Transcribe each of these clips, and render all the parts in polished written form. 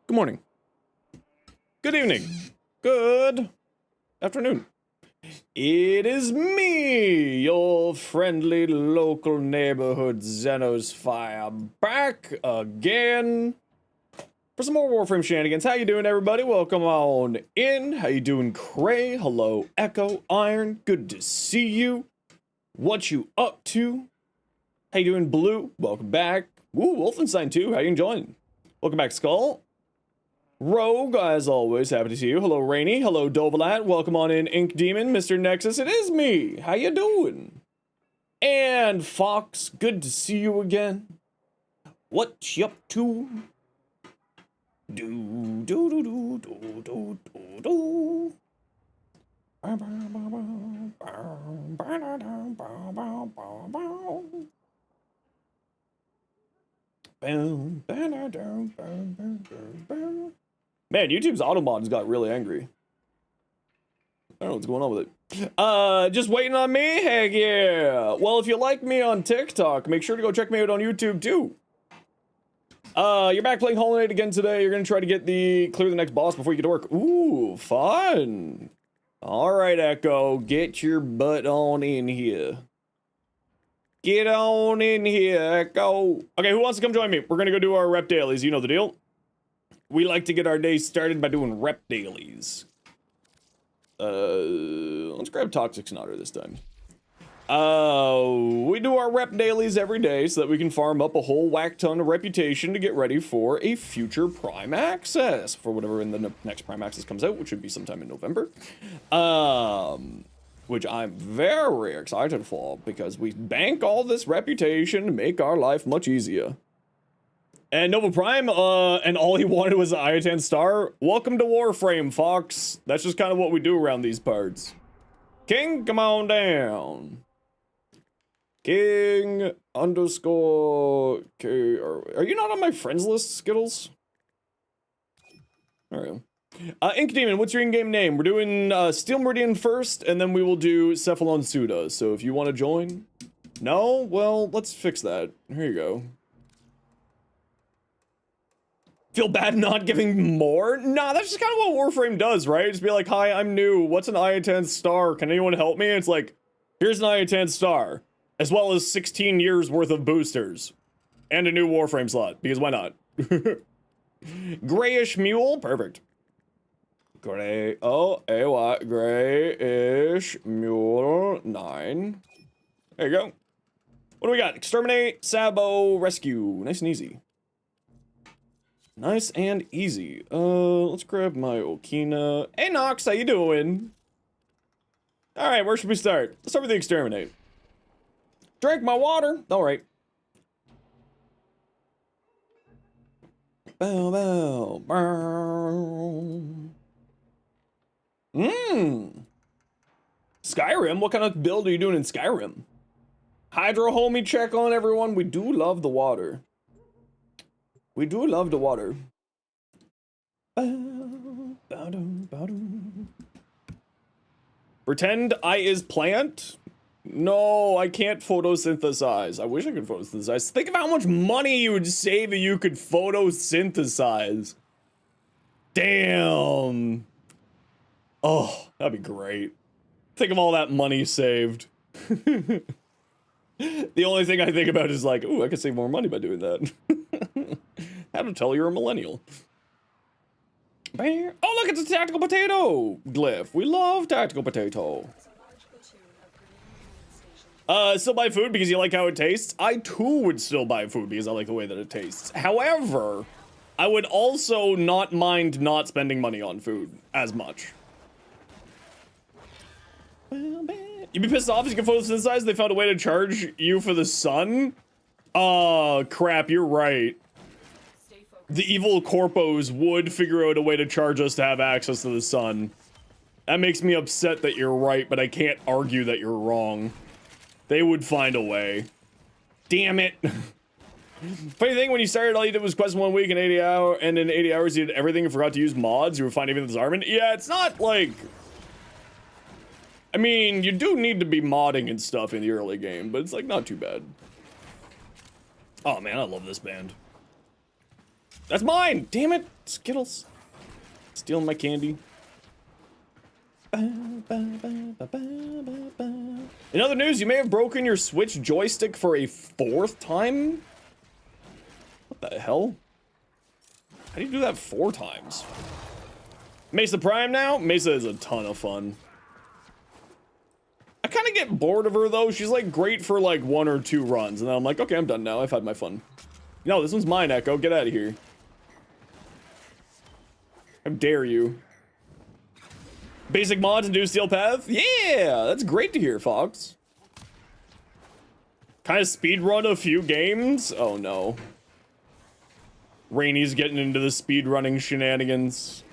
Good morning. Good evening. Good afternoon. It is me, your friendly local neighborhood Zenosfire, back again for some more Warframe shenanigans. How you doing, everybody? Welcome on in. How you doing, Cray? Hello, Echo, Iron. Good to see you. What you up to? How you doing, Blue? Welcome back. Woo, Wolfenstein 2. How you enjoying? Welcome back, Skull. Rogue, as always, happy to see you. Hello, Rainy. Hello, Dovalat. Welcome on in, Ink Demon. Mr. Nexus, it is me. How you doing? And Fox, good to see you again. What you up to? Do, do, do, do, do, do, do, do. Man, YouTube's auto-mods got really angry. I don't know what's going on with it. Just waiting on me? Heck yeah. Well, if you like me on TikTok, make sure to go check me out on YouTube too. You're back playing Hollow Knight again today. You're gonna try to clear the next boss before you get to work. Ooh, fun. All right, Echo, get your butt on in here. Get on in here, Echo. Okay, who wants to come join me? We're gonna go do our rep dailies. You know the deal. We like to get our day started by doing rep dailies. Let's grab Toxic Snotter this time. We do our rep dailies every day so that we can farm up a whole whack ton of reputation to get ready for a future Prime Access, for whatever in the next Prime Access comes out, which should be sometime in November. Which I'm very excited for, because we bank all this reputation to make our life much easier. And Nova Prime, and all he wanted was an Iatan star. Welcome to Warframe, Fox. That's just kind of what we do around these parts. King, come on down. King underscore K. Are you not on my friends list, Skittles? There we go. Ink Demon, what's your in-game name? We're doing Steel Meridian first, and then we will do Cephalon Suda. So if you want to join. No? Well, let's fix that. Here you go. Feel bad not giving more? Nah, that's just kind of what Warframe does, right? Just be like, hi, I'm new. What's an Iatan star? Can anyone help me? And it's like, here's an Iatan star, as well as 16 years worth of boosters. And a new Warframe slot, because why not? Grayish Mule, perfect. Gray, Grayish Mule 9. There you go. What do we got? Exterminate, Sabo, Rescue. Nice and easy. Nice and easy. Let's grab my Okina. Hey, Nox, how you doing? Alright, where should we start? Let's start with the Exterminate. Drink my water. Alright. Bow, bow, bow. Skyrim? What kind of build are you doing in Skyrim? Hydro homie check on everyone. We do love the water. We do love the water. Pretend I is plant? No, I can't photosynthesize. I wish I could photosynthesize. Think of how much money you would save if you could photosynthesize. Damn. Oh, that'd be great. Think of all that money saved. The only thing I think about is like, ooh, I could save more money by doing that. How to tell you're a millennial. Oh, look, it's a tactical potato glyph. We love tactical potato. Still buy food because you like how it tastes? I too would still buy food because I like the way that it tastes. However, I would also not mind not spending money on food as much. You'd be pissed off if you can photosynthesize. They found a way to charge you for the sun? Oh, crap, you're right. The evil corpos would figure out a way to charge us to have access to the sun. That makes me upset that you're right, but I can't argue that you're wrong. They would find a way. Damn it. Funny thing, when you started, all you did was quest 1 week and 80 hours, and in 80 hours you did everything and forgot to use mods. You were finding even the Zarman. Yeah, it's not like... I mean, you do need to be modding and stuff in the early game, but it's like not too bad. Oh man, I love this band. That's mine! Damn it! Skittles. Stealing my candy. In other news, you may have broken your Switch joystick for a 4th time? What the hell? How do you do that 4 times? Mesa Prime now? Mesa is a ton of fun. I kind of get bored of her though. She's like great for like 1 or 2 runs. And then I'm like, okay, I'm done now. I've had my fun. No, this one's mine, Echo. Get out of here. How dare you? Basic mods and do Steel Path? Yeah, that's great to hear, Fox. Kind of speedrun a few games? Oh no. Rainy's getting into the speedrunning shenanigans.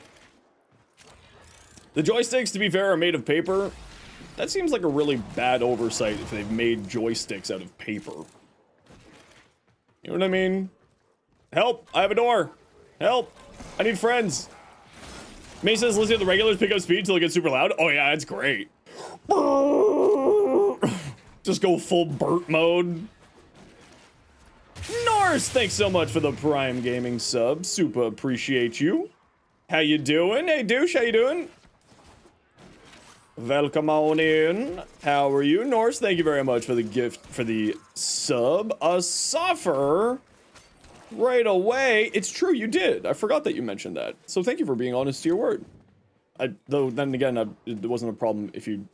The joysticks, to be fair, are made of paper. That seems like a really bad oversight if they've made joysticks out of paper. You know what I mean? Help! I have a door! Help! I need friends! May says, listen to the regulars pick up speed till it gets super loud. Oh yeah, it's great. Just go full Burt mode. Norse, thanks so much for the Prime Gaming sub. Super appreciate you. How you doing? Hey, douche, how you doing? Welcome on in. How are you? Norse, thank you very much for the gift, for the sub. A suffer. Right away. It's true, you did. I forgot that you mentioned that. So thank you for being honest to your word. Though then again, it wasn't a problem if you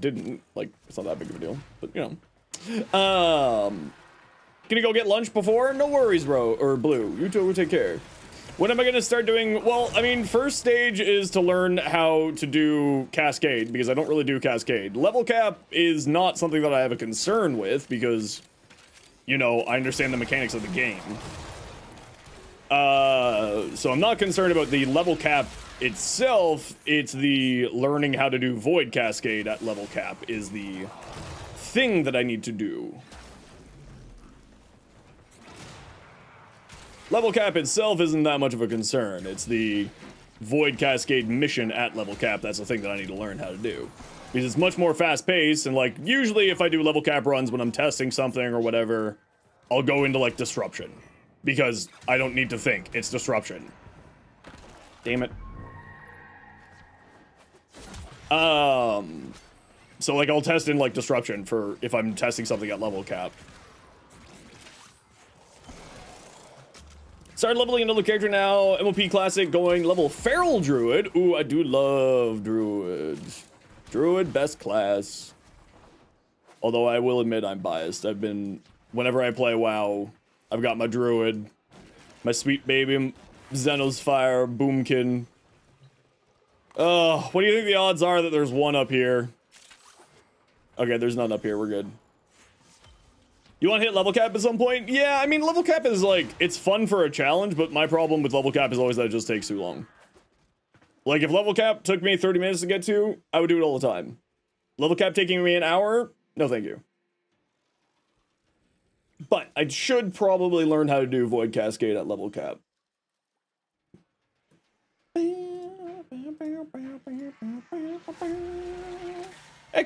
didn't. Like, it's not that big of a deal. But you know, gonna go get lunch before? No worries, bro. Or Blue. You two will take care. When am I gonna start doing? Well, I mean, first stage is to learn how to do Cascade because I don't really do Cascade. Level cap is not something that I have a concern with because, you know, I understand the mechanics of the game. So I'm not concerned about the level cap itself. It's the learning how to do Void Cascade at level cap is the thing that I need to do. Level cap itself isn't that much of a concern. It's the Void Cascade mission at level cap that's the thing that I need to learn how to do. Because it's much more fast-paced, and like, usually if I do level cap runs when I'm testing something or whatever, I'll go into like disruption. Because I don't need to think, it's disruption. Damn it. So like I'll test in like disruption for if I'm testing something at level cap. Started leveling another character now, MOP Classic going level Feral Druid. Ooh, I do love Druids. Druid, best class. Although I will admit I'm biased. Whenever I play WoW, I've got my Druid, my sweet baby Zenosfire Boomkin. What do you think the odds are that there's one up here? Okay, there's none up here, we're good. You want to hit level cap at some point? Yeah, I mean, level cap is like, it's fun for a challenge, but my problem with level cap is always that it just takes too long. Like, if level cap took me 30 minutes to get to, I would do it all the time. Level cap taking me an hour? No, thank you. But I should probably learn how to do Void Cascade at level cap. Hey,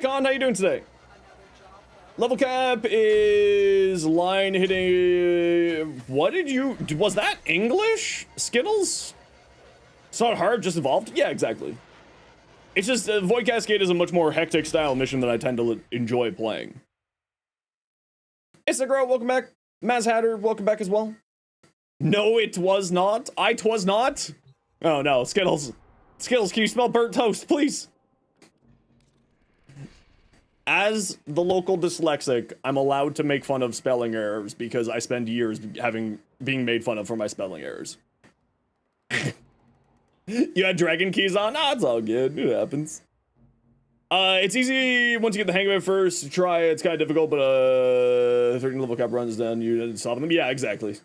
Con, how you doing today? Level cap is line hitting... What did you... Was that English? Skittles? It's not hard, just evolved? Yeah, exactly. It's just... Void Cascade is a much more hectic style mission that I tend to enjoy playing. Instagram, welcome back. Maz Hatter, welcome back as well. No, it was not. Twas not. Oh no, Skittles. Skittles, can you smell burnt toast, please? As the local dyslexic, I'm allowed to make fun of spelling errors because I spend years being made fun of for my spelling errors. You had dragon keys on? Nah, it's all good. It happens. It's easy once you get the hang of it first. Try it's kind of difficult, but 13 level cap runs done, you solve them. Yeah, exactly.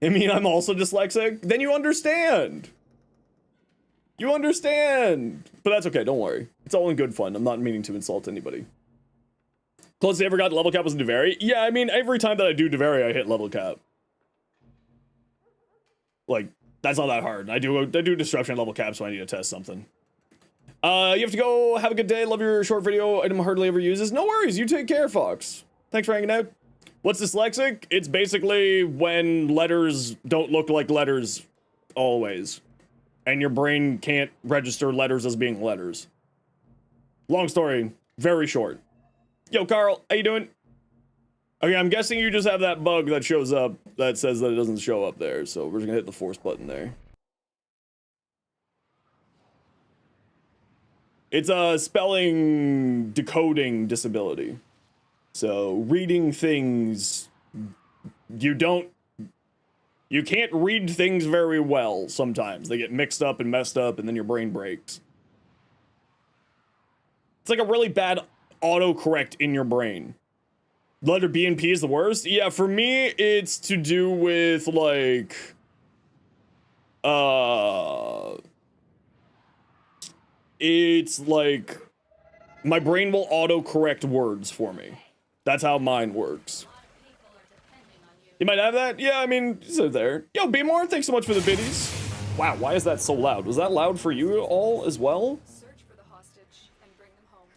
I mean, I'm also dyslexic. Then you understand. You understand. But that's okay, don't worry. It's all in good fun. I'm not meaning to insult anybody. Closest I ever got to level cap was in Duviri. Yeah, I mean, every time that I do Duviri, I hit level cap. Like, that's not that hard. I do disruption level cap, so I need to test something. You have to go. Have a good day. Love your short video. Item hardly ever uses. No worries. You take care, Fox. Thanks for hanging out. What's dyslexic? It's basically when letters don't look like letters always. And your brain can't register letters as being letters. Long story, very short. Yo, Carl, how you doing? Okay, I'm guessing you just have that bug that shows up that says that it doesn't show up there, so we're just gonna hit the force button there. It's a spelling decoding disability. So reading things, you can't read things very well sometimes. They get mixed up and messed up and then your brain breaks. It's like a really bad autocorrect in your brain. Letter B and P is the worst? Yeah, for me, it's to do with, like, it's like, my brain will autocorrect words for me. That's how mine works. You might have that? Yeah, I mean, it's there. Yo, B More, thanks so much for the biddies. Wow, why is that so loud? Was that loud for you all as well? Search for the hostage and bring them home.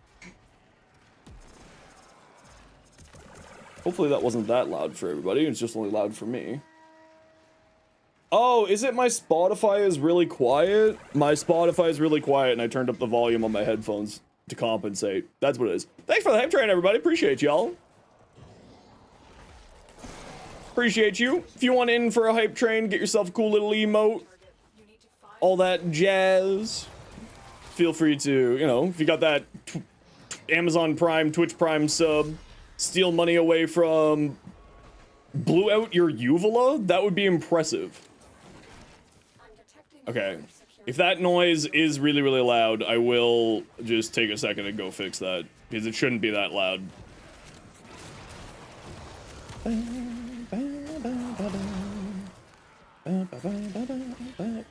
Hopefully that wasn't that loud for everybody. It's just only loud for me. Oh, is it my Spotify is really quiet? My Spotify is really quiet and I turned up the volume on my headphones to compensate. That's what it is. Thanks for the hype train, everybody. Appreciate y'all. Appreciate you. If you want in for a hype train, get yourself a cool little emote. All that jazz. Feel free to, you know, if you got that Amazon Prime, Twitch Prime sub, steal money away from blew out your uvula, that would be impressive. Okay. If that noise is really, really loud, I will just take a second and go fix that. Because it shouldn't be that loud.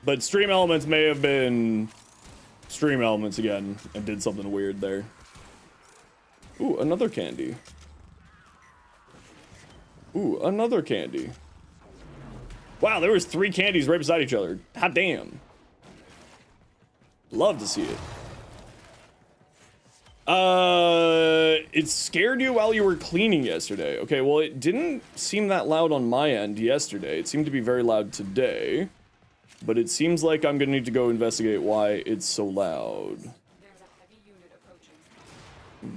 But Stream Elements may have been Stream Elements again and did something weird there. Ooh, another candy. Ooh, another candy. Wow, there was 3 candies right beside each other. Hot damn. Love to see it. It scared you while you were cleaning yesterday. Okay, well, it didn't seem that loud on my end yesterday. It seemed to be very loud today. But it seems like I'm gonna need to go investigate why it's so loud.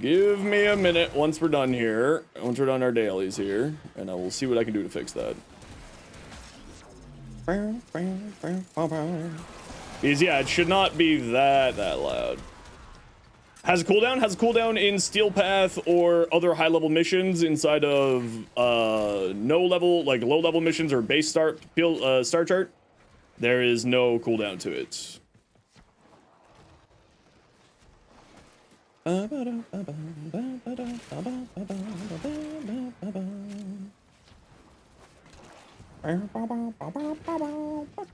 Give me a minute once we're done here. Once we're done our dailies here. And I will see what I can do to fix that. Because, yeah, it should not be that loud. Has a cooldown? Has a cooldown in Steel Path or other high-level missions inside of no-level, like low-level missions or base star chart. There is no cooldown to it. Put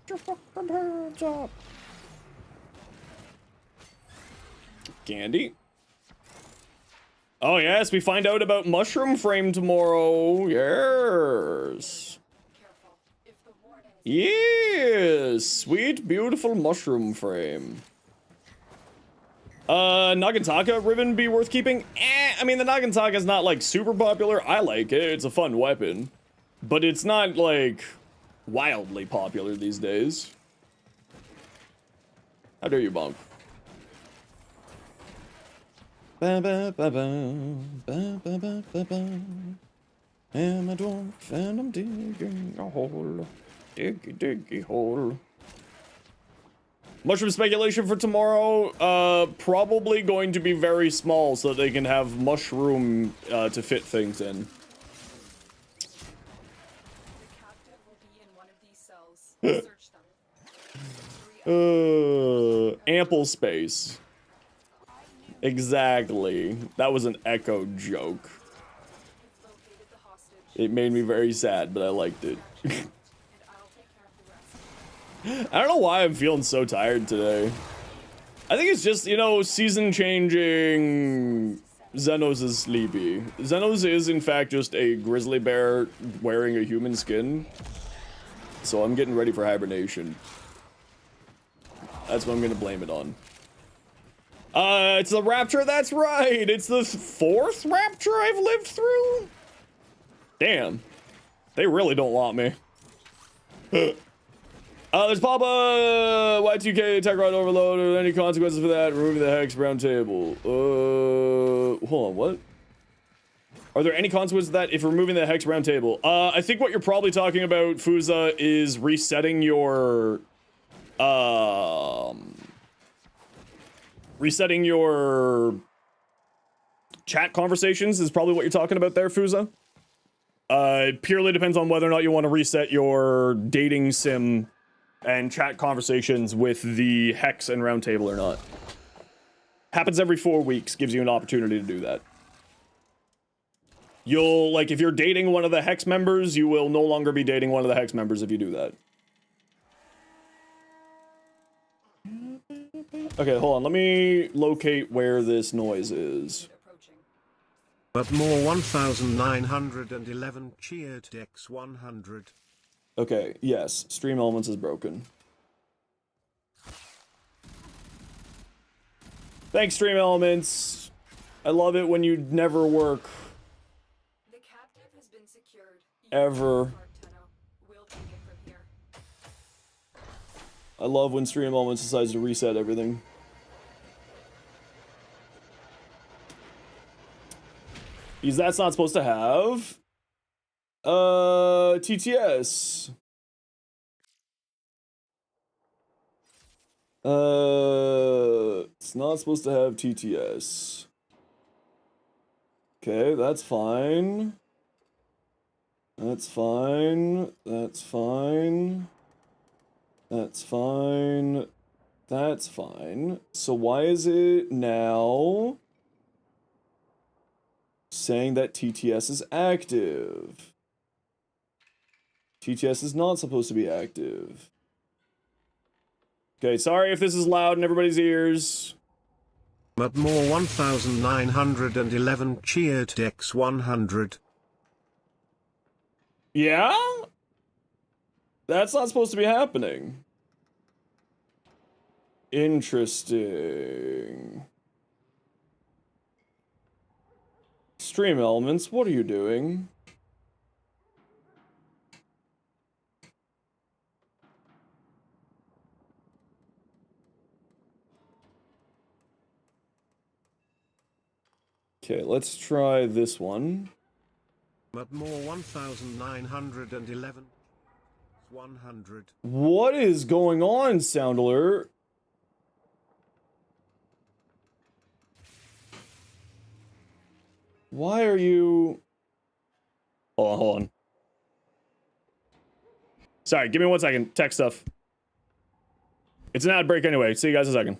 your fucking hands up. Candy. Oh yes, we find out about Mushroom Frame tomorrow. Yes. Yes, sweet, beautiful Mushroom Frame. Nagantaka ribbon be worth keeping? I mean, the Nagantaka is not, like, super popular. I like it. It's a fun weapon. But it's not, like, wildly popular these days. How dare you, Bonk? Am a dwarf and I'm digging a hole. Diggy hole. Mushroom speculation for tomorrow, probably going to be very small so that they can have mushroom to fit things in. Ample space. Exactly. That was an echo joke. It made me very sad, but I liked it. I don't know why I'm feeling so tired today. I think it's just, you know, season changing. Zenos is sleepy. Zenos is, in fact, just a grizzly bear wearing a human skin. So I'm getting ready for hibernation. That's what I'm gonna blame it on. It's the rapture, that's right! It's the 4th rapture I've lived through? Damn. They really don't want me. There's Papa Y2K Tech Rod Overload. Are there any consequences for that? Removing the hex round table. Hold on, what? Are there any consequences to that if removing the hex round table? I think what you're probably talking about, Fuza, is resetting your chat conversations is probably what you're talking about there, Fuza. It purely depends on whether or not you want to reset your dating sim and chat conversations with the hex and round table or not. Happens every 4 weeks, gives you an opportunity to do that. You'll, like, if you're dating one of the hex members, you will no longer be dating one of the hex members if you do that. Okay, hold on, let me locate where this noise is. But more 1911 cheered Dex 100. Okay, yes, Stream Elements is broken. Thanks, Stream Elements. I love it when you never work. The captive has been secured. Ever. We'll take it from here. I love when Stream Elements decides to reset everything. Because that's not supposed to have TTS. It's not supposed to have TTS. Okay, that's fine. That's fine. That's fine. That's fine. That's fine. So why is it now saying that TTS is active? TTS is not supposed to be active. Okay, sorry if this is loud in everybody's ears. But more 1911 cheered Dex 100. Yeah? That's not supposed to be happening. Interesting. Stream Elements, what are you doing? Okay, let's try this one. But more 1911 100. What is going on, Sound Alert? Why are you... Hold on, hold on. Sorry, give me 1 second. Tech stuff. It's an ad break anyway. See you guys in a second.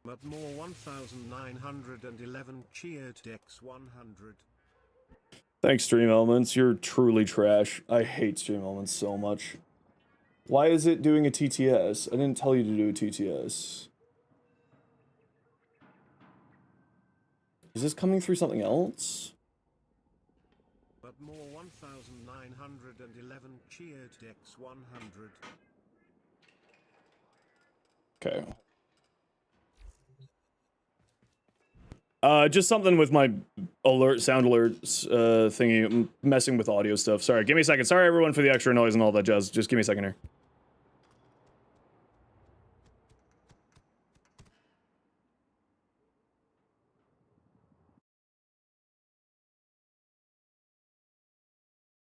But more 1911 cheered Dex 100. Thanks, Stream Elements. You're truly trash. I hate Stream Elements so much. Why is it doing a TTS? I didn't tell you to do a TTS. Is this coming through something else? But more 1911 cheered Dex 100. Okay. Just something with my sound alerts thingy, messing with audio stuff. Sorry, give me a second. Sorry everyone for the extra noise and all that jazz. Just give me a second here.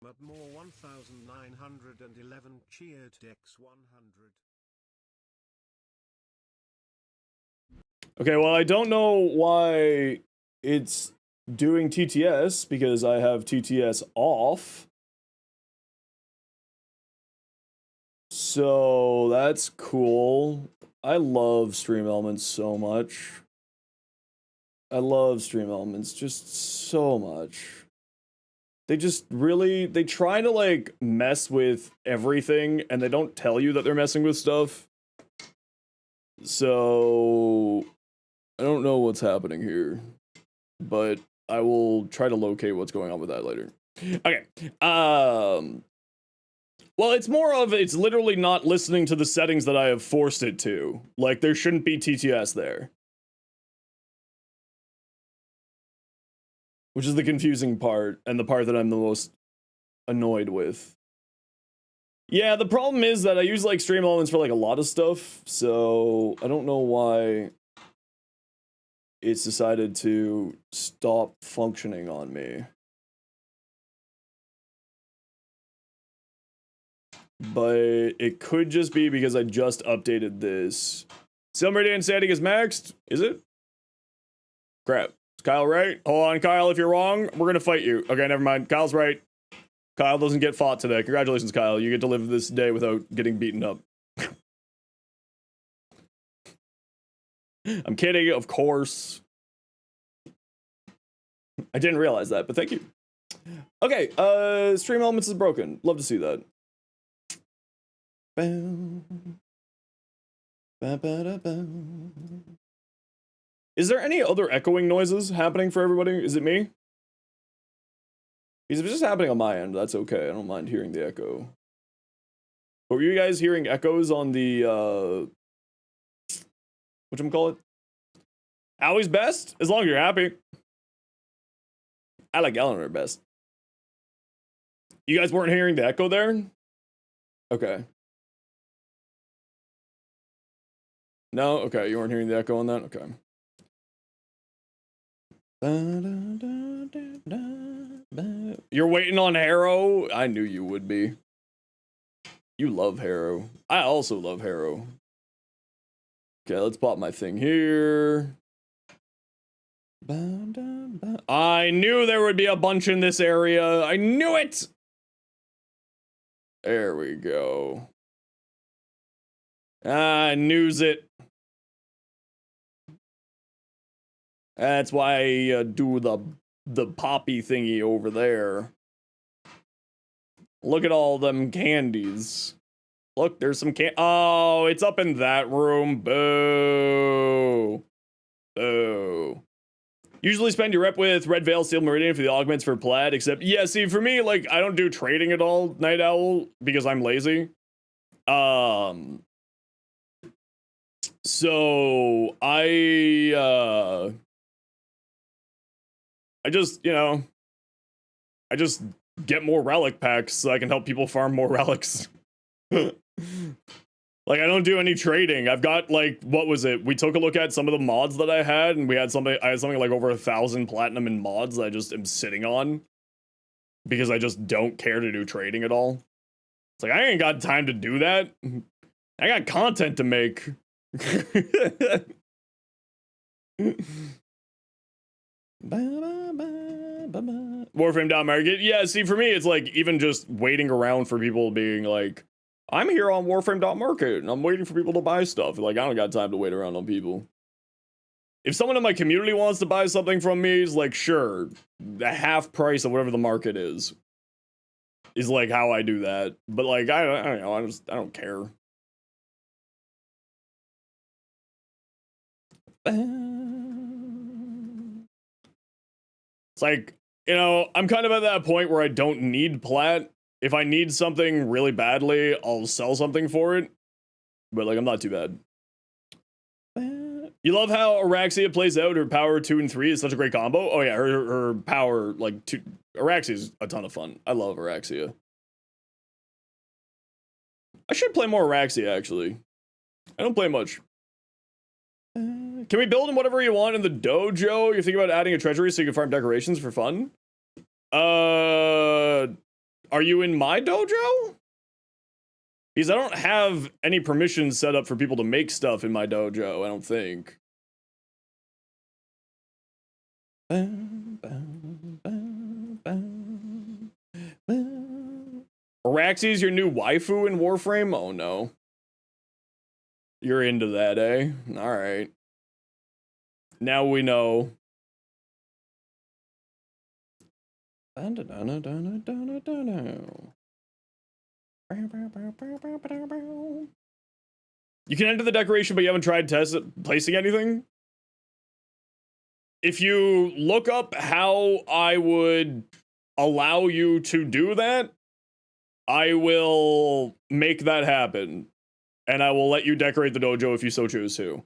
But more 1911 cheered Dex 100. Okay, well, I don't know why it's doing TTS, because I have TTS off. So, that's cool. I love Stream Elements so much. I love Stream Elements just so much. They just really, they try to like mess with everything and they don't tell you that they're messing with stuff. So I don't know what's happening here, but I will try to locate what's going on with that later. Okay. Well, it's more of, it's literally not listening to the settings that I have forced it to. Like, there shouldn't be TTS there. Which is the confusing part, and the part that I'm the most annoyed with. Yeah, the problem is that I use, like, Stream Elements for, like, a lot of stuff, so I don't know why it's decided to stop functioning on me. But it could just be because I just updated this. Silmeridian Sandy is maxed? Is it? Crap. Is Kyle right? Hold on, Kyle, if you're wrong, we're gonna fight you. Okay, never mind. Kyle's right. Kyle doesn't get fought today. Congratulations, Kyle. You get to live this day without getting beaten up. I'm kidding, of course. I didn't realize that, but thank you. Okay, Stream Elements is broken. Love to see that. Is there any other echoing noises happening for everybody? Is it me? Because if it's just happening on my end, that's okay. I don't mind hearing the echo. But were you guys hearing echoes on the, whatchamacallit? Allie's best? As long as you're happy. I like Eleanor best. You guys weren't hearing the echo there? Okay. No? Okay, you weren't hearing the echo on that? Okay. You're waiting on Harrow? I knew you would be. You love Harrow. I also love Harrow. Okay, let's pop my thing here. I knew there would be a bunch in this area. I knew it! There we go. I knews it. That's why I do the poppy thingy over there. Look at all them candies. Look, there's some oh, it's up in that room. Boo. Boo. Usually spend your rep with Red Veil, Steel Meridian for the augments for plaid, except, yeah, see, for me, like, I don't do trading at all, Night Owl, because I'm lazy. So, I just, you know, I just get more relic packs so I can help people farm more relics. Like, I don't do any trading. I've got, like, what was it? We took a look at some of the mods that I had, and I had something like over 1,000 platinum in mods that I just am sitting on. Because I just don't care to do trading at all. It's like, I ain't got time to do that. I got content to make. Warframe.market. Yeah, see, for me, it's like, even just waiting around for people being like, I'm here on Warframe.market, and I'm waiting for people to buy stuff. Like, I don't got time to wait around on people. If someone in my community wants to buy something from me, it's like, sure, the half price of whatever the market is like how I do that. But like, I don't know, I don't care. It's like, you know, I'm kind of at that point where I don't need plat. If I need something really badly, I'll sell something for it. But like, I'm not too bad. You love how Araxia plays out. Her power 2 and 3 is such a great combo. Oh yeah, her power, like, Araxia is a ton of fun. I love Araxia. I should play more Araxia, actually. I don't play much. Can we build in whatever you want in the dojo? You're thinking about adding a treasury so you can farm decorations for fun? Are you in my dojo? Because I don't have any permissions set up for people to make stuff in my dojo, I don't think. Araxia's your new waifu in Warframe? Oh no. You're into that, eh? Alright. Now we know. You can enter the decoration, but you haven't tried placing anything? If you look up how I would allow you to do that, I will make that happen. And I will let you decorate the dojo if you so choose to.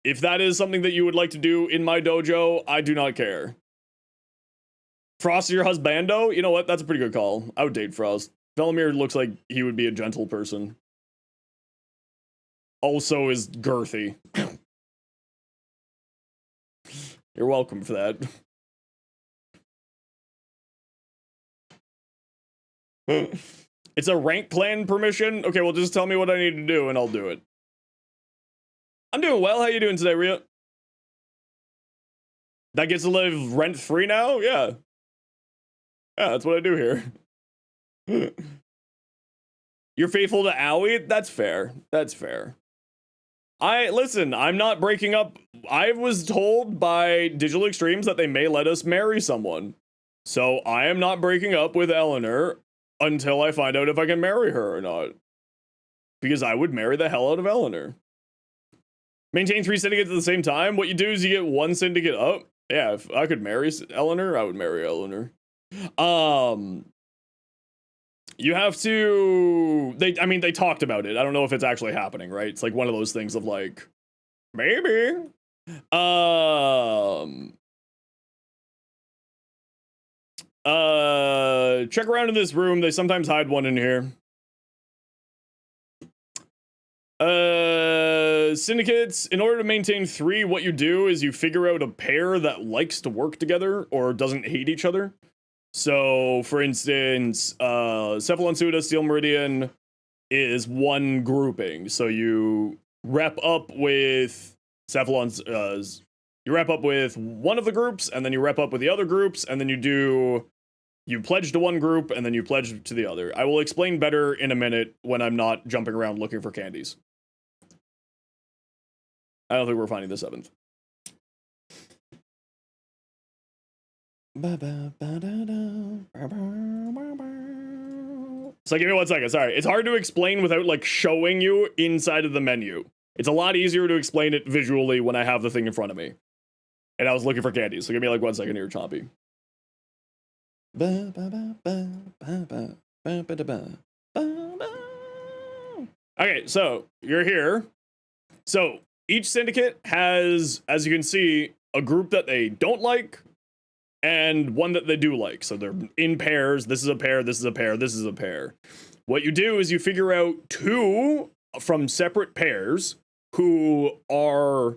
If that is something that you would like to do in my dojo, I do not care. Frost, your husbando? You know what? That's a pretty good call. I would date Frost. Velimir looks like he would be a gentle person. Also is girthy. You're welcome for that. It's a rank clan permission? Okay, well just tell me what I need to do and I'll do it. I'm doing well. How you doing today, Rhea? That gets to live rent-free now? Yeah. Yeah, that's what I do here. You're faithful to Owie? That's fair. That's fair. Listen, I'm not breaking up. I was told by Digital Extremes that they may let us marry someone. So I am not breaking up with Eleanor until I find out if I can marry her or not. Because I would marry the hell out of Eleanor. Maintain 3 syndicates at the same time? What you do is you get 1 syndicate up. Yeah, if I could marry Eleanor, I would marry Eleanor. You have to... They talked about it. I don't know if it's actually happening, right? It's like one of those things of like... Maybe. Check around in this room. They sometimes hide one in here. Syndicates, in order to maintain 3, what you do is you figure out a pair that likes to work together or doesn't hate each other. So, for instance, Cephalon Suda, Steel Meridian is one grouping. So you rep up with Cephalon's, you rep up with one of the groups, and then you rep up with the other groups, and then you pledge to one group, and then you pledge to the other. I will explain better in a minute when I'm not jumping around looking for candies. I don't think we're finding the 7th. So give me 1 second. Sorry. It's hard to explain without like showing you inside of the menu. It's a lot easier to explain it visually when I have the thing in front of me. And I was looking for candies. So give me like 1 second here, Chompy. Okay, so you're here. So each syndicate has, as you can see, a group that they don't like and one that they do like. So they're in pairs. This is a pair, this is a pair, this is a pair. What you do is you figure out 2 from separate pairs who are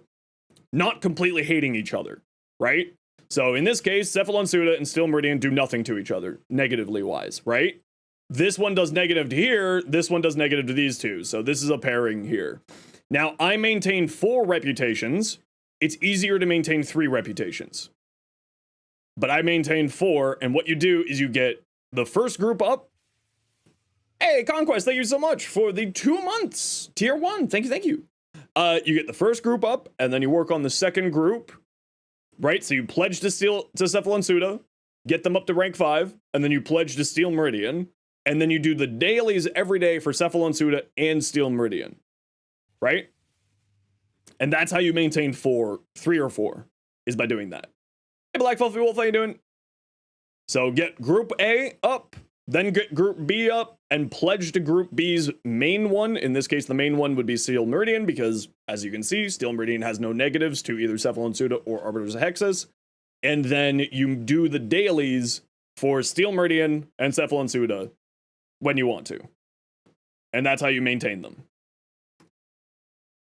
not completely hating each other, right? So in this case, Cephalon Suda and Steel Meridian do nothing to each other, negatively wise, right? This one does negative to here, this one does negative to these 2. So this is a pairing here. Now, I maintain 4 reputations. It's easier to maintain 3 reputations. But I maintain 4, and what you do is you get the first group up. Hey, Conquest, thank you so much for the 2 months. Tier 1, thank you, thank you. You get the first group up, and then you work on the second group, right? So you pledge to Cephalon Suda, get them up to rank 5, and then you pledge to Steel Meridian, and then you do the dailies every day for Cephalon Suda and Steel Meridian, right? And that's how you maintain 3 or 4, is by doing that. Hey, Black Fluffy Wolf, how you doing? So get Group A up, then get Group B up, and pledge to Group B's main one. In this case, the main one would be Steel Meridian, because, as you can see, Steel Meridian has no negatives to either Cephalon Suda or Arbiters of Hexus. And then you do the dailies for Steel Meridian and Cephalon Suda when you want to. And that's how you maintain them.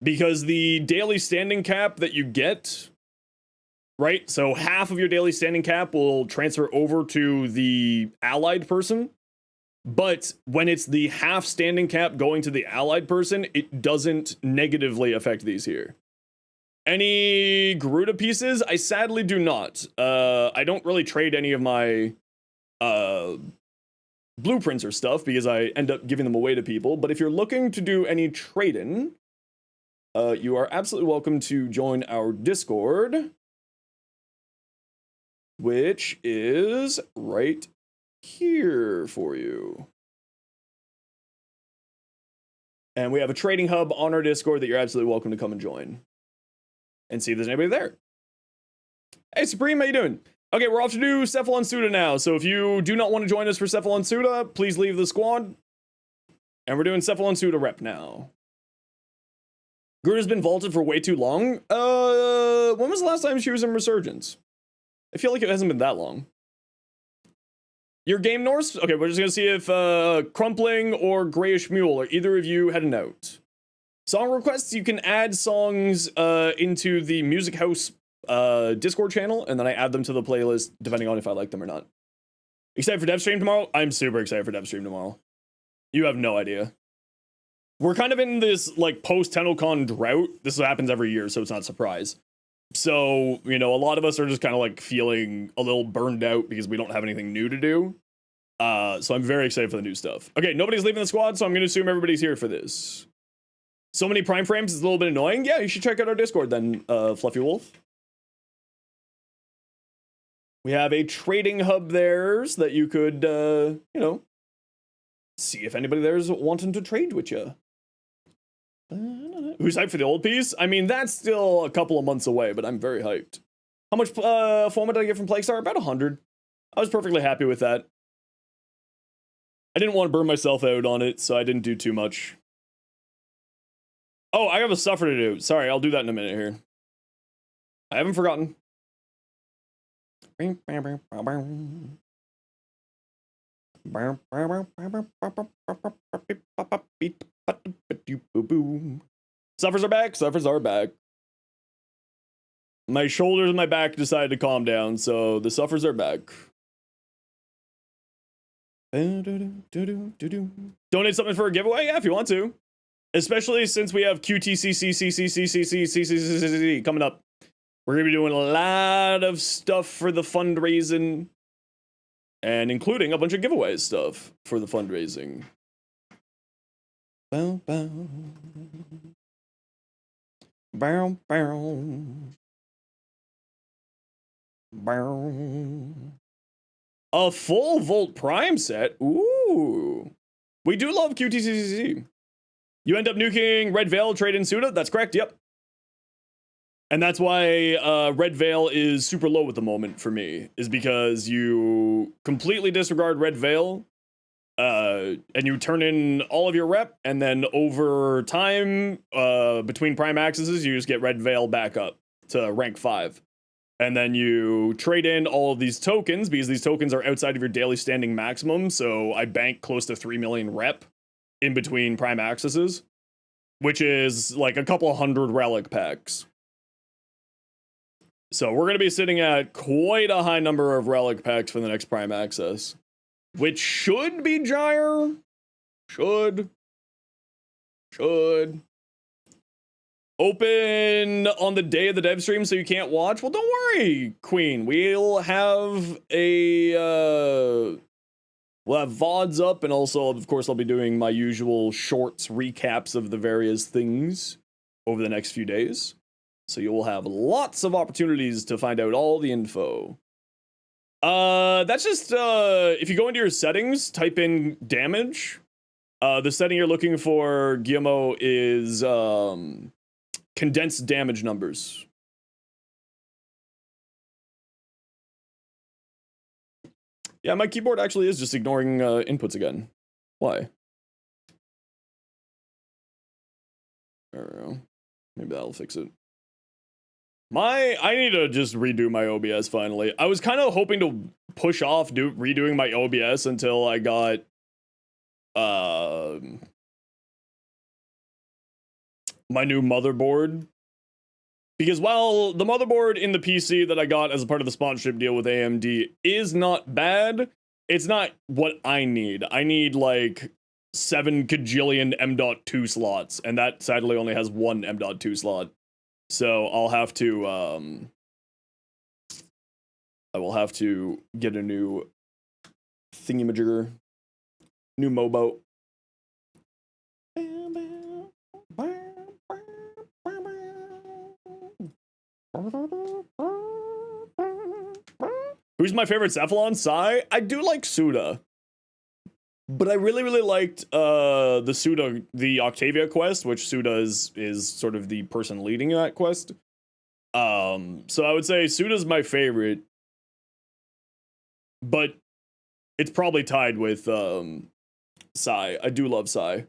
Because the daily standing cap that you get, right? So half of your daily standing cap will transfer over to the allied person. But when it's the half standing cap going to the allied person, it doesn't negatively affect these here. Any Garuda pieces? I sadly do not. I don't really trade any of my blueprints or stuff because I end up giving them away to people. But if you're looking to do any trading, you are absolutely welcome to join our Discord. which is right here for you. And we have a trading hub on our Discord that you're absolutely welcome to come and join and see if there's anybody there. Hey, Supreme, how you doing? Okay, we're off to do Cephalon Suda now. So if you do not want to join us for Cephalon Suda, please leave the squad. And we're doing Cephalon Suda rep now. Gruda's been vaulted for way too long. When was the last time she was in Resurgence? I feel like it hasn't been that long. Your game, Norse? Okay, we're just gonna see if Crumpling or Grayish Mule or either of you had a note. Song requests, you can add songs into the Music House Discord channel, and then I add them to the playlist depending on if I like them or not. Excited for dev stream tomorrow? I'm super excited for dev stream tomorrow. You have no idea. We're kind of in this like post-TennoCon drought. This happens every year, so it's not a surprise. So, you know, a lot of us are just kind of like feeling a little burned out because we don't have anything new to do. So I'm very excited for the new stuff. Okay, nobody's leaving the squad, so I'm going to assume everybody's here for this. So many prime frames is a little bit annoying. Yeah, you should check out our Discord then, Fluffy Wolf. We have a trading hub there so that you could, you know, see if anybody there's wanting to trade with you. Who's hyped for the old piece? I mean, that's still a couple of months away, but I'm very hyped. How much format did I get from Plaguestar? About 100. I was perfectly happy with that. I didn't want to burn myself out on it, so I didn't do too much. Oh, I have a suffer to do. Sorry, I'll do that in a minute here. I haven't forgotten. Suffers are back. Suffers are back. My shoulders and my back decided to calm down, so the suffers are back. Donate something for a giveaway? Yeah, if you want to. Especially since we have QTCCCCCCCCCCCCCC coming up. We're going to be doing a lot of stuff for the fundraising. And including a bunch of giveaways stuff for the fundraising. Bow, bow. Bow, bow. Bow. A full Volt Prime set? Ooh. We do love QTCCC. You end up nuking Red Veil, trade in Suda? That's correct, yep. And that's why Red Veil is super low at the moment for me, is because you completely disregard Red Veil, and you turn in all of your rep, and then over time, between Prime Accesses, you just get Red Veil back up to rank 5. And then you trade in all of these tokens, because these tokens are outside of your daily standing maximum, so I bank close to 3 million rep in between Prime Accesses, which is like a couple hundred relic packs. So we're going to be sitting at quite a high number of relic packs for the next Prime Access, which should be Gyre. Should. Open on the day of the dev stream so you can't watch? Well, don't worry, Queen. We'll have a, we'll have VODs up, and also, of course, I'll be doing my usual shorts recaps of the various things over the next few days. So you will have lots of opportunities to find out all the info. That's just, if you go into your settings, type in damage. The setting you're looking for, Guillermo, is condensed damage numbers. Yeah, my keyboard actually is just ignoring inputs again. Why? I don't know. Maybe that'll fix it. I need to just redo my OBS finally. I was kind of hoping to push off redoing my OBS until I got my new motherboard. Because while the motherboard in the PC that I got as a part of the sponsorship deal with AMD is not bad, it's not what I need. I need like 7 kajillion M.2 slots, and that sadly only has one M.2 slot. So I'll have to, I will have to get a new thingamajigger, new Mobo. Who's my favorite Cephalon? Sai? I do like Suda. But I really, really liked the Octavia quest, which Suda is sort of the person leading that quest. So I would say Suda's my favorite. But it's probably tied with Sai. I do love Sai.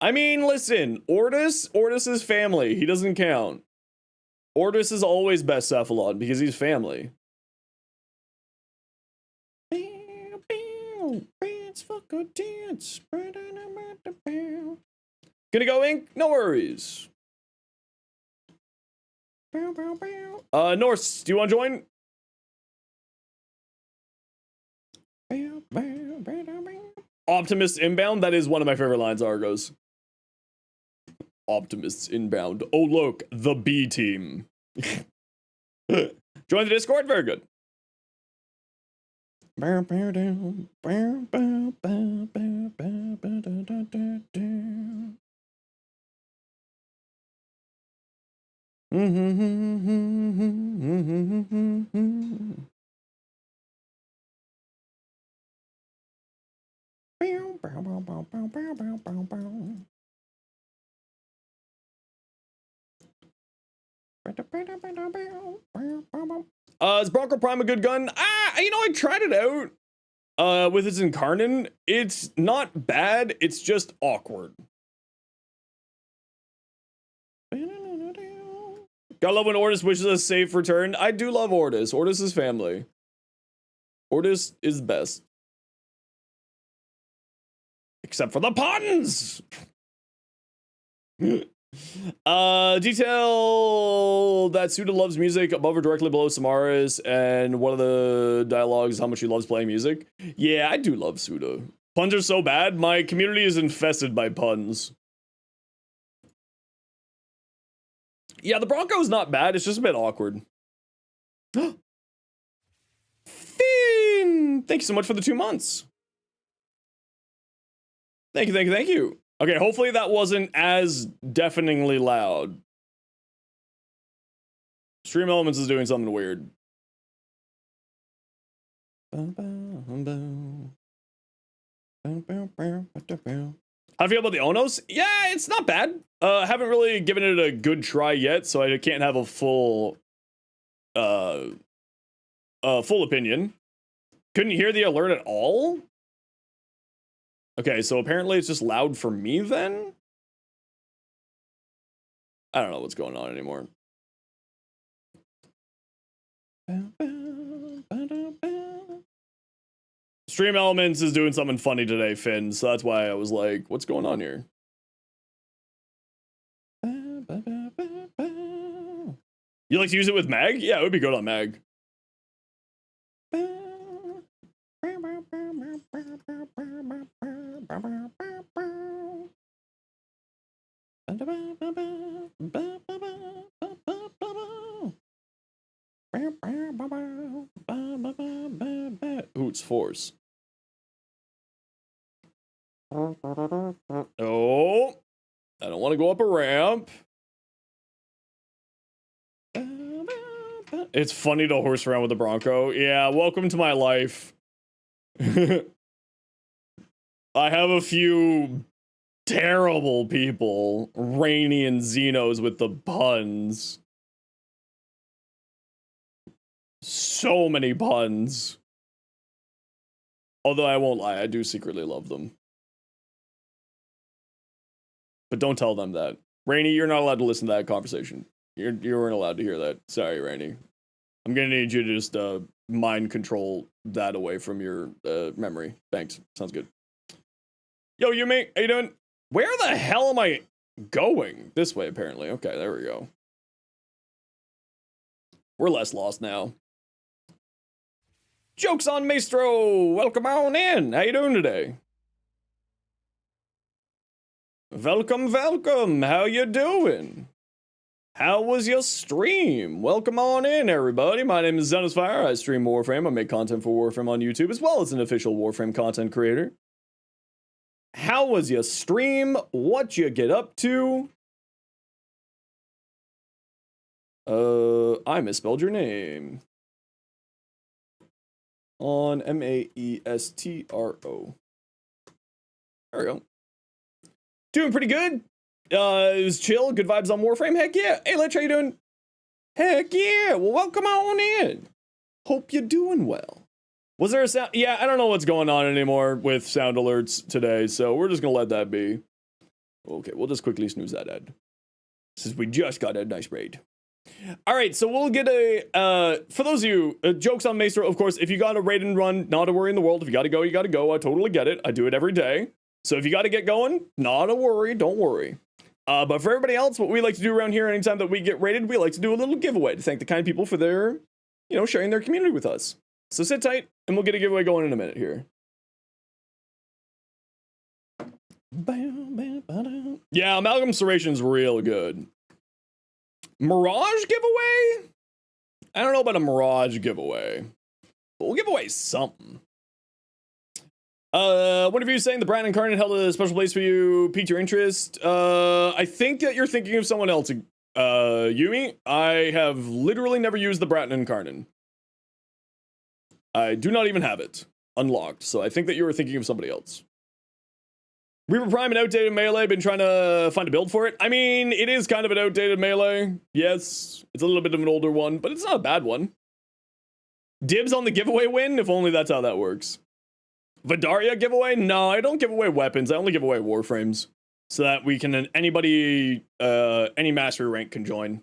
I mean, listen, Ordis is family. He doesn't count. Ordis is always best Cephalon because he's family. Gonna go ink? No worries. Norse, do you want to join? Optimist inbound, that is one of my favorite lines, Argos. Optimists inbound. Oh, look, the B team. Join the Discord? Very good. Is Bronco Prime a good gun? You know, I tried it out with its Incarnon. It's not bad, it's just awkward. Gotta love when Ordis wishes us safe return. I do love Ordis. Ordis is family. Ordis is best. Except for the puns! Detail that Suda loves music above or directly below Samara's, and one of the dialogues is how much he loves playing music. Yeah, I do love Suda. Puns are so bad, my community is infested by puns. Yeah, the Bronco's not bad, it's just a bit awkward. Finn! Thank you so much for the 2 months. Thank you, thank you, thank you. Okay, hopefully that wasn't as deafeningly loud. Stream Elements is doing something weird. How do you feel about the Onos? Yeah, it's not bad. Haven't really given it a good try yet, so I can't have a full opinion. Couldn't hear the alert at all? Okay, so apparently it's just loud for me then? I don't know what's going on anymore. Stream Elements is doing something funny today, Finn, so that's why I was like, what's going on here? You like to use it with Mag? Yeah, it would be good on Mag. Hoots Force. Oh, I don't want to go up a ramp. It's funny to horse around with the Bronco. Yeah, welcome to my life. I have a few terrible people, Rainy and Zenos with the puns. So many puns. Although I won't lie, I do secretly love them. But don't tell them that. Rainy, you're not allowed to listen to that conversation. You weren't allowed to hear that. Sorry, Rainy. I'm gonna need you to just mind control that away from your memory. Thanks. Sounds good. Yo, Yumi, how you doing? Where the hell am I going? This way, apparently. Okay, there we go. We're less lost now. Jokes on Maestro! Welcome on in! How you doing today? Welcome, welcome! How you doing? How was your stream? Welcome on in, everybody. My name is Zenosfire. I stream Warframe. I make content for Warframe on YouTube, as well as an official Warframe content creator. How was your stream? What you get up to? I misspelled your name. on Maestro. There we go. Doing pretty good. It was chill. Good vibes on Warframe. Heck yeah. Hey, Lich, how you doing? Heck yeah. Well, welcome on in. Hope you're doing well. Was there a sound? Yeah, I don't know what's going on anymore with sound alerts today, so we're just gonna let that be. Okay, we'll just quickly snooze that ad, since we just got a nice raid. All right, so we'll get a, for those of you, jokes on Maestro, of course, if you got a raid and run, not a worry in the world. If you gotta go, you gotta go. I totally get it. I do it every day. So if you gotta get going, not a worry, don't worry. But for everybody else, what we like to do around here, anytime that we get raided, we like to do a little giveaway to thank the kind people for their, you know, sharing their community with us. So sit tight, and we'll get a giveaway going in a minute here. Yeah, Amalgam Serration's real good. Mirage giveaway? I don't know about a Mirage giveaway, but we'll give away something. One of you saying the Brand Incarnate held a special place for you, piqued your interest. I think that you're thinking of someone else, Yumi. I have literally never used the Bratton Incarnate. I do not even have it unlocked, so I think that you were thinking of somebody else. Reaper Prime and outdated melee, been trying to find a build for it. I mean, it is kind of an outdated melee. Yes, it's a little bit of an older one, but it's not a bad one. Dibs on the giveaway win, if only that's how that works. Vidaria giveaway? No, I don't give away weapons. I only give away Warframes. So that we can, anybody, any mastery rank can join.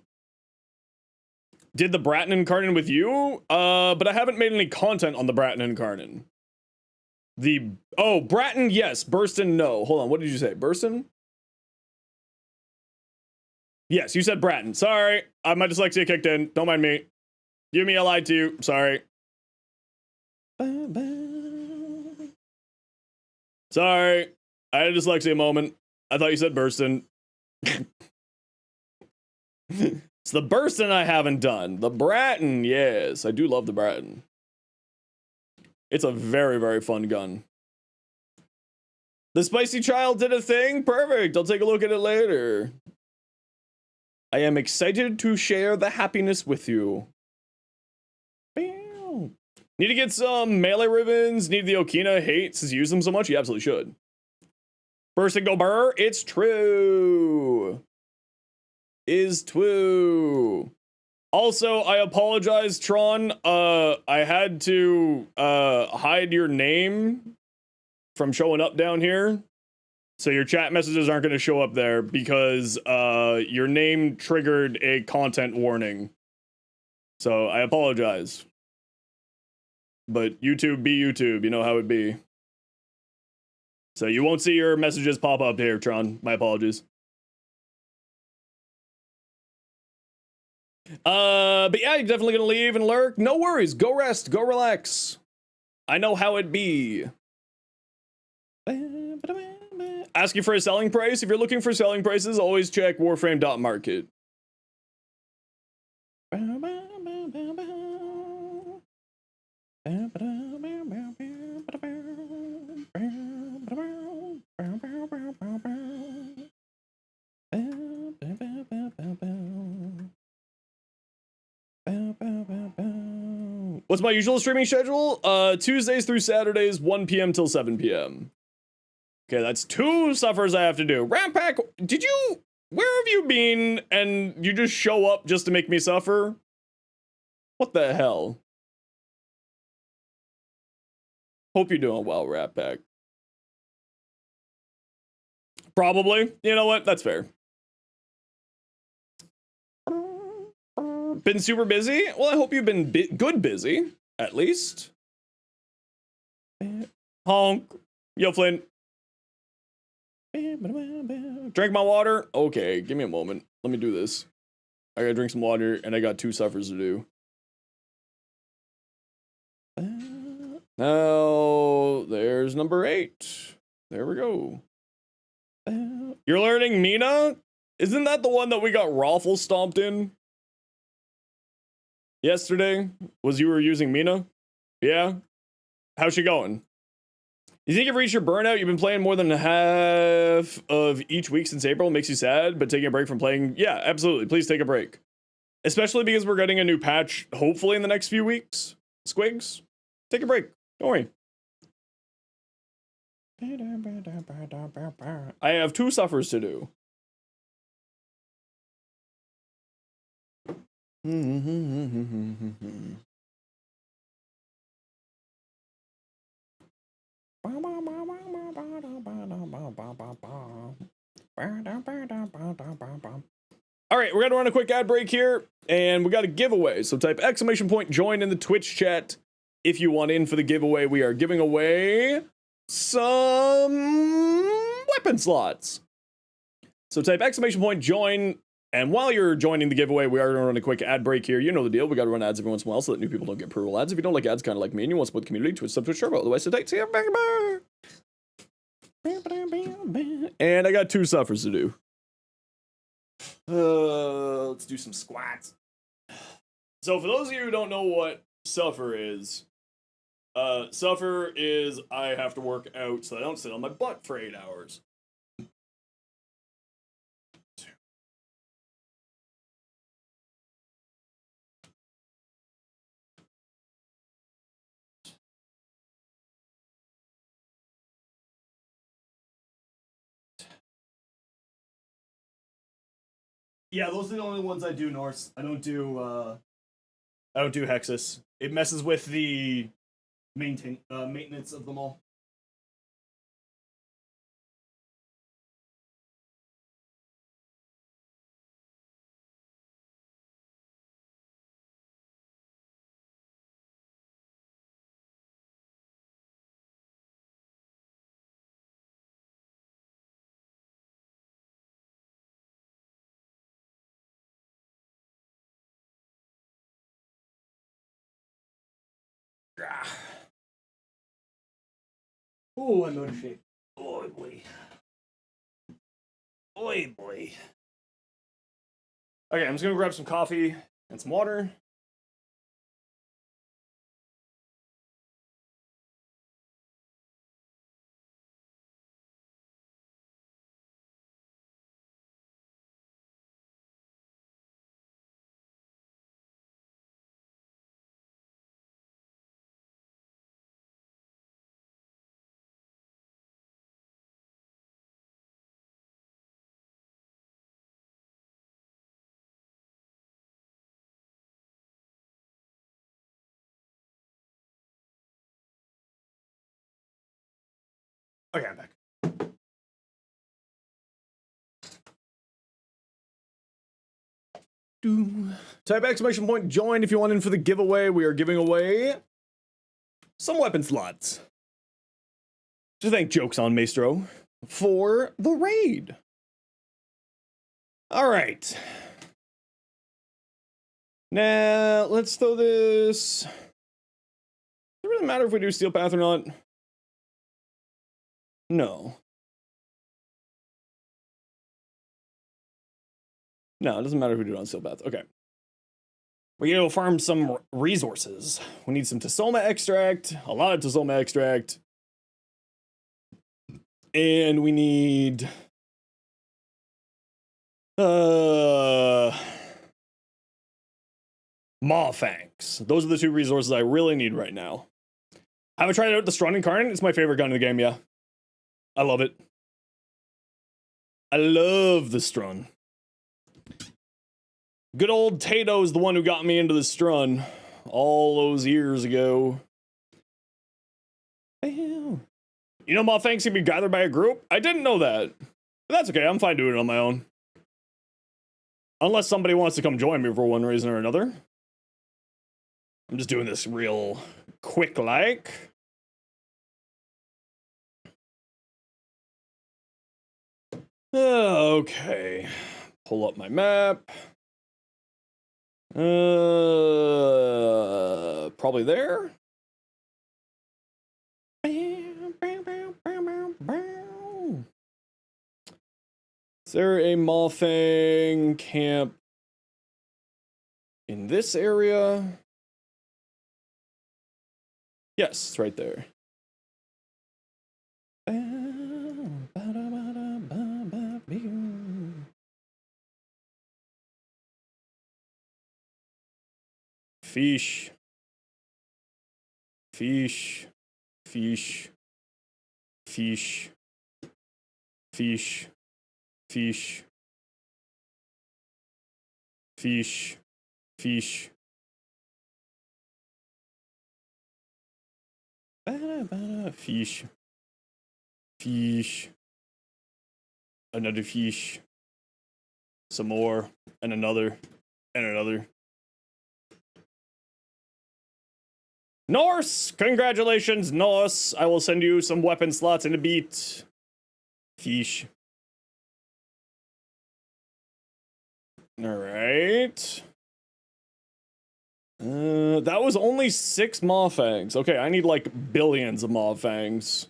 Did the Bratton Incarnate with you? But I haven't made any content on the Bratton Incarnate. Oh, Bratton, yes. Burston, no. Hold on, what did you say? Burston? Yes, you said Bratton. Sorry, my dyslexia kicked in. Don't mind me. Yumi, I lied to you. Sorry. Sorry, I had a dyslexia moment. I thought you said Burston. It's the Burston I haven't done. The Bratton, yes. I do love the Bratton. It's a very, very fun gun. The Spicy Child did a thing? Perfect. I'll take a look at it later. I am excited to share the happiness with you. Bam. Need to get some melee ribbons. Need the Okina hate since you use them so much. You absolutely should. Burst and go burr. It's true. Is true. Also, I apologize, Tron. I had to hide your name from showing up down here. So your chat messages aren't going to show up there because your name triggered a content warning. So I apologize. But YouTube be YouTube, you know how it be. So you won't see your messages pop up here, Tron. My apologies. But yeah, you're definitely gonna leave and lurk. No worries. Go rest. Go relax. I know how it be. Asking for a selling price. If you're looking for selling prices, always check warframe.market. What's my usual streaming schedule? Tuesdays through Saturdays, 1 p.m. till 7 p.m. Okay, that's 2 suffers I have to do. Rampack, where have you been and you just show up just to make me suffer? What the hell? Hope you're doing well, Rampack. Probably. You know what? That's fair. Been super busy? Well, I hope you've been good busy, at least. Honk. Yo, Flynn. Drink my water? Okay, give me a moment. Let me do this. I gotta drink some water, and I got 2 suffers to do. Now, there's number 8. There we go. You're learning Mina? Isn't that the one that we got Raffle stomped in? Yesterday? Was you were using Mina? Yeah? How's she going? You think you've reached your burnout? You've been playing more than half of each week since April. Makes you sad, but taking a break from playing, yeah, absolutely. Please take a break. Especially because we're getting a new patch, hopefully in the next few weeks. Squigs? Take a break. Don't worry. I have 2 suffers to do. All right, we're gonna run a quick ad break here, and we got a giveaway. So type ! join in the Twitch chat if you want in for the giveaway. We are giving away some weapon slots. So type ! join, and while you're joining the giveaway, we are gonna run a quick ad break here. You know the deal. We gotta run ads every once in a while so that new people don't get pre-roll ads. If you don't like ads, kind of like me, and you want to support the community, Twitch sub, Twitch turbo. Otherwise, so see you. And I got 2 suffers to do. Let's do some squats. So for those of you who don't know what suffer is I have to work out so I don't sit on my butt for 8 hours. Yeah, those are the only ones I do, Norse. I don't do Hexus. It messes with the maintenance of them all. Oh, I'm out of shape. Oh boy. Oy boy. Okay, I'm just gonna grab some coffee and some water. Okay, I'm back. Type ! join if you want in for the giveaway. We are giving away some weapon slots. To thank Jokes on Maestro for the raid. All right. Now, let's throw this. Does it really matter if we do Steel Path or not? No. No, it doesn't matter if we do it on Steel Path. Okay. We're gonna go farm some resources. We need some Tasoma extract, a lot of Tasoma extract. And we need Maw Fangs. Those are the 2 resources I really need right now. Haven't tried out the Strun Incarnate. It's my favorite gun in the game, yeah. I love it. I love the Strun. Good old Tato is the one who got me into the Strun all those years ago. Bam. You know, Maw Fangs can be gathered by a group? I didn't know that. But that's okay, I'm fine doing it on my own. Unless somebody wants to come join me for one reason or another. I'm just doing this real quick like. Okay. Pull up my map. Probably there. Is there a Maw Fang camp in this area? Yes, it's right there. Fish. Fish. Fish. Fish. Fish. Fish. Fish. Fish. Fish. Fish. Another fish. Some more. And another. And another. Norse! Congratulations, Norse! I will send you some weapon slots in a beat. Fish. Alright. That was only 6 Maw-Fangs. Okay, I need like billions of Maw-Fangs.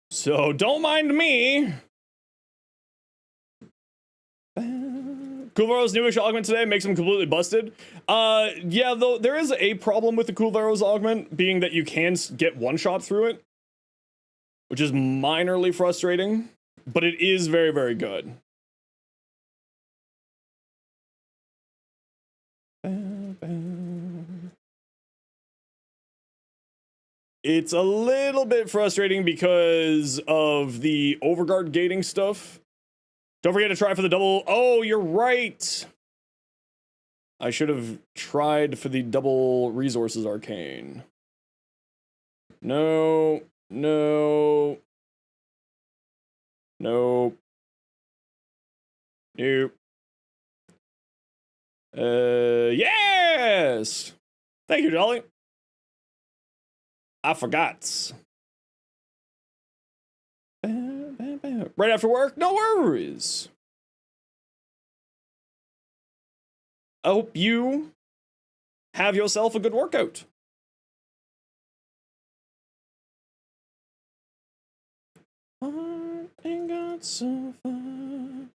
So don't mind me. Kulvaro's newish augment today makes him completely busted. Yeah, though there is a problem with the Kulvaro's augment, being that you can get one shot through it, which is minorly frustrating, but it is very, very good. It's a little bit frustrating because of the overguard gating stuff. Don't forget to try for the double. Oh, you're right. I should have tried for the double resources arcane. No, no. Nope. Nope. Yes! Thank you, Jolly. I forgot. Right after work? No worries. I hope you have yourself a good workout. So fun.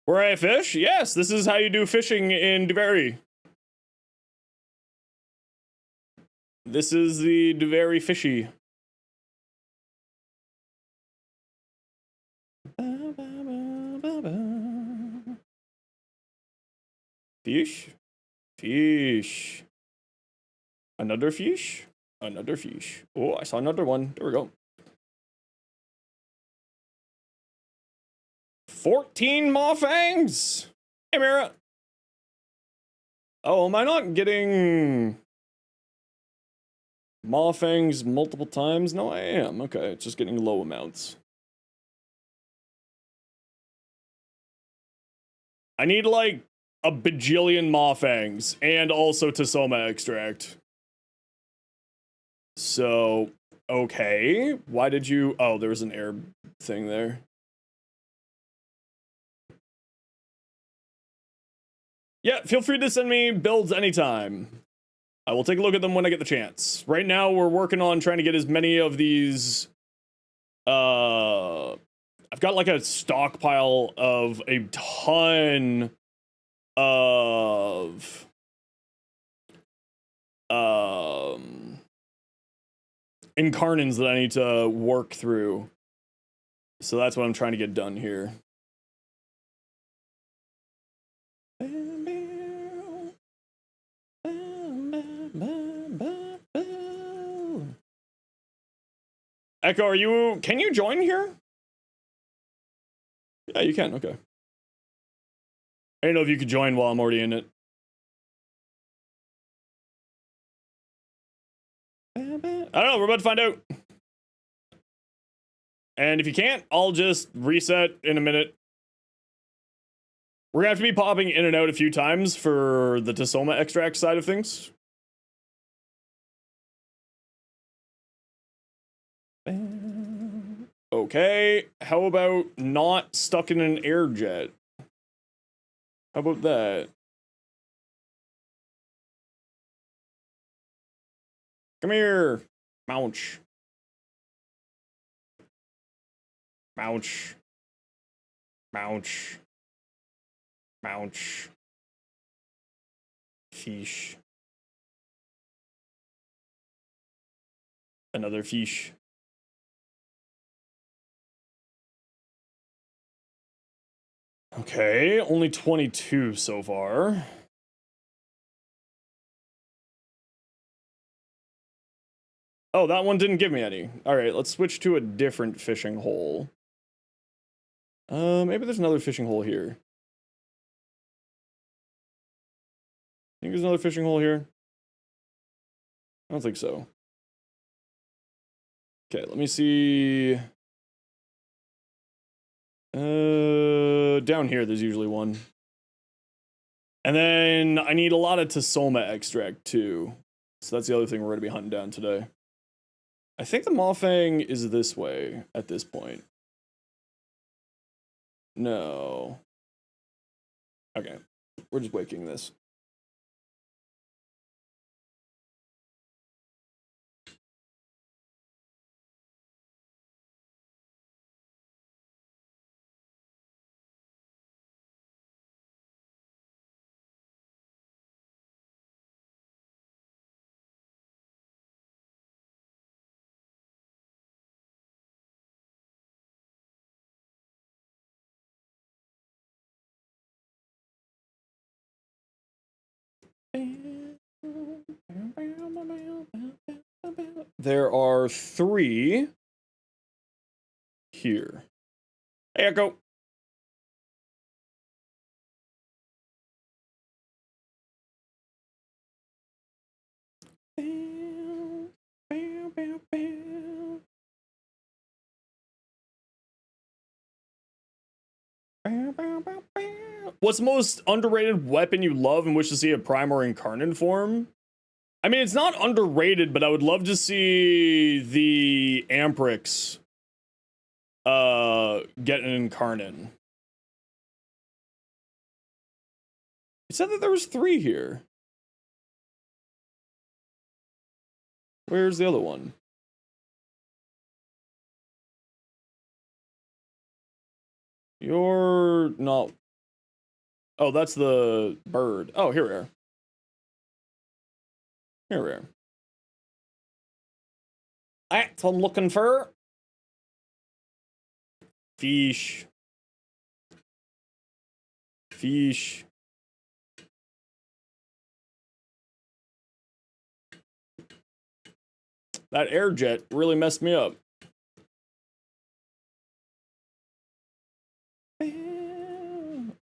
Where I fish? Yes, this is how you do fishing in Duviri. This is the Duviri fishy. Fish? Fish. Another fish? Another fish. Oh, I saw another one. There we go. 14 Maw-Fangs? Hey, Mira. Oh, am I not getting Maw-Fangs multiple times? No, I am. Okay, it's just getting low amounts. I need, like, a bajillion Maw-Fangs and also Tasoma extract. So, okay. Why did you... Oh, there was an air thing there. Yeah, feel free to send me builds anytime. I will take a look at them when I get the chance. Right now, we're working on trying to get as many of these... I've got like a stockpile of a ton of... Incarnans that I need to work through. So that's what I'm trying to get done here. Echo, are you... Can you join here? Yeah, you can, okay. I don't know if you could join while I'm already in it. I don't know, we're about to find out. And if you can't, I'll just reset in a minute. We're gonna have to be popping in and out a few times for the Tasoma extract side of things. Okay, how about not stuck in an air jet? How about that? Come here. Mouch. Mouch. Mouch. Mouch. Fish. Another fish. Okay, only 22 so far. Oh, that one didn't give me any. All right, let's switch to a different fishing hole. Maybe there's another fishing hole here. Think there's another fishing hole here? I don't think so. Okay, let me see. Down here, there's usually one. And then I need a lot of Tasoma extract too. So that's the other thing we're going to be hunting down today. I think the Mawfang is this way at this point. No. Okay, we're just waking this. There are 3 here. Hey, Echo. What's the most underrated weapon you love and wish to see a Prime or Incarnate form? I mean, it's not underrated, but I would love to see the Amprix get an Incarnate. It said that there was 3 here. Where's the other one? You're not... Oh, that's the bird. Oh, here we are. Here we are. That's what I'm looking for. Fish. Fish. That air jet really messed me up.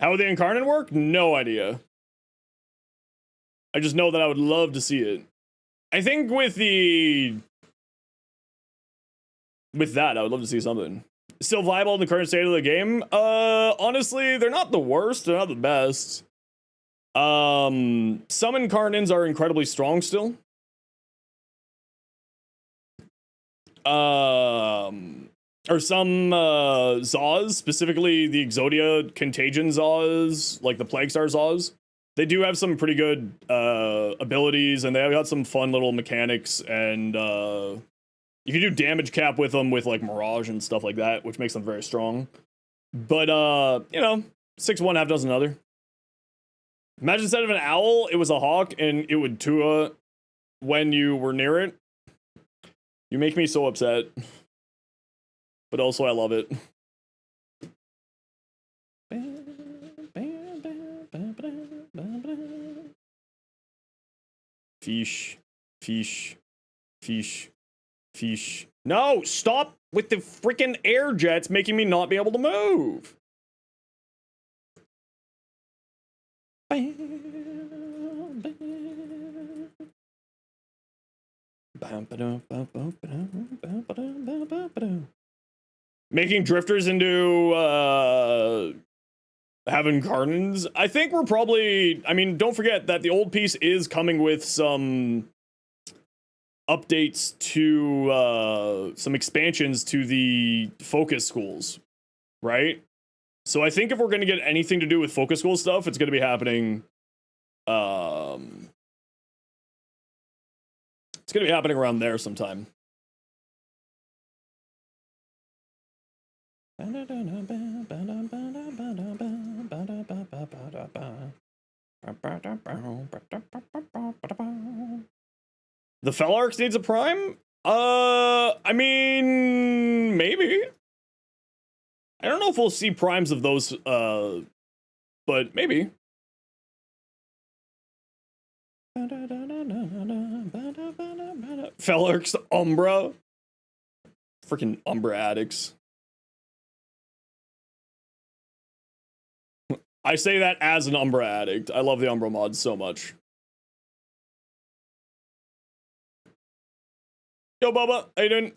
How would the Incarnate work? No idea. I just know that I would love to see it. I think with that, I would love to see something. Still viable in the current state of the game? Honestly, they're not the worst, they're not the best. Some Incarnates are incredibly strong still. Or some Zaws, specifically the Exodia Contagion Zaws, like the Plaguestar Zaws. They do have some pretty good abilities, and they've got some fun little mechanics, and you can do damage cap with them with like Mirage and stuff like that, which makes them very strong. But you know, 6-1, half dozen another. Imagine instead of an owl, it was a hawk, and it would Tua when you were near it. You make me so upset. But also, I love it. Fish. Fish. Fish. Fish. No! Stop with the freaking air jets making me not be able to move! Making drifters into having Incarnates. I think we're probably, I mean, don't forget that the old piece is coming with some updates to some expansions to the focus schools, right? So I think if we're going to get anything to do with focus school stuff, it's going to be happening it's going to be happening around there sometime. The Felarx needs a prime? I mean, maybe. I don't know if we'll see primes of those, but maybe. Fellerks Umbra. Freaking Umbra addicts. I say that as an Umbra addict. I love the Umbra mod so much. Yo, Bubba, how you doing?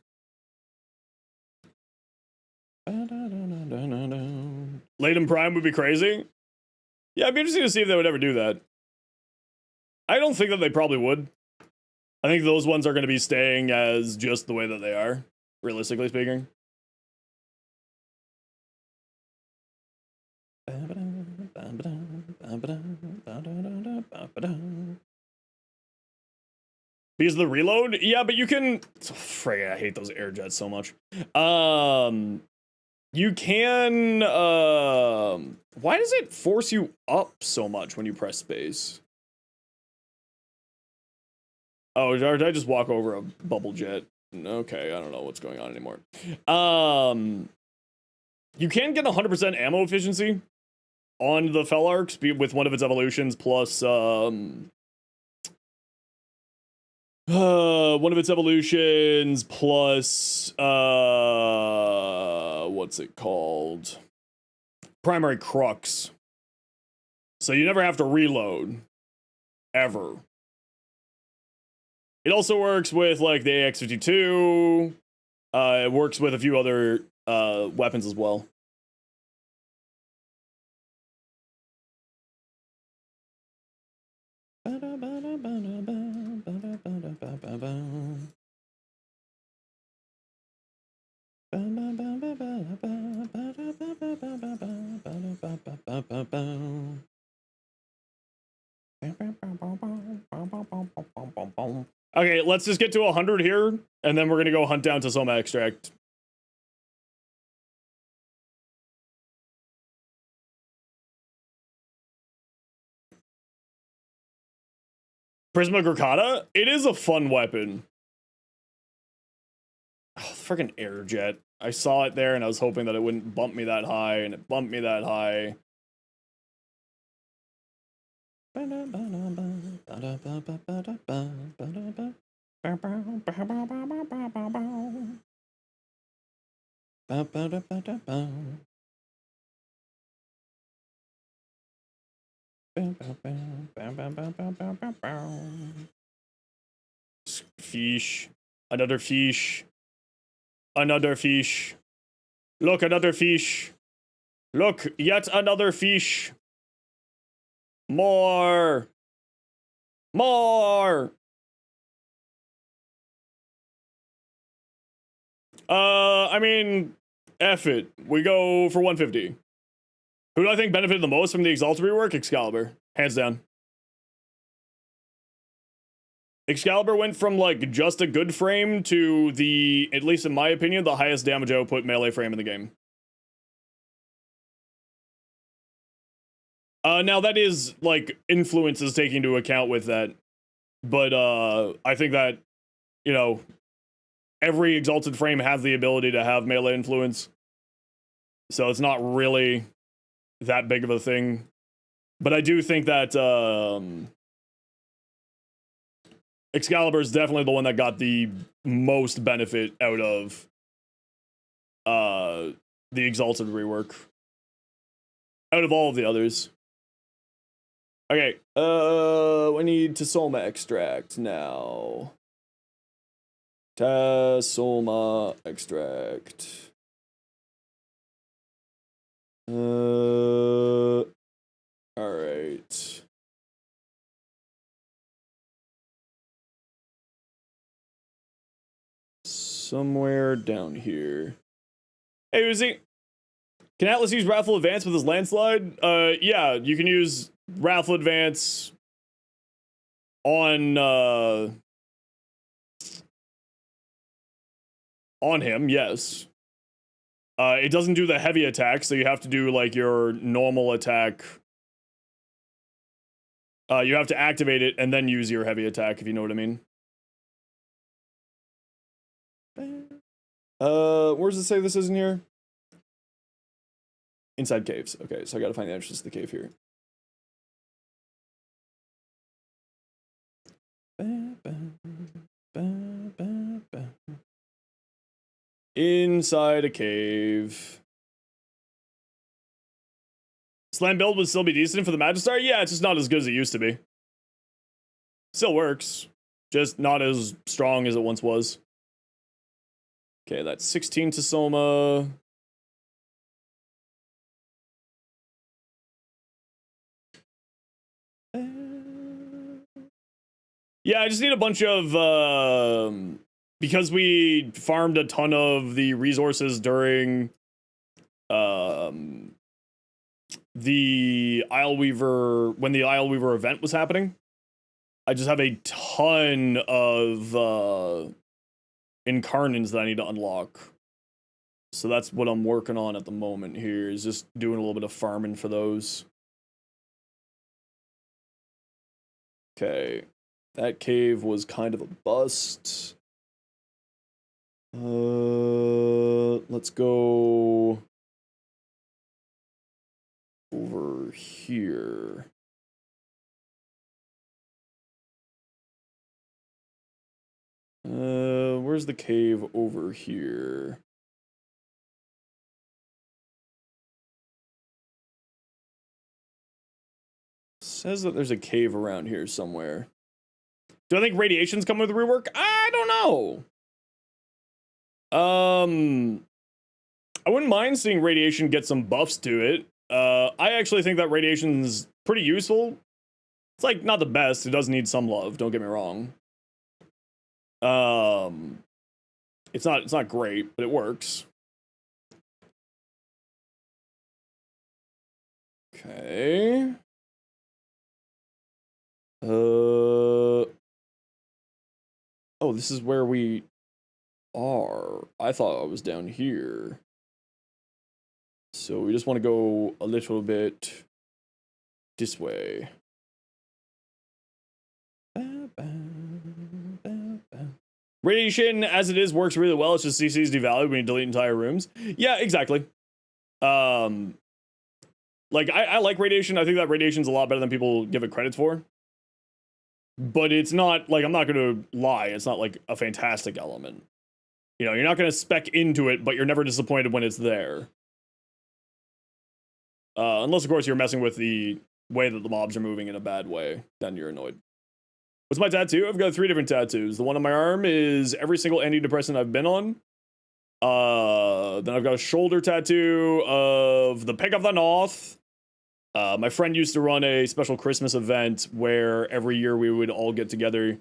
Laden Prime would be crazy. Yeah, I'd be interested to see if they would ever do that. I don't think that they probably would. I think those ones are going to be staying as just the way that they are, realistically speaking. Because of the reload? Yeah, but you can... Frig, I hate those air jets so much. You can... why does it force you up so much when you press space? Oh, did I just walk over a bubble jet? Okay, I don't know what's going on anymore. You can get 100% ammo efficiency on the Fellarks with one of its evolutions, plus one of its evolutions, plus what's it called? Primary Crux. So you never have to reload. Ever. It also works with, like, the AX-52. It works with a few other weapons as well. Okay, let's just get to 100 here, and then we're gonna go hunt down to Soma Extract. Prisma Gurkata? It is a fun weapon. Oh, freaking air jet. I saw it there, and I was hoping that it wouldn't bump me that high, and it bumped me that high. Fish. Another fish. Another fish. Look, another fish. Look, yet another fish. More. More. I mean, F it. We go for 150. Who do I think benefited the most from the Exalted rework? Excalibur. Hands down. Excalibur went from, like, just a good frame to the, at least in my opinion, the highest damage output melee frame in the game. Now that is, like, influences taking into account with that. But, I think that, you know, every Exalted frame has the ability to have melee influence. So it's not really that big of a thing. But I do think that, Excalibur is definitely the one that got the most benefit out of, the Exalted rework. Out of all of the others. Okay, we need Tasoma Extract now. Tasoma Extract. Alright. Somewhere down here. Hey, Uzi. Can Atlas use Wrathful Advance with his landslide? Yeah, you can use Wrathful Advance on him, yes. It doesn't do the heavy attack, so you have to do, like, your normal attack. You have to activate it and then use your heavy attack, if you know what I mean. Where does it say this is in here? Inside caves. Okay, so I gotta find the entrance to the cave here. Inside a cave. Slam build would still be decent for the Magistar? Yeah, it's just not as good as it used to be. Still works. Just not as strong as it once was. Okay, that's 16 to Soma. Yeah, I just need a bunch of, because we farmed a ton of the resources during, the Isleweaver, when the Isleweaver event was happening. I just have a ton of, Incarnants that I need to unlock. So that's what I'm working on at the moment here, is just doing a little bit of farming for those. Okay. That cave was kind of a bust. Let's go over here. Where's the cave over here? Says that there's a cave around here somewhere. Do I think radiation's coming with the rework? I don't know. I wouldn't mind seeing radiation get some buffs to it. I actually think that radiation's pretty useful. It's like not the best. It does need some love. Don't get me wrong. It's not great, but it works. Okay. Oh, this is where we are. I thought I was down here. So we just want to go a little bit this way. Radiation, as it is, works really well. It's just CC's devalued when you delete entire rooms. Yeah, exactly. Like, I like radiation. I think that radiation's a lot better than people give it credit for. But it's not, like, I'm not going to lie. It's not, like, a fantastic element. You know, you're not going to spec into it, but you're never disappointed when it's there. Unless, of course, you're messing with the way that the mobs are moving in a bad way. Then you're annoyed. What's my tattoo? I've got 3 different tattoos. The one on my arm is every single antidepressant I've been on. Then I've got a shoulder tattoo of the Pick of the North. My friend used to run a special Christmas event where every year we would all get together.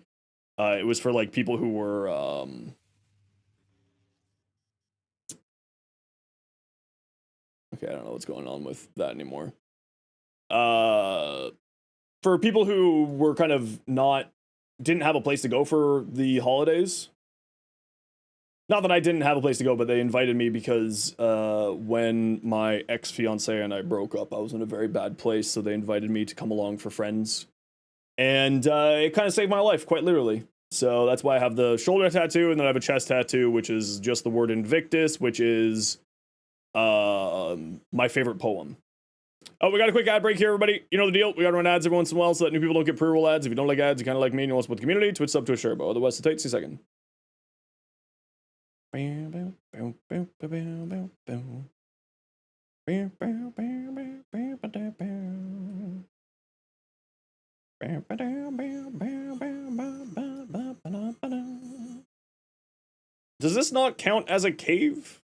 It was for like people who were okay, I don't know what's going on with that anymore. For people who were kind of didn't have a place to go for the holidays. Not that I didn't have a place to go, but they invited me because when my ex-fiance and I broke up, I was in a very bad place, so they invited me to come along for friends. And it kind of saved my life, quite literally. So that's why I have the shoulder tattoo, and then I have a chest tattoo, which is just the word Invictus, which is my favorite poem. Oh, we got a quick ad break here, everybody. You know the deal. We got to run ads every once in a while so that new people don't get pre-roll ads. If you don't like ads, you kind of like me and you want to support the community, Twitch sub, Twitch turbo. Otherwise, it takes a second. Does this not count as a cave?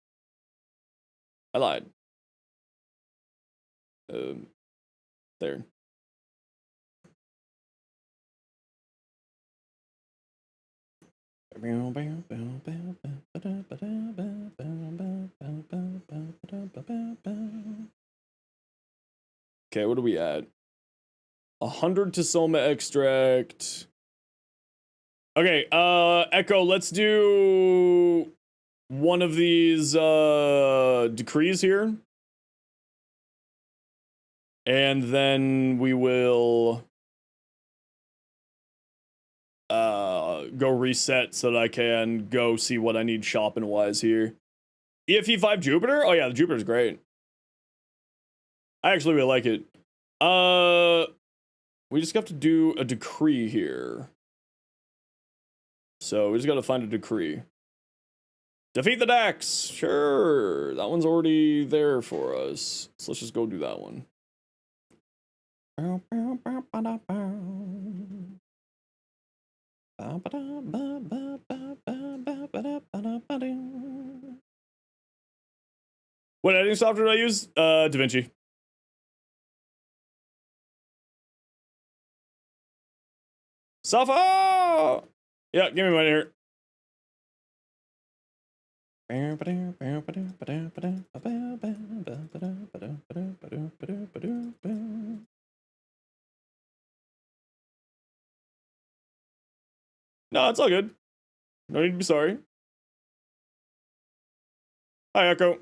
I lied. There. Okay, what are we at? 100 to Soma extract. Okay, Echo, let's do one of these decrees here. And then we will go reset so that I can go see what I need shopping wise here. EFE5 Jupiter? Oh yeah, the Jupiter's great. I actually really like it. We just have to do a decree here. So we just gotta find a decree. Defeat the Dax! Sure, that one's already there for us. So let's just go do that one. What editing software did I use? DaVinci. Safa! Yeah, give me money here. No, it's all good. No need to be sorry. Hi, Echo.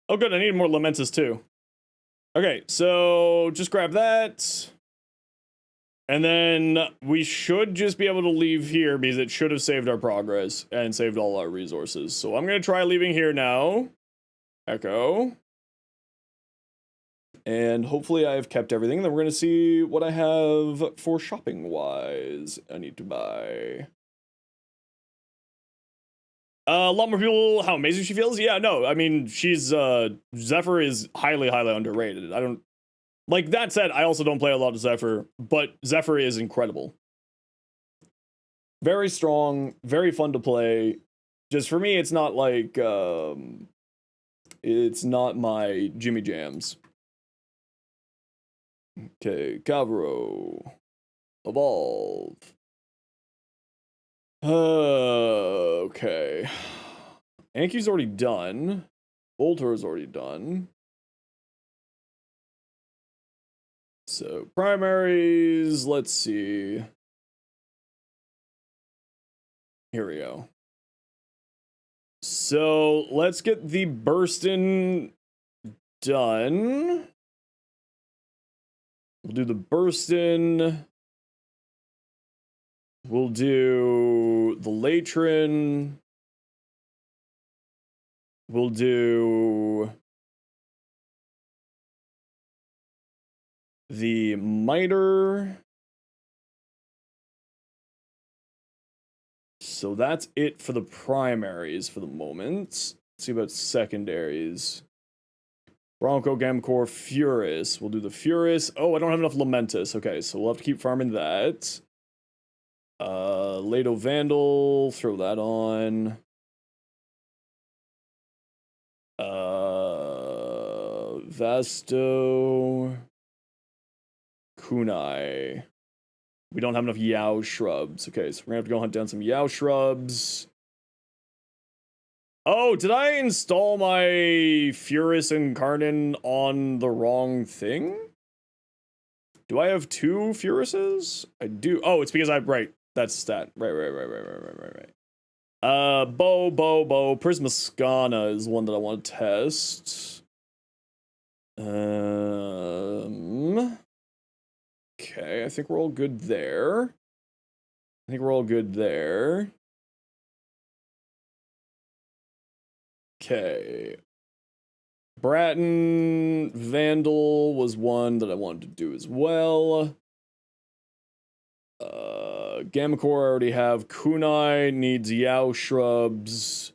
Oh, good. I need more Lamentus, too. Okay, so just grab that. And then we should just be able to leave here because it should have saved our progress and saved all our resources. So I'm going to try leaving here now. Echo. And hopefully I have kept everything. Then we're going to see what I have for shopping-wise I need to buy. A lot more people, how amazing she feels? Yeah, no, I mean, she's, Zephyr is highly, highly underrated. I don't, like, that said, I also don't play a lot of Zephyr, but Zephyr is incredible. Very strong, very fun to play. Just for me, it's not like, it's not my Jimmy Jams. Okay, Cavro. Evolve. Okay. Anki's already done. Voltor's already done. So, primaries, let's see. Here we go. So, let's get the Burstin done. We'll do the Burstin. We'll do the Latrin. We'll do the Miter. So that's it for the primaries for the moment. Let's see about secondaries. Bronco, Gamcor, Furus. We'll do the Furus. Oh, I don't have enough Lamentus. Okay, so we'll have to keep farming that. Lado Vandal, throw that on. Vasto. Kunai. We don't have enough Yao shrubs. Okay, so we're gonna have to go hunt down some Yao shrubs. Oh, did I install my Furus and Karnan on the wrong thing? Do I have two Furuses? I do. Oh, it's because right. That's stat. Right. Bo. Prismascana is one that I want to test. Okay, I think we're all good there. Okay. Bratton, Vandal was one that I wanted to do as well. Gammacore I already have. Kunai needs Yao shrubs.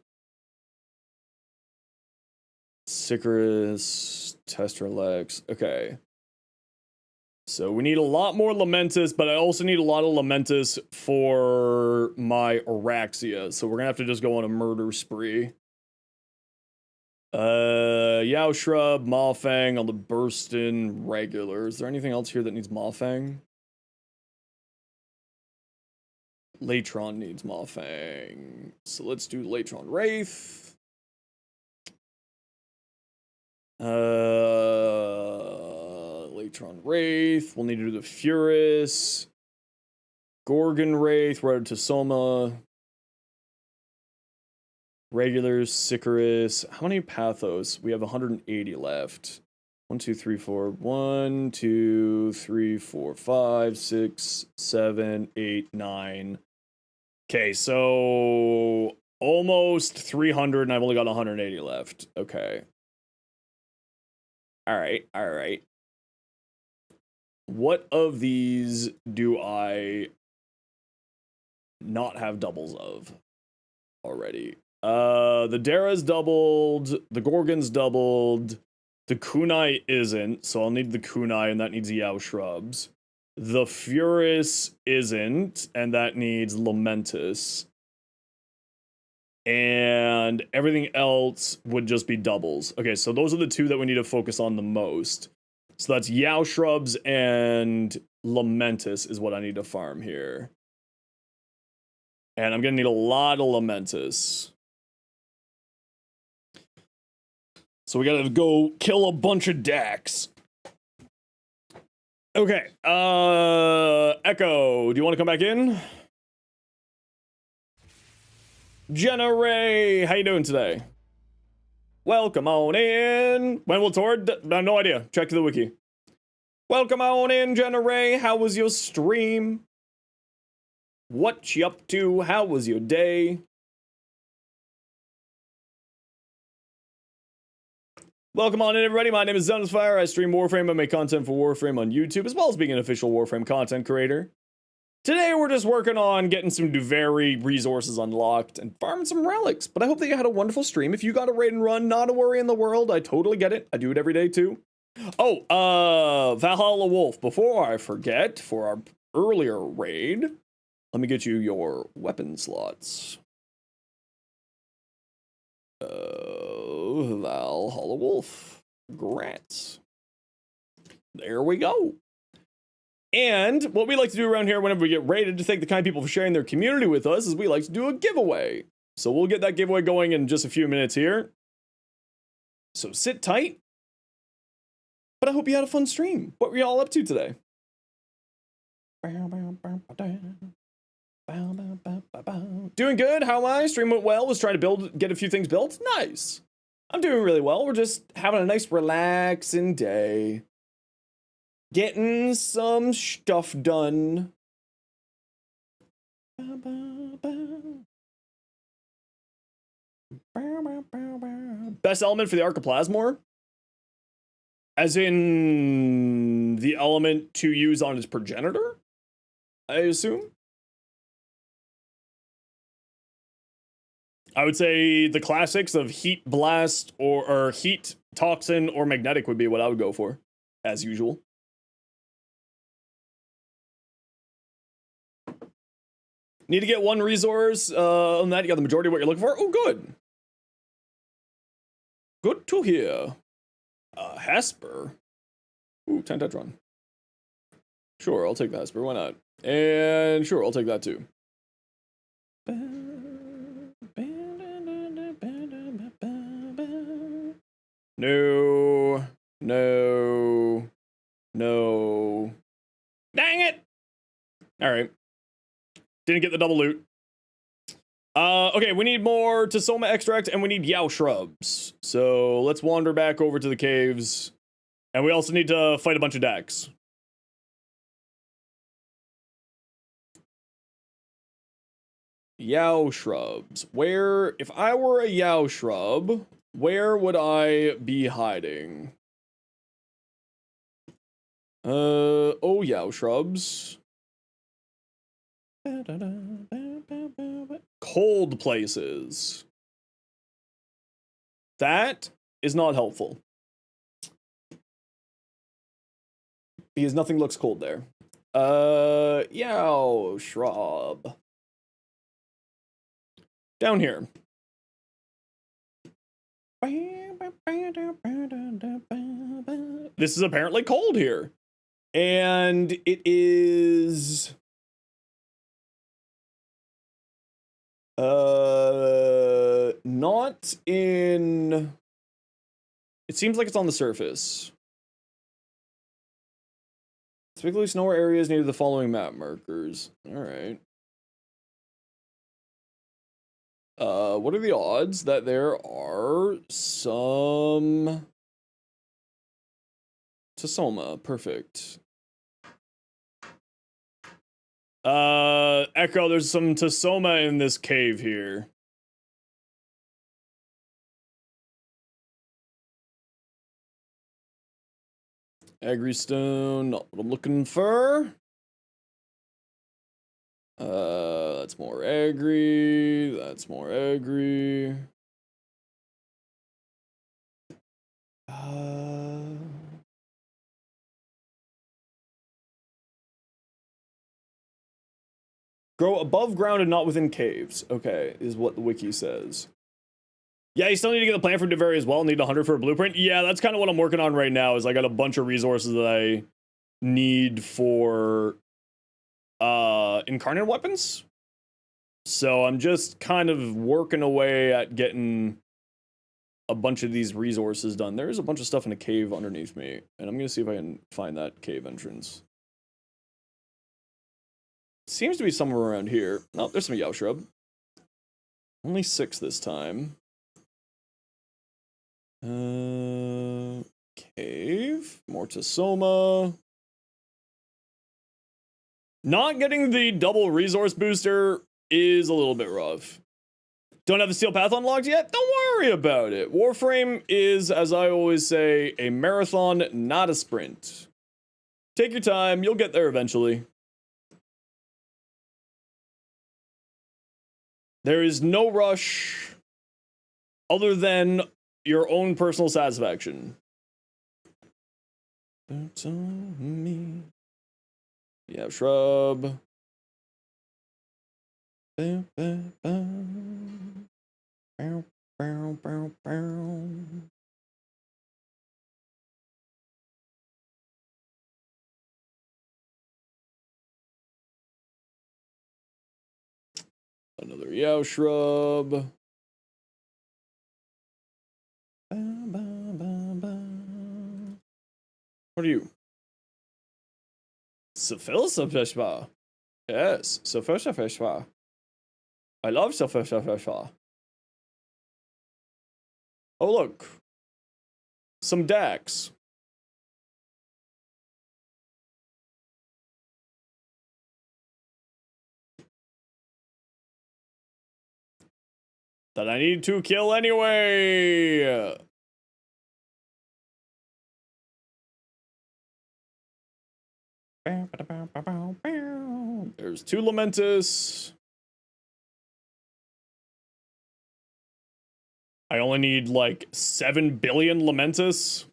Sicarus, Testralex. Okay. So we need a lot more Lamentus, but I also need a lot of Lamentus for my Araxia. So we're gonna have to just go on a murder spree. Yao Shrub, Mawfang on the Burstin regular. Is there anything else here that needs Mawfang? Latron needs Mawfang. So let's do Latron Wraith. Latron Wraith. We'll need to do the Furus. Gorgon Wraith, Road to Soma. Regular, Sicarus. How many Pathos? We have 180 left. 1, 2, 3, 4. 1, 2, 3, 4, 5, 6, 7, 8, 9. Okay, so almost 300, and I've only got 180 left. Okay. Alright, alright. What of these do I not have doubles of already? The Dara's doubled, the Gorgon's doubled, the Kunai isn't, so I'll need the Kunai, and that needs Yao Shrubs. The Furus isn't, and that needs Lamentus. And everything else would just be doubles. Okay, so those are the two that we need to focus on the most. So that's Yao Shrubs and Lamentus is what I need to farm here. And I'm gonna need a lot of Lamentus. So we gotta go kill a bunch of Dax. Okay, Echo, do you want to come back in? Jenna Ray, how you doing today? Welcome on in. When will Tord? No idea. Check the wiki. Welcome on in, Jenna Ray. How was your stream? What you up to? How was your day? Welcome on in, everybody. My name is Zenosfire. I stream Warframe and make content for Warframe on YouTube, as well as being an official Warframe content creator. Today, we're just working on getting some Duviri resources unlocked and farming some relics. But I hope that you had a wonderful stream. If you got a raid and run, not a worry in the world. I totally get it. I do it every day, too. Oh, Valhalla Wolf. Before I forget, for our earlier raid, let me get you your weapon slots. Valhalla Wolf. Grats. There we go. And what we like to do around here whenever we get raided to thank the kind people for sharing their community with us is we like to do a giveaway. So we'll get that giveaway going in just a few minutes here. So sit tight. But I hope you had a fun stream. What were y'all up to today? Doing good. How am I? Stream went well. Was trying to get a few things built. Nice. I'm doing really well. We're just having a nice relaxing day. Getting some stuff done. Best element for the Archiplasmor? As in the element to use on its progenitor? I assume? I would say the classics of Heat Blast or Heat, Toxin, or Magnetic would be what I would go for, as usual. Need to get one resource. On that, you got the majority of what you're looking for. Oh, good. Good to hear. Hesper. Ooh, Tentatron. Sure, I'll take the Hesper. Why not? And sure, I'll take that too. No. No. No. Dang it! Alright. Didn't get the double loot. Okay, we need more Tasoma extract and we need Yao shrubs. So let's wander back over to the caves. And we also need to fight a bunch of Dax. Yao shrubs. Where, if I were a Yao shrub, where would I be hiding? Oh, Yao shrubs. Cold places. That is not helpful. Because nothing looks cold there. Yao shrub. Down here. This is apparently cold here. And it is... not in... It seems like it's on the surface. Typically, snow areas near the following map markers. Alright. What are the odds that there are some Tasoma? Perfect. Echo, there's some Tasoma in this cave here. Agrystone, not what I'm looking for. That's more agri. That's more agri. Grow above ground and not within caves. Okay, is what the wiki says. Yeah, you still need to get the plan for Duviri as well. Need 100 for a blueprint. Yeah, that's kind of what I'm working on right now. Is I got a bunch of resources that I need for incarnate weapons. So I'm just kind of working away at getting a bunch of these resources done. There's a bunch of stuff in a cave underneath me, and I'm gonna see if I can find that cave entrance. Seems to be somewhere around here. Oh, there's some Yao Shrub. Only 6 this time. Cave. More Tasoma. Not getting the double resource booster is a little bit rough. Don't have the steel path unlocked yet? Don't worry about it. Warframe is, as I always say, a marathon, not a sprint. Take your time, you'll get there eventually. There is no rush other than your own personal satisfaction. That's on me. Yeah, shrub. Another Yao shrub. What are you? Safilsafeshwa. Yes, Safilsafeshwa. I love Safilsafeshwa. Oh, look. Some Dax. That I need to kill anyway. There's 2 Lamentus. I only need like 7 billion Lamentus.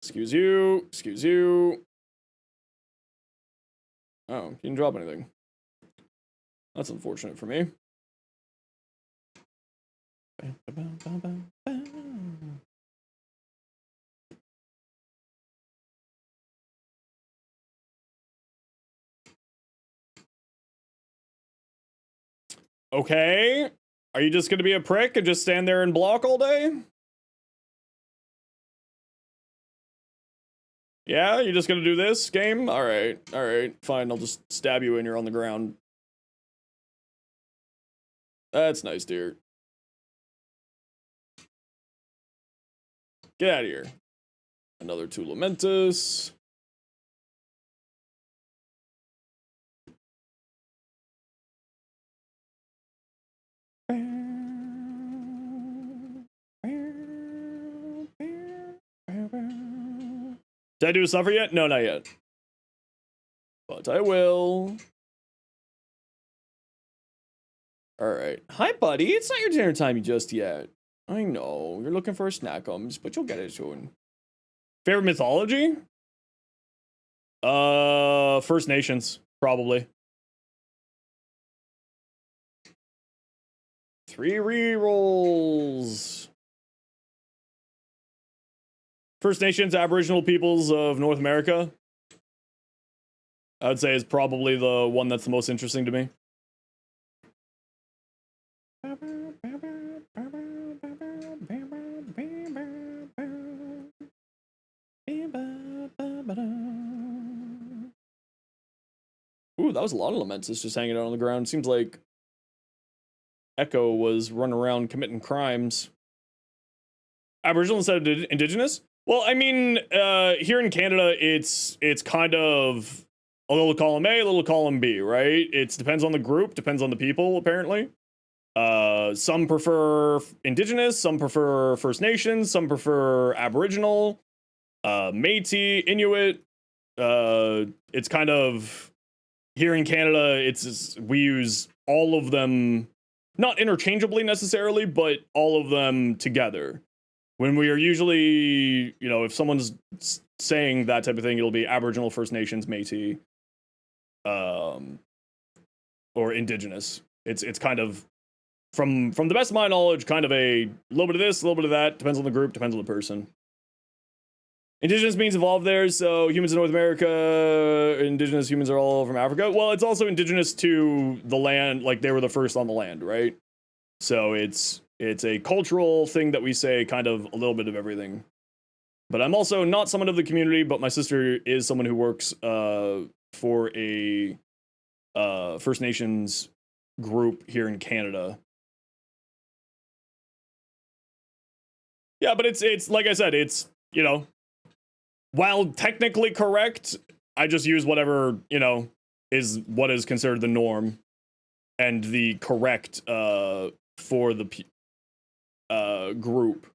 Excuse you. Excuse you. Oh, you didn't drop anything. That's unfortunate for me. Okay. Are you just gonna be a prick and just stand there and block all day? Yeah, you're just gonna do this game? Alright, fine, I'll just stab you when you're on the ground. That's nice, dear. Get out of here. Another 2 Lamentus. Did I do a suffer yet? No, not yet. But I will. Alright. Hi, buddy. It's not your dinner time just yet. I know. You're looking for a snackums, but you'll get it soon. Favorite mythology? First Nations, probably. 3 rerolls. First Nations, Aboriginal peoples of North America. I would say is probably the one that's the most interesting to me. Ooh, that was a lot of Lamentus just hanging out on the ground. Seems like Echo was running around committing crimes. Aboriginal instead of Indigenous? Well, I mean, here in Canada, it's kind of a little column A, a little column B, right? It depends on the group, depends on the people, apparently. Some prefer Indigenous, some prefer First Nations, some prefer Aboriginal, Métis, Inuit. It's kind of, here in Canada, we use all of them, not interchangeably necessarily, but all of them together. When we are usually, you know, if someone's saying that type of thing, it'll be Aboriginal, First Nations, Métis, or Indigenous. It's kind of, from the best of my knowledge, kind of a little bit of this, a little bit of that. Depends on the group, depends on the person. Indigenous means evolved there, so humans in North America, indigenous humans are all from Africa. Well, it's also indigenous to the land, like they were the first on the land, right? So it's a cultural thing that we say kind of a little bit of everything. But I'm also not someone of the community, but my sister is someone who works for a First Nations group here in Canada. Yeah, but it's like I said, it's, you know, while technically correct, I just use whatever, you know, is what is considered the norm and the correct for the group.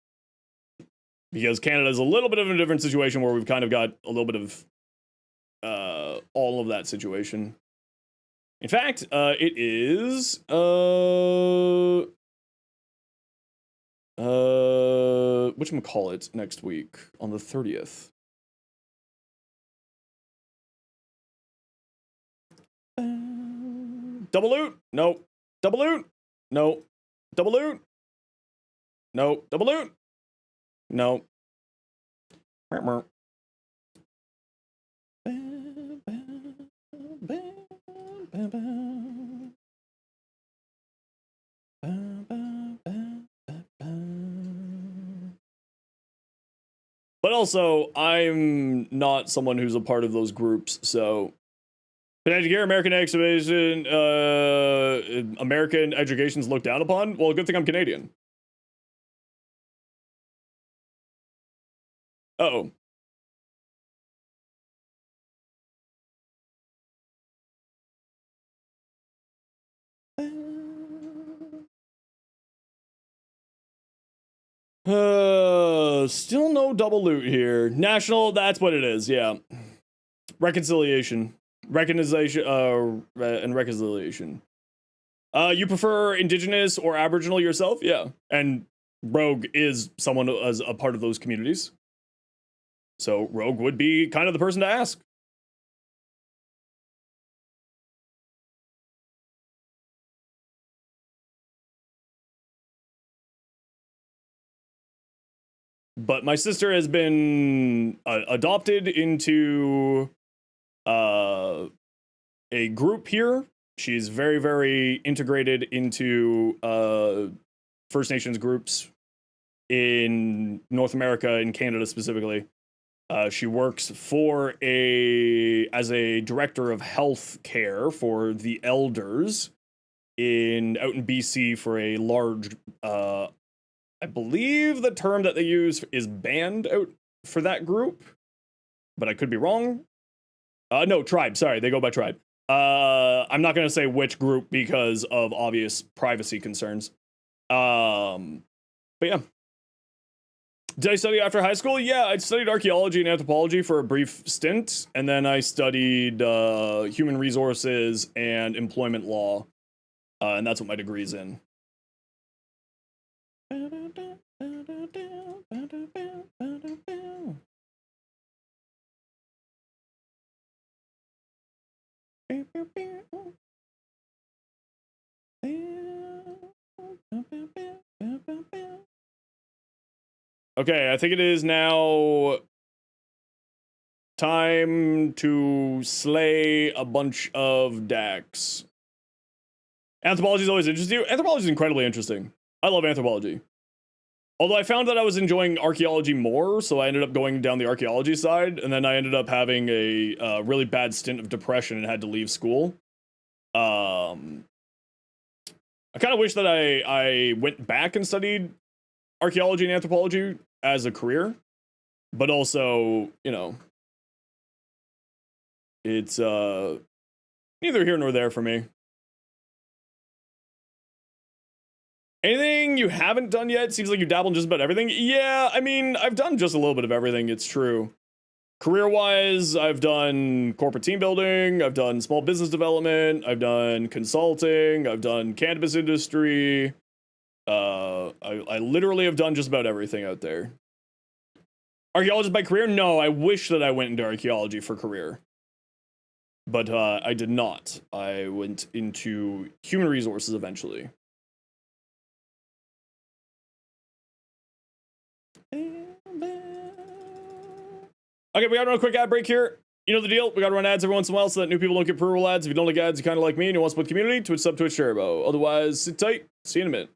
Because Canada's a little bit of a different situation where we've kind of got a little bit of all of that situation. In fact, it is whatchamacallit next week on the 30th. Double loot? No. Double loot? No. Double loot? No. Double loot? No. But also, I'm not someone who's a part of those groups, so Canadian Gear, American Excavation, American education's looked down upon? Well, good thing I'm Canadian. Uh-oh. Still no double loot here. National, that's what it is, yeah. Reconciliation. And reconciliation. You prefer Indigenous or Aboriginal yourself? Yeah. And Rogue is someone as a part of those communities. So Rogue would be kind of the person to ask. But my sister has been adopted into a group here. She's very, very integrated into First Nations groups in North America and Canada specifically. She works as a director of health care for the elders out in BC for a large, I believe the term that they use is band out for that group, but I could be wrong. No, tribe. Sorry, they go by tribe. I'm not going to say which group because of obvious privacy concerns. But yeah. Did I study after high school? Yeah, I studied archaeology and anthropology for a brief stint, and then I studied human resources and employment law, and that's what my degree's in. Okay, I think it is now time to slay a bunch of Dax. Anthropology is always interesting. Anthropology is incredibly interesting. I love anthropology. Although I found that I was enjoying archaeology more, so I ended up going down the archaeology side, and then I ended up having a really bad stint of depression and had to leave school. I kind of wish that I went back and studied archaeology and anthropology as a career, but also, you know, it's neither here nor there for me. Anything you haven't done yet? Seems like you dabble in just about everything. Yeah, I mean, I've done just a little bit of everything, it's true. Career-wise, I've done corporate team building, I've done small business development, I've done consulting, I've done cannabis industry. I literally have done just about everything out there. Archaeologist by career? No, I wish that I went into archaeology for career. But I did not. I went into human resources eventually. Okay, we gotta run a quick ad break here. You know the deal. We gotta run ads every once in a while so that new people don't get pre-roll ads. If you don't like ads, you kind of like me and you want to split community, Twitch sub, Twitch Turbo. Otherwise, sit tight. See you in a minute.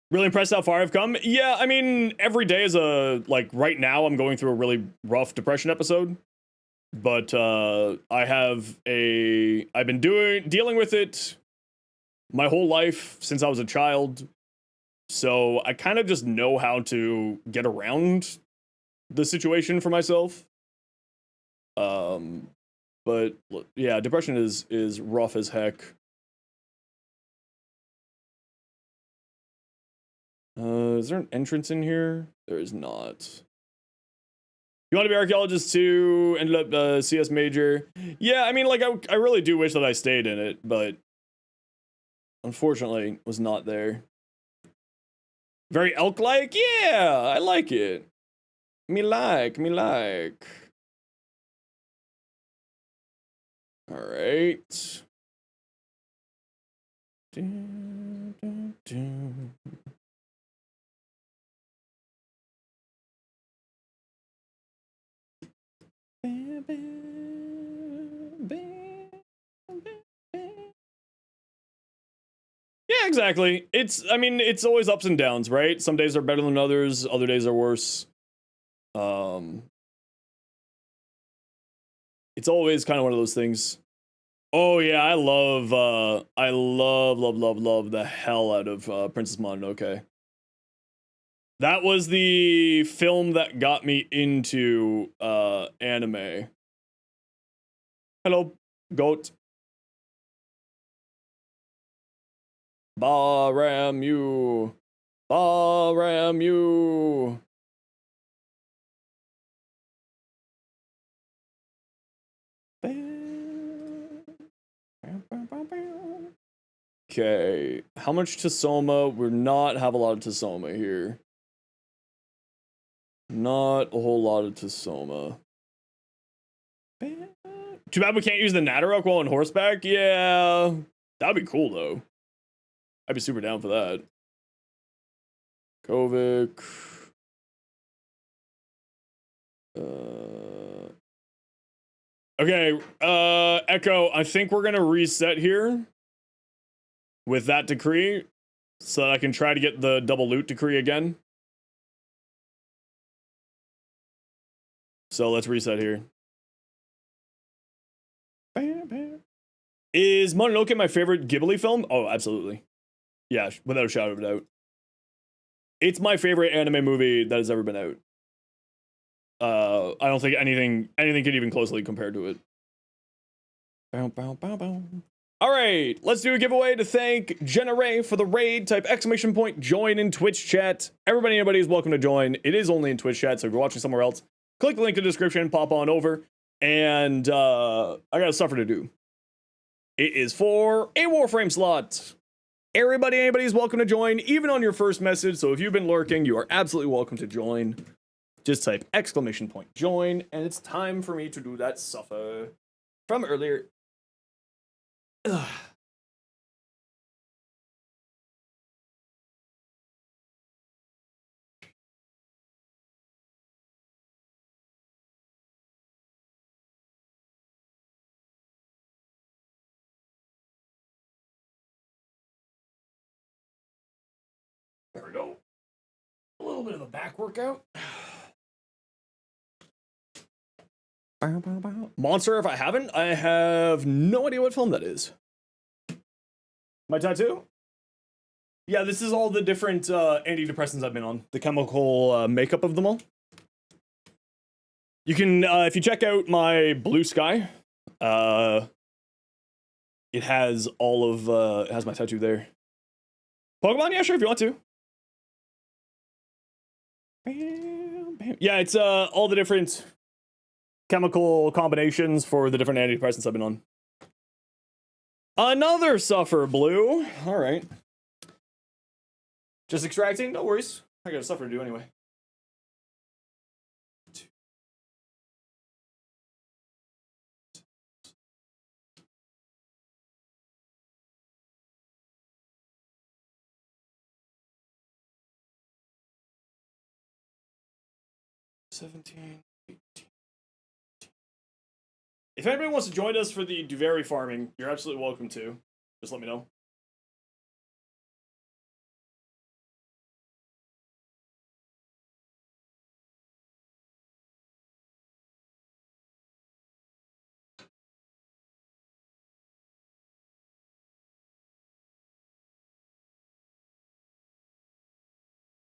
Really impressed how far I've come. Yeah, I mean, every day is a, like, right now I'm going through a really rough depression episode. But I've been dealing with it my whole life since I was a child. So I kind of just know how to get around the situation for myself. But yeah, depression is rough as heck. Is there an entrance in here? There is not. You want to be archaeologist too? Ended up CS major. Yeah, I mean, like, I really do wish that I stayed in it, but unfortunately was not there. Very elk-like? Yeah, I like it. Me like. All right. Yeah, exactly. I mean, it's always ups and downs, right? Some days are better than others, other days are worse. It's always kind of one of those things. Oh yeah, I love the hell out of Princess Mononoke. That was the film that got me into anime. Hello, goat. Baram you. Okay, how much Tasoma? We're not have a lot of Tasoma here. Not a whole lot of Tasoma. Too bad we can't use the Natarok while on horseback. Yeah, that'd be cool though. I'd be super down for that. Kovic. Okay, Echo, I think we're gonna reset here with that decree so that I can try to get the double loot decree again. So let's reset here. Is Mononoke my favorite Ghibli film? Oh, absolutely. Yeah, without a shadow of a doubt. It's my favorite anime movie that has ever been out. I don't think anything could even closely compare to it. All right, let's do a giveaway to thank Jenna Ray for the raid. Type ! join in Twitch chat. Anybody is welcome to join. It is only in Twitch chat, so if you're watching somewhere else, click the link in the description, pop on over, and I got stuff to do. It is for a Warframe slot. Anybody's welcome to join, even on your first message. So if you've been lurking, you are absolutely welcome to join. Just type ! join, and it's time for me to do that suffer from earlier. Ugh. There we go. A little bit of a back workout. Monster, if I haven't, I have no idea what film that is. My tattoo? Yeah, this is all the different antidepressants I've been on. The chemical makeup of them all. You can, if you check out my Blue Sky, it has all of, it has my tattoo there. Pokemon? Yeah, sure, if you want to. Bam, bam. Yeah, it's all the different chemical combinations for the different antidepressants I've been on. Another suffer blue. All right. Just extracting? No worries. I got a suffer to do anyway. $17, $18. If anybody wants to join us for the Duviri farming, you're absolutely welcome to. Just let me know.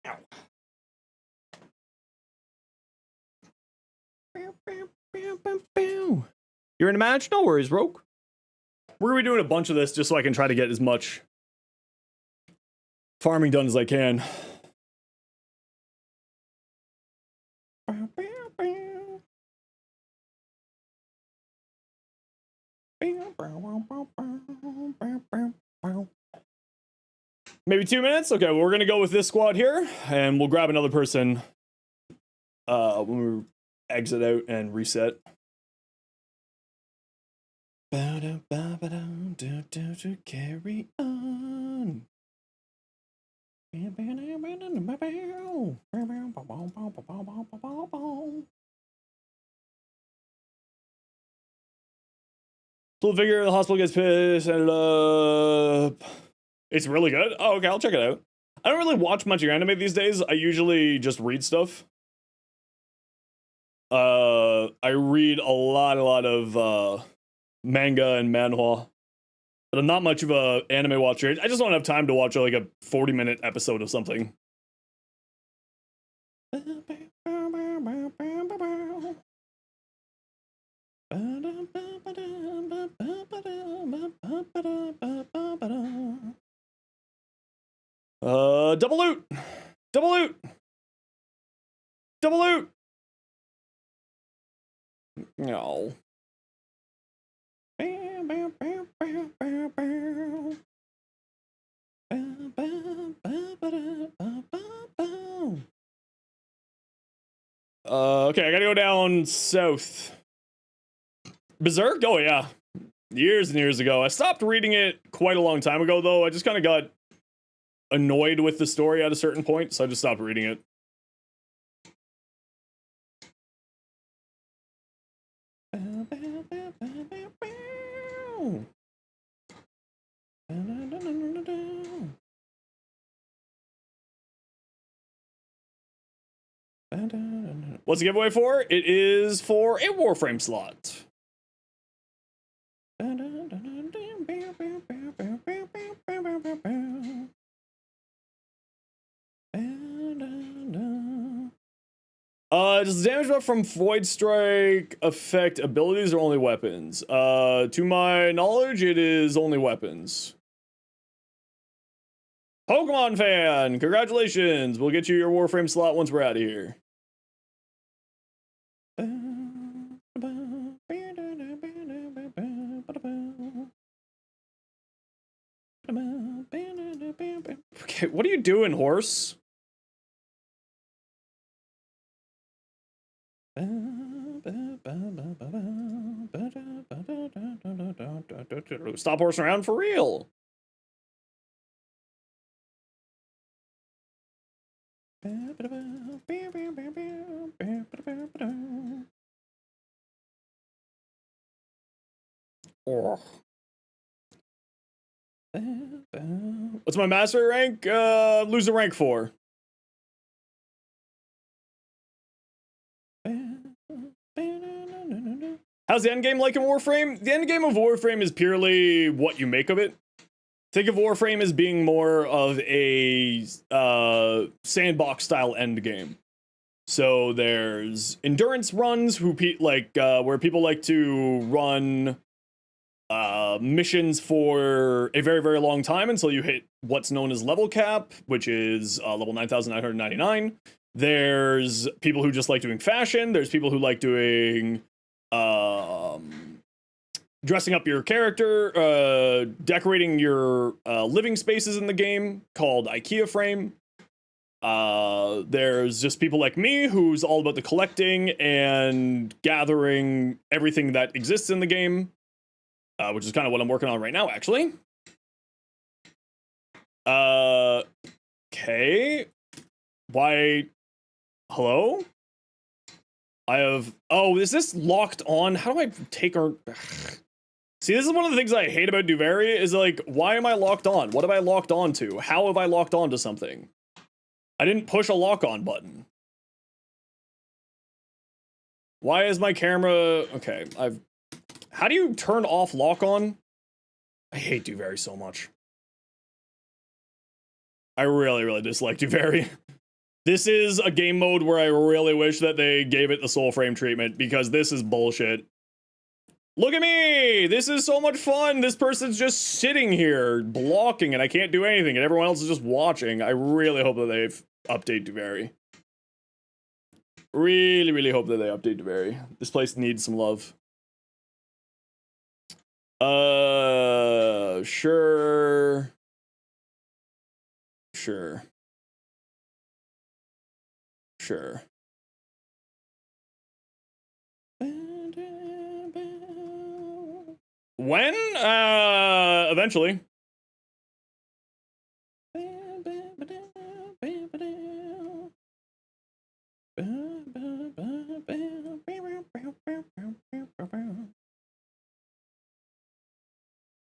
Ow. You're in a match? No worries, Rogue. We're gonna be doing a bunch of this just so I can try to get as much farming done as I can. Maybe 2 minutes? Okay, well, we're gonna go with this squad here, and we'll grab another person when we exit out and reset. Carry on. Full figure, the hospital gets pissed and it's really good. Oh, okay, I'll check it out. I don't really watch much anime these days. I usually just read stuff. I read a lot of manga and manhwa, but I'm not much of a anime watcher. I just don't have time to watch like a 40-minute episode of something. Double loot! Double loot! Double loot! No. Okay, I gotta go down south. Berserk? Oh yeah. Years and years ago. I stopped reading it quite a long time ago, though. I just kind of got annoyed with the story at a certain point, so I just stopped reading it. What's the giveaway for? It is for a Warframe slot. Does the damage buff from Void Strike affect abilities or only weapons? To my knowledge, it is only weapons. Pokemon fan, congratulations! We'll get you your Warframe slot once we're out of here. Okay, what are you doing, horse? Stop horsing around for real. Oh. What's my master rank? Loser rank 4. How's the endgame like in Warframe? The endgame of Warframe is purely what you make of it. Think of Warframe as being more of a sandbox style endgame. So there's endurance runs where people like to run missions for a very, very long time until you hit what's known as level cap, which is level 9,999. There's people who just like doing fashion. There's people who like doing dressing up your character, decorating your living spaces in the game, called IKEA frame. There's just people like me who's all about the collecting and gathering everything that exists in the game, which is kind of what I'm working on right now, actually. Okay. Why? Hello? I have... Oh, is this locked on? How do I take our... See, this is one of the things I hate about Duviri, is like, why am I locked on? What have I locked on to? How have I locked on to something? I didn't push a lock-on button. Why is my camera... Okay, How do you turn off lock-on? I hate Duviri so much. I really, really dislike Duviri. This is a game mode where I really wish that they gave it the soul frame treatment, because this is bullshit. Look at me! This is so much fun! This person's just sitting here, blocking, and I can't do anything, and everyone else is just watching. I really hope that they update Duviri. Really, really hope that they update Duviri. This place needs some love. Sure. Sure. Sure. When? Eventually.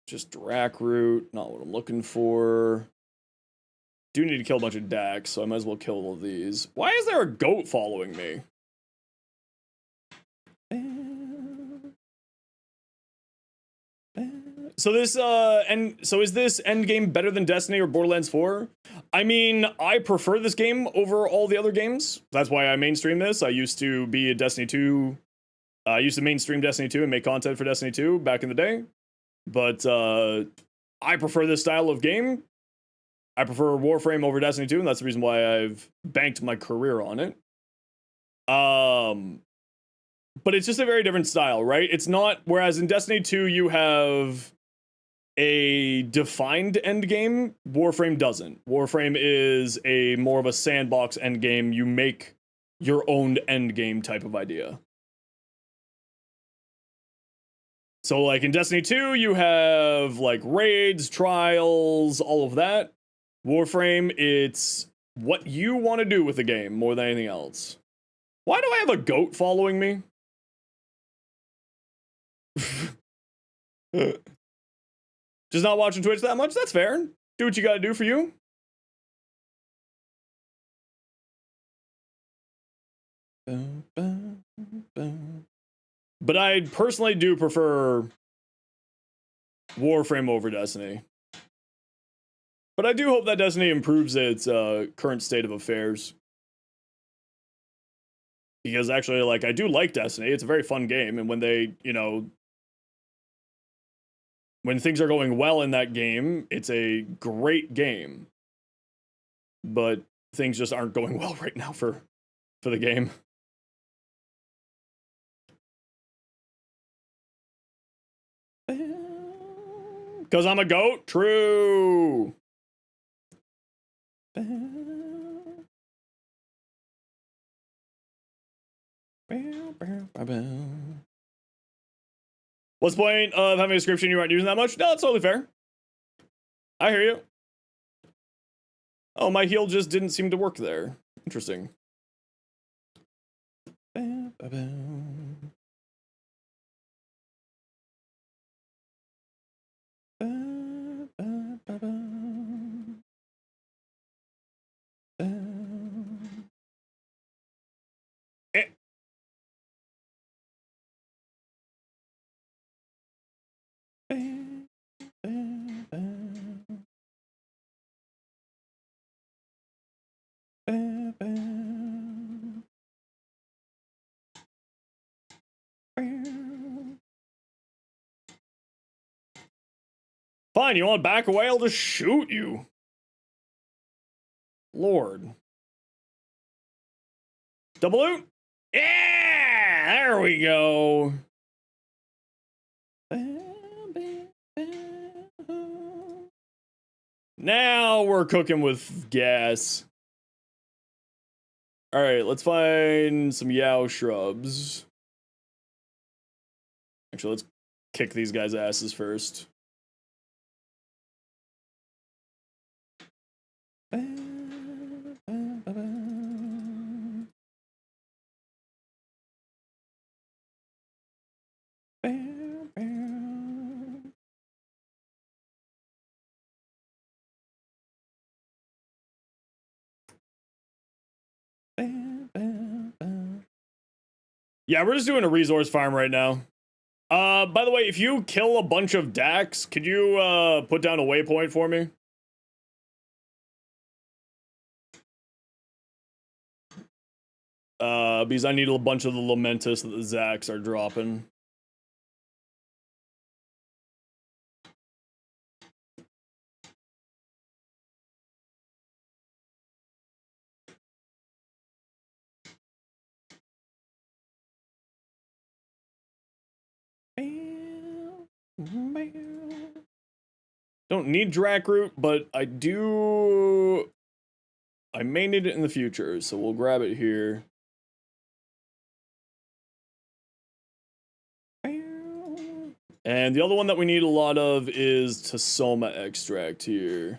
Just Drac root, not what I'm looking for. Do need to kill a bunch of Dax, so I might as well kill all of these. Why is there a goat following me? So this, so is this endgame better than Destiny or Borderlands 4? I mean, I prefer this game over all the other games. That's why I mainstream this. I used to be a Destiny 2, I used to mainstream Destiny 2 and make content for Destiny 2 back in the day. But, I prefer this style of game. I prefer Warframe over Destiny 2, and that's the reason why I've banked my career on it. But it's just a very different style, right? It's not, whereas in Destiny 2 you have a defined endgame, Warframe doesn't. Warframe is a more of a sandbox endgame. You make your own endgame type of idea. So like in Destiny 2, you have like raids, trials, all of that. Warframe, it's what you want to do with the game more than anything else. Why do I have a goat following me? Just not watching Twitch that much? That's fair. Do what you gotta do for you. But I personally do prefer Warframe over Destiny. But I do hope that Destiny improves its current state of affairs. Because actually, like, I do like Destiny. It's a very fun game, and when they, you know, when things are going well in that game, it's a great game. But things just aren't going well right now for the game. Because I'm a goat? True. What's the point of having a description you aren't using that much? No, that's totally fair. I hear you. Oh, my heal just didn't seem to work there. Interesting. Fine, you want to back away? I'll just shoot you. Lord. Double loot? Yeah! There we go. Now we're cooking with gas. Alright, let's find some Yao shrubs. Actually, let's kick these guys' asses first. Yeah, we're just doing a resource farm right now. By the way, if you kill a bunch of Dax, could you, put down a waypoint for me? Because I need a bunch of the Lamentus that the Zax are dropping. Don't need Drac Root, but I do... I may need it in the future, so we'll grab it here. And the other one that we need a lot of is Tasoma extract here.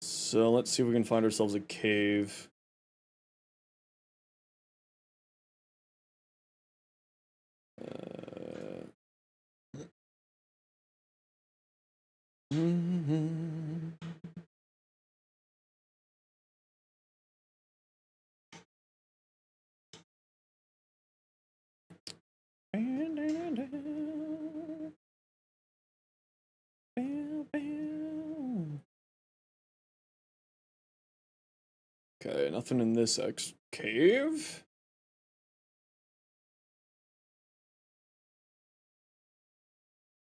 So let's see if we can find ourselves a cave. Okay, nothing in this cave.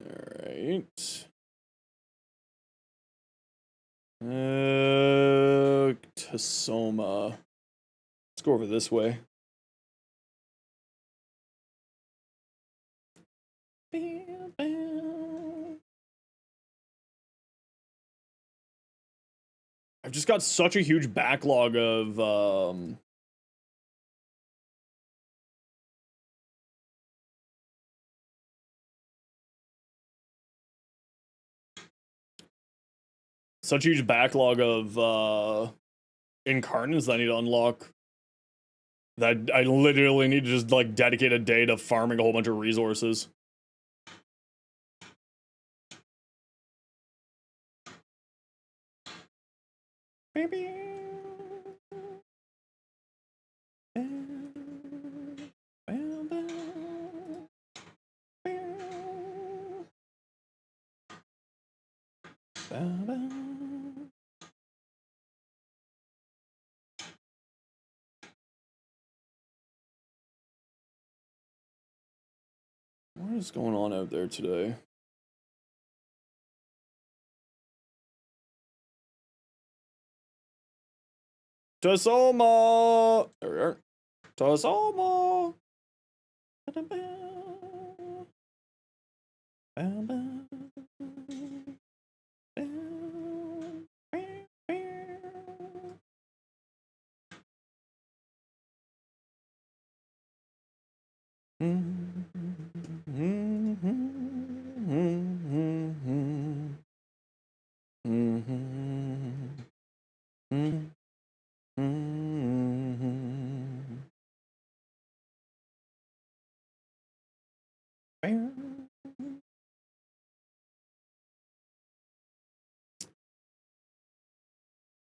Alright. Tasoma. Let's go over this way. I've just got such a huge backlog of, such a huge backlog of, incarnates that I need to unlock. That I literally need to just, like, dedicate a day to farming a whole bunch of resources. Baby. What is going on out there today? Tasoma! There we are. Tasoma!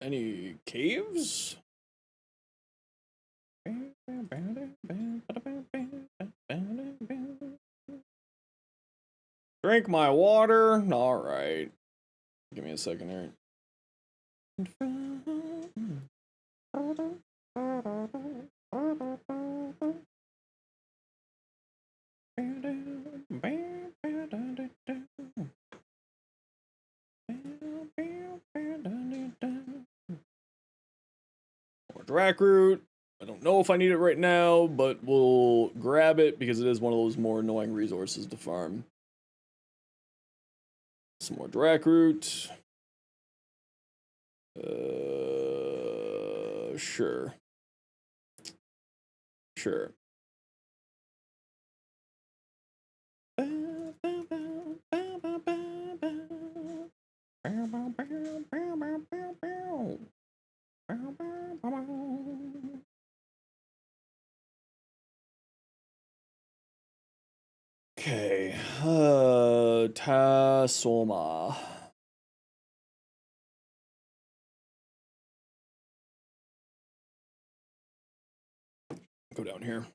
Any caves? Drink my water. All right. Give me a second here. Drac root. I don't know if I need it right now, but we'll grab it because it is one of those more annoying resources to farm. Some more Drac root. Sure. Sure. Okay, Tasoma. Go down here.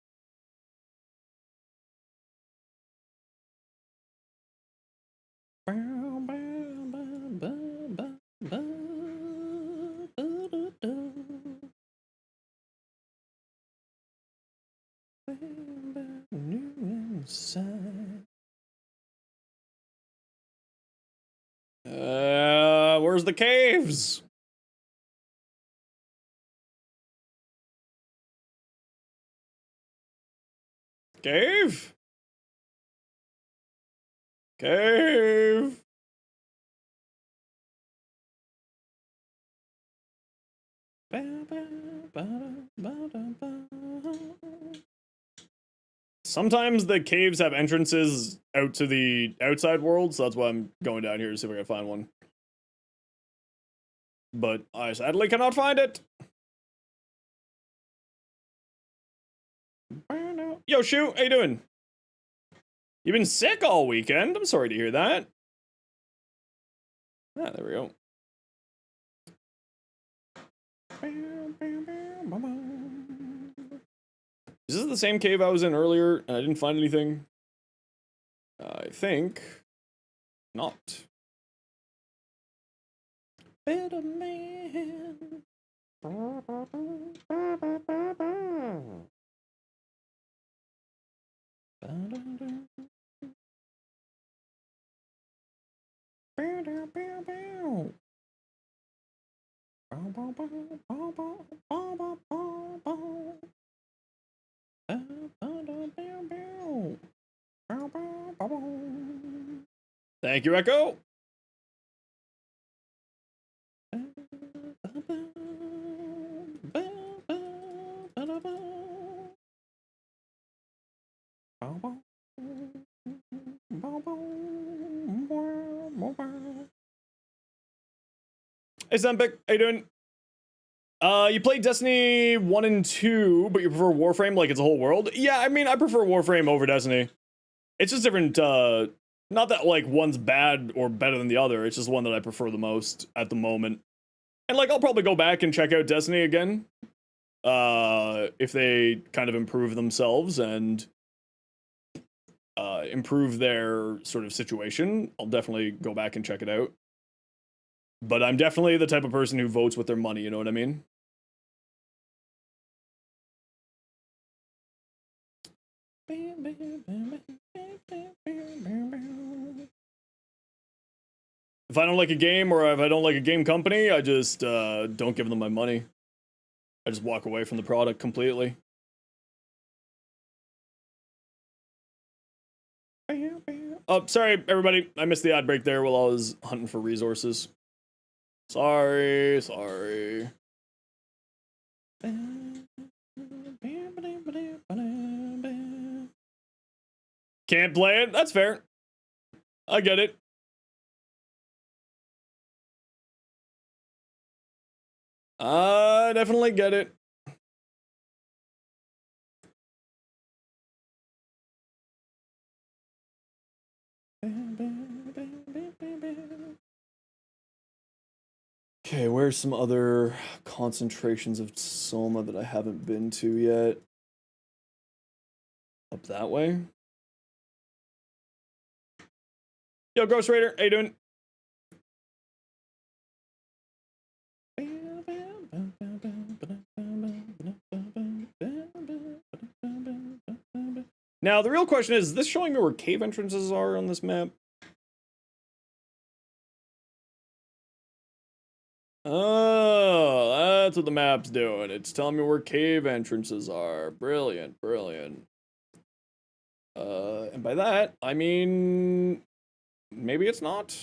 Where's the caves? Cave? Cave? Sometimes the caves have entrances out to the outside world, so that's why I'm going down here to see if I can find one. But I sadly cannot find it. Yo, Shu, how you doing? You've been sick all weekend? I'm sorry to hear that. Ah, there we go. Is this the same cave I was in earlier and I didn't find anything? I think not. Better man. Thank you, Echo. Hey, Zempic, how you doing? You played Destiny 1 and 2, but you prefer Warframe like it's a whole world? Yeah, I mean, I prefer Warframe over Destiny. It's just different, not that, like, one's bad or better than the other, it's just one that I prefer the most at the moment. And, like, I'll probably go back and check out Destiny again, if they kind of improve themselves and, improve their sort of situation. I'll definitely go back and check it out. But I'm definitely the type of person who votes with their money, you know what I mean? If I don't like a game or if I don't like a game company, I just don't give them my money. I just walk away from the product completely. Oh, sorry, everybody. I missed the ad break there while I was hunting for resources. Sorry. Can't play it? That's fair. I get it. I definitely get it. Okay, where's some other concentrations of Soma that I haven't been to yet? Up that way? Yo, Ghost Raider, how you doing? Now, the real question is this showing me where cave entrances are on this map? Oh, that's what the map's doing. It's telling me where cave entrances are. Brilliant, brilliant. And by that, I mean, maybe it's not.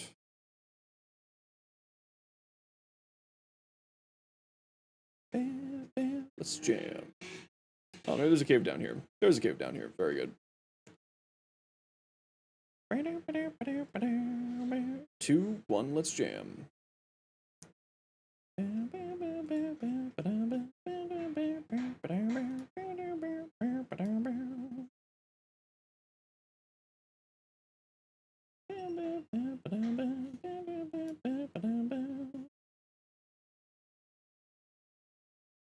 Bam, bam. Let's jam. Oh, maybe there's a cave down here. There's a cave down here. Very good. 2, 1, let's jam.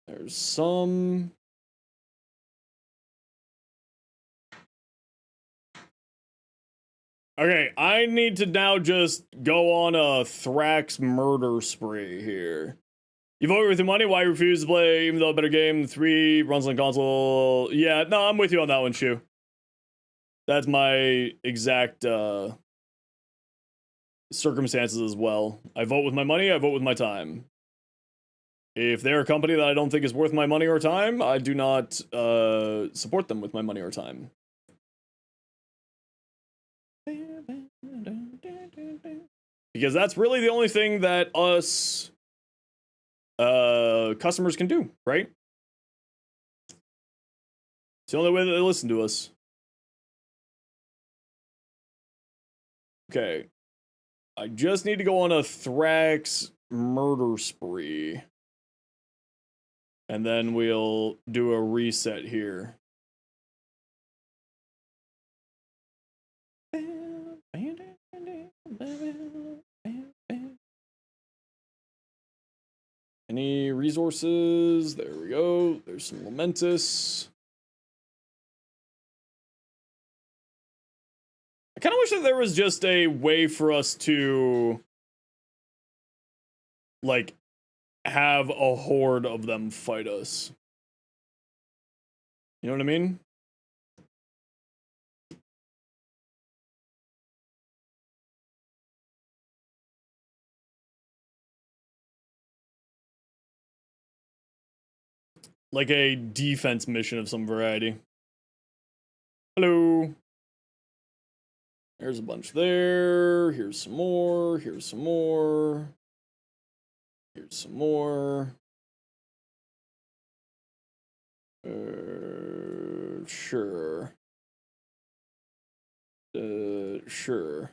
There's some. Okay, I need to now just go on a Thrax murder spree here. You vote with your money, why you refuse to play even though a better game? 3 runs on console. Yeah, no, I'm with you on that one, Shu. That's my exact circumstances as well. I vote with my money, I vote with my time. If they're a company that I don't think is worth my money or time, I do not support them with my money or time. Because that's really the only thing that us customers can do, right? It's the only way that they listen to us. Okay. I just need to go on a Thrax murder spree. And then we'll do a reset here. Any resources? There we go. There's some Lamentus. I kind of wish that there was just a way for us to, like, have a horde of them fight us. You know what I mean? Like a defense mission of some variety. Hello. There's a bunch there. Here's some more. Here's some more. Here's some more. Sure. Sure.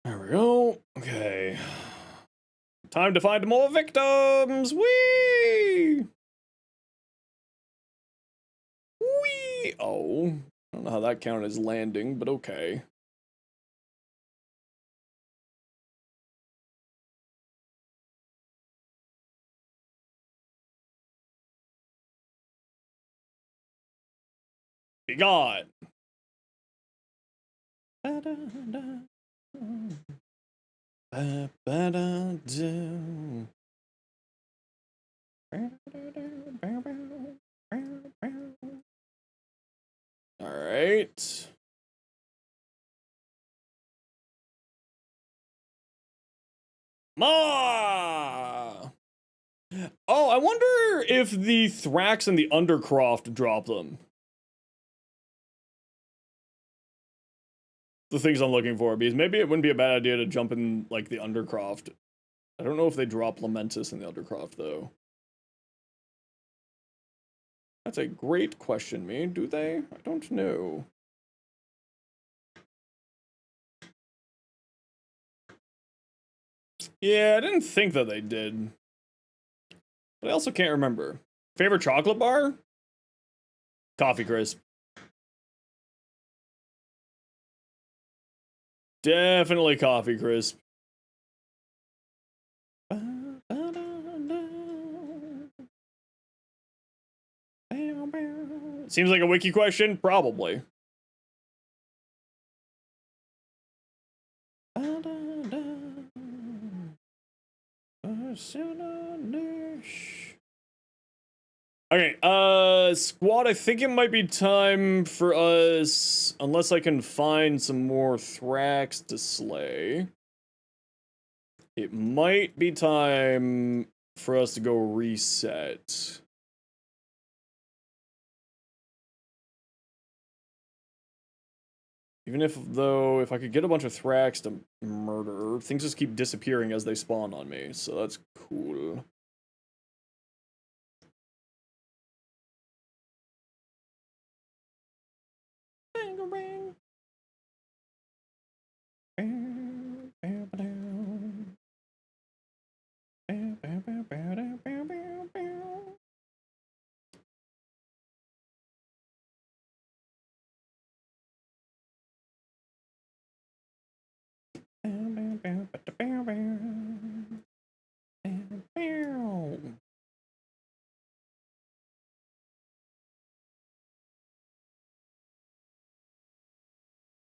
There we go. Okay. Time to find more victims! Whee! Whee! Oh. I don't know how that counted as landing, but okay. Be gone! Alright. Ma! Oh, I wonder if the Thrax and the Undercroft drop them. The things I'm looking for, because maybe it wouldn't be a bad idea to jump in, like, the Undercroft. I don't know if they drop Lamentus in the Undercroft, though. That's a great question, me. Do they? I don't know. Yeah, I didn't think that they did. But I also can't remember. Favorite chocolate bar? Coffee Crisp. Definitely Coffee Crisp. Seems like a wiki question? Probably. Okay, squad, I think it might be time for us, unless I can find some more Thrax to slay. It might be time for us to go reset. Even if, though, if I could get a bunch of Thrax to murder, things just keep disappearing as they spawn on me, so that's cool.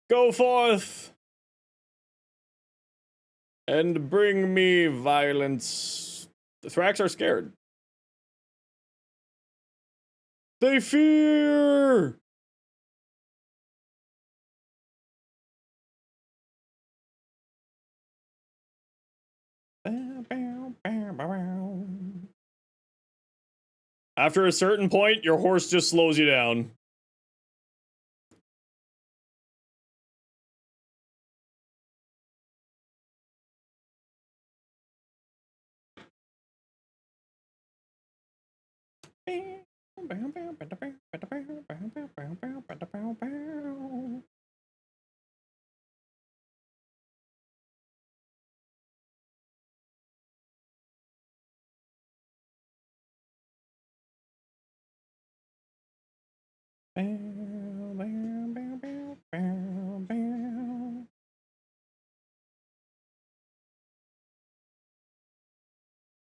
Go forth and bring me violence. The Thrax are scared. They fear! After a certain point, your horse just slows you down.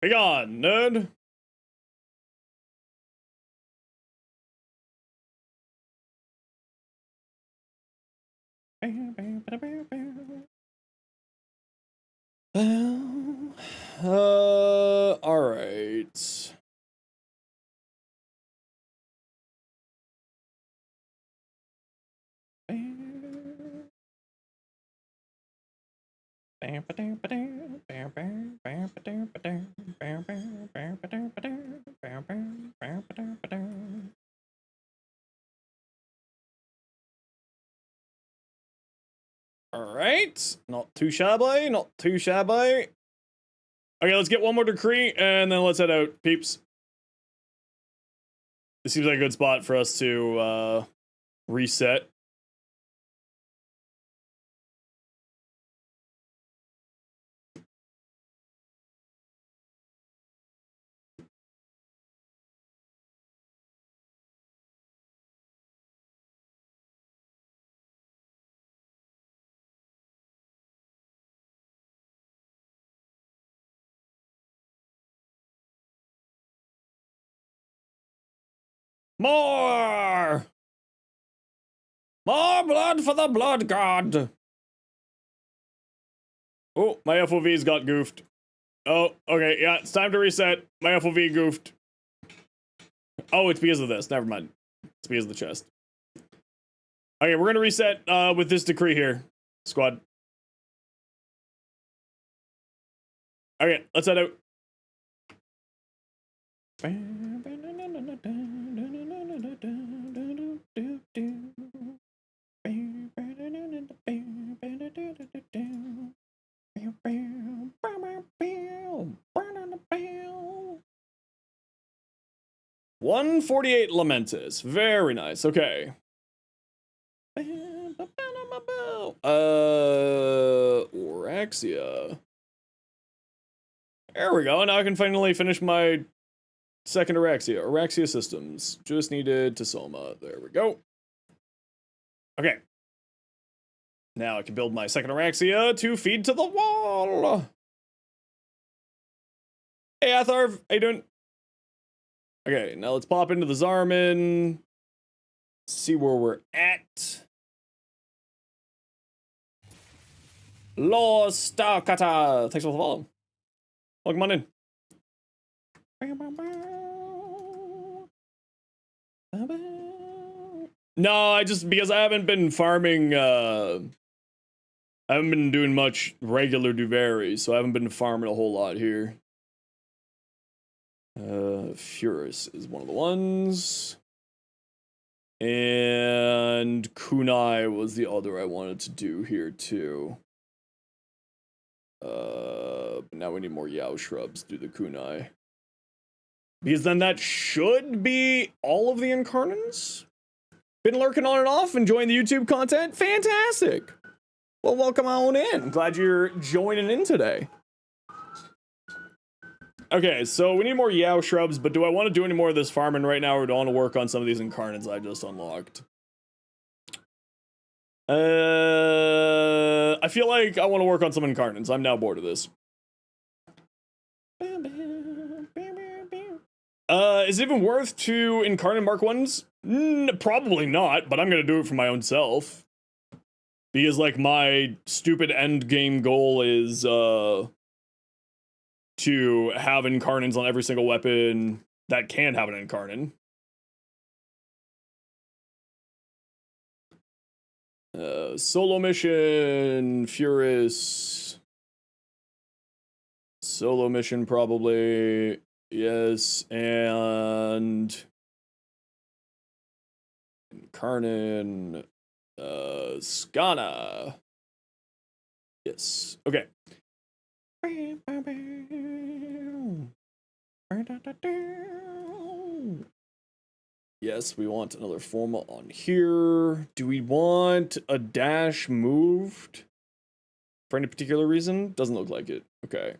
Be gone, nerd. All right. Alright, not too shabby, not too shabby. Okay, let's get one more decree, and then let's head out, peeps. This seems like a good spot for us to, reset. More! More blood for the blood god! Oh, my FOV's got goofed. Oh, okay, yeah, it's time to reset. My FOV goofed. Oh, it's because of this. Never mind. It's because of the chest. Okay, we're gonna reset with this decree here, squad. Okay, let's head out. $148 Lamentus. Very nice. Okay. Orexia. There we go. Now I can finally finish my second Orexia. Orexia systems. Just needed to Soma. There we go. Okay. Now I can build my second Orexia to feed to the wall. Hey, Atharv. How you doing? Okay, now let's pop into the Zarman. See where we're at. Los Stakata. Thanks for the follow. Welcome on in. No, because I haven't been farming, I haven't been doing much regular Duviri, so I haven't been farming a whole lot here. Furus is one of the ones. And Kunai was the other I wanted to do here too. Now we need more Yao shrubs to do the Kunai. Because then that should be all of the Incarnans. Been lurking on and off, enjoying the YouTube content? Fantastic! Well, welcome on in. Glad you're joining in today. Okay, so we need more Yao shrubs, but do I want to do any more of this farming right now, or do I want to work on some of these Incarnans I just unlocked? I feel like I want to work on some Incarnans. I'm now bored of this. Is it even worth to Incarnate Mark 1s? Probably not, but I'm gonna do it for my own self. Because, like, my stupid end game goal is, to have Incarnants on every single weapon that can have an Incarnate. Solo mission, Furus. Solo mission, probably. Yes, and Incarnate, Skana. Yes, okay. Yes, we want another forma on here. Do we want a dash moved? For any particular reason? Doesn't look like it. Okay.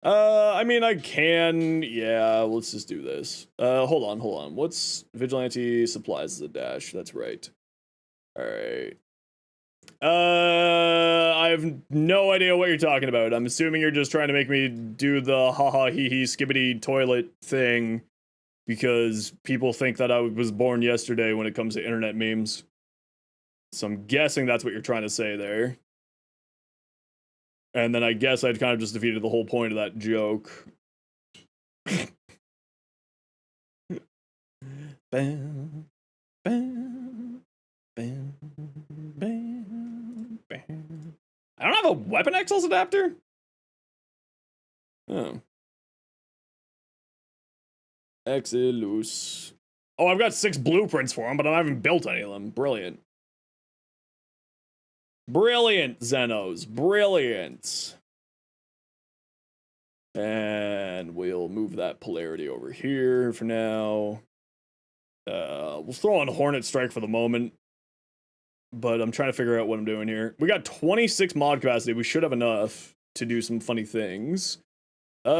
I mean, I can, yeah, let's just do this. Hold on. What's Vigilante supplies as a dash? That's right. Alright. I have no idea what you're talking about. I'm assuming you're just trying to make me do the haha hee hee skibbity toilet thing because people think that I was born yesterday when it comes to internet memes. So I'm guessing that's what you're trying to say there. And then I guess I'd kind of just defeated the whole point of that joke. Bam, bam, bam, bam, bam. I don't have a weapon XLs adapter? Oh. Exilus. Oh, I've got 6 blueprints for them, but I haven't built any of them. Brilliant. Brilliant, Zenos. Brilliant. And we'll move that polarity over here for now. We'll throw on Hornet Strike for the moment. But I'm trying to figure out what I'm doing here. We got 26 mod capacity. We should have enough to do some funny things. Fire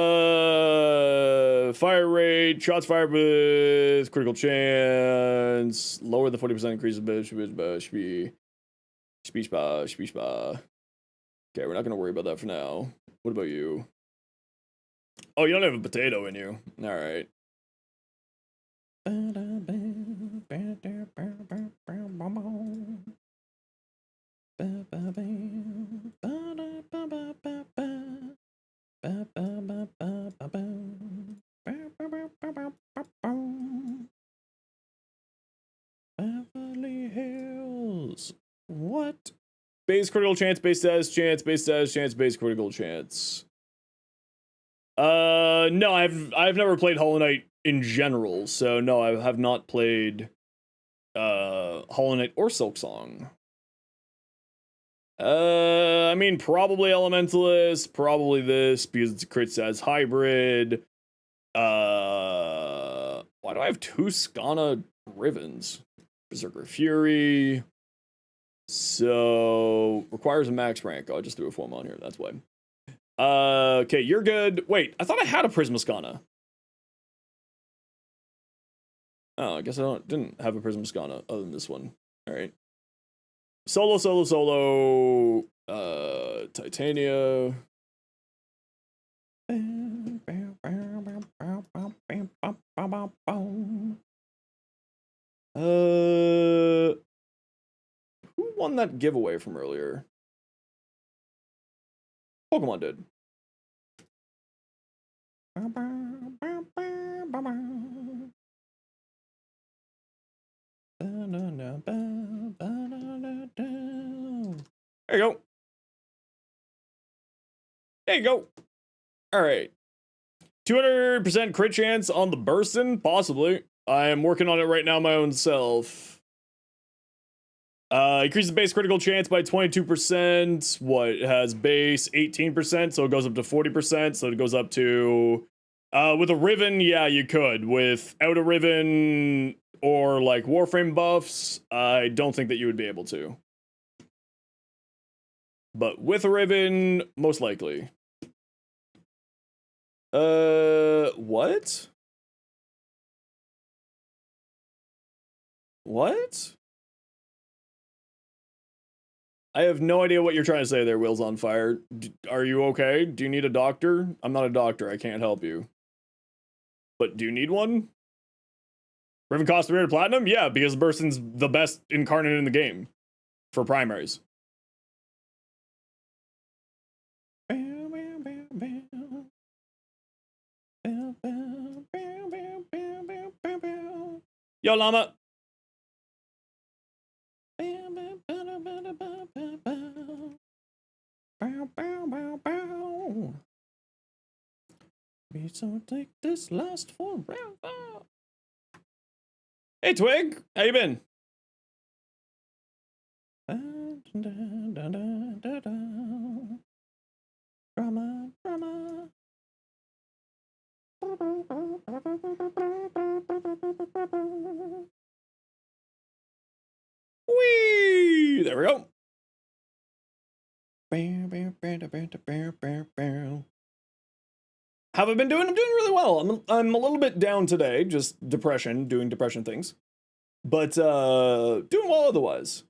rate, shots fired with critical chance, lower the 40% increase of speech bar. Okay, we're not gonna worry about that for now. What about you? Oh, you don't have a potato in you. Alright. Beverly Hills. What? Base critical chance, base status chance, base status chance, base critical chance. No, I've never played Hollow Knight in general, so no, I have not played Hollow Knight or Silksong. I mean, probably Elementalist, probably this, because it's a crit status hybrid. Why do I have 2 Skana Rivens? Berserker Fury. So, requires a max rank. I'll just do a form on here, that's why. Okay, you're good. Wait, I thought I had a Prisma Skana. Oh, I guess I didn't have a Prisma Skana other than this one. Alright. Solo, Titania. Who won that giveaway from earlier? Pokemon did. There you go. There you go. All right. 200% crit chance on the Burstin? Possibly. I am working on it right now my own self. Increases base critical chance by 22%. What? It has base 18%, so it goes up to 40%, so it goes up to... with a Riven, yeah, you could. Without a Riven or, like, Warframe buffs, I don't think that you would be able to. But with a Riven, most likely. What? What? I have no idea what you're trying to say there, Wheels on Fire. Are you okay? Do you need a doctor? I'm not a doctor, I can't help you. But do you need one? Riven cost 300 platinum? Yeah, because Burstin's the best incarnate in the game. For primaries. Yo, llama. We so take this last forever. Hey, Twig, how you been? Drama, drama. Whee! There we go. How have I been doing? I'm doing really well. I'm a little bit down today, just depression, doing depression things. But doing well otherwise.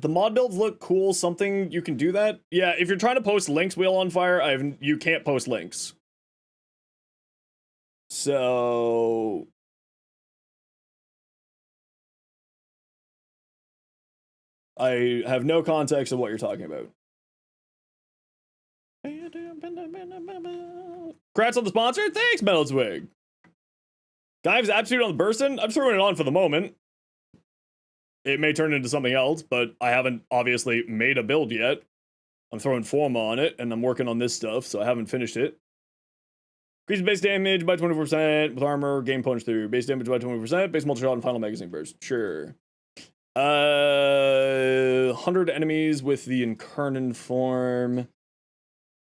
The mod builds look cool. Something you can do that. Yeah, if you're trying to post links, Wheel on Fire, you can't post links. So I have no context of what you're talking about. Congrats on the sponsor. Thanks, Metal Twig. Dive's Absolute on the Burstin. I'm throwing it on for the moment. It may turn into something else, but I haven't obviously made a build yet. I'm throwing Forma on it, and I'm working on this stuff, so I haven't finished it. Increases base damage by 24% with armor, game punch through. Base damage by 20%, base multi-shot, and final magazine burst. Sure. 100 enemies with the Incarnon form.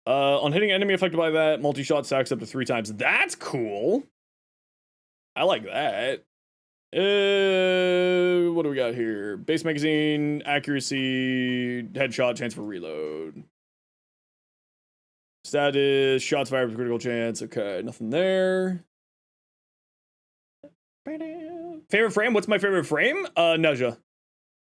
On hitting enemy affected by that, multi-shot stacks up to 3 times. That's cool. I like that. What do we got here? Base magazine, accuracy, headshot, chance for reload. Status, shots fired with critical chance. Okay, nothing there. Favorite frame? What's my favorite frame? Neja.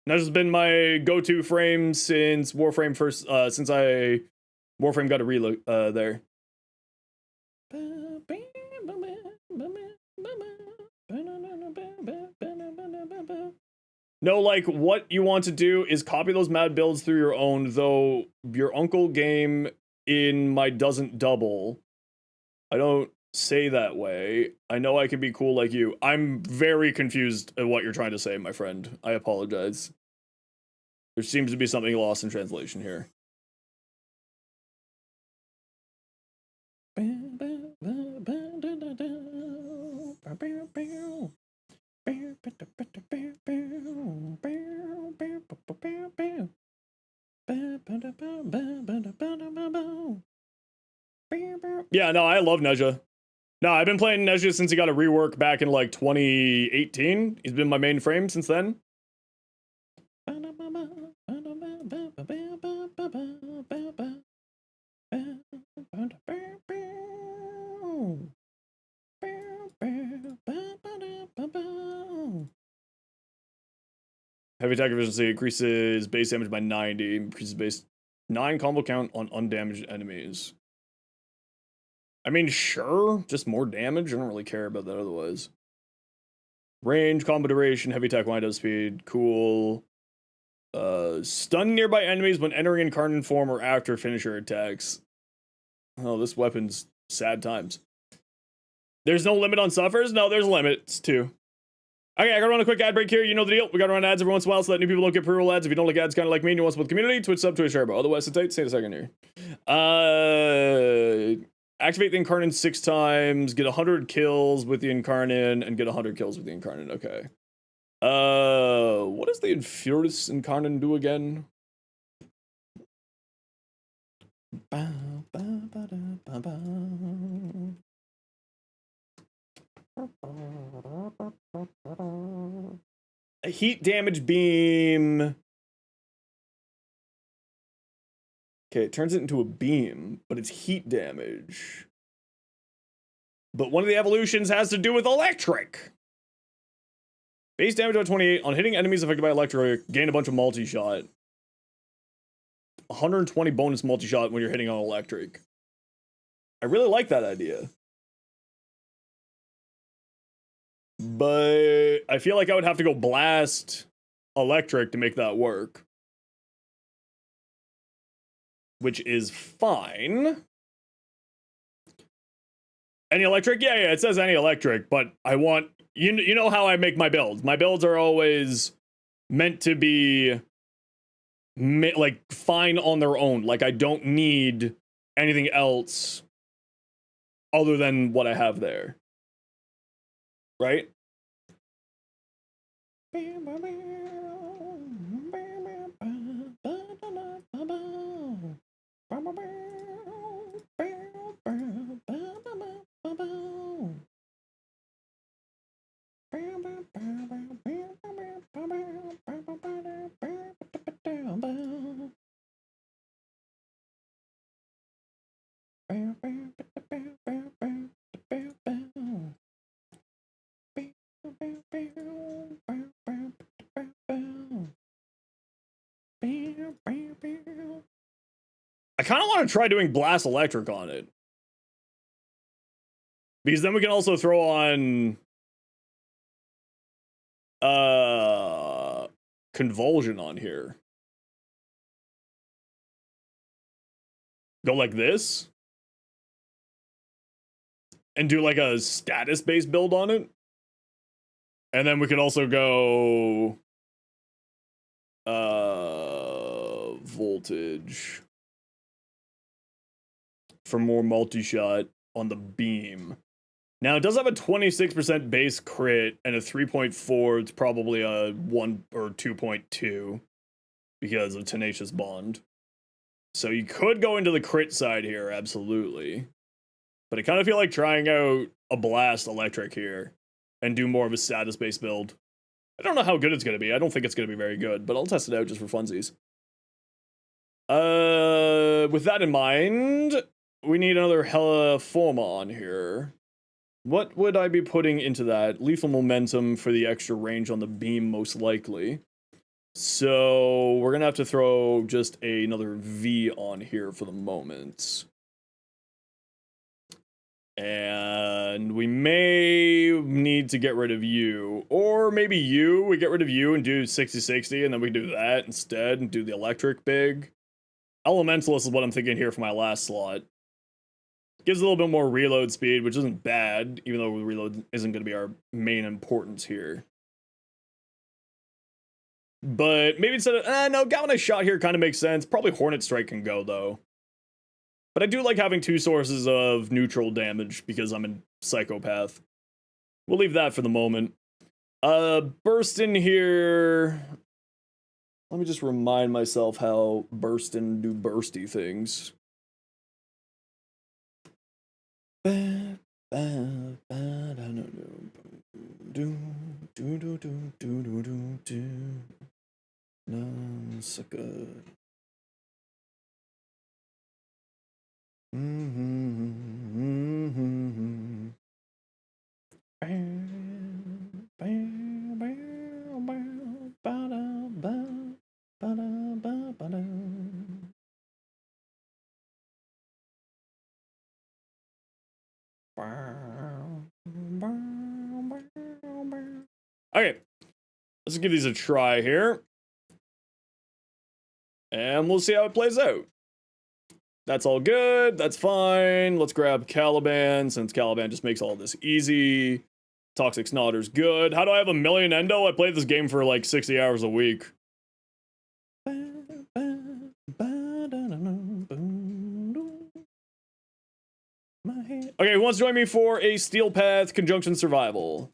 Neja's been my go-to frame since Warframe first, since Warframe got a reload, there. No, like, what you want to do is copy those mad builds through your own, though your uncle game in my doesn't double. I don't say that way. I know I can be cool like you. I'm very confused at what you're trying to say, my friend. I apologize. There seems to be something lost in translation here. Yeah, no, I love Neja. No, I've been playing Neja since he got a rework back in like 2018. He's been my main frame since then. Heavy attack efficiency increases base damage by 90, increases base 9 combo count on undamaged enemies. I mean, sure, just more damage. I don't really care about that otherwise. Range, combo duration, heavy attack, wind up speed, cool. Stun nearby enemies when entering incarnate form or after finisher attacks. Oh, this weapon's sad times. There's no limit on suffers? No, there's limits too. Okay, I gotta run a quick ad break here. You know the deal. We gotta run ads every once in a while so that new people don't get pre-roll ads. If you don't like ads, kind of like me, and you want to support the community, Twitch sub, Twitch share, bro. Otherwise, it's tight. Stay a second here. Activate the Incarnate 6 times, get 100 kills with the Incarnate, and get 100 kills with the Incarnate. Okay. What does the Infurious Incarnate do again? A heat damage beam. Okay, it turns it into a beam, but it's heat damage. But one of the evolutions has to do with electric. Base damage about 28. On hitting enemies affected by electric, gain a bunch of multi-shot. 120 bonus multi-shot when you're hitting on electric. I really like that idea. But I feel like I would have to go blast electric to make that work. Which is fine. Any electric? Yeah, it says any electric, but I want... You know how I make my builds. My builds are always meant to be like fine on their own. Like I don't need anything else other than what I have there. Right? I kind of want to try doing blast electric on it. Because then we can also throw on convulsion on here. Go like this. And do like a status based build on it. And then we could also go voltage for more multi-shot on the beam. Now it does have a 26% base crit and a 3.4. It's probably a 1 or 2.2 because of Tenacious Bond. So you could go into the crit side here, absolutely. But I kind of feel like trying out a blast electric here and do more of a status-based build. I don't know how good it's going to be. I don't think it's going to be very good, but I'll test it out just for funsies. With that in mind, we need another Hella Forma on here. What would I be putting into that? Lethal momentum for the extra range on the beam, most likely. So we're going to have to throw just another V on here for the moment. And we may need to get rid of you. Or maybe we get rid of you and do 60-60, and then we do that instead and do the electric big. Elementalist is what I'm thinking here for my last slot. Gives a little bit more reload speed, which isn't bad, even though reload isn't going to be our main importance here. But maybe instead of... no, Galvanized Shot here kind of makes sense. Probably Hornet Strike can go, though. But I do like having 2 sources of neutral damage because I'm a psychopath. We'll leave that for the moment. Burst in here... Let me just remind myself how burst in do bursty things. No, so good. Okay, let's give these a try here. And we'll see how it plays out. That's all good. That's fine. Let's grab Caliban, since Caliban just makes all this easy. Toxic Snotter's good. How do I have 1,000,000 endo? I played this game for like 60 hours a week. Okay, who wants to join me for a Steel Path Conjunction Survival?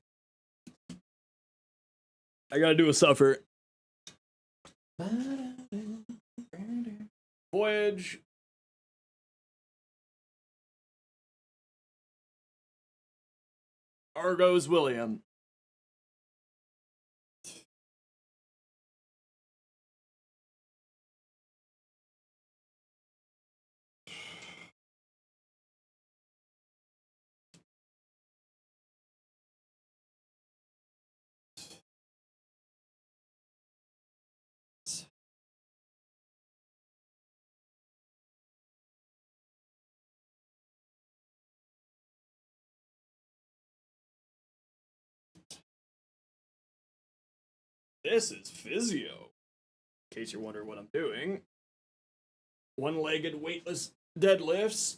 I gotta do a suffer. Voyage. Argos William. This is physio. In case you're wondering what I'm doing. One-legged weightless deadlifts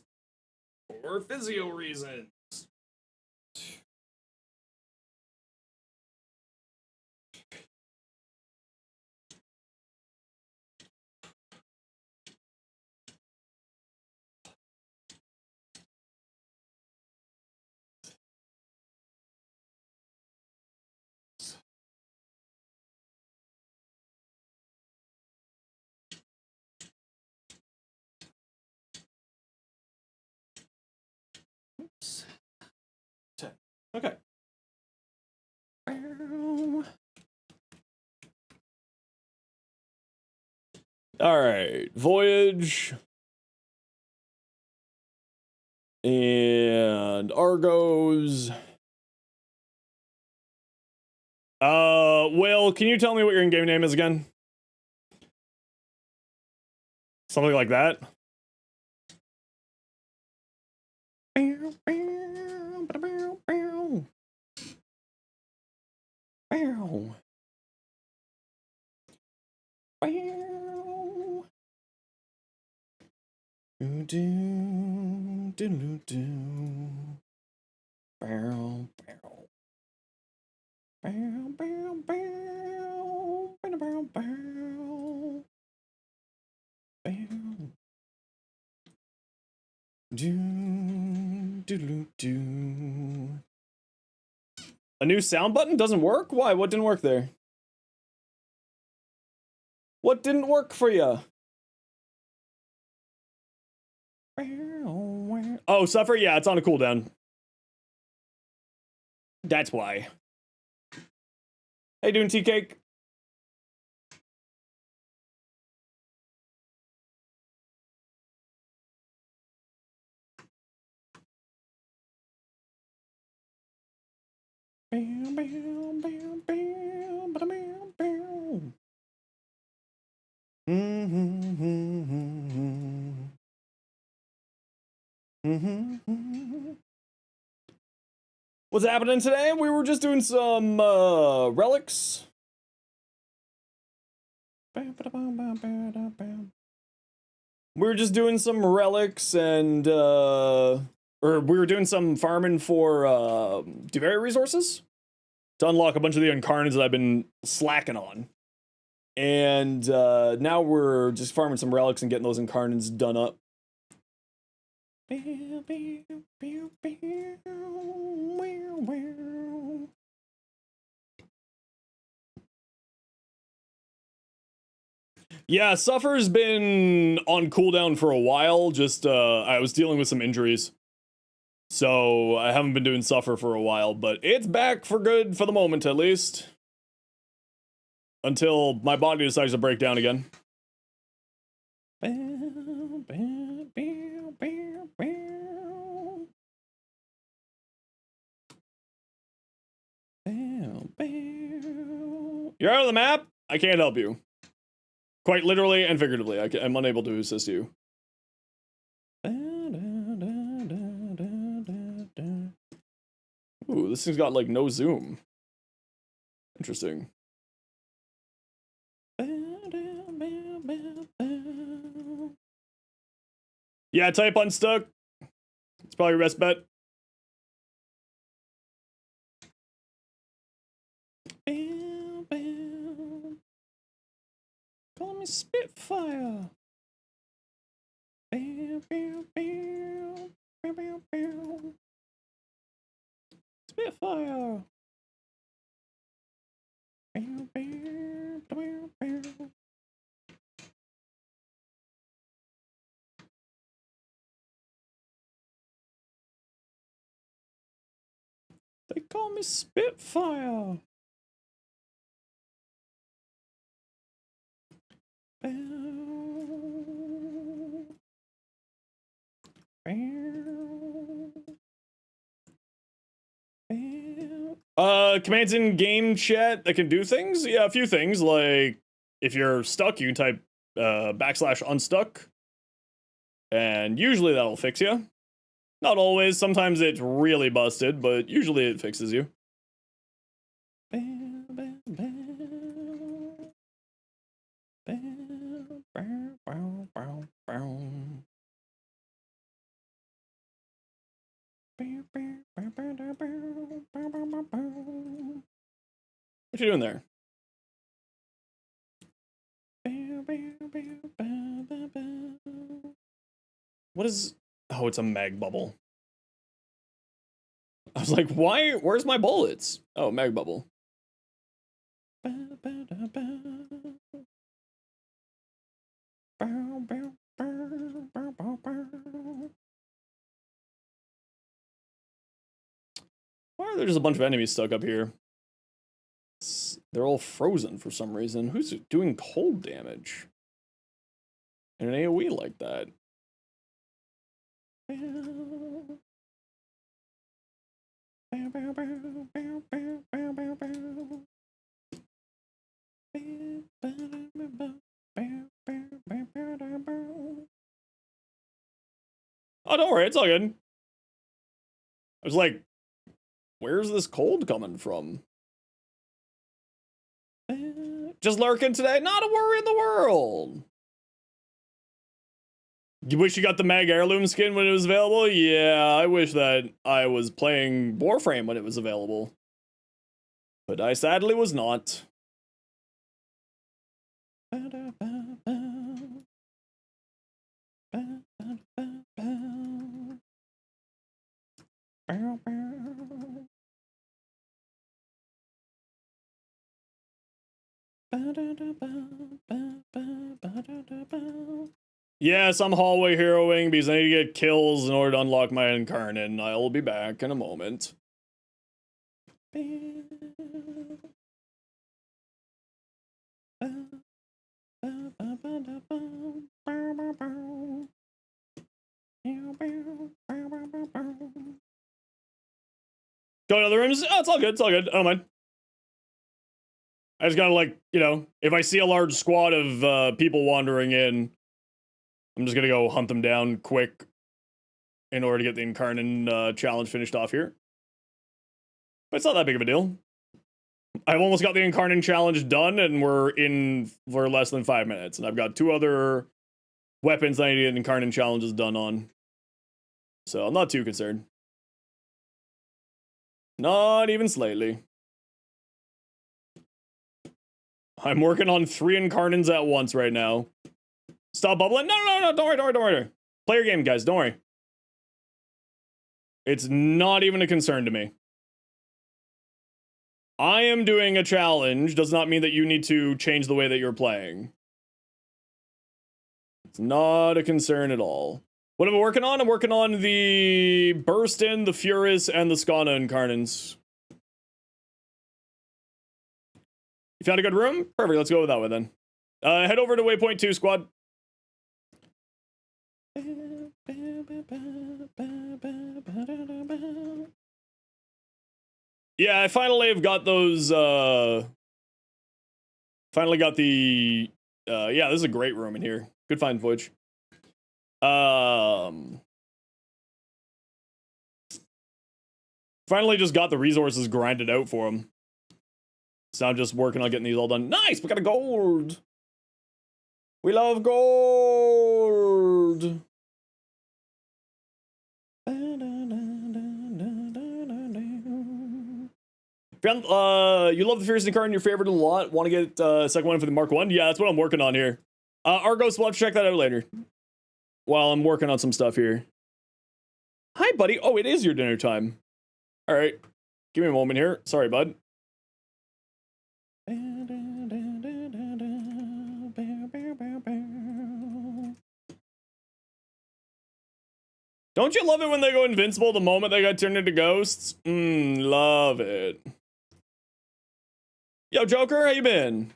for physio reasons. Oops. Okay. All right, Voyage and Argos. Will, can you tell me what your in-game name is again? Something like that. A new sound button doesn't work? Why? What didn't work there? What didn't work for you? Oh, Suffer? Yeah, it's on a cooldown. That's why. How you doing, Tea Cake? What's happening today? We were just doing some relics. We were just doing some relics and or we were doing some farming for Duviri resources to unlock a bunch of the incarnates that I've been slacking on. And now we're just farming some relics and getting those incarnates done up. Yeah, Suffer's been on cooldown for a while. Just I was dealing with some injuries, so I haven't been doing Suffer for a while, but it's back for good for the moment, at least. Until my body decides to break down again. You're out of the map? I can't help you. Quite literally and figuratively, I'm unable to assist you. Ooh, this thing's got like no zoom. Interesting. Yeah, type unstuck. It's probably your best bet. Call me Spitfire. Spitfire. They call me Spitfire. Commands in game chat that can do things? Yeah, a few things, like if you're stuck, you can type \unstuck, and usually that'll fix you. Not always, sometimes it's really busted, but usually it fixes you. What you doing there? What is... Oh, it's a mag bubble. I was like, why? Where's my bullets? Oh, mag bubble. Why are there just a bunch of enemies stuck up here? They're all frozen for some reason. Who's doing cold damage? And an AoE like that? Oh, don't worry, it's all good. I was like, where's this cold coming from? Just lurking today? Not a worry in the world. You wish you got the Mag Heirloom skin when it was available? Yeah, I wish that I was playing Warframe when it was available. But I sadly was not. Yes, I'm hallway heroing because I need to get kills in order to unlock my incarnate, and I will be back in a moment. Go to other rooms? Oh, it's all good, it's all good. I don't mind. I just gotta, like, you know, if I see a large squad of people wandering in, I'm just gonna go hunt them down quick in order to get the Incarnate challenge finished off here. But it's not that big of a deal. I've almost got the Incarnate challenge done, and we're in for less than 5 minutes. And I've got 2 other weapons I need to get Incarnate challenges done on. So I'm not too concerned. Not even slightly. I'm working on 3 Incarnates at once right now. Stop bubbling. No, don't worry. Play your game, guys, don't worry. It's not even a concern to me. I am doing a challenge does not mean that you need to change the way that you're playing. It's not a concern at all. What am I working on? I'm working on the Burstin, the Furus, and the Skana Incarnates. You found a good room? Perfect, let's go with that one then. Head over to Waypoint 2, squad. Yeah, I finally have got those, finally got the, yeah, this is a great room in here. Good find, Voyage. Finally just got the resources grinded out for them. So I'm just working on getting these all done. Nice, we got a gold. We love gold. You love the Fierce card in your favorite a lot. Want to get second one for the Mark 1? Yeah, that's what I'm working on here. Argos, we'll have to check that out later. While I'm working on some stuff here. Hi, buddy. Oh, it is your dinner time. All right. Give me a moment here. Sorry, bud. Don't you love it when they go invincible the moment they got turned into ghosts? Love it. Yo, Joker, how you been?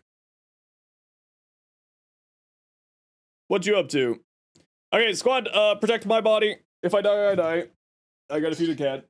What you up to? Okay, squad, protect my body. If I die, I die. I gotta feed a cat.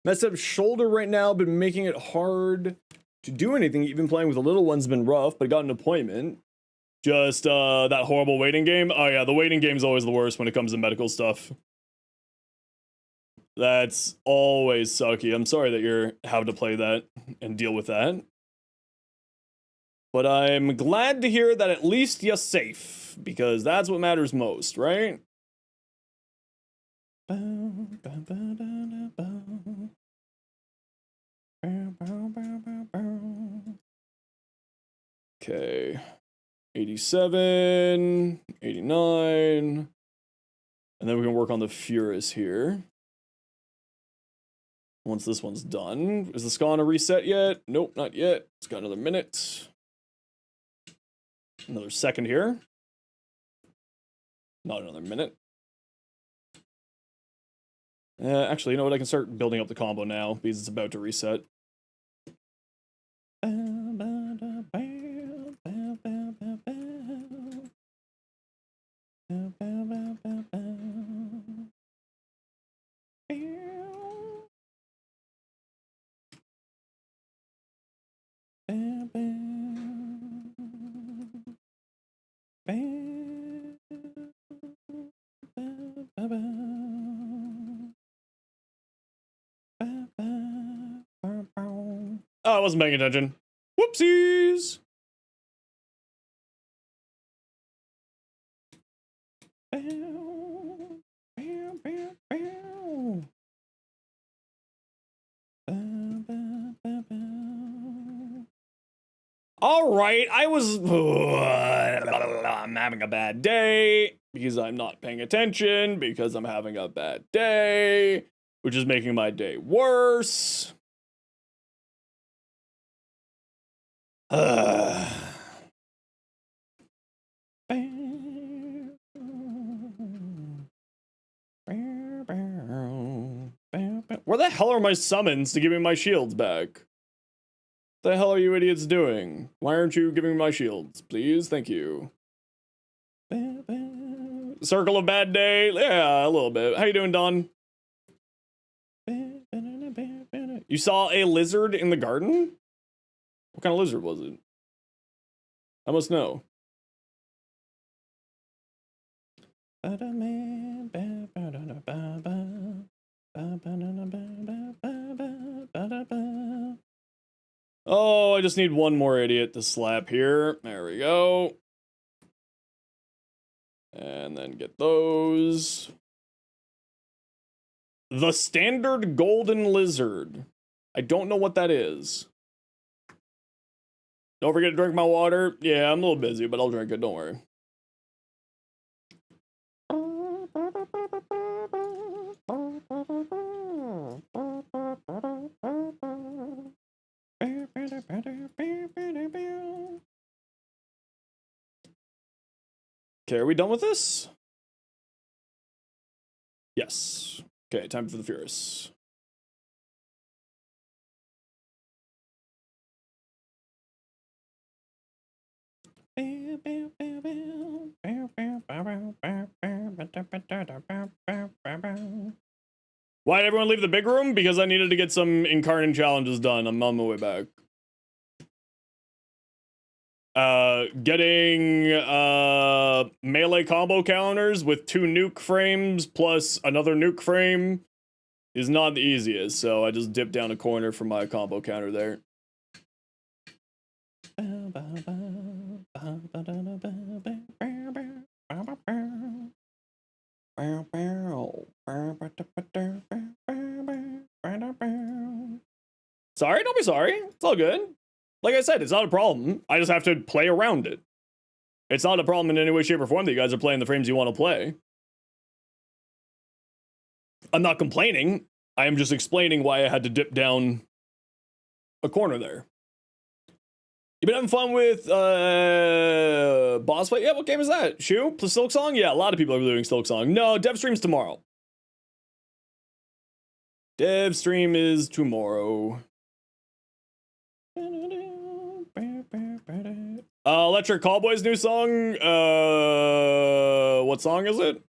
Messed up shoulder right now, been making it hard to do anything. Even playing with the little one's been rough, but got an appointment. Just that horrible waiting game. Oh yeah, the waiting game's always the worst when it comes to medical stuff. That's always sucky. I'm sorry that you're having to play that and deal with that. But I'm glad to hear that at least you're safe, because that's what matters most, right? Okay. 87, 89. And then we can work on the Furus here. Once this one's done. Is the Skana reset yet? Nope, not yet. It's got another minute. Another second here. Not another minute. Actually, you know what? I can start building up the combo now because it's about to reset. Oh, I wasn't paying attention. Whoopsies! All right, I'm having a bad day because I'm not paying attention because I'm having a bad day, which is making my day worse. Where the hell are my summons to give me my shields back? What the hell are you idiots doing? Why aren't you giving me my shields? Please, thank you. Circle of bad day? Yeah, a little bit. How you doing, Don? You saw a lizard in the garden? What kind of lizard was it? I must know. Oh, I just need one more idiot to slap here. There we go. And then get those. The standard golden lizard. I don't know what that is. Don't forget to drink my water. Yeah, I'm a little busy, but I'll drink it. Don't worry. Okay, are we done with this? Yes. Okay, time for the Furious. Why did everyone leave the big room? Because I needed to get some Incarnate challenges done. I'm on my way back. Getting melee combo counters with 2 nuke frames plus another nuke frame is not the easiest, so I just dipped down a corner for my combo counter there. Sorry, don't be sorry. It's all good. Like I said, it's not a problem. I just have to play around it. It's not a problem in any way, shape, or form that you guys are playing the frames you want to play. I'm not complaining. I am just explaining why I had to dip down a corner there. You been having fun with boss fight? Yeah, what game is that? Shu? Silk Song? Yeah, a lot of people are doing Silk Song. No, dev stream's tomorrow. Dev stream is tomorrow. Electric Callboy's new song. What song is it?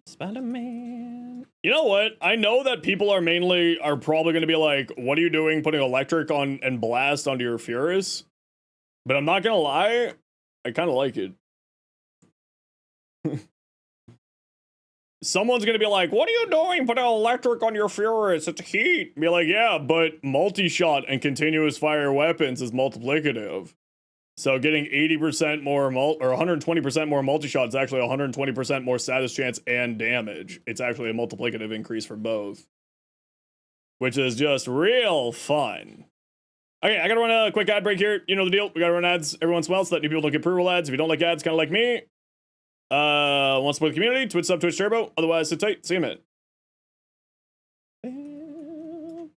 Spider-Man. You know what? I know that people are probably going to be like, what are you doing putting electric on and blast onto your Furious? But I'm not going to lie, I kind of like it. Someone's going to be like, what are you doing putting electric on your Furious? It's heat. Be like, yeah, but multi-shot and continuous fire weapons is multiplicative. So getting 80% more or 120% more multi-shot is actually 120% more status chance and damage. It's actually a multiplicative increase for both. Which is just real fun. Okay, I gotta run a quick ad break here. You know the deal. We gotta run ads every once in a while so that new people don't get pre-roll ads. If you don't like ads, kind of like me, want to support the community, Twitch sub, Twitch Turbo. Otherwise, sit tight. See you in a minute.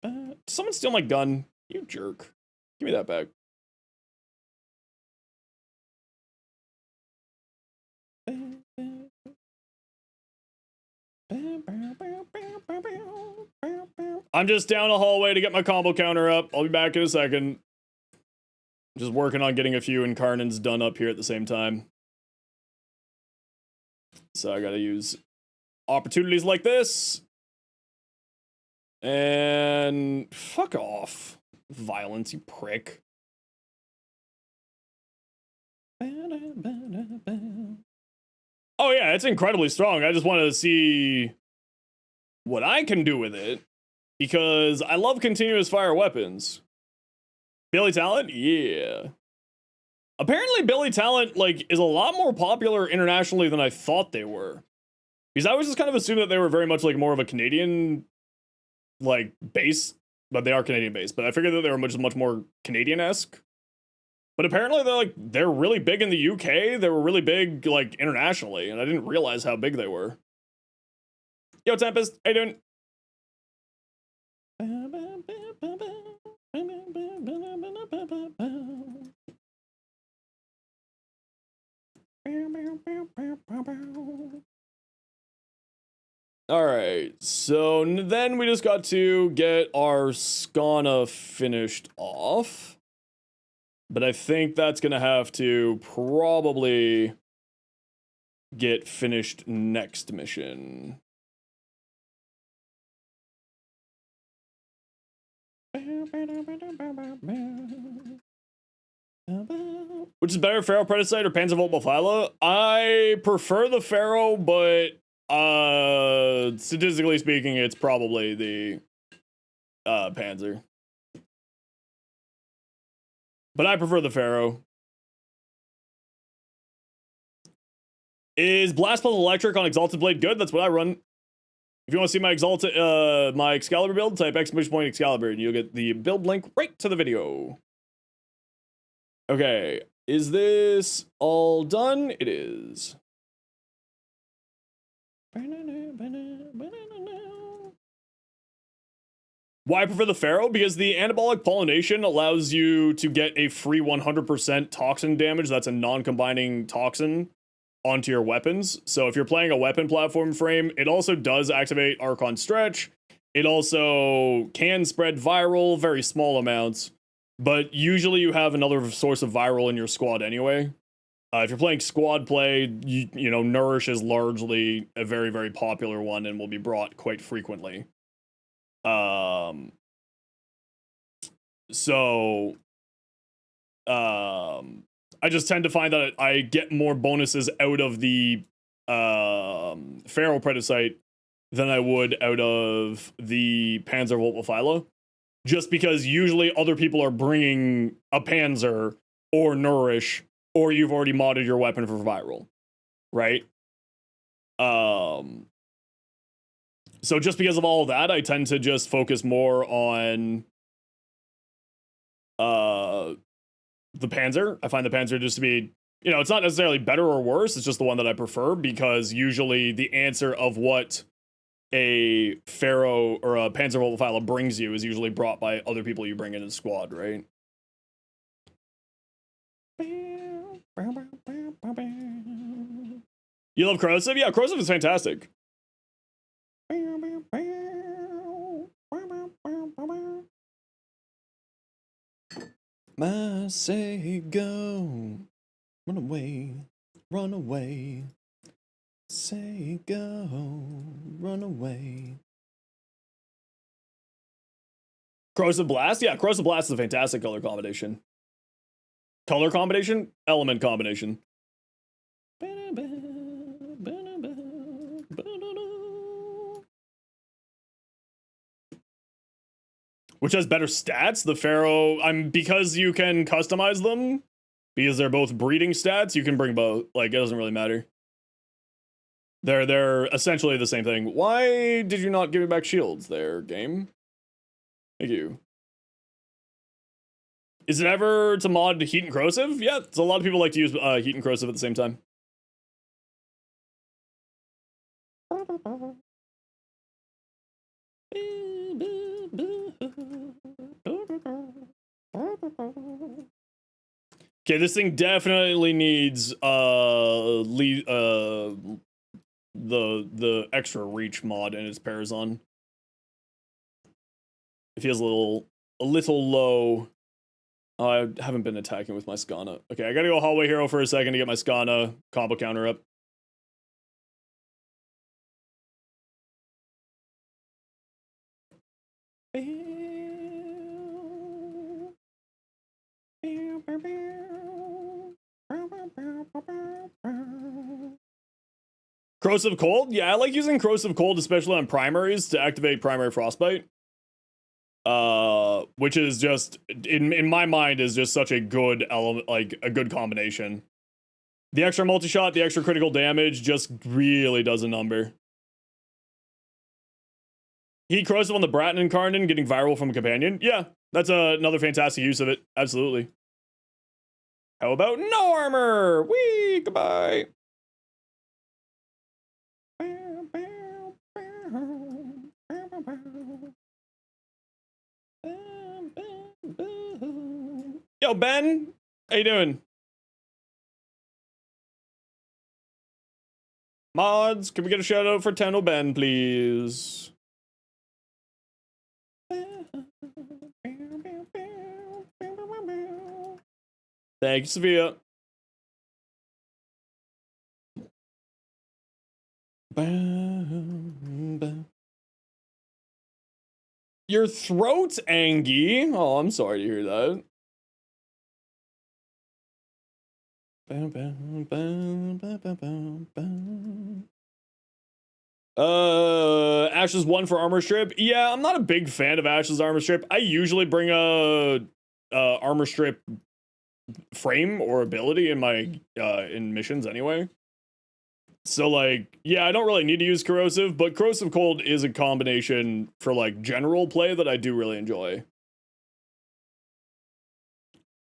Did someone steal my gun? You jerk. Give me that back. I'm just down a hallway to get my combo counter up. I'll be back in a second. Just working on getting a few Incarnates done up here at the same time. So I gotta use opportunities like this. And fuck off. Violence, you prick. Oh yeah, it's incredibly strong. I just wanted to see what I can do with it. Because I love continuous fire weapons. Billy Talent? Yeah. Apparently Billy Talent, like, is a lot more popular internationally than I thought they were. Because I was just kind of assuming that they were very much, like, more of a Canadian, like, base. But they are Canadian based. But I figured that they were much more Canadian-esque. But apparently they're really big in the UK. They were really big, like, internationally. And I didn't realize how big they were. Yo, Tempest. How you doing? Alright, so then we just got to get our Skana finished off. But I think that's gonna have to probably get finished next mission. Which is better, Pharaoh Predicite or Panzervolt Mophyla? I prefer the Pharaoh, but statistically speaking, it's probably the Panzer. But I prefer the Pharaoh. Is Blast Plus Electric on Exalted Blade good? That's what I run. If you want to see my Exalted, my Excalibur build, type !! Excalibur, and you'll get the build link right to the video. Okay, is this all done? It is. Why I prefer the Pharaoh? Because the anabolic pollination allows you to get a free 100% toxin damage. That's a non-combining toxin onto your weapons. So if you're playing a weapon platform frame, it also does activate Archon Stretch. It also can spread viral, very small amounts. But usually you have another source of viral in your squad anyway. If you're playing squad play, you know, Nourish is largely a very, very popular one and will be brought quite frequently. So I just tend to find that I get more bonuses out of the Pharaoh Predicite than I would out of the Panzervolt Mophyla. Just because usually other people are bringing a Panzer or Nourish, or you've already modded your weapon for viral, right? So just because of all of that, I tend to just focus more on the Panzer. I find the Panzer just to be, you know, it's not necessarily better or worse, it's just the one that I prefer, because usually the answer of what a Pharaoh or a Panzervolt Mophyla brings you is usually brought by other people you bring in a squad, right? You love Corrosive? Yeah, Corrosive is fantastic. I say go, run away, run away. Say go, run away. Corrosive Blast? Yeah, Corrosive Blast is a fantastic color combination. Color combination? Element combination. Which has better stats? The Pharaoh, because you can customize them, because they're both breeding stats, you can bring both. Like, it doesn't really matter. They're essentially the same thing. Why did you not give me back shields there, game? Thank you. Is it ever to mod Heat and Corrosive? Yeah, so a lot of people like to use Heat and Corrosive at the same time. Okay, this thing definitely needs the extra reach mod in its Parazon. It feels a little low. Oh, I haven't been attacking with my Skana. Okay, I gotta go Hallway Hero for a second to get my Skana combo counter up. Corrosive Cold? Yeah, I like using Corrosive Cold, especially on primaries, to activate Primary Frostbite. Which is just, in my mind, is just such a good element, like, a good combination. The extra multi-shot, the extra critical damage, just really does a number. Heat Corrosive on the Bratton and Karnan, getting viral from a companion? Yeah, that's another fantastic use of it. Absolutely. How about no armor? Whee, goodbye. Yo, Ben, how you doing? Mods, can we get a shout out for Tenno Ben, please? Thank you, Sophia. Your throat, Angie. Oh, I'm sorry to hear that. Ashes 1 for armor strip. Yeah, I'm not a big fan of Ashes armor strip. I usually bring a armor strip frame or ability in my in missions anyway. So like, yeah, I don't really need to use corrosive, but corrosive cold is a combination for like general play that I do really enjoy.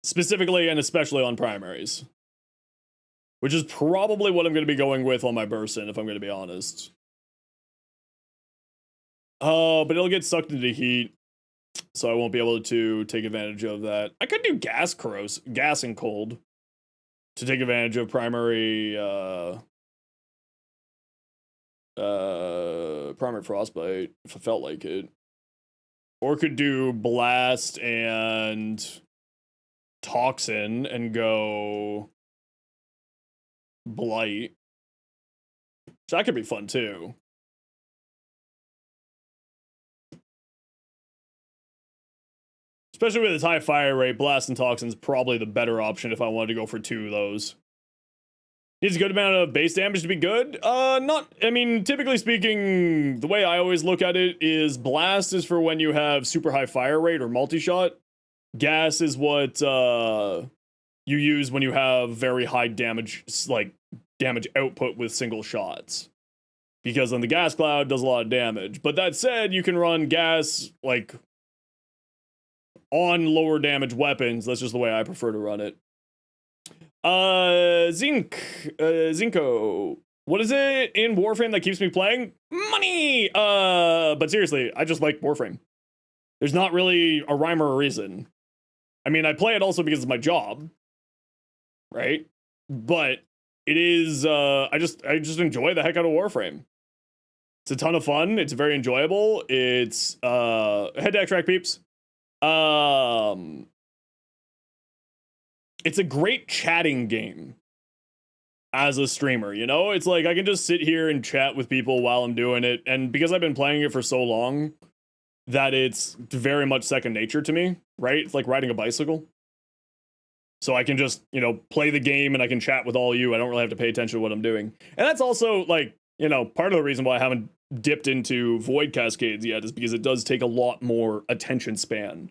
Specifically and especially on primaries. Which is probably what I'm going to be going with on my burst-in, if I'm going to be honest. But it'll get sucked into heat, so I won't be able to take advantage of that. I could do gas and cold to take advantage of primary primary frostbite if I felt like it. Or could do blast and toxin and go blight. So that could be fun too. Especially with its high fire rate, blast and toxin is probably the better option if I wanted to go for 2 of those. Needs a good amount of base damage to be good? I mean, typically speaking, the way I always look at it is blast is for when you have super high fire rate or multi-shot. Gas is what you use when you have very high damage, like damage output with single shots. Because then the gas cloud does a lot of damage. But that said, you can run gas, like, on lower damage weapons. That's just the way I prefer to run it. Zinco. What is it in Warframe that keeps me playing? Money! But seriously, I just like Warframe. There's not really a rhyme or a reason. I mean, I play it also because it's my job. Right? But it is, I just enjoy the heck out of Warframe. It's a ton of fun. It's very enjoyable. It's, head to extract peeps. It's a great chatting game as a streamer, you know? It's like I can just sit here and chat with people while I'm doing it, and because I've been playing it for so long, that it's very much second nature to me, right? It's like riding a bicycle. So I can just, you know, play the game and I can chat with all you. I don't really have to pay attention to what I'm doing. And that's also, like, you know, part of the reason why I haven't dipped into Void Cascades yet is because it does take a lot more attention span.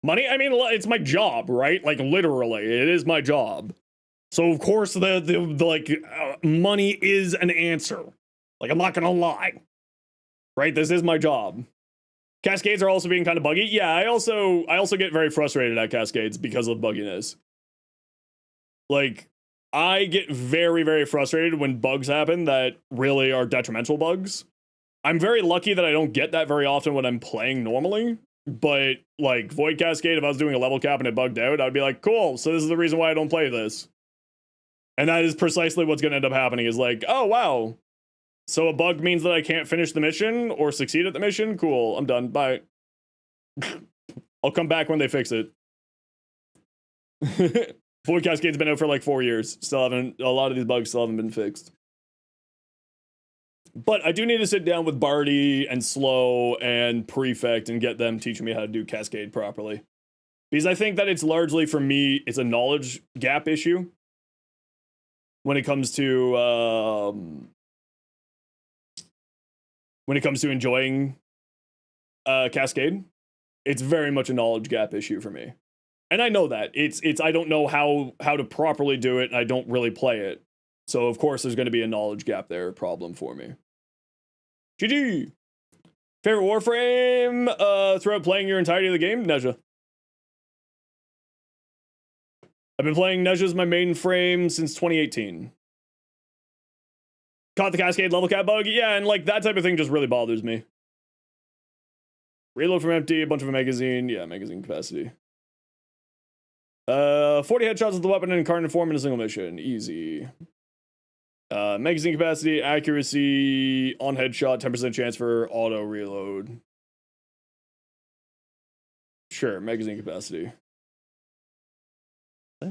Money? I mean, it's my job, right? Like, literally, it is my job. So, of course, money is an answer. Like, I'm not gonna lie. Right? This is my job. Cascades are also being kind of buggy. Yeah, I also get very frustrated at Cascades because of bugginess. Like, I get very, very frustrated when bugs happen that really are detrimental bugs. I'm very lucky that I don't get that very often when I'm playing normally. But, like, Void Cascade, if I was doing a level cap and it bugged out, I'd be like, cool, so this is the reason why I don't play this. And that is precisely what's going to end up happening, is like, oh, wow. So a bug means that I can't finish the mission or succeed at the mission? Cool, I'm done, bye. I'll come back when they fix it. Void Cascade's been out for like 4 years. Still haven't, a lot of these bugs still haven't been fixed. But I do need to sit down with Barty and Slow and Prefect and get them teaching me how to do Cascade properly. Because I think that it's largely, for me, it's a knowledge gap issue. When it comes to, enjoying Cascade. It's very much a knowledge gap issue for me. And I know that. It's I don't know how to properly do it, and I don't really play it. So, of course, there's going to be a knowledge gap there problem for me. GG! Favorite Warframe throughout playing your entirety of the game? Nezha. I've been playing Nezha as my main frame since 2018. Caught the Cascade level cap bug? Yeah, and like that type of thing just really bothers me. Reload from empty, a bunch of a magazine. Yeah, magazine capacity. 40 headshots with the weapon and incarnate form in a single mission. Easy. Magazine capacity, accuracy, on headshot, 10% chance for auto reload. Sure, magazine capacity. Are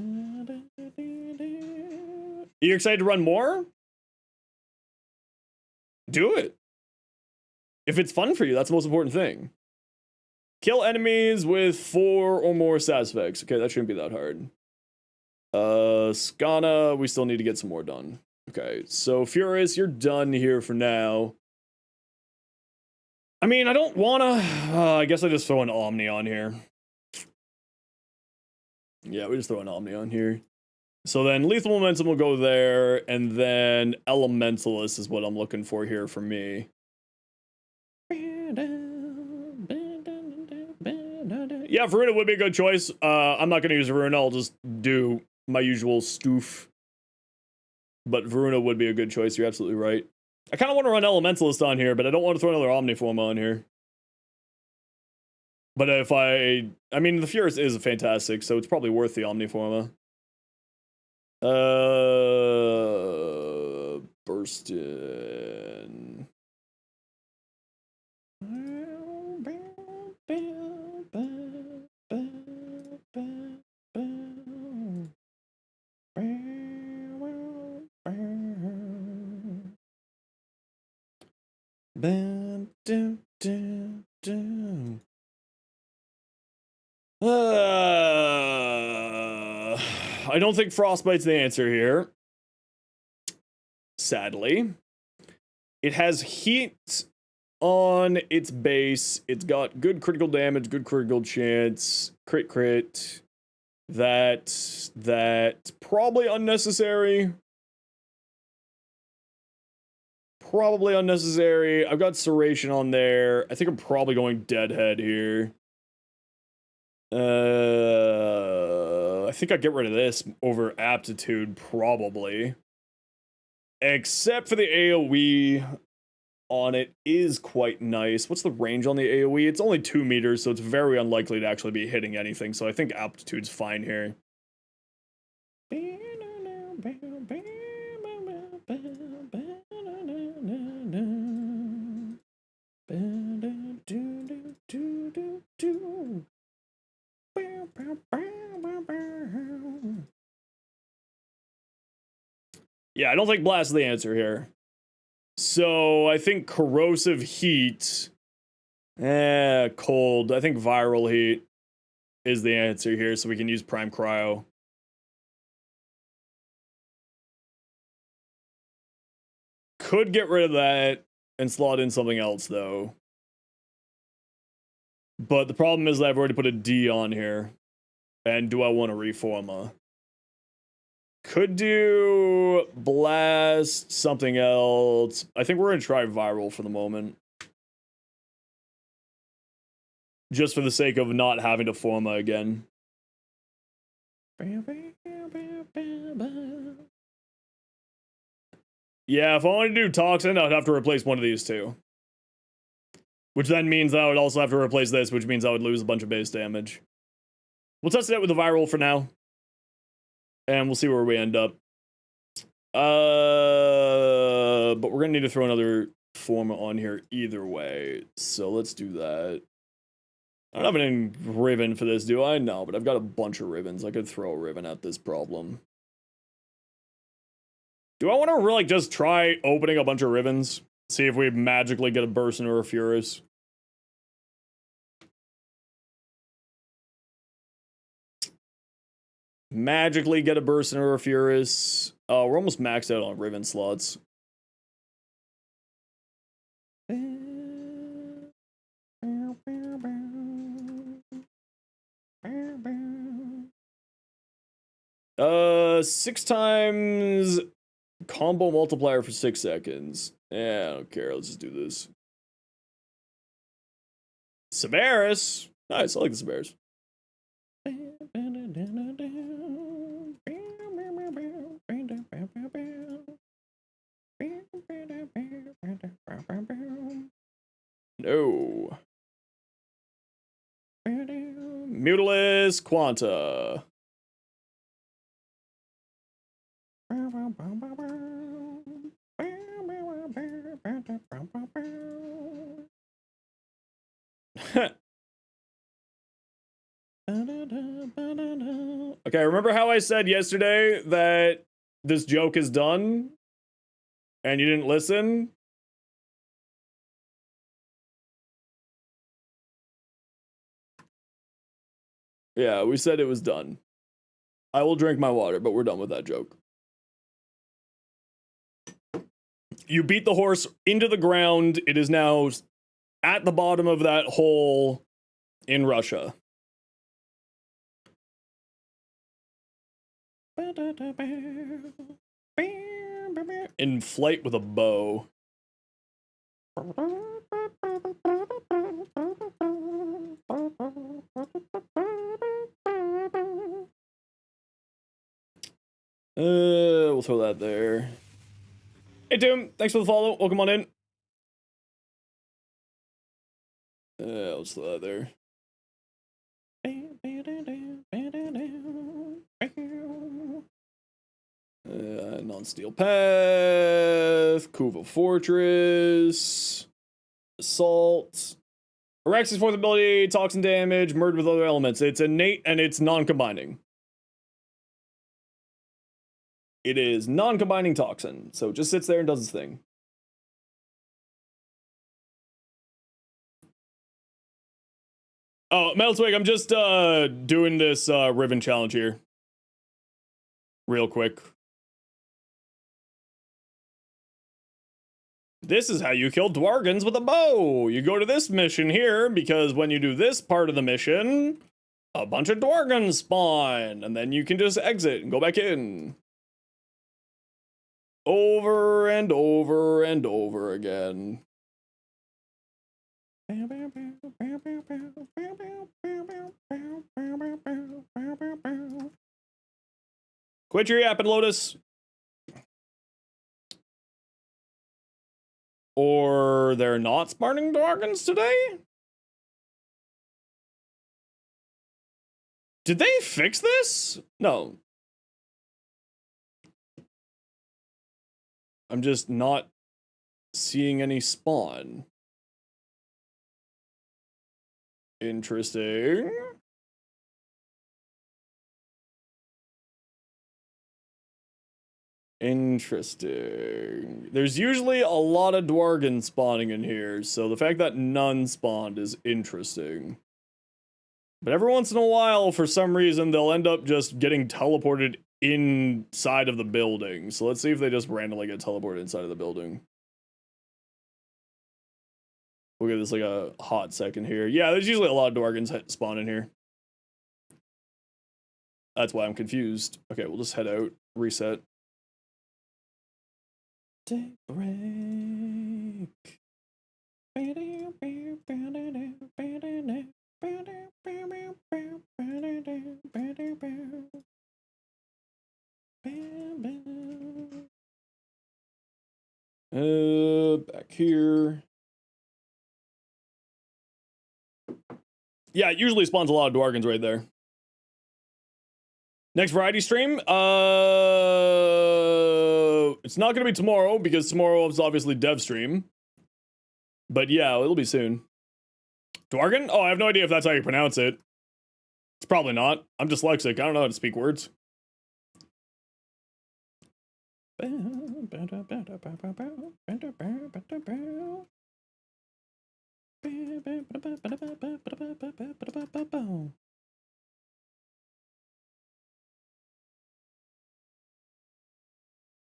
you excited to run more? Do it. If it's fun for you, that's the most important thing. Kill enemies with 4 or more stat effects. Okay, that shouldn't be that hard. Skana, we still need to get some more done. Okay, so Furious, you're done here for now. I mean, I don't wanna... I guess I just throw an Omni on here. Yeah, we just throw an Omni on here. So then Lethal Momentum will go there, and then Elementalist is what I'm looking for here for me. Yeah, Varuna would be a good choice. I'm not gonna use Varuna, I'll just do my usual stoof. But Varuna would be a good choice, you're absolutely right. I kind of want to run Elementalist on here, but I don't want to throw another Omniform on here. But if I mean, the Furious is fantastic, so it's probably worth the Omniforma. Burst in. I don't think Frostbite's the answer here. Sadly. It has heat on its base. It's got good critical damage, good critical chance, crit. That's probably unnecessary. Probably unnecessary. I've got Serration on there. I think I'm probably going Deadhead here. I think I'd get rid of this over Aptitude, probably. Except for the AoE on it is quite nice. What's the range on the AoE? It's only 2 meters, so it's very unlikely to actually be hitting anything, so I think Aptitude's fine here. Yeah, I don't think Blast is the answer here. So I think Corrosive Heat. Cold. I think Viral Heat is the answer here, so we can use Prime Cryo. Could get rid of that and slot in something else, though. But the problem is that I've already put a D on here. And do I want to Reforma? Could do Blast, something else. I think we're going to try Viral for the moment. Just for the sake of not having to Forma again. Yeah, if I want to do Toxin, I'd have to replace one of these two. Which then means that I would also have to replace this, which means I would lose a bunch of base damage. We'll test it out with the Viral for now. And we'll see where we end up. But we're going to need to throw another Forma on here either way. So let's do that. I don't have any Riven for this, do I? No, but I've got a bunch of Rivens. I could throw a Riven at this problem. Do I want to really just try opening a bunch of Rivens? See if we magically get a Burst or a Furious. Magically get a Burst or a Furious. Oh, we're almost maxed out on Riven slots. Six times combo multiplier for 6 seconds. Yeah, I don't care. Let's just do this. Severus. Nice, I like the Severus. No. Mutalisk Quanta. Okay, remember how I said yesterday that this joke is done? And you didn't listen? Yeah, we said it was done. I will drink my water, but we're done with that joke. You beat the horse into the ground. It is now at the bottom of that hole in Russia. In flight with a bow. We'll throw that there. Hey, Tim, thanks for the follow. Welcome on in. Let's throw that there. Non-steel path, Kuva Fortress, Assault. Arax's fourth ability, toxin damage, merged with other elements. It's innate and it's non-combining. It is non-combining toxin, so it just sits there and does its thing. Oh, Metal Twig, I'm just doing this Riven challenge here. Real quick. This is how you kill Dwargons with a bow. You go to this mission here, because when you do this part of the mission, a bunch of Dwargons spawn, and then you can just exit and go back in. Over and over and over again. Quit your yapping, Lotus. Or they're not spawning Dwargons today? Did they fix this? No. I'm just not seeing any spawn. Interesting. Interesting. There's usually a lot of Dwargons spawning in here, so the fact that none spawned is interesting. But every once in a while, for some reason, they'll end up just getting teleported inside of the building. So let's see if they just randomly get teleported inside of the building. We'll give this like a hot second here. Yeah, there's usually a lot of Dwargons spawning here. That's why I'm confused. Okay, we'll just head out, reset. Daybreak. Back here. Yeah, it usually spawns a lot of Dwargons right there. Next variety stream, it's not gonna be tomorrow because tomorrow is obviously dev stream. But yeah, it'll be soon. Dwargon? Oh, I have no idea if that's how you pronounce it. It's probably not. I'm dyslexic. I don't know how to speak words. You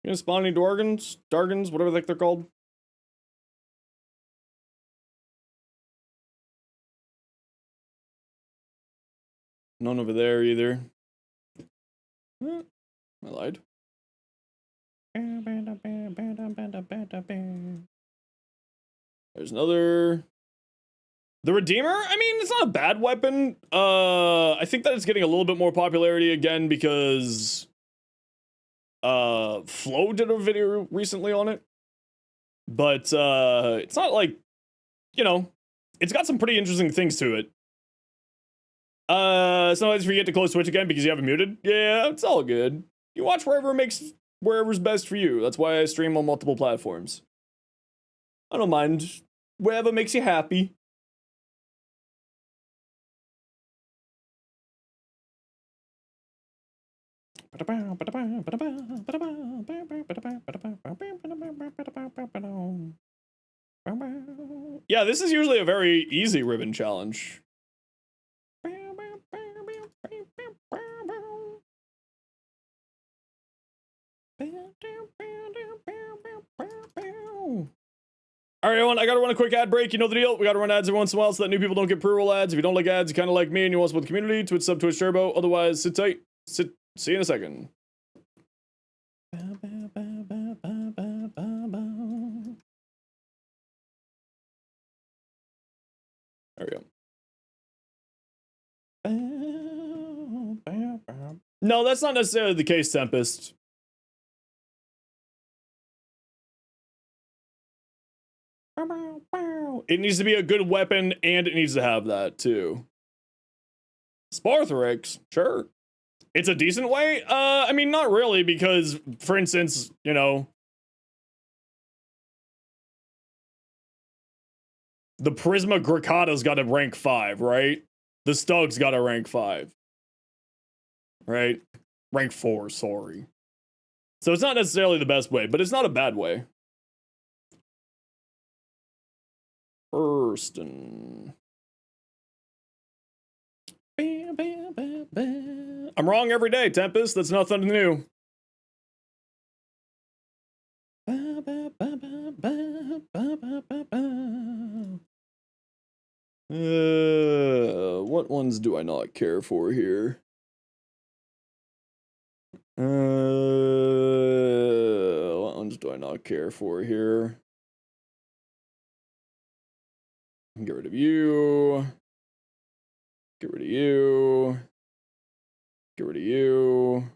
gonna spawn any Dwargons? Dargons? Whatever the heck they're called? None over there either. I lied. There's another. The Redeemer? I mean, it's not a bad weapon. I think that it's getting a little bit more popularity again because Flo did a video recently on it. But it's not like, you know, it's got some pretty interesting things to it. Sometimes you forget to close Twitch again because you have it muted. Yeah, it's all good. You watch wherever's best for you. That's why I stream on multiple platforms. I don't mind. Wherever makes you happy. Yeah, this is usually a very easy ribbon challenge. All right, everyone, I gotta run a quick ad break. You know the deal. We gotta run ads every once in a while so that new people don't get pre-roll ads. If you don't like ads, you kind of like me and you want to support the community, Twitch sub, Twitch Turbo. Otherwise, sit tight. See you in a second. There we go. No, that's not necessarily the case, Tempest. It needs to be a good weapon, and it needs to have that, too. Sparthrix, sure. It's a decent way? I mean, not really, because, for instance, you know, the Prisma Gricata's got a rank 5, right? The Stug's got a rank 5. Right? Rank 4, sorry. So it's not necessarily the best way, but it's not a bad way. Burstin'. I'm wrong every day, Tempest. That's nothing new. What ones do I not care for here? What ones do I not care for here? Get rid of you. Get rid of you. Get rid of you.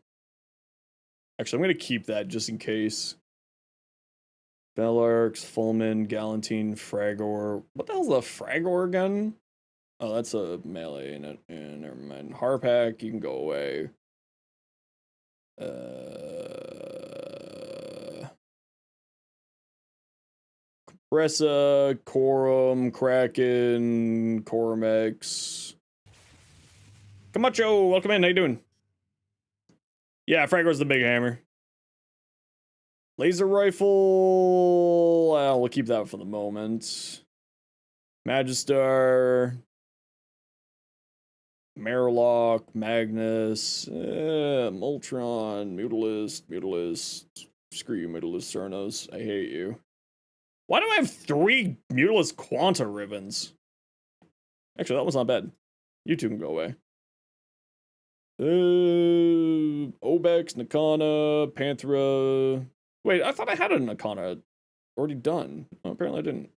Actually, I'm going to keep that just in case. Belarx, Fulmin, Galantine, Fragor. What the hell's a Fragor again? Oh, that's a melee in it. Yeah, never mind. Harpak, you can go away. Compressa, Corum, Kraken, Cormex. Camacho, welcome in. How you doing? Yeah, Fragor's the big hammer. Laser rifle. Well, we'll keep that for the moment. Magistar. Marlock, Magnus, Moltron, Mutalist. Screw you, Mutalist Cernos. I hate you. Why do I have 3 Mutalist Quanta ribbons? Actually, that was not bad. You two can go away. Obex, Nakana, Panthera. Wait, I thought I had a Nakana already done. Oh, apparently I didn't.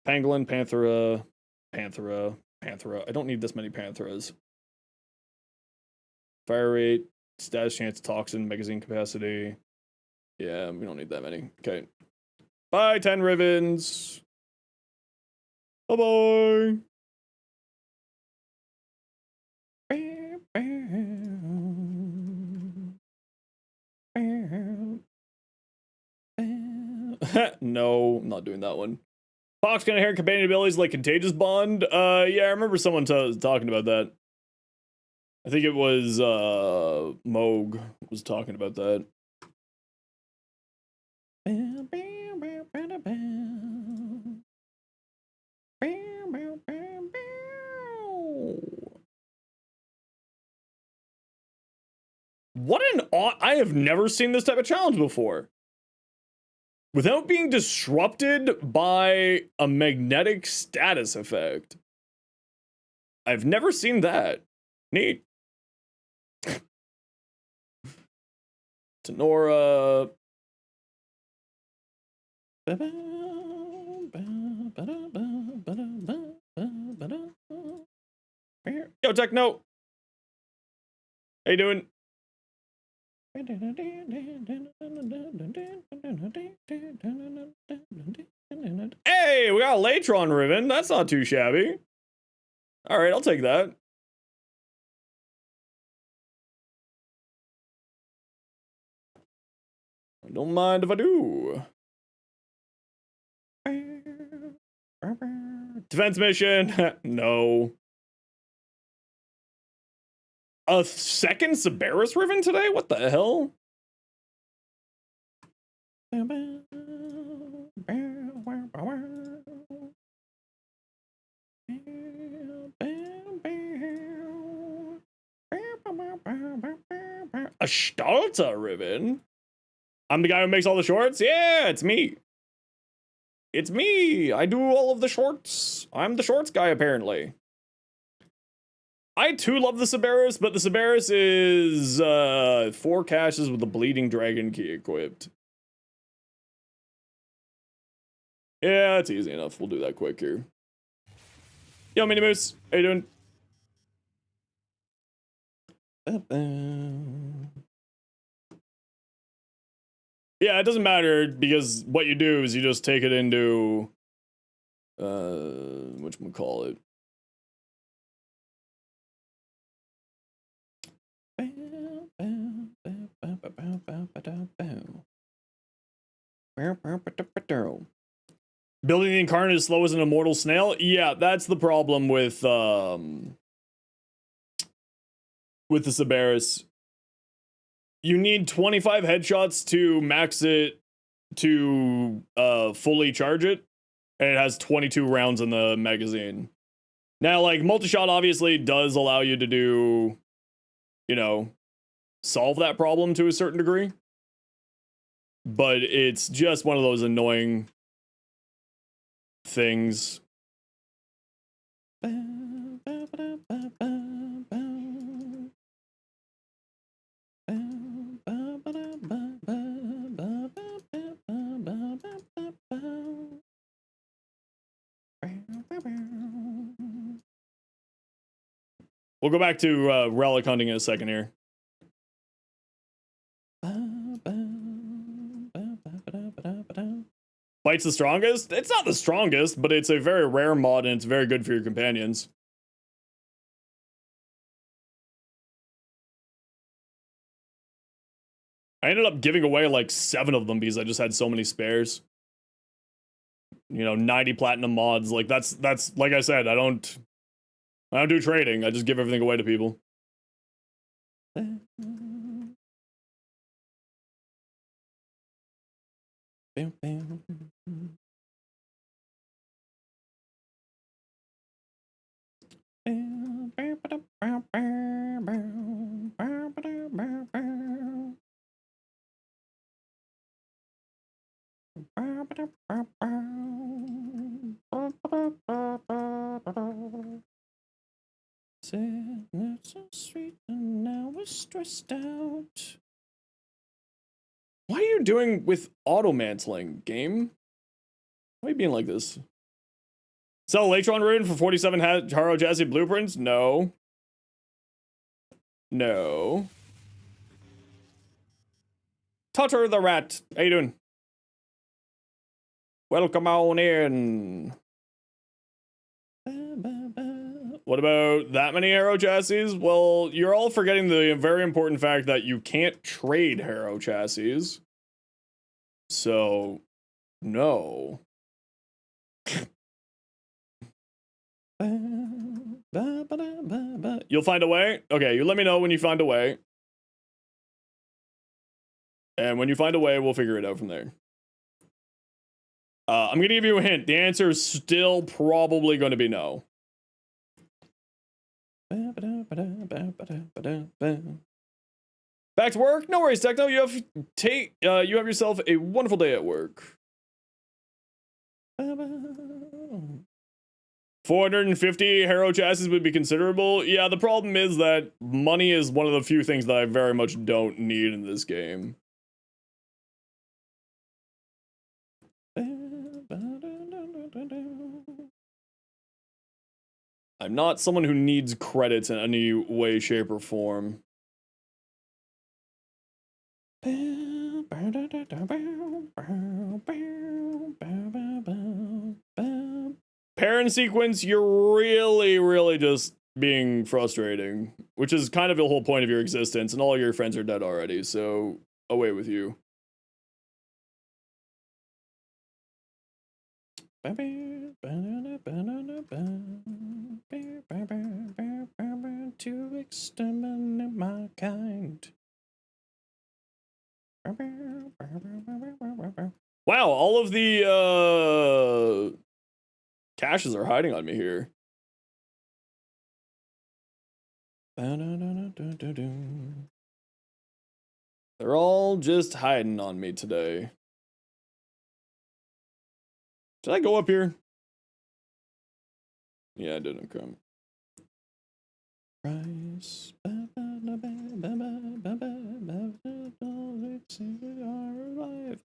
Pangolin, Panthera. Panthera. I don't need this many Pantheras. Fire rate, status chance, toxin, magazine capacity. Yeah, we don't need that many. Okay. Bye, 10 ribbons. Bye-bye. No, I'm not doing that one. Fox can inherit companion abilities like Contagious Bond. Yeah, I remember someone talking about that. I think it was Moog was talking about that. What an I have never seen this type of challenge before. Without being disrupted by a magnetic status effect. I've never seen that. Neat. Tenora. Yo, Techno. How you doing? Hey, we got a Latron ribbon. That's not too shabby. All right, I'll take that. I don't mind if I do. Defense mission. No. A second Cerberus ribbon today? What the hell? A Stalta ribbon. I'm the guy who makes all the shorts? Yeah, it's me. It's me. I do all of the shorts. I'm the shorts guy, apparently. I too love the Cerberus, but the Cerberus is 4 caches with the Bleeding Dragon key equipped. Yeah, it's easy enough. We'll do that quick here. Yo, Mini Moose, how you doing? Yeah, it doesn't matter because what you do is you just take it into whatchamacallit. Building the Incarnate is slow as an immortal snail? Yeah, that's the problem with the Cerberus. You need 25 headshots to max it to fully charge it, and it has 22 rounds in the magazine. Now, like, multi-shot obviously does allow you to do, you know, solve that problem to a certain degree, but it's just one of those annoying things. We'll go back to relic hunting in a second here. Bite's the strongest? It's not the strongest, but it's a very rare mod and it's very good for your companions. I ended up giving away like 7 of them because I just had so many spares. You know, 90 platinum mods. Like that's like I said, I don't do trading. I just give everything away to people. It's so sweet and now we're stressed out. Why are you doing with auto-mantling, game? Why are you being like this? Sell Latron Rune for 47 Haro Jazzy blueprints? No. No. Tutter the rat. How you doing? Welcome on in. What about that many Haro chassis? Well, you're all forgetting the very important fact that you can't trade Haro chassis. So, no. You'll find a way? Okay, you let me know when you find a way. And when you find a way, we'll figure it out from there. I'm gonna give you a hint. The answer is still probably going to be no. Back to work? No worries, Techno. You have yourself a wonderful day at work. 450 Haro chassis would be considerable. Yeah, the problem is that money is one of the few things that I very much don't need in this game. I'm not someone who needs credits in any way, shape, or form. Parent sequence, you're really just being frustrating, which is kind of the whole point of your existence, and all your friends are dead already, so away with you. To exterminate my kind. Wow, all of the caches are hiding on me here. They're all just hiding on me today. Did I go up here? Yeah, I didn't come. Price.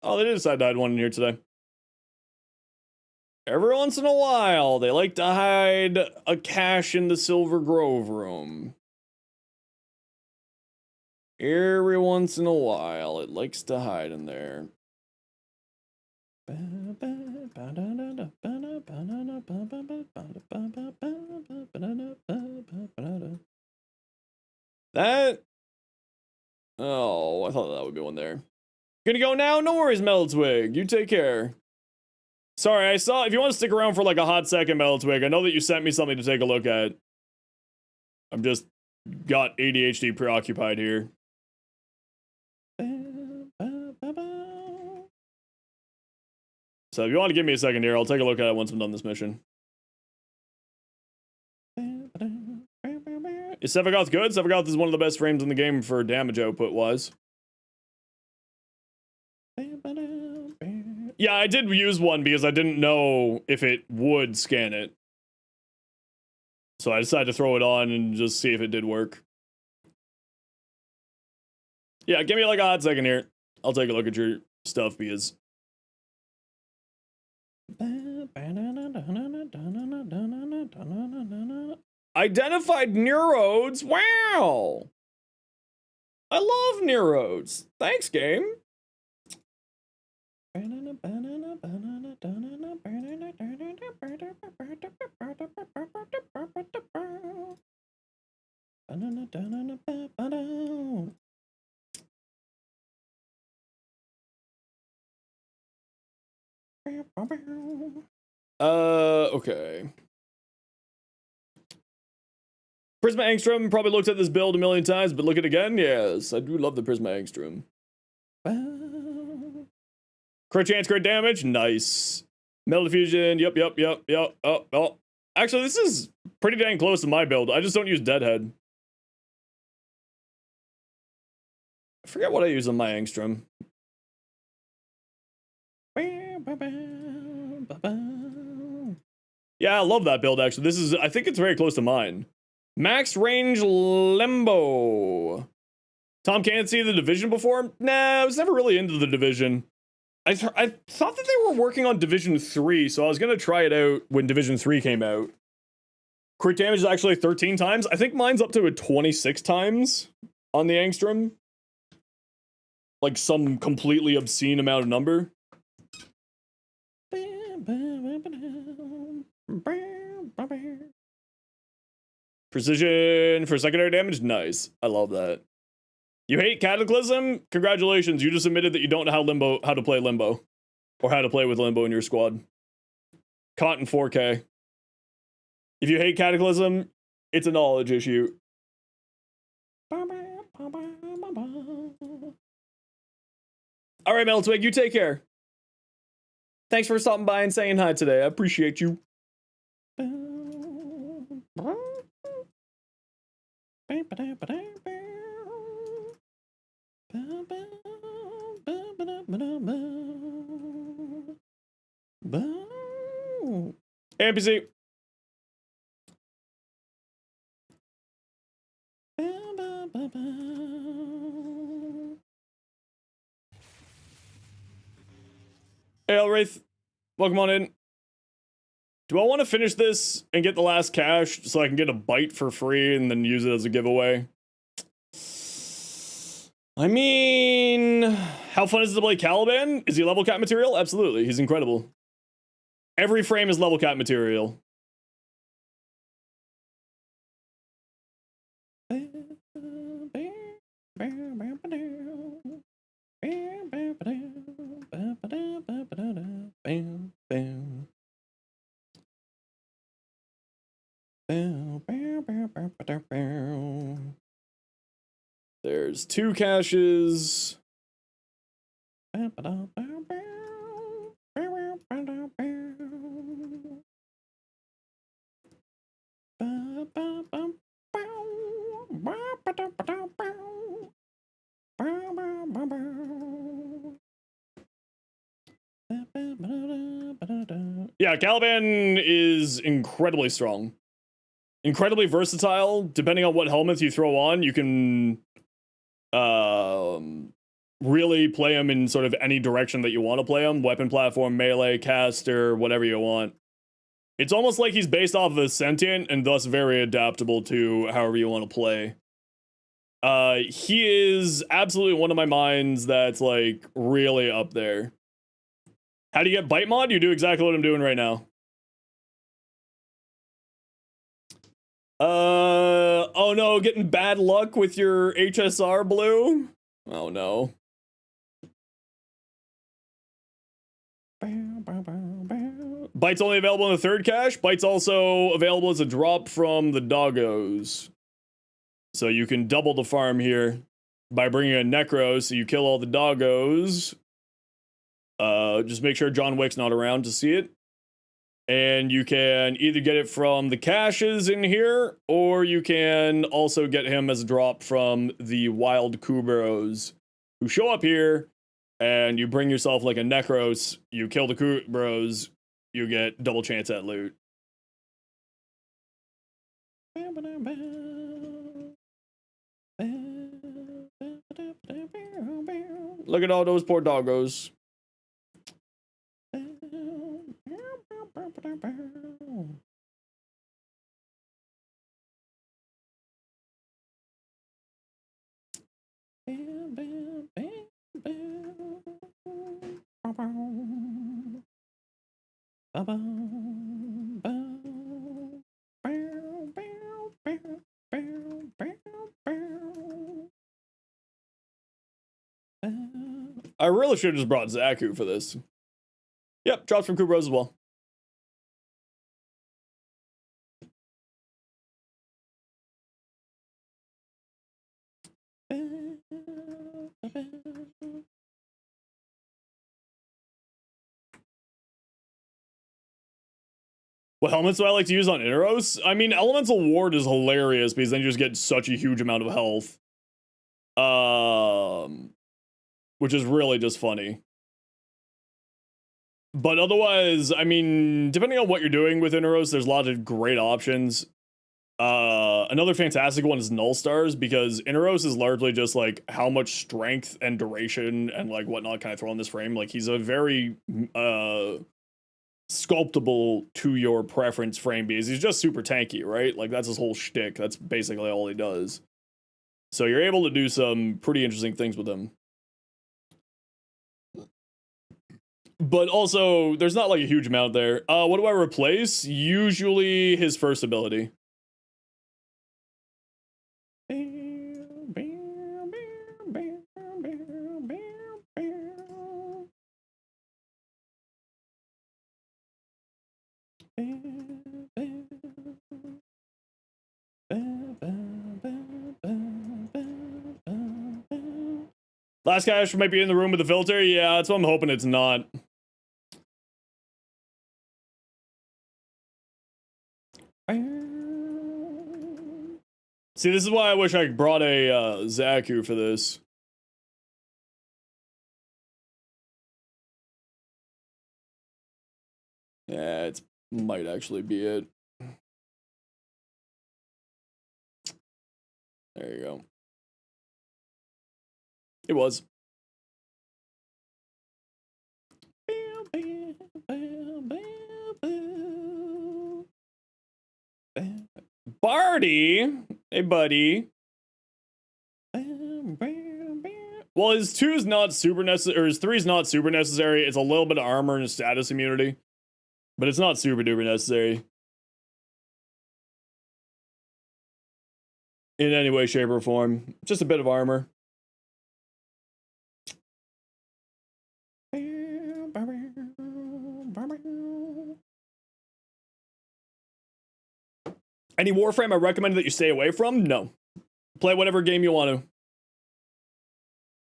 Oh, they did decide to hide one in here today. Every once in a while, they like to hide a cache in the Silver Grove room. Every once in a while, it likes to hide in there. That... Oh, I thought that would be one there. Gonna go now? No worries, Meltwig. You take care. Sorry, I saw... If you want to stick around for like a hot second, Meltwig, I know that you sent me something to take a look at. I'm just... got ADHD preoccupied here. So if you want to give me a second here, I'll take a look at it once I'm done this mission. Is Sevagoth good? Sevagoth is one of the best frames in the game for damage output wise. Yeah, I did use one because I didn't know if it would scan it. So I decided to throw it on and just see if it did work. Yeah, give me like a hot second here. I'll take a look at your stuff because... Identified neurodes? Wow! I love neurodes. Thanks, game. Okay. Prisma Angstrom probably looked at this build a million times, but look at it again. Yes, I do love the Prisma Angstrom. Crit chance, crit damage, nice. Metal diffusion, yep. Oh. Actually, this is pretty dang close to my build. I just don't use Deadhead. I forget what I use on my Angstrom. Yeah, I love that build, actually. This is, I think it's very close to mine. Max range Limbo. Tom can't see the Division before? Nah, I was never really into the Division. I thought that they were working on Division 3, so I was gonna try it out when Division 3 came out. Crit damage is actually 13 times. I think mine's up to 26 times on the Angstrom. Like some completely obscene amount of number. Precision for secondary damage? Nice. I love that. You hate Cataclysm? Congratulations, you just admitted that you don't know how to play Limbo. Or how to play with Limbo in your squad. Caught in 4K. If you hate Cataclysm, it's a knowledge issue. Alright, Meltwig, you take care. Thanks for stopping by and saying hi today. I appreciate you. NPC. Hey, Elwraith. Welcome on in. Do I want to finish this and get the last cache so I can get a bite for free and then use it as a giveaway? I mean, how fun is it to play Caliban? Is he level cap material? Absolutely, he's incredible. Every frame is level cap material. There's 2 caches. yeah, Caliban is incredibly strong. Incredibly versatile. Depending on what helmets you throw on, you can really play him in sort of any direction that you want to play him. Weapon platform, melee, caster, whatever you want. It's almost like he's based off of a sentient and thus very adaptable to however you want to play. He is absolutely one of my mines that's like really up there. How do you get bite mod? You do exactly what I'm doing right now. Oh no, getting bad luck with your HSR blue? Oh no. Bite's only available in the third cache. Bite's also available as a drop from the doggos. So you can double the farm here by bringing a necro, so you kill all the doggos. Just make sure John Wick's not around to see it. And you can either get it from the caches in here, or you can also get him as a drop from the wild Kubros who show up here, and you bring yourself like a Necros, you kill the Kubros, you get double chance at loot. Look at all those poor doggos. I really should have just brought Zaku for this. Yep, drops from Kubros as well. What helmets do I like to use on Inaros? I mean, Elemental Ward is hilarious because then you just get such a huge amount of health. Which is really just funny. But otherwise, I mean, depending on what you're doing with Inaros, there's a lot of great options. Another fantastic one is Null Stars, because Inaros is largely just like how much strength and duration and like whatnot can I throw on this frame. Like he's a very sculptable to your preference frame because he's just super tanky, right? Like that's his whole shtick. That's basically all he does. So you're able to do some pretty interesting things with him. But also, there's not like a huge amount there. What do I replace? Usually his first ability. Last cache might be in the room with the filter. Yeah, that's what I'm hoping it's not. See, this is why I wish I brought a Zaku for this. Yeah, it might actually be it. There you go. It was. Barty! Hey, buddy. Well, his 2's not super necessary, or his 3's not super necessary. It's a little bit of armor and status immunity. But it's not super duper necessary. In any way, shape, or form. Just a bit of armor. Any Warframe I recommend that you stay away from? No. Play whatever game you want to.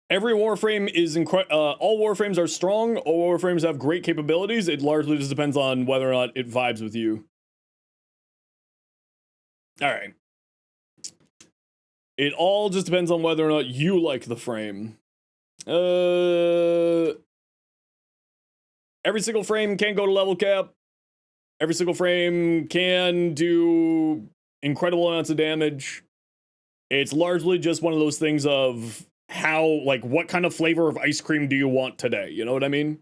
Every Warframe is all Warframes are strong, all Warframes have great capabilities. It largely just depends on whether or not it vibes with you. Alright. It all just depends on whether or not you like the frame. Every single frame can go to level cap. Every single frame can do incredible amounts of damage. It's largely just one of those things of how, like, what kind of flavor of ice cream do you want today? You know what I mean?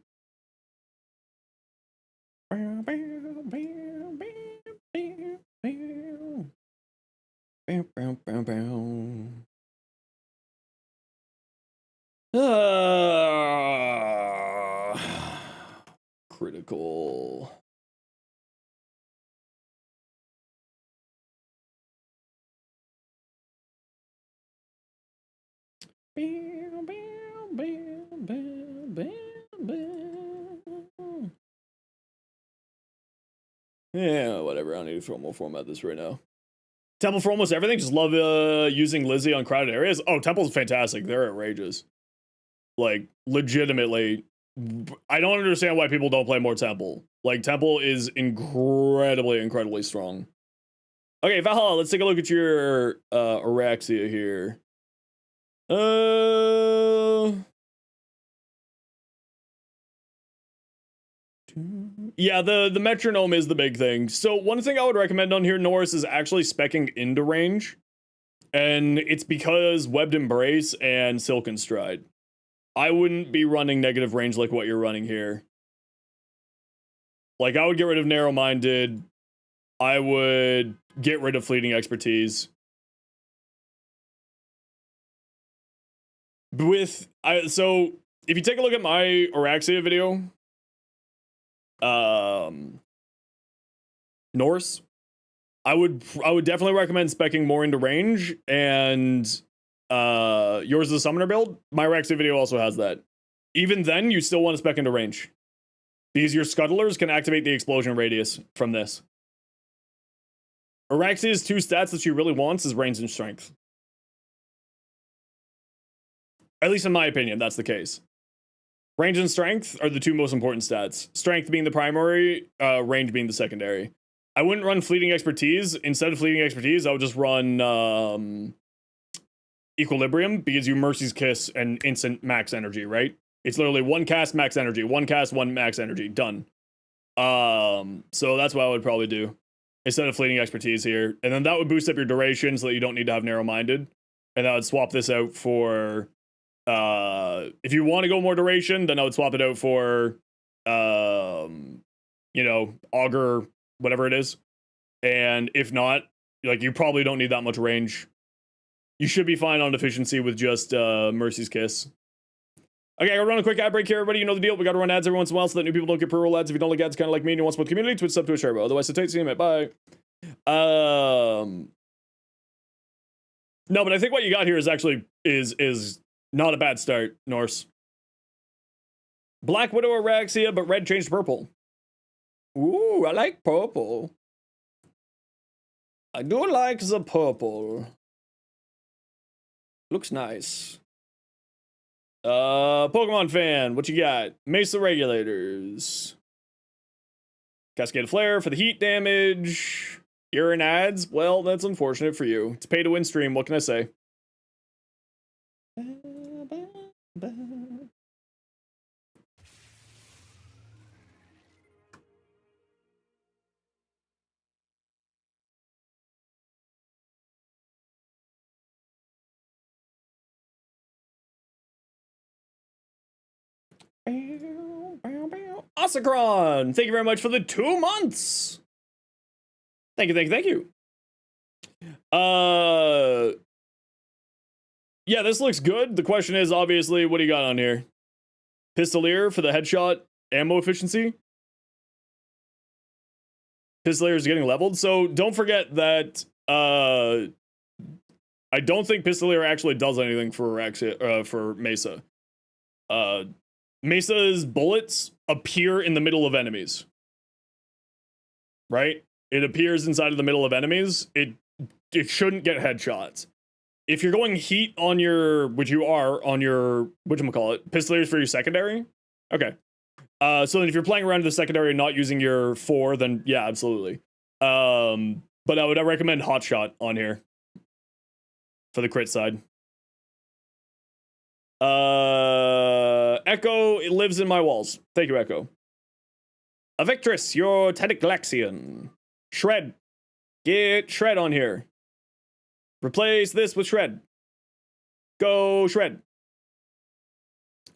Critical. Yeah, whatever. I don't need to throw more format this right now. Temple for almost everything. Just love using Lizzie on crowded areas. Oh, Temple's fantastic. They're outrageous. Like, legitimately, I don't understand why people don't play more Temple. Like, Temple is incredibly strong. Okay, Valhalla, let's take a look at your Araxia here. Yeah, the metronome is the big thing. So one thing I would recommend on here, Norris, is actually speccing into range. And it's because Webbed Embrace and Silken Stride. I wouldn't be running negative range like what you're running here. Like, I would get rid of Narrow-Minded. I would get rid of Fleeting Expertise. So, if you take a look at my Araxia video, Norse, I would definitely recommend speccing more into range, and yours is a summoner build. My Araxia video also has that. Even then, you still want to spec into range, because your scuttlers can activate the explosion radius from this. Araxia's two stats that she really wants is range and strength. At least in my opinion, that's the case. Range and strength are the two most important stats. Strength being the primary, range being the secondary. I wouldn't run Fleeting Expertise. Instead of Fleeting Expertise, I would just run Equilibrium, because you Mercy's Kiss and instant max energy, right? It's literally one cast, max energy. One cast, one max energy. Done. So that's what I would probably do instead of Fleeting Expertise here. And then that would boost up your duration so that you don't need to have Narrow-Minded. And I would swap this out for... if you want to go more duration, then I would swap it out for, you know, Augur, whatever it is. And if not, like, you probably don't need that much range. You should be fine on efficiency with just Mercy's Kiss. Okay, I gotta run a quick ad break here, everybody. You know the deal. We gotta run ads every once in a while so that new people don't get pre-roll ads. If you don't like ads, kind of like me, and you want to support the community, Twitch sub to a share, bro. Otherwise, it's see you, mate. Bye. No, but I think what you got here is actually is not a bad start, Norse. Black Widow Araxia, but red changed to purple. Ooh, I like purple. I do like the purple. Looks nice. Pokemon fan, what you got? Mesa Regulators. Cascade Flare for the heat damage. You're in ads? Well, that's unfortunate for you. It's a pay-to-win stream, what can I say? Osicron, thank you very much for the 2 months. Thank you. Yeah, this looks good. The question is, obviously, what do you got on here? Pistolier for the headshot ammo efficiency. Pistolier is getting leveled, so don't forget that I don't think Pistolier actually does anything for Mesa. Mesa's bullets appear in the middle of enemies. Right? It appears inside of the middle of enemies. It shouldn't get headshots. If you're going heat on your, which you are on your, whatchamacallit, Pistoliers for your secondary? Okay. So then if you're playing around the secondary and not using your 4, then yeah, absolutely. But I would recommend Hotshot on here for the crit side. Echo, it lives in my walls. Thank you, Echo. A Victress, your Tentaglaxian. Shred. Get Shred on here. Replace this with Shred. Go Shred.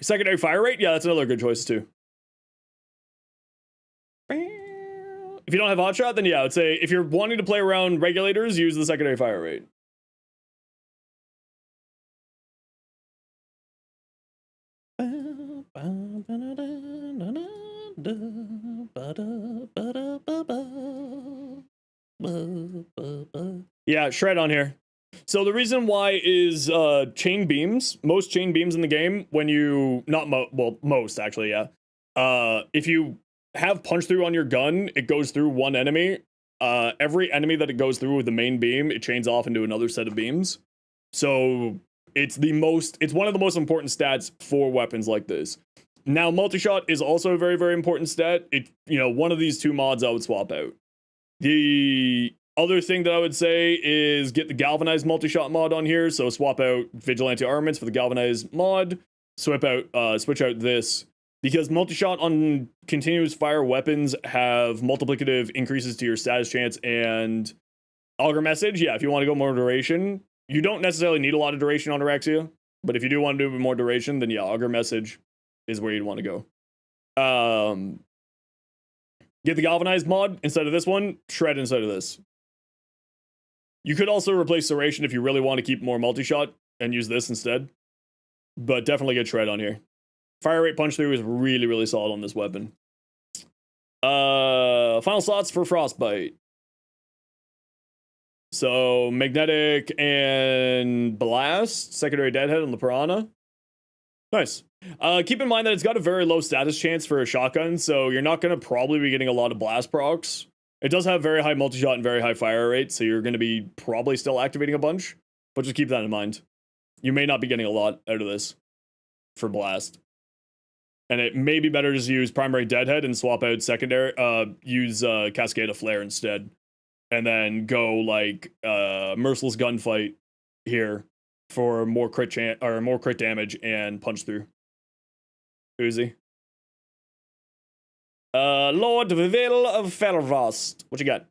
Secondary fire rate? Yeah, that's another good choice too. If you don't have Hotshot, then yeah, I would say if you're wanting to play around regulators, use the secondary fire rate. Yeah, Shred on here. So the reason why is chain beams. Most chain beams in the game, when you most actually, yeah. If you have punch through on your gun, it goes through one enemy. Every enemy that it goes through with the main beam, it chains off into another set of beams. So it's one of the most important stats for weapons like this. Now, multi-shot is also a very, very important stat. One of these two mods I would swap out. The other thing that I would say is get the galvanized multi-shot mod on here. So swap out vigilante armaments for the galvanized mod. Switch out this. Because multi-shot on continuous fire weapons have multiplicative increases to your status chance, and auger message, yeah, if you want to go more duration, you don't necessarily need a lot of duration on Orexia, but if you do want to do more duration, then yeah, auger message is where you'd want to go. Get the galvanized mod instead of this one, Shred instead of this. You could also replace Serration if you really want to keep more multi-shot and use this instead, but definitely get Shred on here. Fire rate punch through is really, really solid on this weapon. Final slots for Frostbite. So Magnetic and Blast, secondary Deadhead on the Piranha. Nice. Keep in mind that it's got a very low status chance for a shotgun, so you're not going to probably be getting a lot of blast procs. It does have very high multi-shot and very high fire rate, so you're going to be probably still activating a bunch, but just keep that in mind. You may not be getting a lot out of this for blast. And it may be better to just use primary Deadhead and swap out secondary, use Cascade of Flare instead. And then go like Merciless Gunfight here for more crit damage and punch through. Uzi. Lord Vil of Felrost. What you got?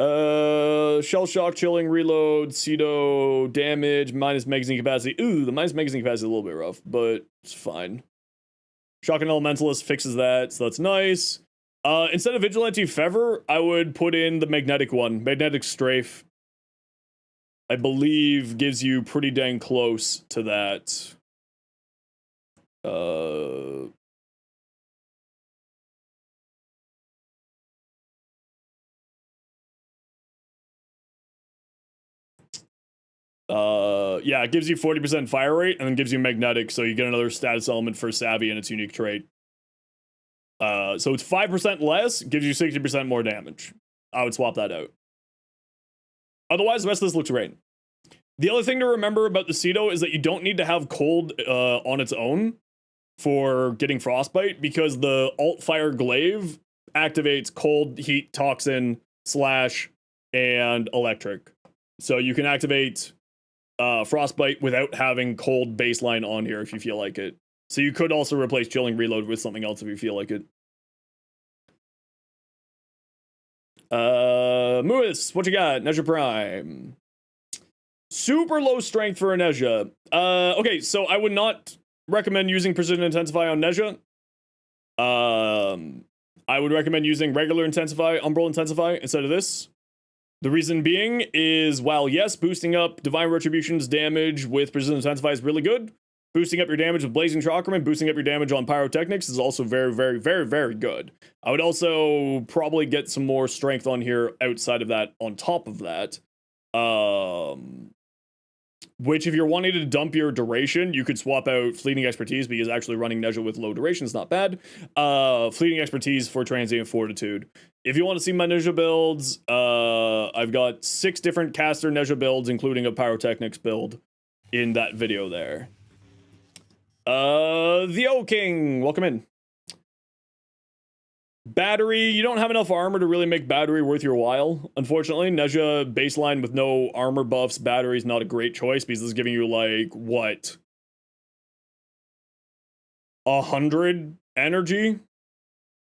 Shell shock, chilling, reload, pseudo damage, minus magazine capacity. Ooh, the minus magazine capacity is a little bit rough, but it's fine. Shock and Elementalist fixes that, so that's nice. Instead of Vigilante Fever, I would put in the magnetic one. Magnetic Strafe, I believe, gives you pretty dang close to that. Yeah, it gives you 40% fire rate and then gives you magnetic, so you get another status element for Savvy and its unique trait. So it's 5% less, gives you 60% more damage. I would swap that out. Otherwise, the rest of this looks great. The other thing to remember about the Cedo is that you don't need to have cold on its own for getting Frostbite, because the alt fire glaive activates cold, heat, toxin, slash, and electric. So you can activate Frostbite without having cold baseline on here if you feel like it. So you could also replace Chilling Reload with something else if you feel like it. Moose, what you got? Nezha Prime. Super low strength for a Nezha. Okay, so I would not recommend using Precision Intensify on Nezha. I would recommend using regular Intensify, Umbral Intensify instead of this. The reason being is, while yes, boosting up Divine Retribution's damage with Precision Intensify is really good, boosting up your damage with Blazing Chakram, boosting up your damage on Pyrotechnics is also very, very, very, very good. I would also probably get some more strength on here outside of that, on top of that. Which, if you're wanting to dump your duration, you could swap out Fleeting Expertise, because actually running Nezha with low duration is not bad. Fleeting Expertise for Transient Fortitude. If you want to see my Nezha builds, I've got 6 different caster Nezha builds, including a Pyrotechnics build in that video there. The O-King, welcome in. Battery, you don't have enough armor to really make battery worth your while, unfortunately. Nezha baseline with no armor buffs, battery is not a great choice, because this is giving you, like, what? 100 energy?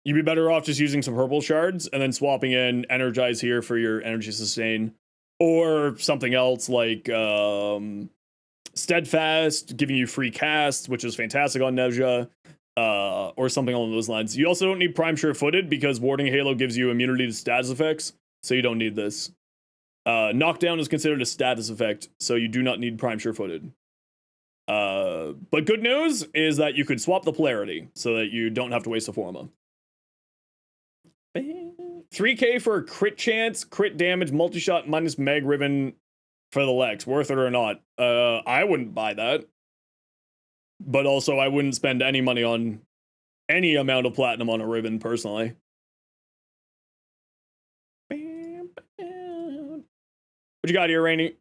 you'd be better off just using some purple shards and then swapping in energize here for your energy sustain, or something else like steadfast, giving you free cast, which is fantastic on Nezha, or something along those lines. You also don't need prime sure-footed because warding halo gives you immunity to status effects, so you don't need this. Knockdown is considered a status effect, so you do not need prime sure-footed. But good news is that you could swap the polarity so that you don't have to waste a forma. 3k for a crit chance, crit damage, multi-shot minus mag ribbon for the Lex. Worth it or not? I wouldn't buy that. But also, I wouldn't spend any money on any amount of platinum on a ribbon, personally. What you got here, Rainy?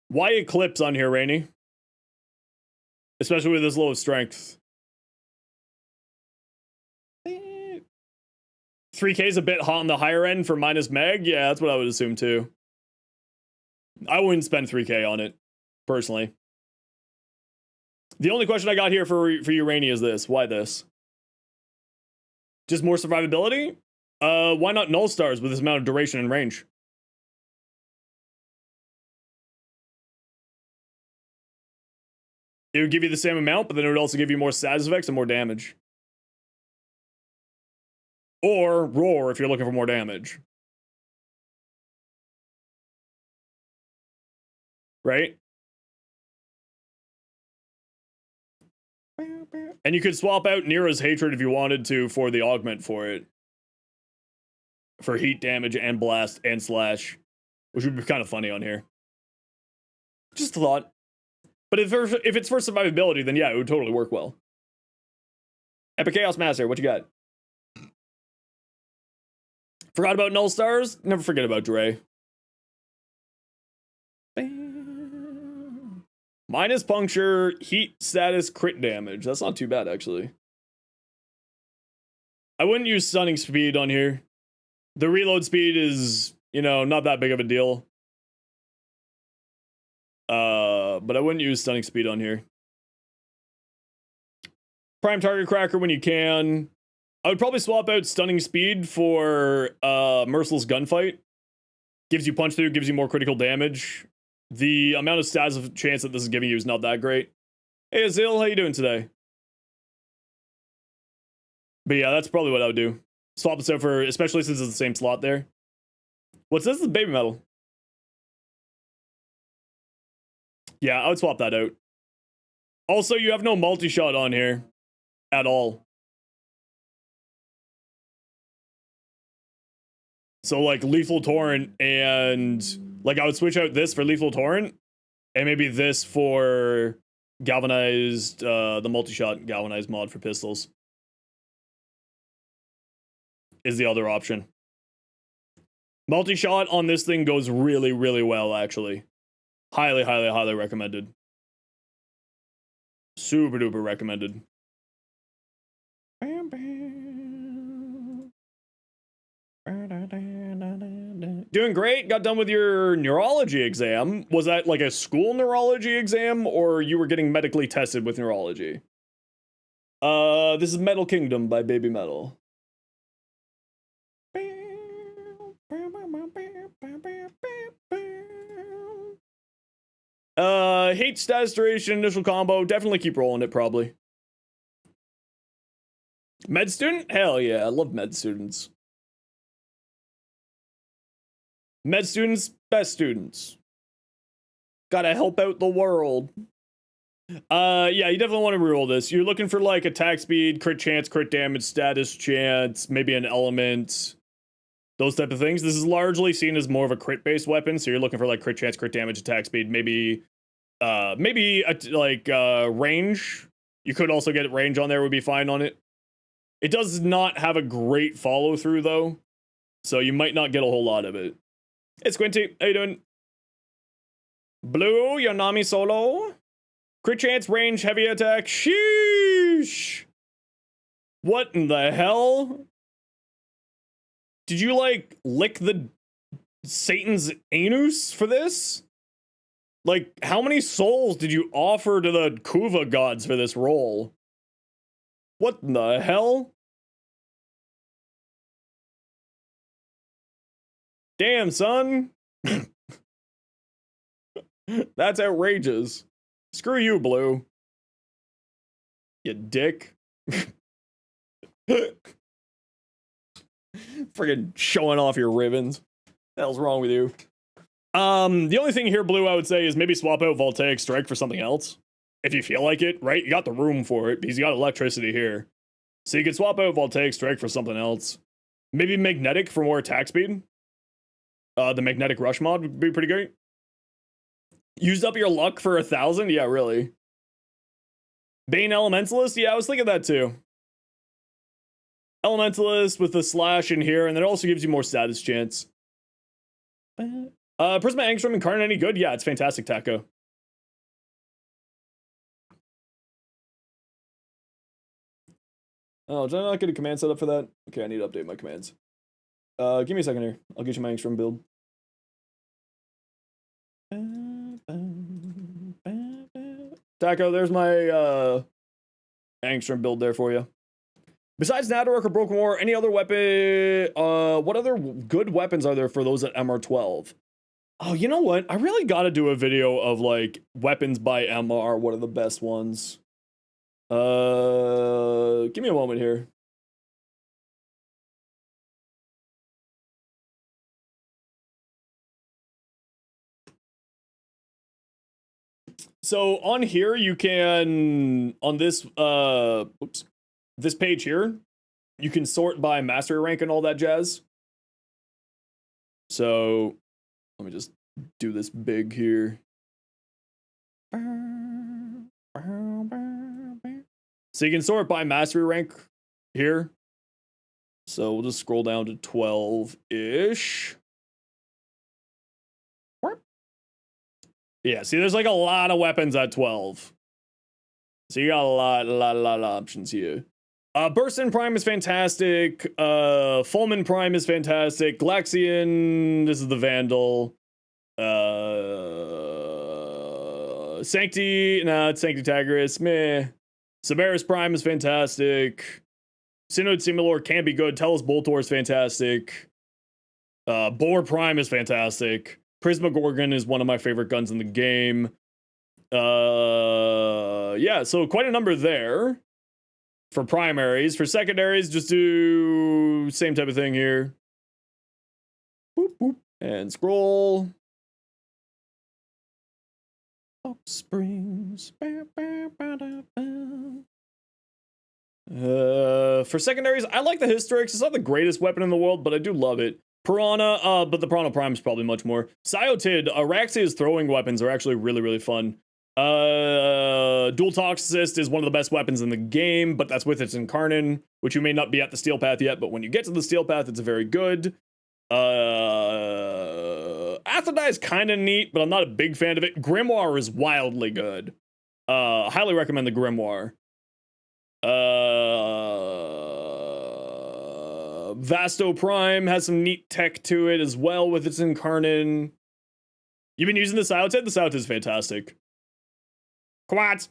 Why Eclipse on here, Rainy? Especially with this low strength. 3k is a bit hot on the higher end for minus meg. Yeah, that's what I would assume too. I wouldn't spend 3k on it, personally. The only question I got here for you, Rainy, is this. Why this? Just more survivability? Why not null stars with this amount of duration and range? It would give you the same amount, but then it would also give you more status effects and more damage. Or roar if you're looking for more damage. Right? And you could swap out Nira's Hatred if you wanted to for the augment for it. For heat damage and blast and slash. Which would be kind of funny on here. Just a thought. But if it's for survivability, then yeah, it would totally work well. Epic Chaos Master, what you got? Forgot about null stars? Never forget about Dre. Minus puncture, heat status, crit damage. That's not too bad, actually. I wouldn't use stunning speed on here. The reload speed is, you know, not that big of a deal. But I wouldn't use stunning speed on here. Prime target cracker when you can. I would probably swap out stunning speed for Merciless Gunfight. Gives you punch through, gives you more critical damage. The amount of status of chance that this is giving you is not that great. Hey Azil, how you doing today? But yeah, that's probably what I would do. Swap this out for, especially since it's the same slot there. What's this? This is baby metal. Yeah, I would swap that out. Also, you have no multi-shot on here. At all. So, like, Lethal Torrent and... Like, I would switch out this for Lethal Torrent. And maybe this for Galvanized... the multi-shot Galvanized mod for pistols. Is the other option. Multi-shot on this thing goes really, really well, actually. Highly, highly, highly recommended. Super duper recommended. Doing great. Got done with your neurology exam. Was that like a school neurology exam or you were getting medically tested with neurology? This is Metal Kingdom by Baby Metal. Hate status duration, initial combo. Definitely keep rolling it, probably. Med student? Hell yeah, I love med students. Med students, best students. Gotta help out the world. Yeah, you definitely want to reroll this. You're looking for like attack speed, crit chance, crit damage, status chance, maybe an element. Those type of things. This is largely seen as more of a crit-based weapon, so you're looking for like crit chance, crit damage, attack speed, maybe range. You could also get range on there, would be fine on it. It does not have a great follow-through, though, so you might not get a whole lot of it. Hey, Squinty, how you doing? Blue, Yonami solo. Crit chance, range, heavy attack. Sheesh! What in the hell? Did you, like, lick the Satan's anus for this? Like, how many souls did you offer to the Kuva gods for this role? What the hell? Damn, son. That's outrageous. Screw you, Blue. You dick. Friggin' showing off your ribbons. What the hell's wrong with you? The only thing here, Blue, I would say is maybe swap out Voltaic Strike for something else. If you feel like it, right? You got the room for it because you got electricity here. So you could swap out Voltaic Strike for something else. Maybe Magnetic for more attack speed. The Magnetic Rush mod would be pretty great. Used up your luck for 1,000? Yeah, really. Bane Elementalist? Yeah, I was thinking that too. Elementalist with the slash in here, and then it also gives you more status chance. Prisma Angstrom Incarnate any good? Yeah, it's fantastic, Taco. Oh, did I not get a command set up for that? Okay, I need to update my commands. Give me a second here. I'll get you my Angstrom build. Taco, there's my Angstrom build there for you. Besides Nadorok or Broken War, any other weapon? What other good weapons are there for those at MR12? Oh, you know what? I really got to do a video of like weapons by MR. What are the best ones? Give me a moment here. So on here, you can, on this, this page here, you can sort by mastery rank and all that jazz. So let me just do this big here. So you can sort by mastery rank here. So we'll just scroll down to 12-ish. Yeah, see, there's like a lot of weapons at 12. So you got a lot of options here. Burstin Prime is fantastic. Fulmin Prime is fantastic. Glaxian, this is the Vandal. Sancti, nah, it's Sancti Tigris, meh. Severus Prime is fantastic. Synod Simulor can be good. Tellus Boltor is fantastic. Boar Prime is fantastic. Prisma Gorgon is one of my favorite guns in the game. Yeah, so quite a number there for primaries. For secondaries, just do same type of thing here. Boop, boop, and scroll. Hot Springs. For secondaries, I like the Historics. It's not the greatest weapon in the world, but I do love it. Piranha, but the Piranha Prime is probably much more. Cyotid, Araxia's throwing weapons are actually really fun. Dual Toxicist is one of the best weapons in the game, but that's with its Incarnon, which you may not be at the Steel Path yet, but when you get to the Steel Path, it's very good. Athodai is kind of neat, but I'm not a big fan of it. Grimoire is wildly good. Highly recommend the Grimoire. Vasto Prime has some neat tech to it as well with its Incarnon. You've been using the Cyotid? The Cyotid is fantastic. Quads.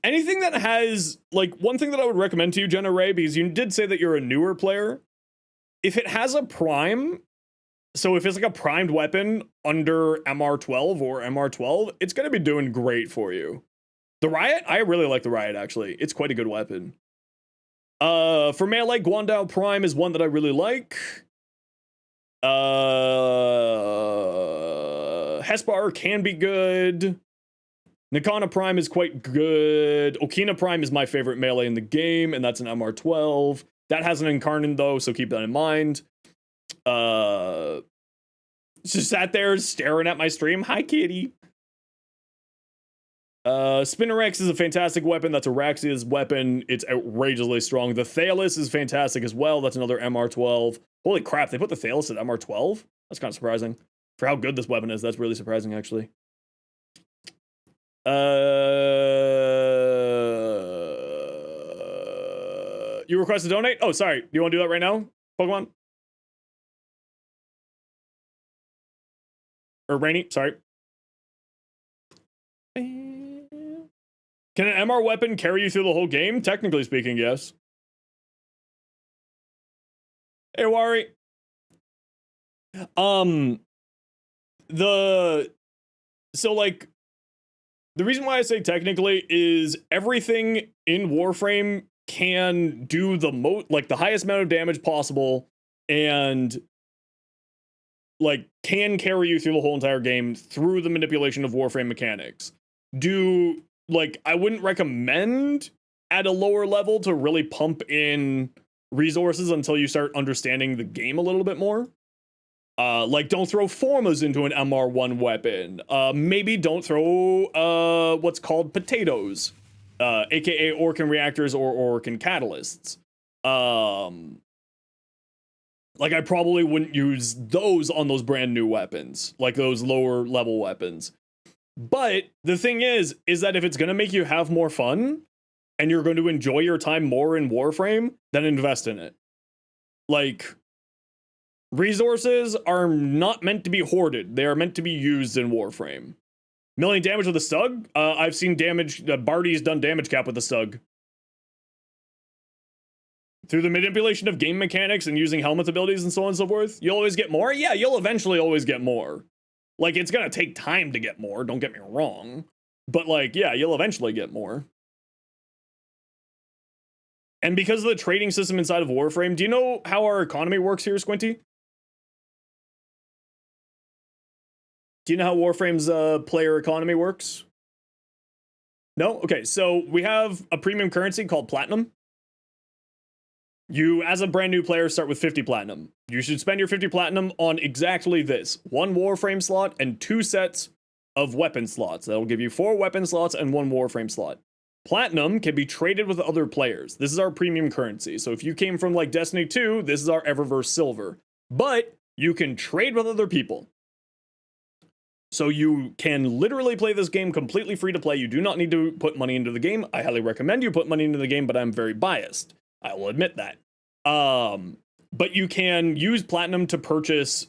Anything that has, like, one thing that I would recommend to you, Jenna Ray, because you did say that you're a newer player, if it has a prime, so if it's like a primed weapon under MR12 or MR12, it's going to be doing great for you. The Riot, I really like the Riot, actually. It's quite a good weapon. For melee, Guandao Prime is one that I really like. Hespar can be good. Nikana Prime is quite good. Okina Prime is my favorite melee in the game, and that's an MR12. That has an Incarnon, though, so keep that in mind. Just sat there staring at my stream. Hi, kitty. Spinnerex is a fantastic weapon. That's Araxia's weapon. It's outrageously strong. The Thalis is fantastic as well. That's another MR12. Holy crap, they put the Thalis at MR12? That's kind of surprising. For how good this weapon is, that's really surprising, actually. You request to donate? Oh, sorry. Do you want to do that right now, Pokemon? Or Rainy, sorry. Can an MR weapon carry you through the whole game? Technically speaking, yes. Hey, Wari. So like, the reason why I say technically is everything in Warframe can do the highest amount of damage possible, and like can carry you through the whole entire game through the manipulation of Warframe mechanics. I wouldn't recommend at a lower level to really pump in resources until you start understanding the game a little bit more. Don't throw formas into an MR1 weapon. Maybe don't throw what's called potatoes, aka Orkin reactors or Orkin catalysts. I probably wouldn't use those on those brand new weapons, like those lower level weapons. But the thing is that if it's gonna make you have more fun and you're going to enjoy your time more in Warframe, then invest in it. Like, resources are not meant to be hoarded. They are meant to be used in Warframe. Million damage with a Stug? I've seen damage, Barty's done damage cap with a Stug. Through the manipulation of game mechanics and using helmet abilities and so on and so forth, you'll always get more? Yeah, you'll eventually always get more. Like, it's gonna take time to get more, don't get me wrong. But like, yeah, you'll eventually get more. And because of the trading system inside of Warframe, do you know how our economy works here, Squinty? Do you know how Warframe's player economy works? No? Okay, so we have a premium currency called Platinum. You, as a brand new player, start with 50 Platinum. You should spend your 50 Platinum on exactly this. 1 Warframe slot and 2 sets of weapon slots. That'll give you 4 weapon slots and 1 Warframe slot. Platinum can be traded with other players. This is our premium currency. So if you came from like Destiny 2, this is our Eververse Silver. But you can trade with other people. So you can literally play this game completely free to play. You do not need to put money into the game. I highly recommend you put money into the game, but I'm very biased. I will admit that. But you can use Platinum to purchase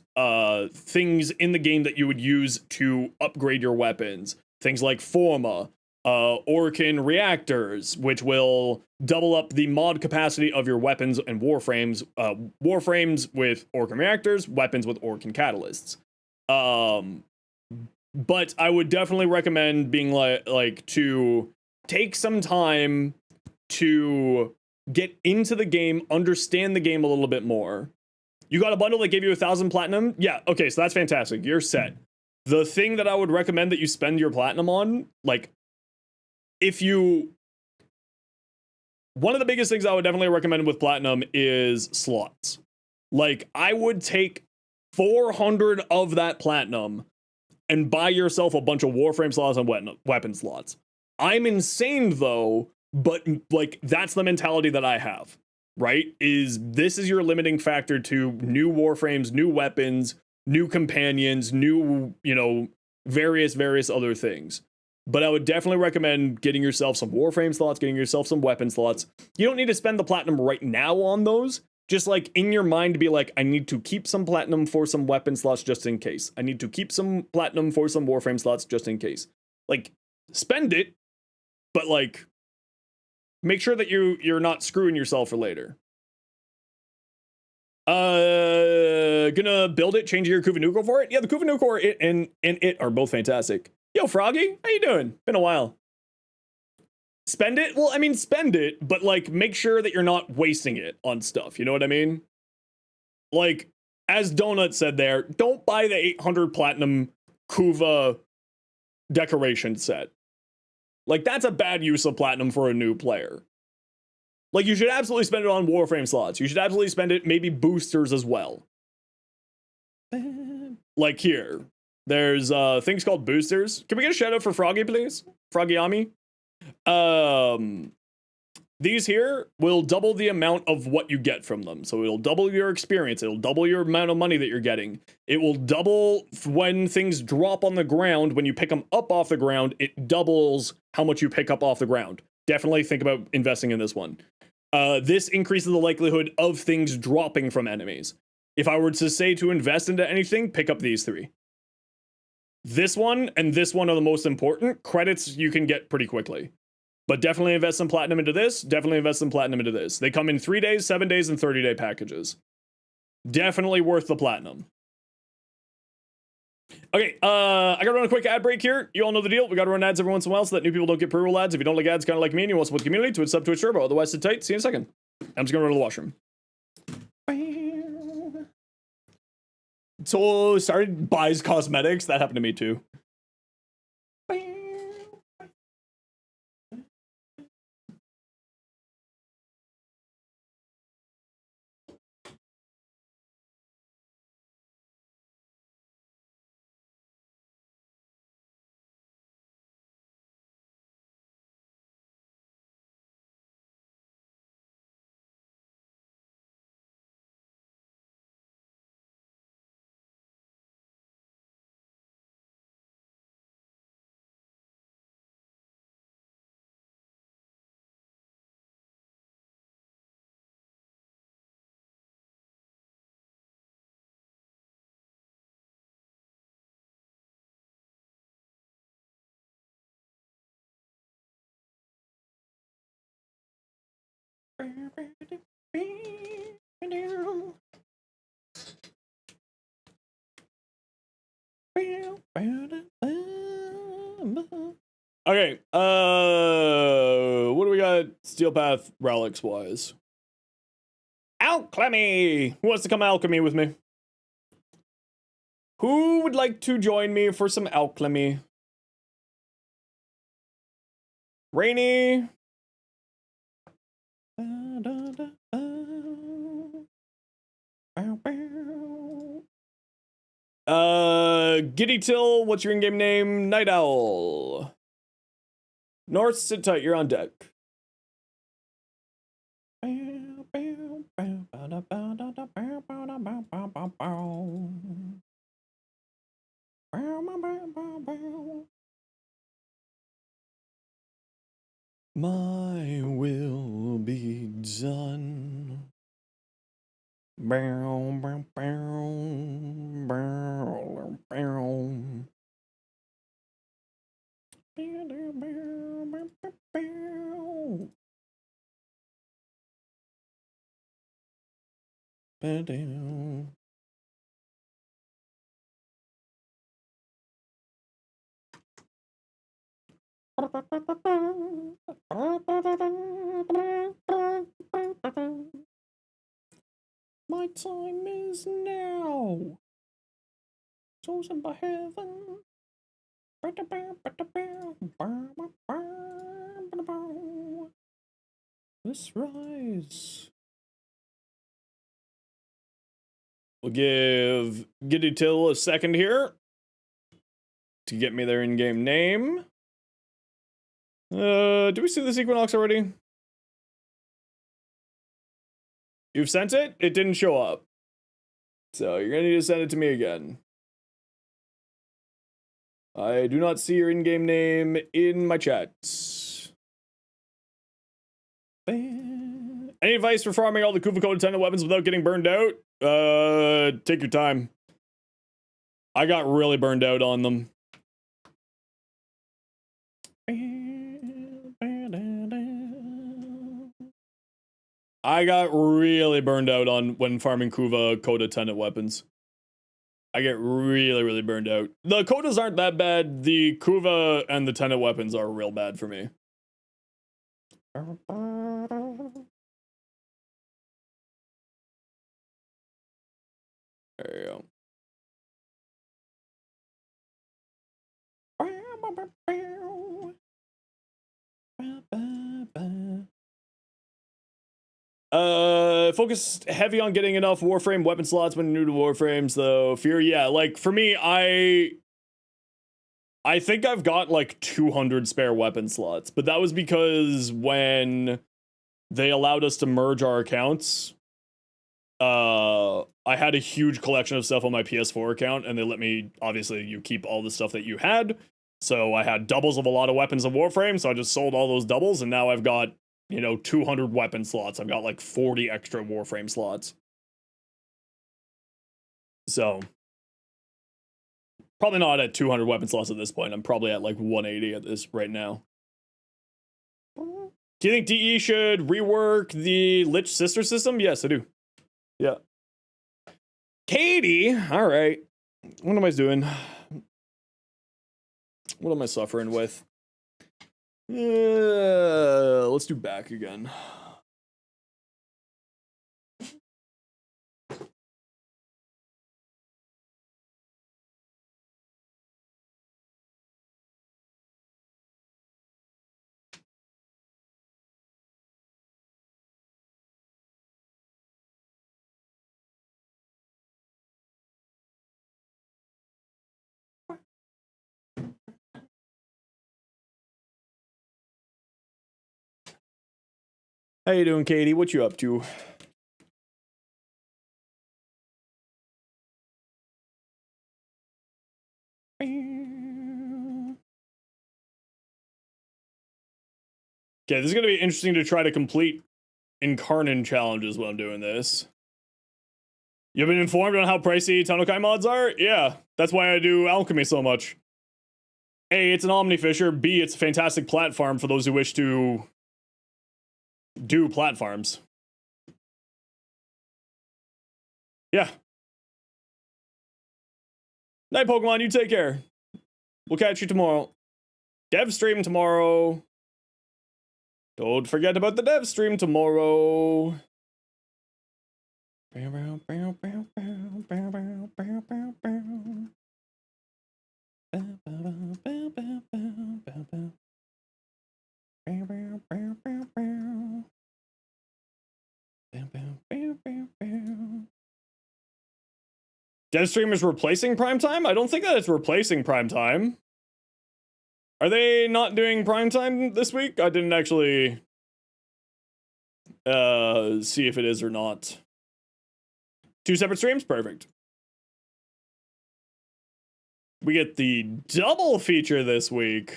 things in the game that you would use to upgrade your weapons. Things like Forma, Orkin reactors, which will double up the mod capacity of your weapons and Warframes. Warframes with Orkin reactors, weapons with Orkin catalysts. But I would definitely recommend being like to take some time to get into the game, understand the game a little bit more. You got a bundle that gave you 1,000 platinum? Yeah, okay, so that's fantastic. You're set. The thing that I would recommend that you spend your platinum on, like, one of the biggest things I would definitely recommend with platinum is slots. Like, I would take 400 of that platinum and buy yourself a bunch of Warframe slots and weapon slots. I'm insane, though, but, like, that's the mentality that I have, right? This is your limiting factor to new Warframes, new weapons, new companions, new, various other things. But I would definitely recommend getting yourself some Warframe slots, getting yourself some weapon slots. You don't need to spend the platinum right now on those. Just like in your mind to be like, I need to keep some platinum for some weapon slots just in case. I need to keep some platinum for some Warframe slots just in case. Like, spend it, but like, make sure that you're not screwing yourself for later. Gonna build it, change your Kuvanuko for it? Yeah, the Kuvanuko and it are both fantastic. Yo, Froggy, how you doing? Been a while. Spend it? Well, I mean, spend it, but like, make sure that you're not wasting it on stuff. You know what I mean? Like, as Donut said there, don't buy the 800 platinum Kuva decoration set. Like, that's a bad use of platinum for a new player. Like, you should absolutely spend it on Warframe slots. You should absolutely spend it, maybe boosters as well. Like here, there's things called boosters. Can we get a shout out for Froggy, please? Froggy-Ami? These here will double the amount of what you get from them. So it'll double your experience. It'll double your amount of money that you're getting. It will double when things drop on the ground. When you pick them up off the ground, it doubles how much you pick up off the ground. Definitely think about investing in this one. This increases the likelihood of things dropping from enemies. If I were to say to invest into anything, pick up these 3. This one and this one are the most important. Credits you can get pretty quickly. But definitely invest some platinum into this. Definitely invest some platinum into this. They come in 3 days, 7 days, and 30-day packages. Definitely worth the platinum. Okay, I gotta run a quick ad break here. You all know the deal. We gotta run ads every once in a while so that new people don't get pre-roll ads. If you don't like ads, kind of like me, and you want to support the community, Twitch sub, Twitch turbo. Otherwise, sit tight. See you in a second. I'm just gonna run to the washroom. So started buys cosmetics. That happened to me too. Okay, what do we got Steel Path Relics wise? Alchemy! Who wants to come alchemy with me? Who would like to join me for some alchemy? Rainy. Giddy Till, what's your in-game name? Night Owl. North, sit tight, you're on deck. My will be done. Bow, bow, bow, bow, bow. Ba-dow. My time is now. Chosen by heaven. Let's rise. We'll give Giddy Till a second here to get me their in-game name. Do we see this Equinox already? You've sent it? It didn't show up. So you're gonna need to send it to me again. I do not see your in-game name in my chats. Any advice for farming all the Kuva codependent weapons without getting burned out? Take your time. I got really burned out on them. I got really burned out on when farming Kuva Coda tenant weapons. I get really, really burned out. The Kodas aren't that bad. The Kuva and the tenant weapons are real bad for me. There you go. Focus heavy on getting enough Warframe weapon slots when new to Warframes, though. Fear, yeah, like, for me, I think I've got, like, 200 spare weapon slots, but that was because when they allowed us to merge our accounts, I had a huge collection of stuff on my PS4 account, and they let me, obviously, you keep all the stuff that you had, so I had doubles of a lot of weapons in Warframe, so I just sold all those doubles, and now I've got, you know, 200 weapon slots. I've got like 40 extra Warframe slots. So Probably not at 200 weapon slots at this point. I'm probably at like 180 at this right now. Do you think DE should rework the Lich sister system? Yes, I do. Yeah. Katie, all right. What am I doing? What am I suffering with? Let's do back again. How you doing, Katie? What you up to? Okay, this is gonna be interesting to try to complete Incarnon challenges while I'm doing this. You've been informed on how pricey Tunnelkai mods are? Yeah, that's why I do Alchemy so much. A, it's an Omnifisher. B, it's a fantastic platform for those who wish to do platforms. Yeah. Night, Pokemon, you take care. We'll catch you tomorrow. Dev stream tomorrow. Don't forget about the dev stream tomorrow. Dev stream is replacing primetime? I don't think that it's replacing primetime. Are they not doing primetime this week? I didn't actually see if it is or not. 2 separate streams? Perfect. We get the double feature this week.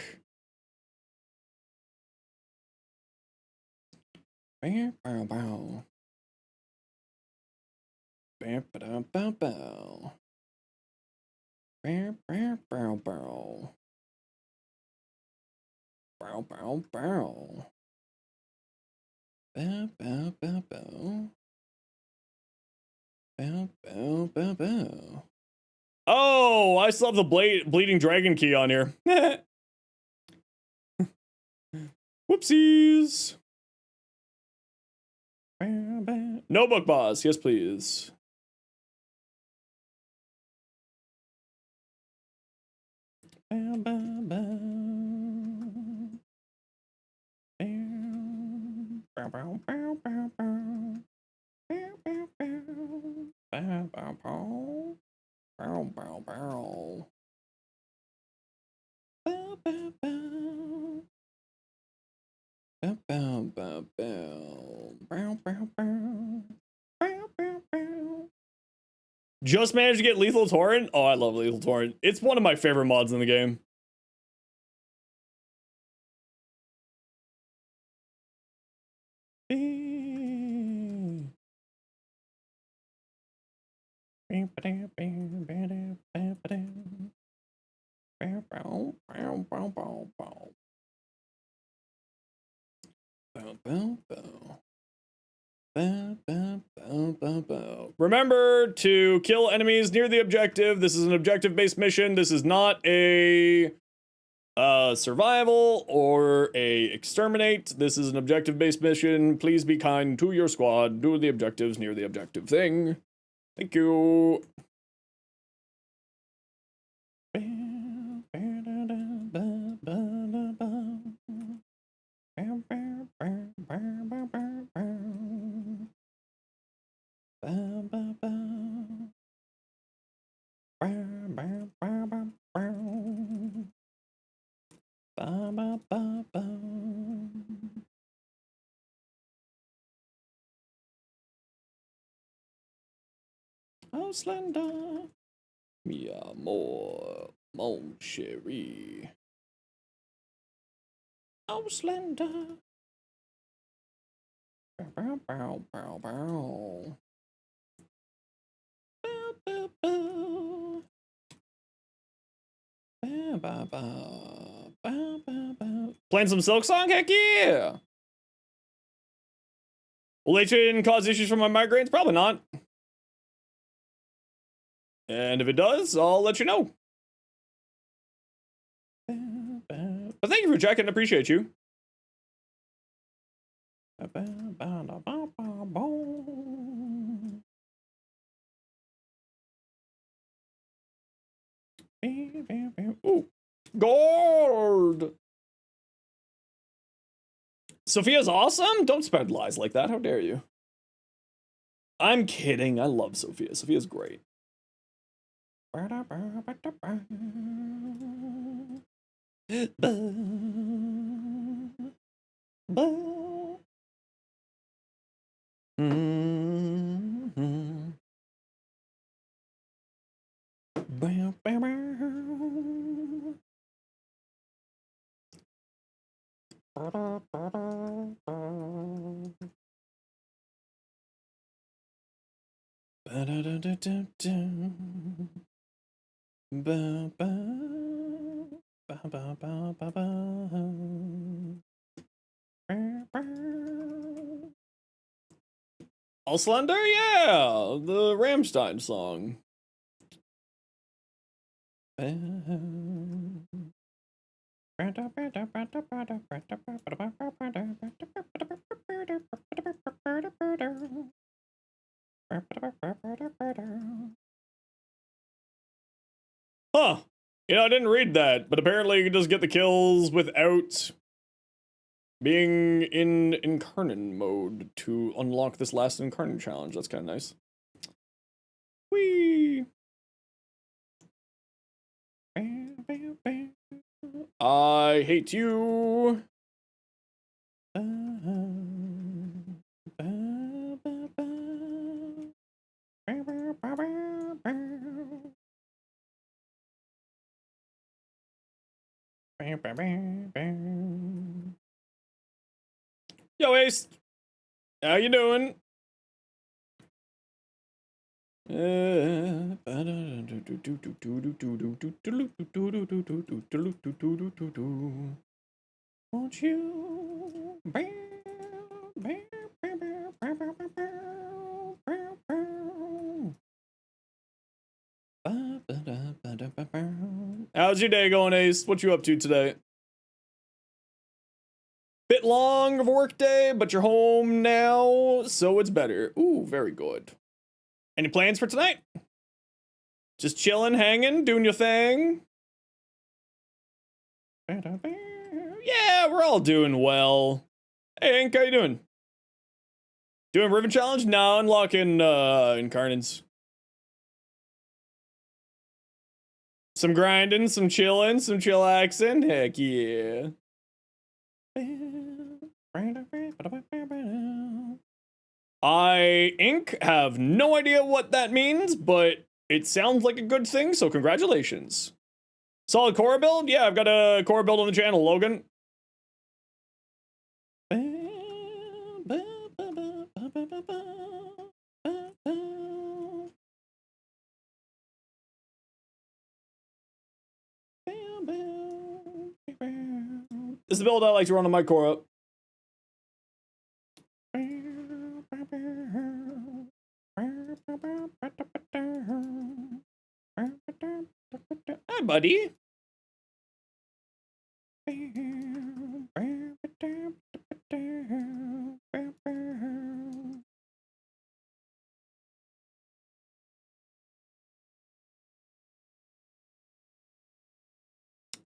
Bow, bow, bow. Bow, bow, bow, bow. Bow, bow, bow, bow. Bow, bow, bow. Bow, bow, bow, bow. Bow, bow, bow, bow. Oh, I still have the bleeding dragon key on here. Whoopsies. No book boss. Yes, please. Just managed to get Lethal Torrent? Oh, I love Lethal Torrent. It's one of my favorite mods in the game. Remember to kill enemies near the objective. This is an objective-based mission. This is not a survival or a exterminate. This is an objective-based mission. Please be kind to your squad. Do the objectives near the objective thing. Thank you. Oh, Slender. Mi amor, mon chéri. Oh, Slender. Bow, bow, bow, bow. Bow, bow, bow. Playing some Silk Song? Heck yeah! Will H cause issues from my migraines? Probably not. And if it does, I'll let you know. But thank you for checking. Appreciate you. Ooh, gold! Sophia's awesome? Don't spread lies like that. How dare you? I'm kidding. I love Sophia. Sophia's great. All Slender? Yeah, the Rammstein song. Huh. You know, I didn't read that, but apparently you can just get the kills without being in Incarnate mode to unlock this last Incarnate challenge. That's kind of nice. Whee! I hate you. Yo, Ace. How you doing? Won't you? How's your day going, Ace? What you up to today? Bit long of a work day, but you're home now, so it's better. Ooh, very good. Any plans for tonight? Just chilling, hanging, doing your thing? Yeah, we're all doing well. Hey, Hank, how you doing? Doing Riven Challenge? No, unlocking Incarnates. Some grinding, some chilling, some chillaxing. Heck yeah. Have no idea what that means, but it sounds like a good thing, so congratulations. Solid core build? Yeah, I've got a core build on the channel, Logan. This is the build I like to run on my core up. Hi, buddy.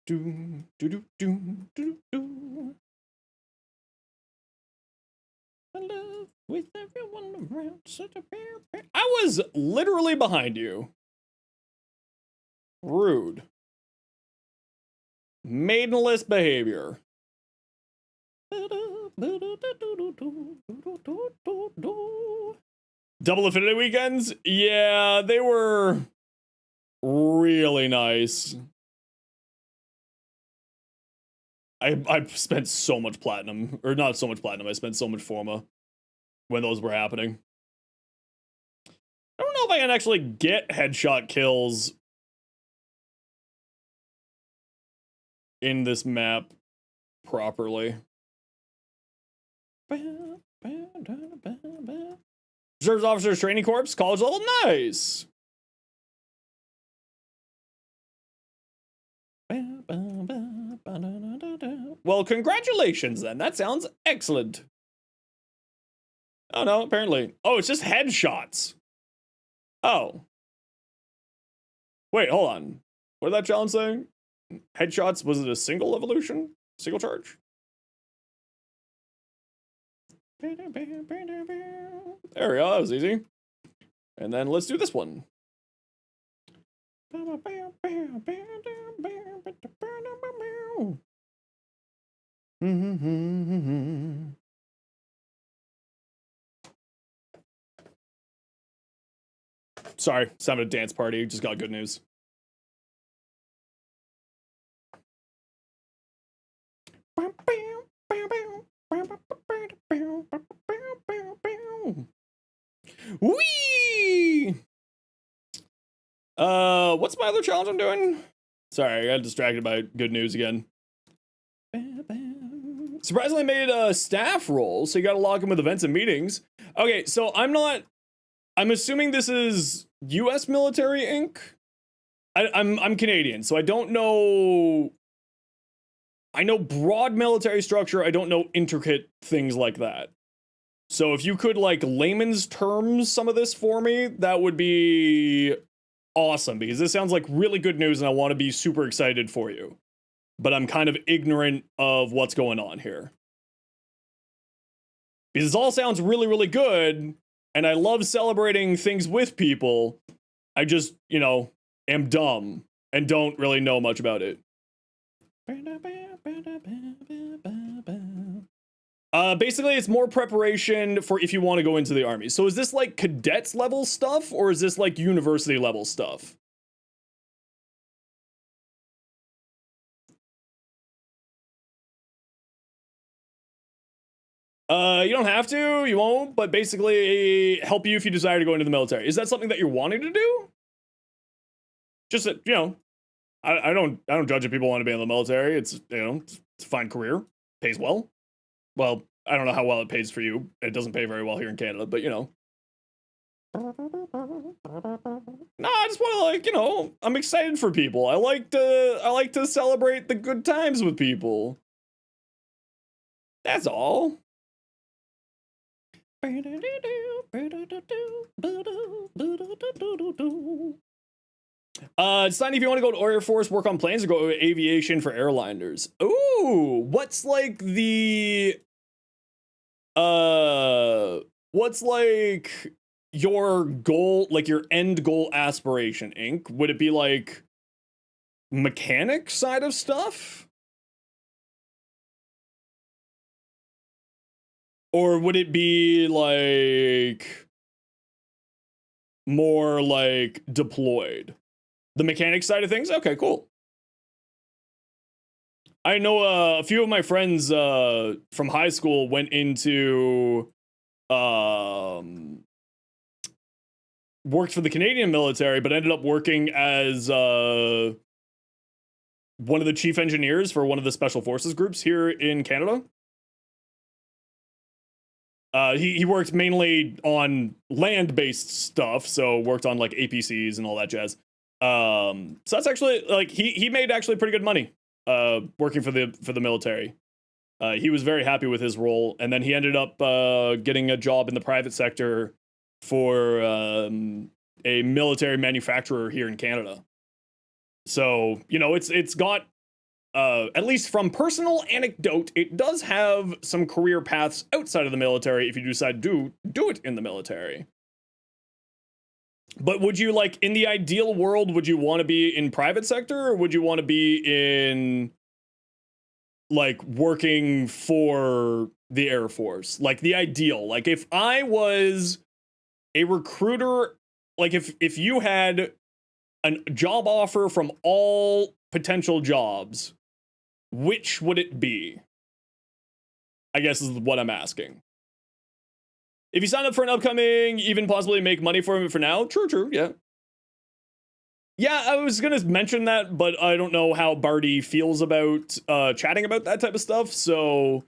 Do do do do do do. I love with everyone around. Such a bear. I was literally behind you. Rude. Maidenless behavior. Double Affinity weekends? Yeah, they were really nice. I spent so much platinum, or not so much platinum, I spent so much Forma when those were happening. I don't know if I can actually get headshot kills in this map properly. Reserves Officers Training Corps, college level, nice. Well, congratulations then. That sounds excellent. Oh no, apparently. Oh, it's just headshots. Oh. Wait, hold on. What did that challenge say? Headshots, was it a single evolution? Single charge? There we go, that was easy. And then let's do this one. Sorry, sounded a dance party. Just got good news. Whee! What's my other challenge I'm doing? Sorry, I got distracted by good news again. Surprisingly made a staff role, so you gotta log in with events and meetings. Okay, so I'm assuming this is US Military Inc. I'm Canadian, so I don't know. I know broad military structure, I don't know intricate things like that. So if you could, like, layman's terms some of this for me, that would be awesome, because this sounds like really good news and I want to be super excited for you. But I'm kind of ignorant of what's going on here. Because this all sounds really, really good, and I love celebrating things with people. I just, you know, am dumb and don't really know much about it. Basically, it's more preparation for if you want to go into the army. So is this like cadets level stuff, or is this like university level stuff? You don't have to, you won't, but basically help you if you desire to go into the military. Is that something that you're wanting to do? Just, you know, I don't judge if people want to be in the military. It's, you know, it's a fine career, pays well. Well, I don't know how well it pays for you. It doesn't pay very well here in Canada, but you know. No, I just want to, like, you know, I'm excited for people. I like to celebrate the good times with people. That's all. Decide if you want to go to Air Force, work on planes, or go to aviation for airliners. Ooh, what's like the what's like your goal, like your end goal aspiration, Inc? Would it be like mechanic side of stuff? Or would it be like more like deployed? The mechanic side of things? Okay, cool. I know a few of my friends from high school went into worked for the Canadian military, but ended up working as one of the chief engineers for one of the special forces groups here in Canada. He worked mainly on land-based stuff, so worked on like APCs and all that jazz. So that's actually like he made actually pretty good money working for the military. He was very happy with his role, and then he ended up getting a job in the private sector for a military manufacturer here in Canada. So, you know, it's got at least from personal anecdote, it does have some career paths outside of the military if you decide to do it in the military. But would you, like, in the ideal world, would you want to be in private sector, or would you want to be in, like, working for the Air Force? Like, the ideal. Like, if I was a recruiter, like, if you had a job offer from all potential jobs, which would it be? I guess is what I'm asking. If you sign up for an upcoming, even possibly make money for it for now, true, yeah. Yeah, I was gonna mention that, but I don't know how Barty feels about chatting about that type of stuff. So,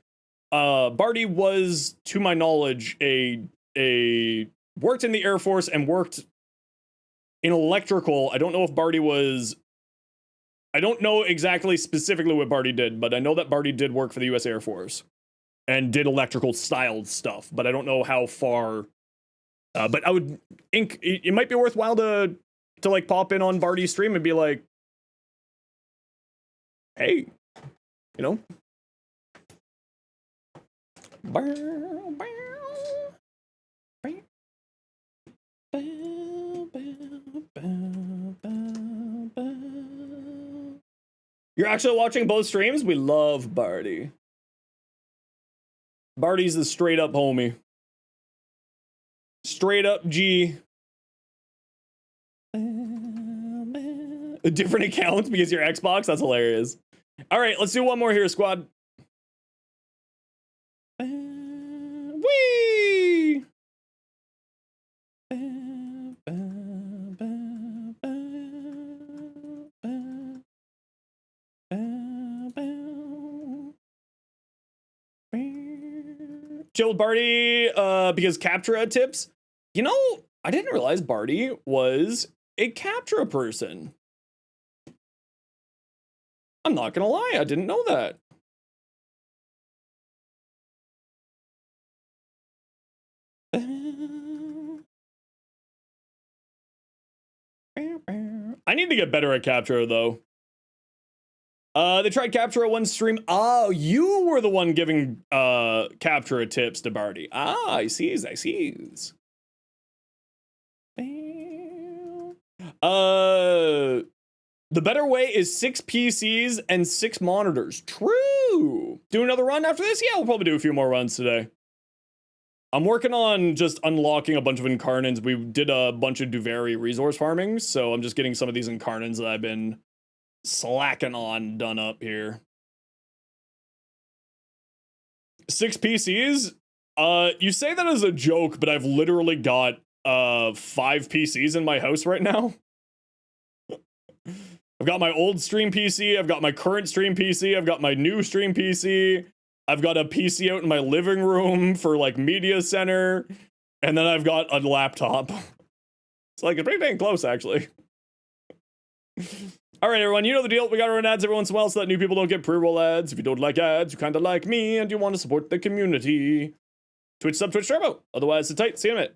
Barty was, to my knowledge, a worked in the Air Force and worked in electrical. I don't know if Barty was. I don't know exactly specifically what Barty did, but I know that Barty did work for the U.S. Air Force and did electrical styled stuff. But I don't know how far. But I would think it might be worthwhile to like pop in on Barty's stream and be like, hey, you know. You're actually watching both streams? We love Barty. Barty's the straight up homie. Straight up G. Different accounts because your Xbox? That's hilarious. All right, let's do one more here, squad. Whee! Chill with Barty because Captura tips. You know, I didn't realize Barty was a Captura person. I'm not gonna lie, I didn't know that. I need to get better at Captura though. They tried Captura one stream. Oh, you were the one giving Captura tips to Barty. Ah, I sees. The better way is 6 PCs and 6 monitors. True. Do another run after this? Yeah, we'll probably do a few more runs today. I'm working on just unlocking a bunch of incarnates. We did a bunch of Duviri resource farming, so I'm just getting some of these incarnates that I've been slacking on done up here. 6 PCs? You say that as a joke, but I've literally got 5 PCs in my house right now. I've got my old stream PC, I've got my current stream PC, I've got my new stream PC, I've got a PC out in my living room for like media center, and then I've got a laptop. It's like, it's pretty dang close, actually. All right, everyone, you know the deal. We got to run ads every once in a while so that new people don't get pre-roll ads. If you don't like ads, you kind of like me, and you want to support the community. Twitch sub, Twitch turbo. Otherwise, it's tight. See you in a minute.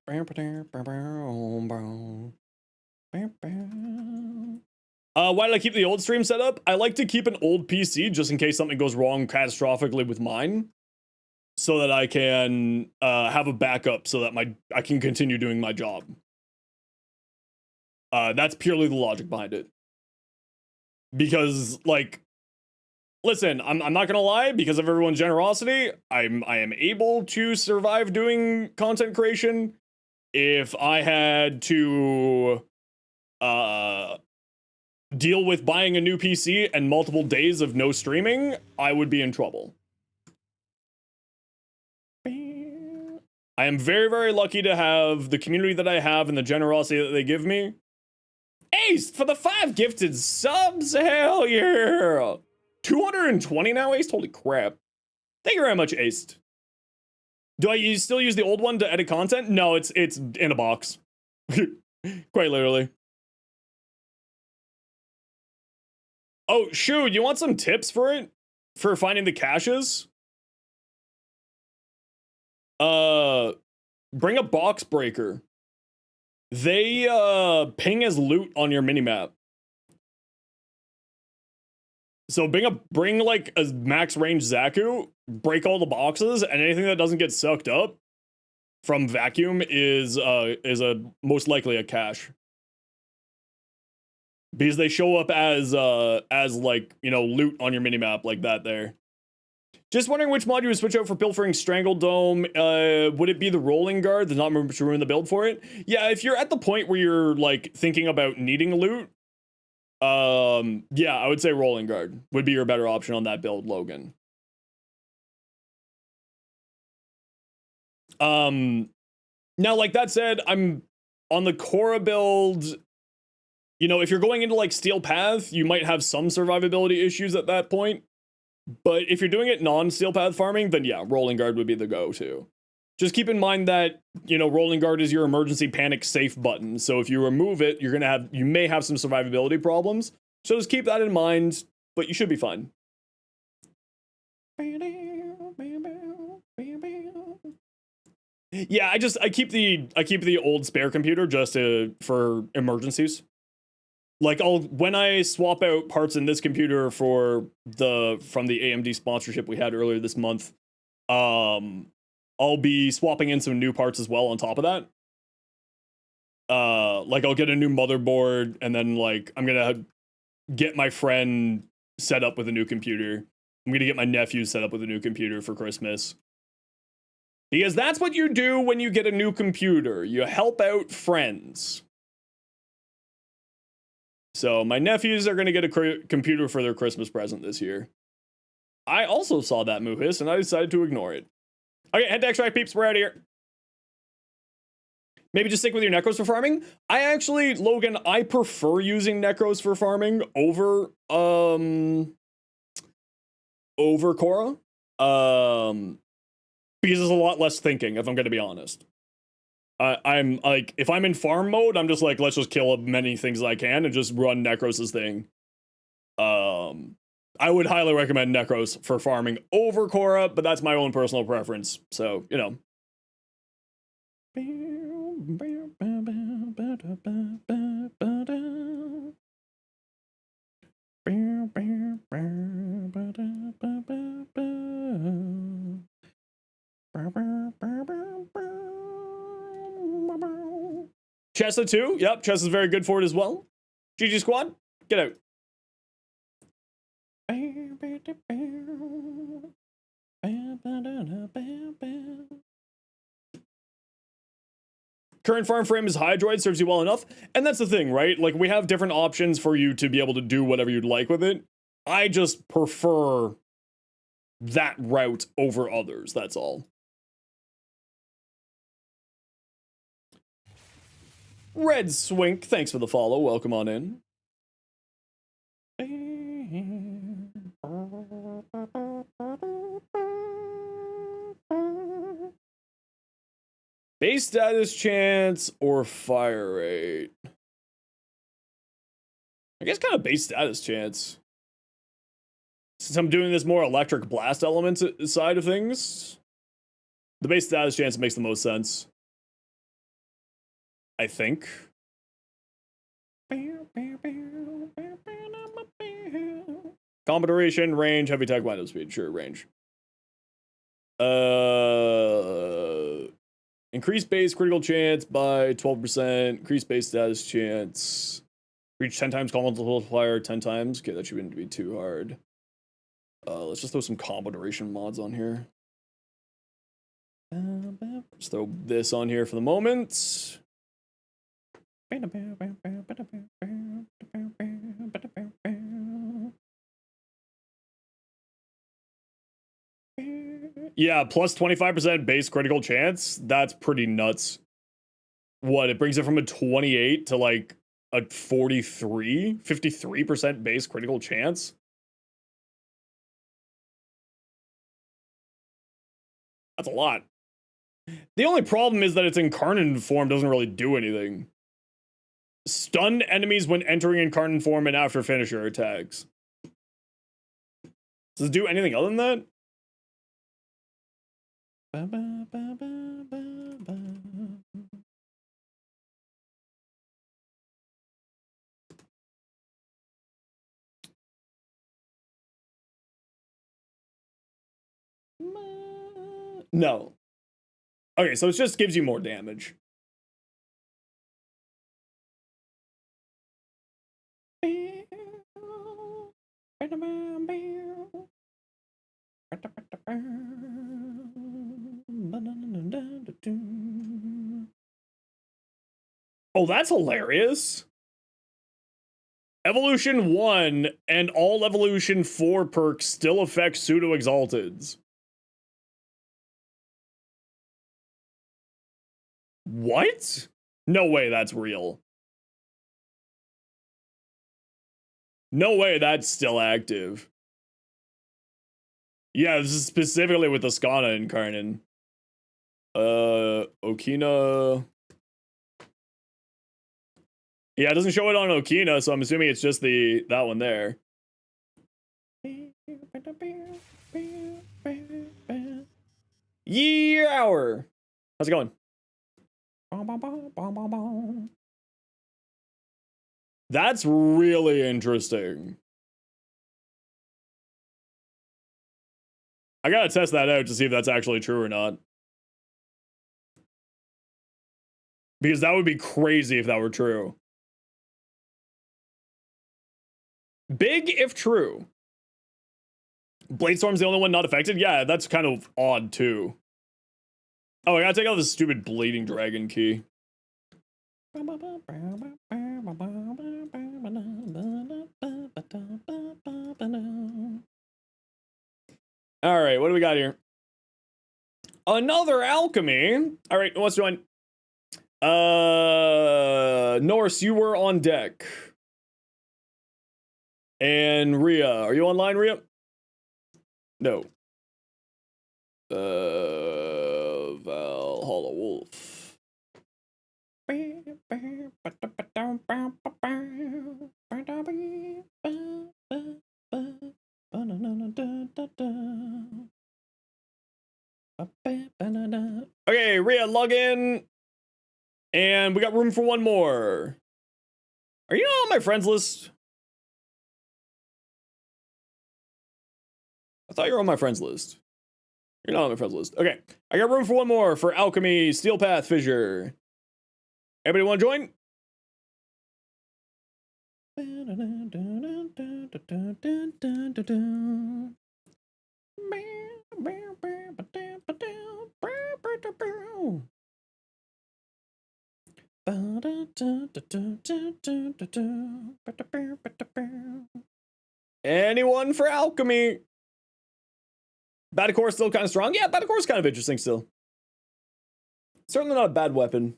Why did I keep the old stream set up? I like to keep an old PC just in case something goes wrong catastrophically with mine, so that I can have a backup so that I can continue doing my job. That's purely the logic behind it. Because, like, listen, I'm not gonna lie, because of everyone's generosity, I am able to survive doing content creation. If I had to deal with buying a new PC and multiple days of no streaming, I would be in trouble. I am very, very lucky to have the community that I have and the generosity that they give me. Ace, for the 5 gifted subs, hell yeah! 220 now, Ace? Holy crap. Thank you very much, Ace. Do I still use the old one to edit content? No, it's in a box. Quite literally. Oh, shoot, you want some tips for it? For finding the caches? Bring a box breaker. They ping as loot on your minimap. So bring like a max range Zaku, break all the boxes, and anything that doesn't get sucked up from vacuum is a most likely a cache. Because they show up as like, you know, loot on your minimap like that there. Just wondering which mod you would switch out for pilfering Strangle Dome. Would it be the Rolling Guard? There's not much room in the build for it. Yeah, if you're at the point where you're like thinking about needing loot, yeah, I would say Rolling Guard would be your better option on that build, Logan. Now, like that said, I'm on the Korra build. You know, if you're going into like Steel Path, you might have some survivability issues at that point. But if you're doing it non-Steel Path farming, then yeah, Rolling Guard would be the go-to. Just keep in mind that, you know, Rolling Guard is your emergency panic safe button. So if you remove it, you may have some survivability problems. So just keep that in mind, but you should be fine. Yeah, I keep the old spare computer just for emergencies. Like when I swap out parts in this computer from the AMD sponsorship we had earlier this month, I'll be swapping in some new parts as well on top of that. Like I'll get a new motherboard, and then like I'm gonna get my friend set up with a new computer. I'm gonna get my nephew set up with a new computer for Christmas. Because that's what you do when you get a new computer. You help out friends. So my nephews are gonna get a computer for their Christmas present this year. I also saw that Muhis, and I decided to ignore it. Okay, head to extract peeps, we're out of here. Maybe just stick with your necros for farming. I actually, Logan, I prefer using necros for farming over Korra. Because there's a lot less thinking, if I'm gonna be honest. I'm like, if I'm in farm mode, I'm just like, let's just kill as many things as I can and just run Necros' thing. I would highly recommend Necros for farming over Korra, but that's my own personal preference. So, you know. Chessa too. Yep, Chessa's very good for it as well. GG squad, get out. Current farm frame is Hydroid, serves you well enough. And that's the thing, right? Like, we have different options for you to be able to do whatever you'd like with it. I just prefer that route over others, that's all. Red Swink, thanks for the follow. Welcome on in. Base status chance or fire rate? I guess kind of base status chance. Since I'm doing this more electric blast elements side of things, the base status chance makes the most sense. I think. Combat duration, range, heavy attack, window speed. Sure, range. Increase base critical chance by 12%. Increase base status chance. Reach 10 times combo multiplier 10 times. Okay, that shouldn't be too hard. Let's just throw some combo duration mods on here. Just throw this on here for the moment. Yeah, plus 25% base critical chance. That's pretty nuts. What, it brings it from a 28 to like a 43? 53% base critical chance? That's a lot. The only problem is that its incarnate form doesn't really do anything. Stun enemies when entering incarnate form and after finisher attacks. Does it do anything other than that? No. Okay, so it just gives you more damage. Oh, that's hilarious. Evolution 1 and all Evolution 4 perks still affect pseudo-exalteds. What? No way that's real. No way that's still active. Yeah, this is specifically with the Skana incarnate. Okina. Yeah, it doesn't show it on Okina, so I'm assuming it's just that one there. Year hour. How's it going? That's really interesting. I gotta test that out to see if that's actually true or not. Because that would be crazy if that were true. Big if true. Bladestorm's the only one not affected? Yeah, that's kind of odd too. Oh, I gotta take out this stupid bleeding dragon key. Alright, what do we got here? Another alchemy. Alright, what's doing? Norse, you were on deck. And Rhea, are you online, Rhea? No. Valhalla Wolf. Okay, Rhea, log in. And we got room for one more. Are you not on my friends list? I thought you were on my friends list. You're not on my friends list. Okay, I got room for one more for Alchemy Steel Path Fissure. Everybody want to join? Anyone for Alchemy? Batacore still kind of strong? Yeah, Batacore's kind of interesting still. Certainly not a bad weapon.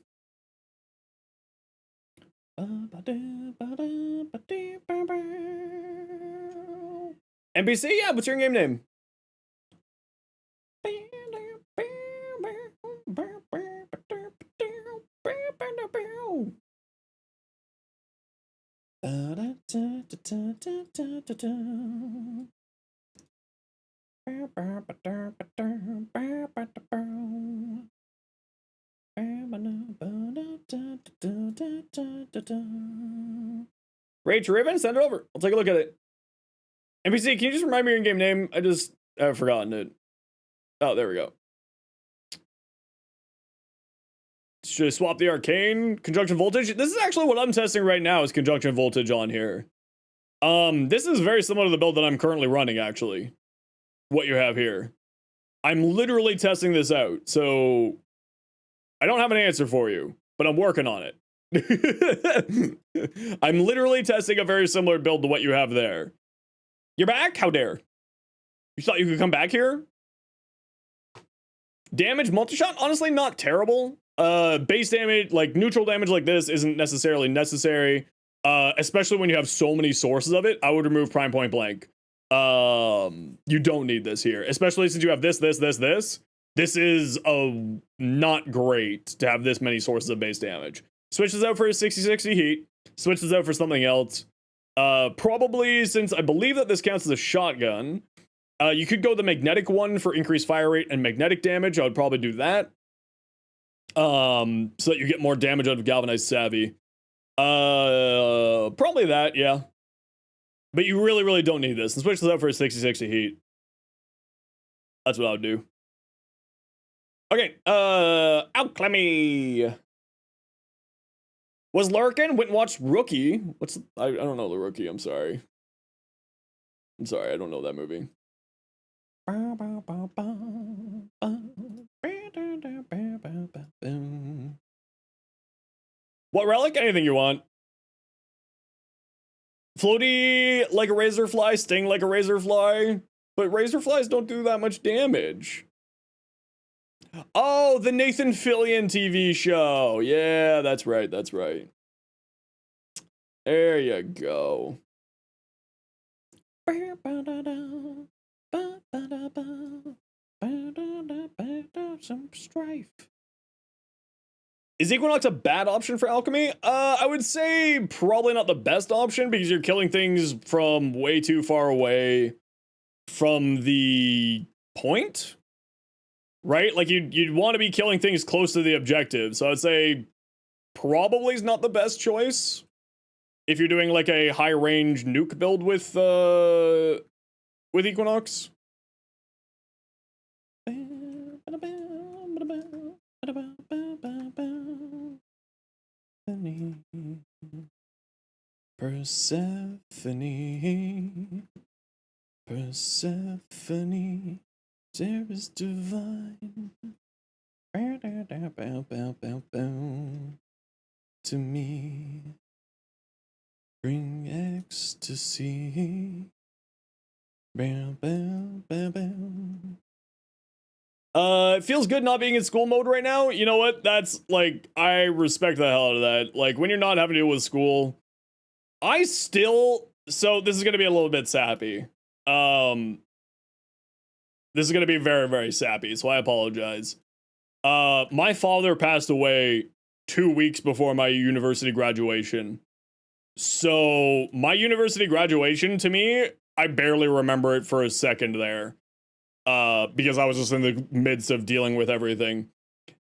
NPC? Yeah, what's your game name? Rage Ribbon, send it over. I'll take a look at it. NPC, can you just remind me your in-game name? I've forgotten it. Oh, there we go. Should I swap the arcane? Conjunction voltage? This is actually what I'm testing right now is conjunction voltage on here. This is very similar to the build that I'm currently running, actually. What you have here. I'm literally testing this out, so I don't have an answer for you, but I'm working on it. I'm literally testing a very similar build to what you have there. You're back? How dare? You thought you could come back here? Damage multi-shot? Honestly, not terrible. Base damage, like neutral damage like this isn't necessarily necessary. Especially when you have so many sources of it. I would remove Prime Point Blank. You don't need this here. Especially since you have this. This is not great to have this many sources of base damage. Switch this out for a 60-60 heat. Switch this out for something else. Probably, since I believe that this counts as a shotgun, you could go the magnetic one for increased fire rate and magnetic damage. I would probably do that. So that you get more damage out of Galvanized Savvy. Probably that, yeah. But you really, really don't need this. And switch this out for a 60-60 heat. That's what I would do. Okay, Alchemy. Was Larkin? Went and watched Rookie. I don't know the Rookie, I'm sorry. I don't know that movie. What relic? Anything you want. Floaty like a razor fly, sting like a razor fly. But razor flies don't do that much damage. Oh, the Nathan Fillion TV show. Yeah, that's right. That's right. There you go. Some strife. Is Equinox a bad option for alchemy? I would say probably not the best option because you're killing things from way too far away from the point, right? Like you'd want to be killing things close to the objective. So I'd say probably is not the best choice if you're doing like a high range nuke build with Equinox. Persephone, Persephone, Sarah's divine. To me, bring ecstasy. It feels good not being in school mode right now. You know what? That's like, I respect the hell out of that. Like, when you're not having to deal with school, so this is gonna be a little bit sappy. This is gonna be very, very sappy, so I apologize. My father passed away 2 weeks before my university graduation. So my university graduation, to me, I barely remember it for a second there. Because I was just in the midst of dealing with everything.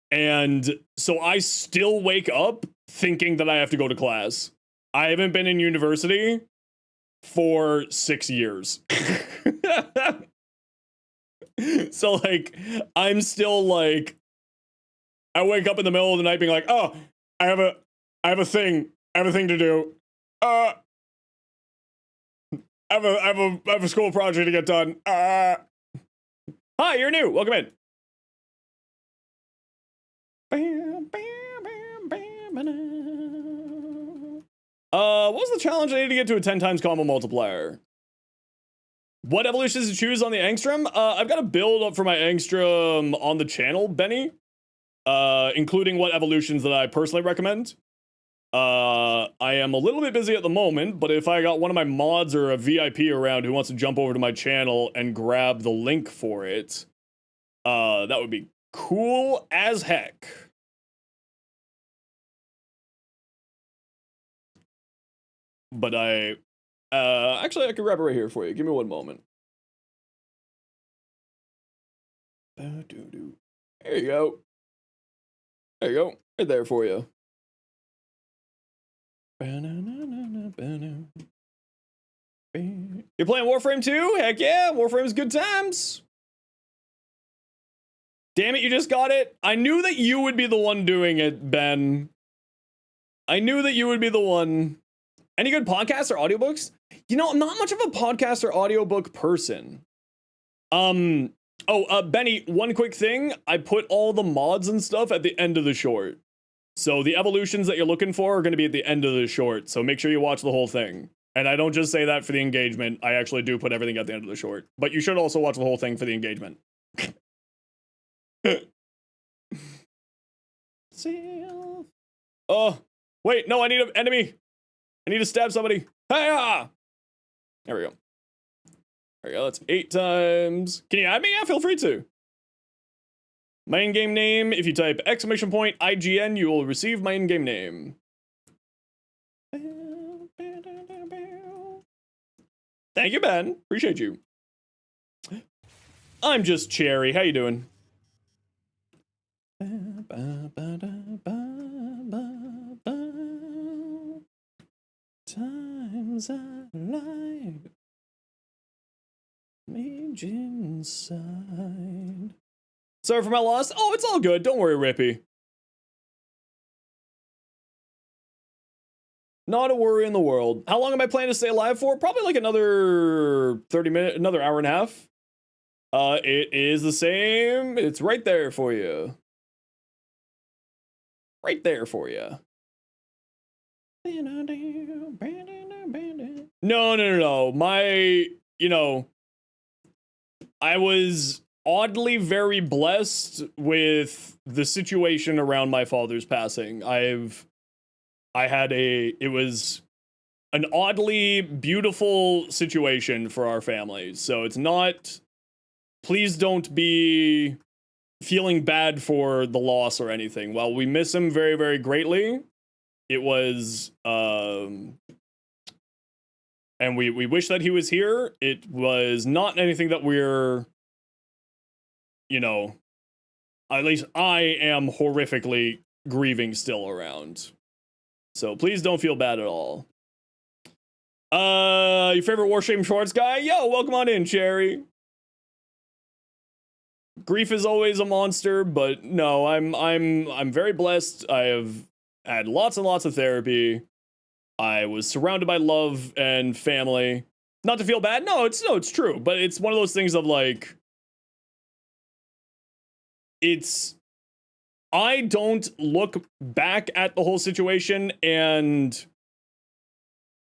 And so I still wake up thinking that I have to go to class. I haven't been in university for 6 years. So like, I'm still like, I wake up in the middle of the night being like, oh, I have a thing to do. I have a school project to get done. Hi, you're new. Welcome in. What was the challenge I need to get to a 10 times combo multiplier? What evolutions to choose on the Angstrom? I've got a build up for my Angstrom on the channel, Benny. Including what evolutions that I personally recommend. I am a little bit busy at the moment, but if I got one of my mods or a VIP around who wants to jump over to my channel and grab the link for it, that would be cool as heck. But actually I can grab it right here for you. Give me one moment. There you go. There you go. Right there for you. You're playing Warframe 2? Heck yeah, Warframe's good times. Damn it, you just got it. I knew that you would be the one doing it, Ben. I knew that you would be the one. Any good podcasts or audiobooks? You know, I'm not much of a podcast or audiobook person. Benny, one quick thing. I put all the mods and stuff at the end of the short. So the evolutions that you're looking for are going to be at the end of the short. So make sure you watch the whole thing. And I don't just say that for the engagement. I actually do put everything at the end of the short. But you should also watch the whole thing for the engagement. Oh, wait, no, I need an enemy. I need to stab somebody. Hiya! There we go. There we go, that's 8 times. Can you add me? Yeah, feel free to. My in-game name, if you type !IGN, you will receive my in-game name. Thank you, Ben. Appreciate you. I'm just Cherry. How you doing? Times I lied. Mage inside. Sorry for my loss. Oh, it's all good. Don't worry, Rippy. Not a worry in the world. How long am I planning to stay alive for? Probably like another 30 minutes, another hour and a half. It is the same. It's right there for you. Right there for you. No. My, I was oddly very blessed with the situation around my father's passing. It was an oddly beautiful situation for our family. So it's not, please don't be feeling bad for the loss or anything. While we miss him very, very greatly, it was, and we wish that he was here. It was not anything that we're, you know, at least I am horrifically grieving still around. So please don't feel bad at all. Your favorite Warframe shorts guy? Yo, welcome on in, Cherry. Grief is always a monster, but no, I'm very blessed. I have had lots and lots of therapy. I was surrounded by love and family. Not to feel bad. No, it's true, but it's one of those things of like, I don't look back at the whole situation and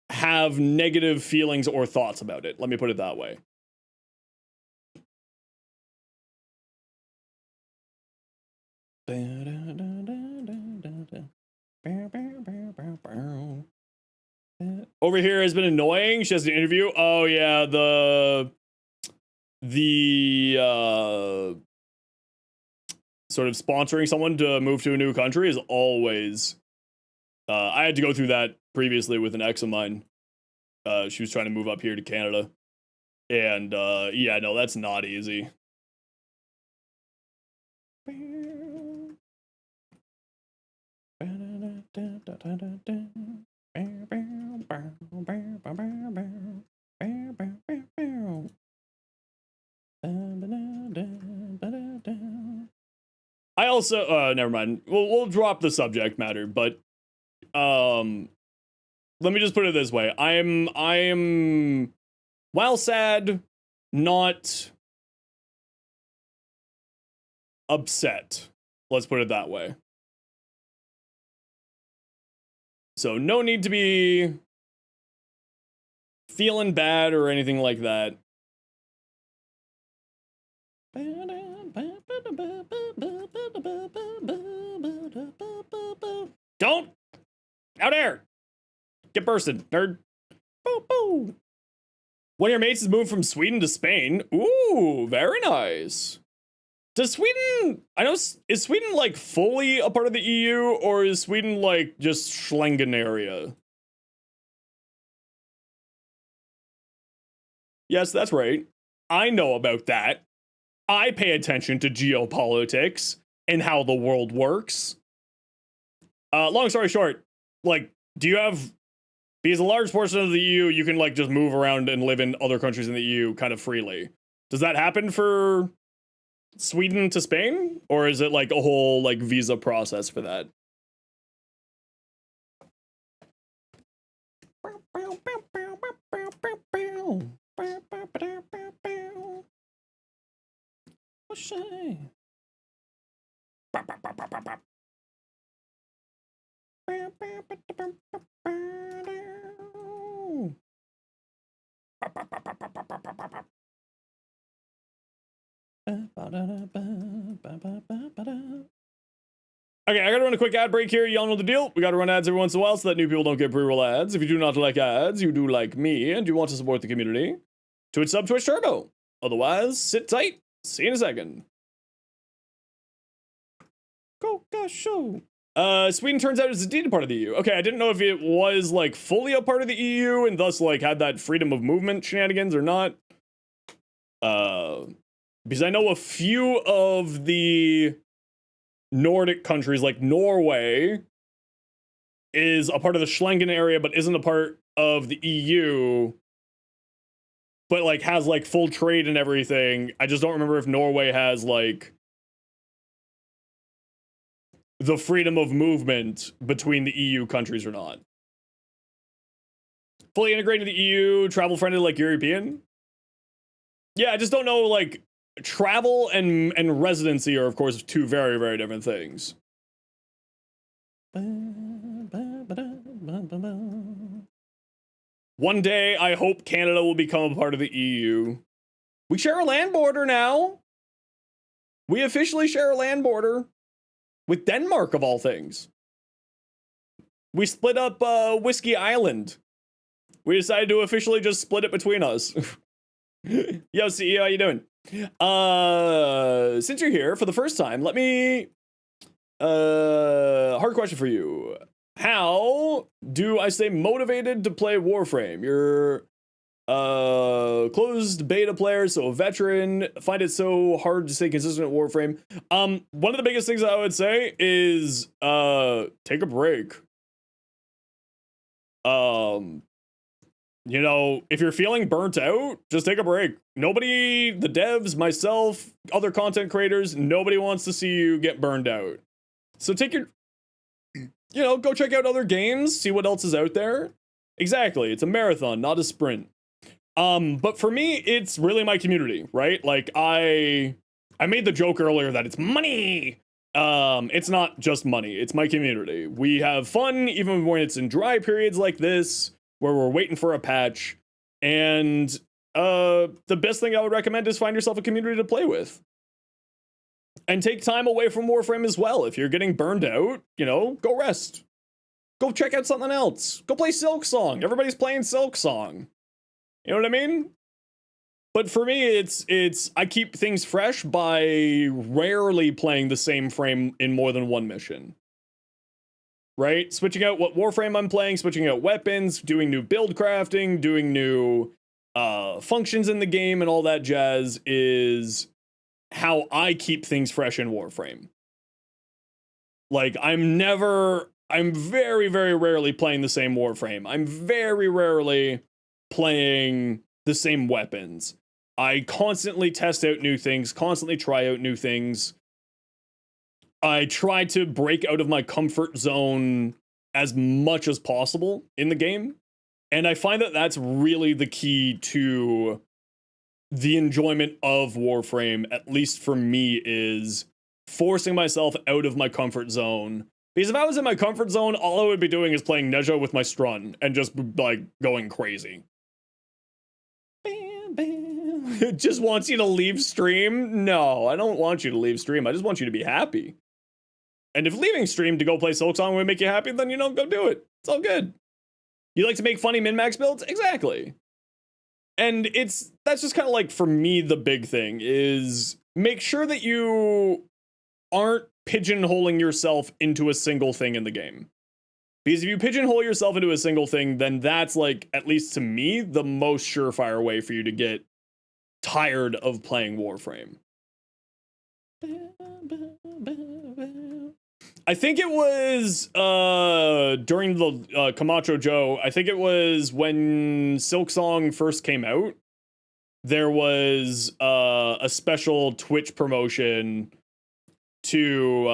have negative feelings or thoughts about it. Let me put it that way. Over here has been annoying. She has an interview. Oh yeah, the sort of sponsoring someone to move to a new country is always. I had to go through that previously with an ex of mine. She was trying to move up here to Canada, and yeah, no, that's not easy. I also never mind. We'll drop the subject matter, but let me just put it this way. I'm while sad, not upset. Let's put it that way. So no need to be feeling bad or anything like that. Don't! Out there! Get bursted, nerd. Boo boo! One of your mates has moved from Sweden to Spain. Ooh, very nice. Does Sweden, I know, is Sweden like fully a part of the EU, or is Sweden like just Schengen area? Yes, that's right. I know about that. I pay attention to geopolitics and how the world works. Long story short, like, do you have, because a large portion of the EU, you can like just move around and live in other countries in the EU kind of freely. Does that happen for Sweden to Spain? Or is it like a whole like visa process for that? Okay, I gotta run a quick ad break here. Y'all know the deal. We gotta run ads every once in a while so that new people don't get pre-roll ads. If you do not like ads, you do like me, and you want to support the community, Twitch sub, Twitch Turbo. Otherwise, sit tight. See you in a second. Go, gosh, show. Sweden turns out is indeed a part of the EU. Okay, I didn't know if it was like fully a part of the EU and thus like had that freedom of movement shenanigans or not. Because I know a few of the Nordic countries, like Norway, is a part of the Schengen area, but isn't a part of the EU, but like has like full trade and everything. I just don't remember if Norway has like the freedom of movement between the EU countries or not. Fully integrated the EU, travel friendly like European. Yeah, I just don't know, like, travel and residency are, of course, two very, very different things. One day, I hope Canada will become a part of the EU. We share a land border now. We officially share a land border with Denmark, of all things. We split up Whiskey Island. We decided to officially just split it between us. Yo, CEO, how you doing? Since you're here for the first time, let me... hard question for you. How do I stay motivated to play Warframe? You're closed beta player, so a veteran. Find it so hard to stay consistent at Warframe. One of the biggest things I would say is take a break. You know, if you're feeling burnt out, just take a break. Nobody, the devs, myself, other content creators, nobody wants to see you get burned out. So take your, you know, go check out other games, see what else is out there. Exactly, it's a marathon, not a sprint. But for me, it's really my community, right? Like, I made the joke earlier that it's money. It's not just money, it's my community. We have fun even when it's in dry periods like this, where we're waiting for a patch. And the best thing I would recommend is find yourself a community to play with. And take time away from Warframe as well. If you're getting burned out, you know, go rest. Go check out something else. Go play Silksong. Everybody's playing Silksong. You know what I mean? But for me, it's I keep things fresh by rarely playing the same frame in more than one mission. Right? Switching out what Warframe I'm playing, switching out weapons, doing new build crafting, doing new functions in the game and all that jazz is how I keep things fresh in Warframe. Like, I'm very, very rarely playing the same Warframe. I'm very rarely playing the same weapons. I constantly test out new things, constantly try out new things. I try to break out of my comfort zone as much as possible in the game. And I find that that's really the key to the enjoyment of Warframe, at least for me, is forcing myself out of my comfort zone. Because if I was in my comfort zone, all I would be doing is playing Neja with my Strun and just, like, going crazy. Bam, bam. It just wants you to leave stream? No, I don't want you to leave stream. I just want you to be happy. And if leaving stream to go play Silksong would make you happy, then, you know, go do it. It's all good. You like to make funny min-max builds? Exactly. And that's just kind of like, for me, the big thing is make sure that you aren't pigeonholing yourself into a single thing in the game. Because if you pigeonhole yourself into a single thing, then that's, like, at least to me, the most surefire way for you to get tired of playing Warframe. I think it was during the Camacho Joe, I think it was when Silksong first came out, there was a special Twitch promotion to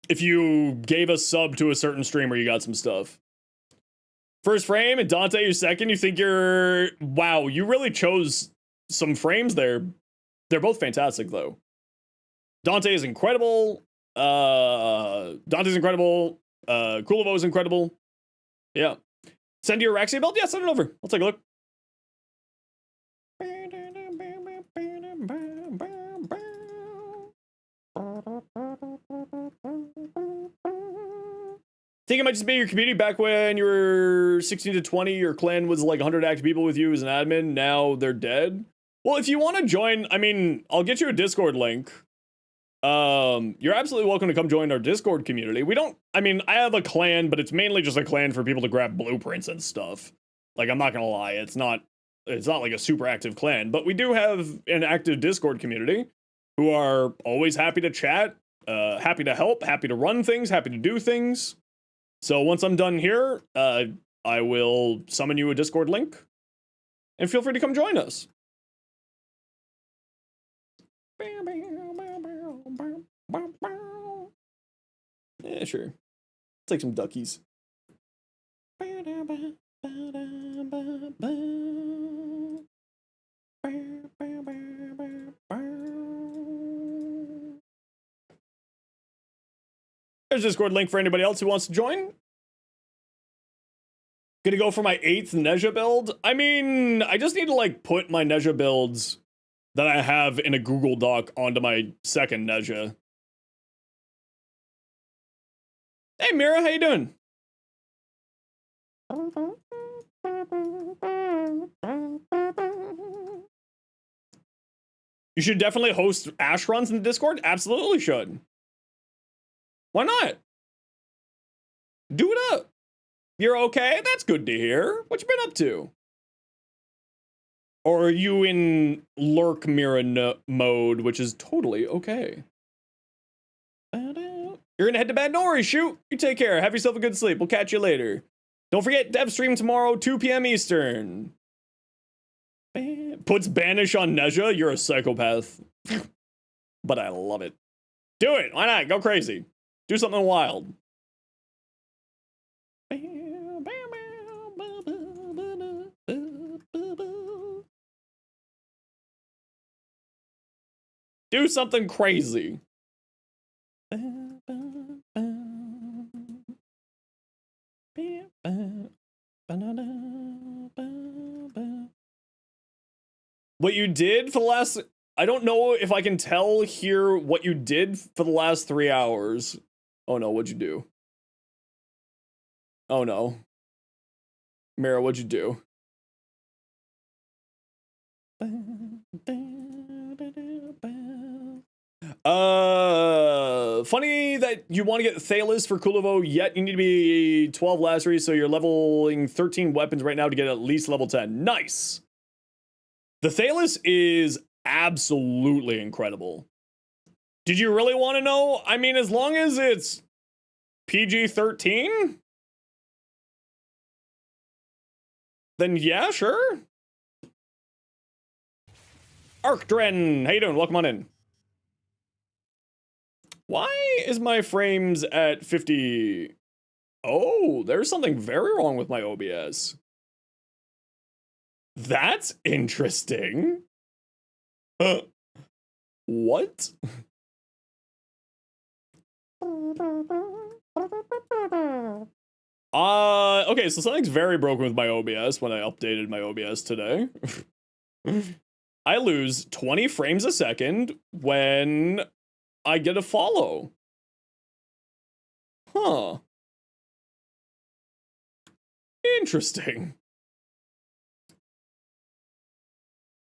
if you gave a sub to a certain streamer, you got some stuff. First frame and Dante, you're second. You think you're... Wow, you really chose some frames there. They're both fantastic, though. Dante is incredible. Dante's incredible. Kulivo's incredible. Yeah. Send your Raxia build? Yeah, send it over. I'll take a look. Think it might just be your community. Back when you were 16 to 20, your clan was like 100 active people with you as an admin. Now they're dead. Well, if you want to join, I mean, I'll get you a Discord link. You're absolutely welcome to come join our Discord community. I have a clan, but it's mainly just a clan for people to grab blueprints and stuff. Like, I'm not gonna lie, it's not like a super active clan, but we do have an active Discord community who are always happy to chat, happy to help, happy to run things, happy to do things. So once I'm done here, I will summon you a Discord link, and feel free to come join us. Yeah, sure. Take some duckies. There's a Discord link for anybody else who wants to join. Gonna go for my 8th Neja build. I mean, I just need to, like, put my Neja builds that I have in a Google Doc onto my second Neja. Hey Mira, how you doing? You should definitely host Ash runs in the Discord. Absolutely should. Why not? Do it up. You're okay? That's good to hear. What you been up to? Or are you in lurk Mira mode, which is totally okay. You're gonna head to bed? No worries, shoot. You take care. Have yourself a good sleep. We'll catch you later. Don't forget, dev stream tomorrow, 2 p.m. Eastern. Puts banish on Neja. You're a psychopath. But I love it. Do it. Why not? Go crazy. Do something wild. Do something crazy. What you did for the last... I don't know if I can tell here what you did for the last 3 hours. Oh no, what'd you do? Oh no. Mira, what'd you do? Funny that you want to get Thalis for Kulivo, yet you need to be 12 Lacery, so you're leveling 13 weapons right now to get at least level 10. Nice! The Thalis is absolutely incredible. Did you really want to know? I mean, as long as it's PG-13, then yeah, sure. Arcdren, how you doing? Welcome on in. Why is my frames at 50? Oh, there's something very wrong with my OBS. That's interesting. What? Okay, so something's very broken with my OBS when I updated my OBS today. I lose 20 frames a second when I get a follow. Huh. Interesting.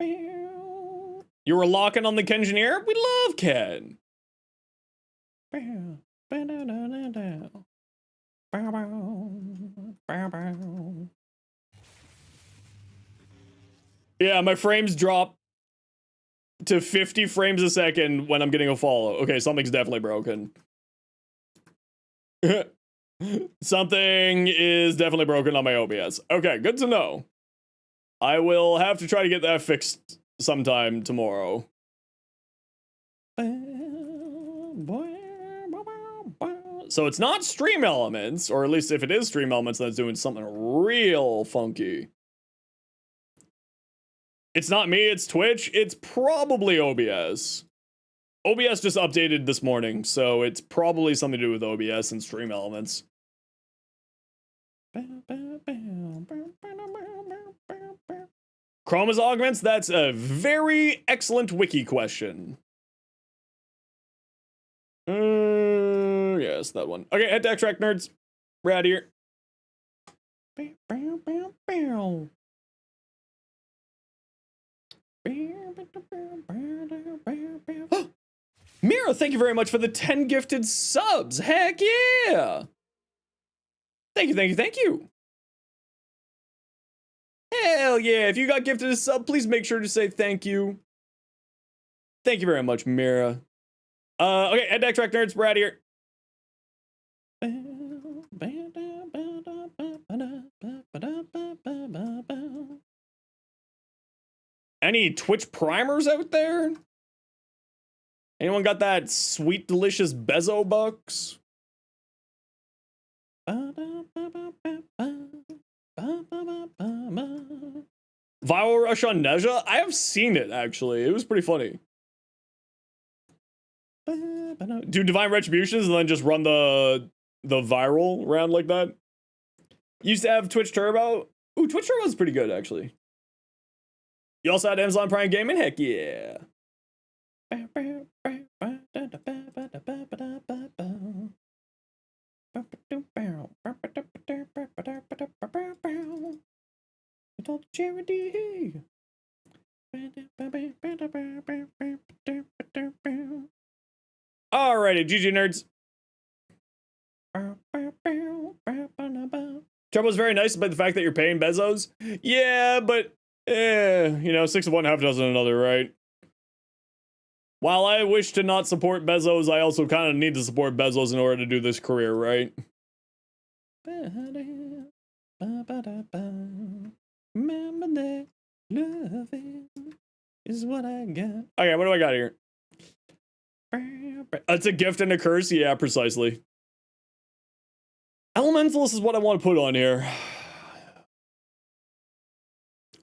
You were locking on the Kengineer? We love Ken. Yeah, my frames drop to 50 frames a second when I'm getting a follow. Okay, something's definitely broken. Something is definitely broken on my OBS. Okay, good to know. I will have to try to get that fixed sometime tomorrow. So it's not Stream Elements, or at least if it is Stream Elements, that's doing something real funky. It's not me, it's Twitch. It's probably OBS. OBS just updated this morning, so it's probably something to do with OBS and Stream Elements. Chroma's augments? That's a very excellent wiki question. Yes, that one. Okay, head to extract nerds. We're out of here. Mira, thank you very much for the 10 gifted subs. Heck yeah! Thank you, thank you, thank you. Hell yeah, if you got gifted a sub, please make sure to say thank you. Thank you very much, Mira. Okay, head to extract nerds. We're out of here. Any Twitch primers out there? Anyone got that sweet, delicious Bezo bucks? Viral Rush on Neja? I have seen it, actually. It was pretty funny. Do Divine Retributions and then just run the viral round like that. Used to have Twitch Turbo. Ooh, Twitch Turbo is pretty good, actually. You also had Amazon Prime Gaming? Heck yeah. Charity. Alrighty, GG nerds. Trouble's very nice about the fact that you're paying Bezos. Yeah, but you know, 6 of one, half dozen another, right? While I wish to not support Bezos, I also kind of need to support Bezos in order to do this career, right? Remember that loving is what I got. Okay, what do I got here? It's a gift and a curse? Yeah, precisely. Elementalist is what I want to put on here.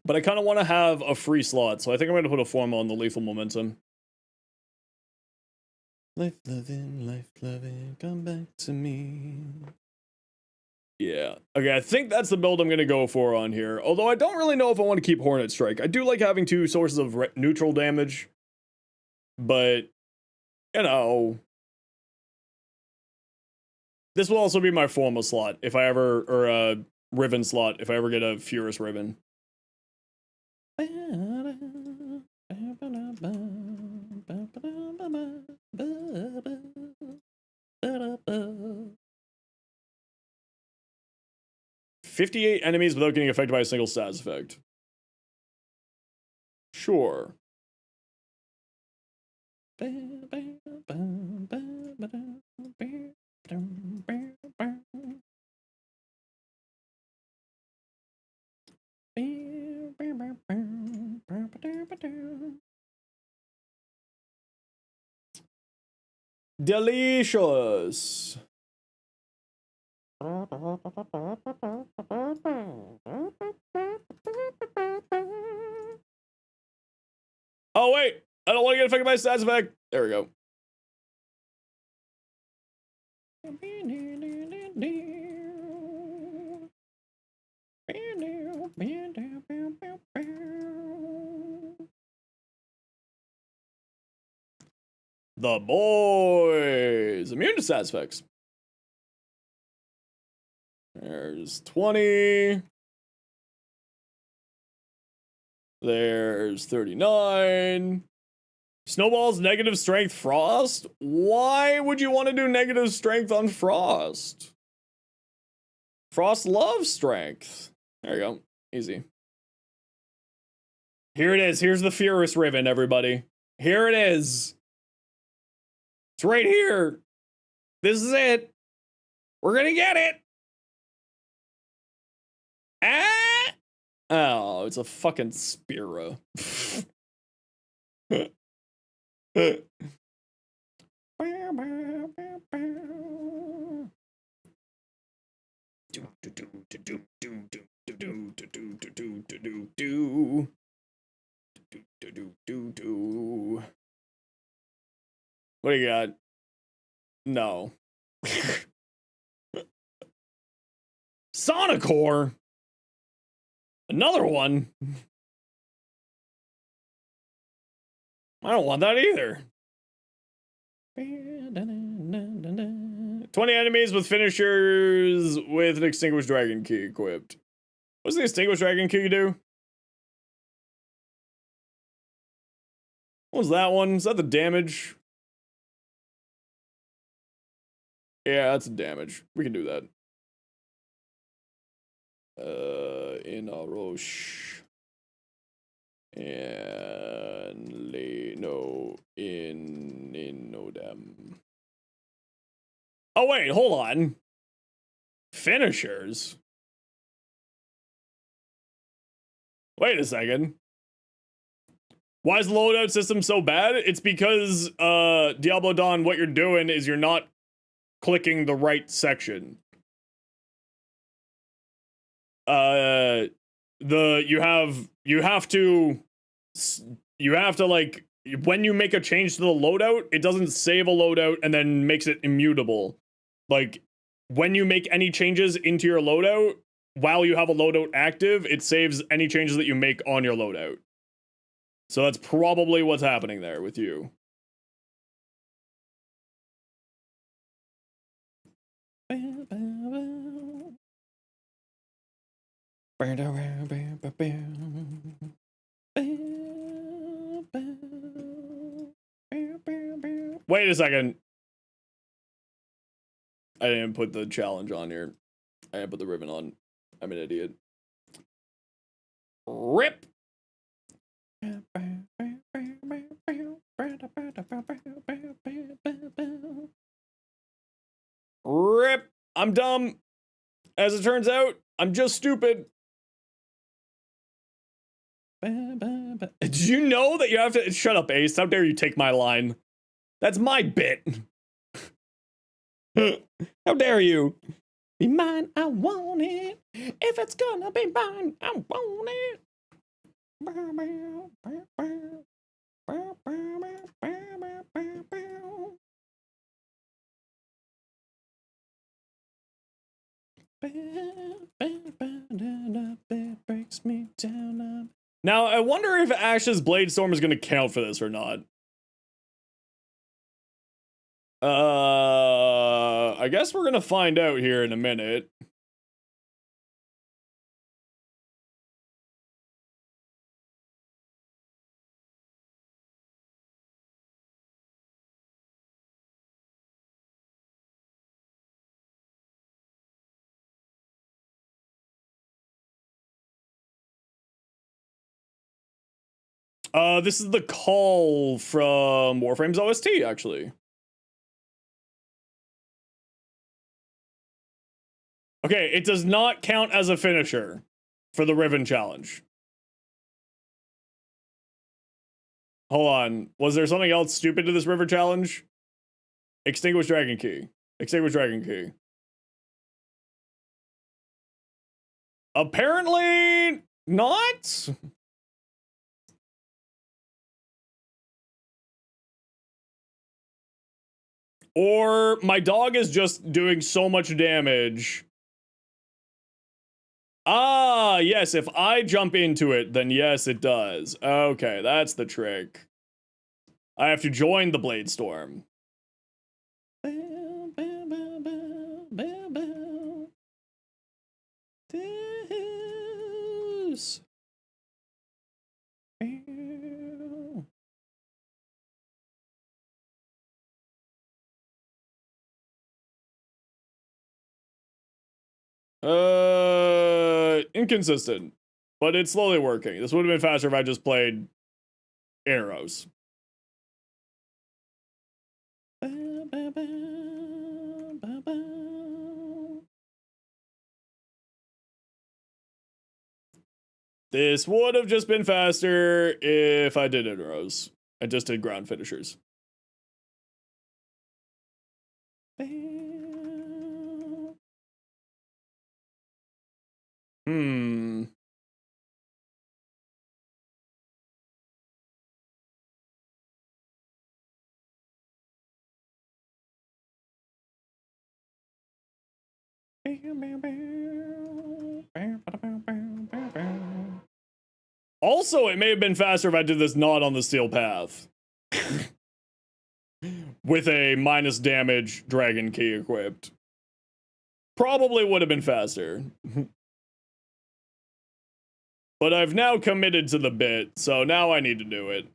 But I kind of want to have a free slot, so I think I'm going to put a formal on the Lethal Momentum. Life loving, come back to me. Yeah. Okay, I think that's the build I'm going to go for on here. Although I don't really know if I want to keep Hornet Strike. I do like having 2 sources of neutral damage. But, you know. This will also be my formal slot if I ever, or a Riven slot if I ever get a Furious Riven. "58 enemies without getting affected by a single status effect." Sure. Delicious. Oh wait, I don't want to get affected by a status effect. There we go. The boys immune to status effects. There's 20. There's 39. Snowball's negative strength Frost? Why would you want to do negative strength on Frost? Frost loves strength. There you go. Easy. Here it is. Here's the Furious Riven, everybody. Here it is. It's right here. This is it. We're gonna get it. Ah! Oh, it's a fucking Spira. What do you got? No. Sonicore? Another one? I don't want that either. 20 enemies with finishers with an Extinguished Dragon Key equipped. What's the Extinguished Dragon Key do? What was that one? Is that the damage? Yeah, that's a damage. We can do that. In a Roche. And Leno in no them. Oh wait, hold on. Finishers. Wait a second. Why is the loadout system so bad? It's because Diablo Dawn, what you're doing is you're not clicking the right section. You have to like, when you make a change to the loadout, it doesn't save a loadout and then makes it immutable. Like, when you make any changes into your loadout while you have a loadout active, it saves any changes that you make on your loadout. So that's probably what's happening there with you. Wait a second. I didn't put the challenge on here. I didn't put the ribbon on. I'm an idiot. RIP! RIP! I'm dumb. As it turns out, I'm just stupid. Did you know that you have to shut up, Ace? How dare you take my line? That's my bit. How dare you? Be mine, I want it. If it's gonna be mine, I want it. Breaks me down. Now, I wonder if Ash's Blade Storm is gonna count for this or not. I guess we're gonna find out here in a minute. This is the call from Warframe's OST, actually. Okay, it does not count as a finisher for the Riven Challenge. Hold on. Was there something else stupid to this River Challenge? Extinguish Dragon Key. Extinguish Dragon Key. Apparently not. Or my dog is just doing so much damage. Ah, yes, if I jump into it, then yes, it does. Okay, that's the trick. I have to join the Blade Storm. This. Inconsistent, but it's slowly working. This would have been faster if I just played arrows. This would have just been faster if I did arrows. I just did ground finishers. Also, it may have been faster if I did this not on the steel path. With a minus damage dragon key equipped. Probably would have been faster. But I've now committed to the bit, so now I need to do it.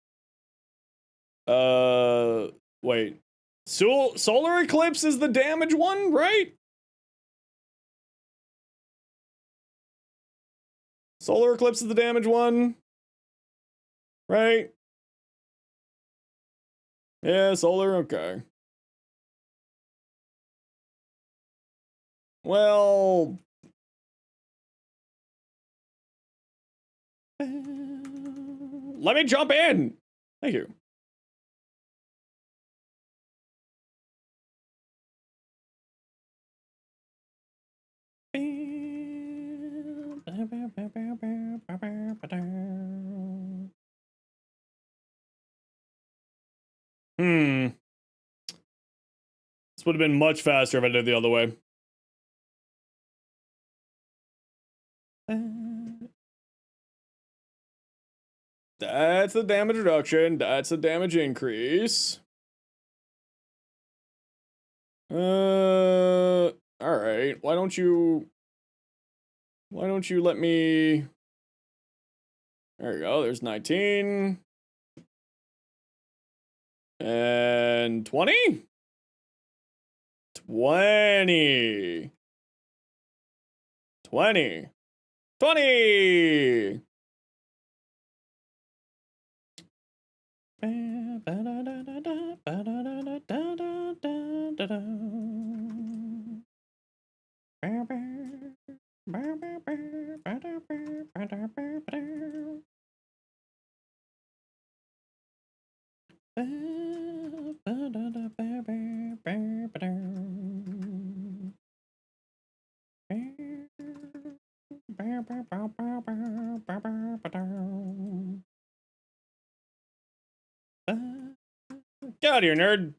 Wait. Solar Eclipse is the damage one, right? Solar Eclipse is the damage one. Right? Yeah, solar, okay. Well... let me jump in! Thank you. This would have been much faster if I did it the other way. That's the damage reduction. That's the damage increase. All right. Why don't you let me? There you go. There's 19 and 20. 20. 20. 20. Get out of here, nerd.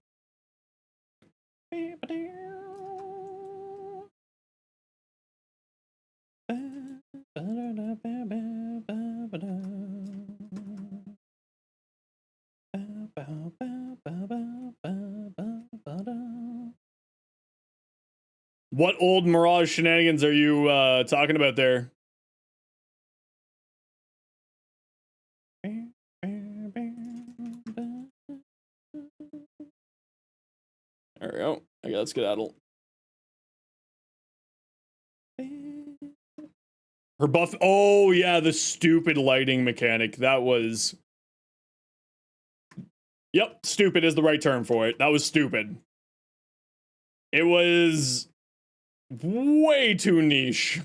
What old Mirage shenanigans are you talking about there? There we go. Okay, let's get adult. Her buff. Oh, yeah, the stupid lighting mechanic. That was. Yep, stupid is the right term for it. That was stupid. It was way too niche.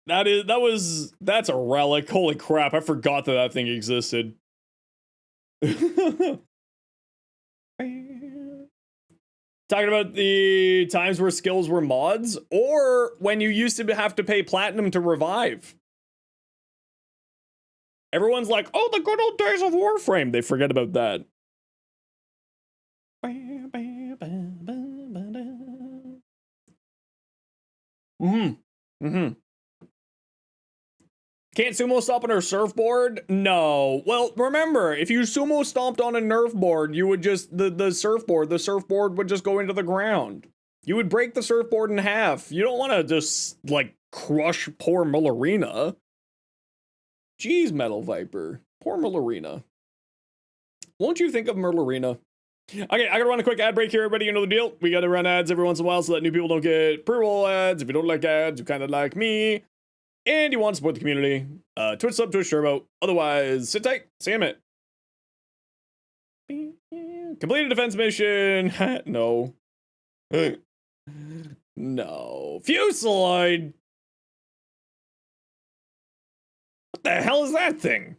That's a relic. Holy crap, I forgot that thing existed. Talking about the times where skills were mods, or when you used to have to pay platinum to revive. Everyone's like, oh, the good old days of Warframe. They forget about that. Can't sumo stomp on her surfboard? No. Well, remember, if you sumo stomped on a nerf board, you would just, the surfboard would just go into the ground. You would break the surfboard in half. You don't want to just, like, crush poor Mullerina. Jeez, Metal Viper. Poor Mullerina. Won't you think of Mullerina? Okay, I gotta run a quick ad break here, everybody. You know the deal. We gotta run ads every once in a while so that new people don't get pre-roll ads. If you don't like ads, you kind of like me. And you want to support the community, Twitch sub, Twitch turbo. Otherwise, sit tight. See you in a minute. Complete a defense mission. No. No. Fusillade. What the hell is that thing?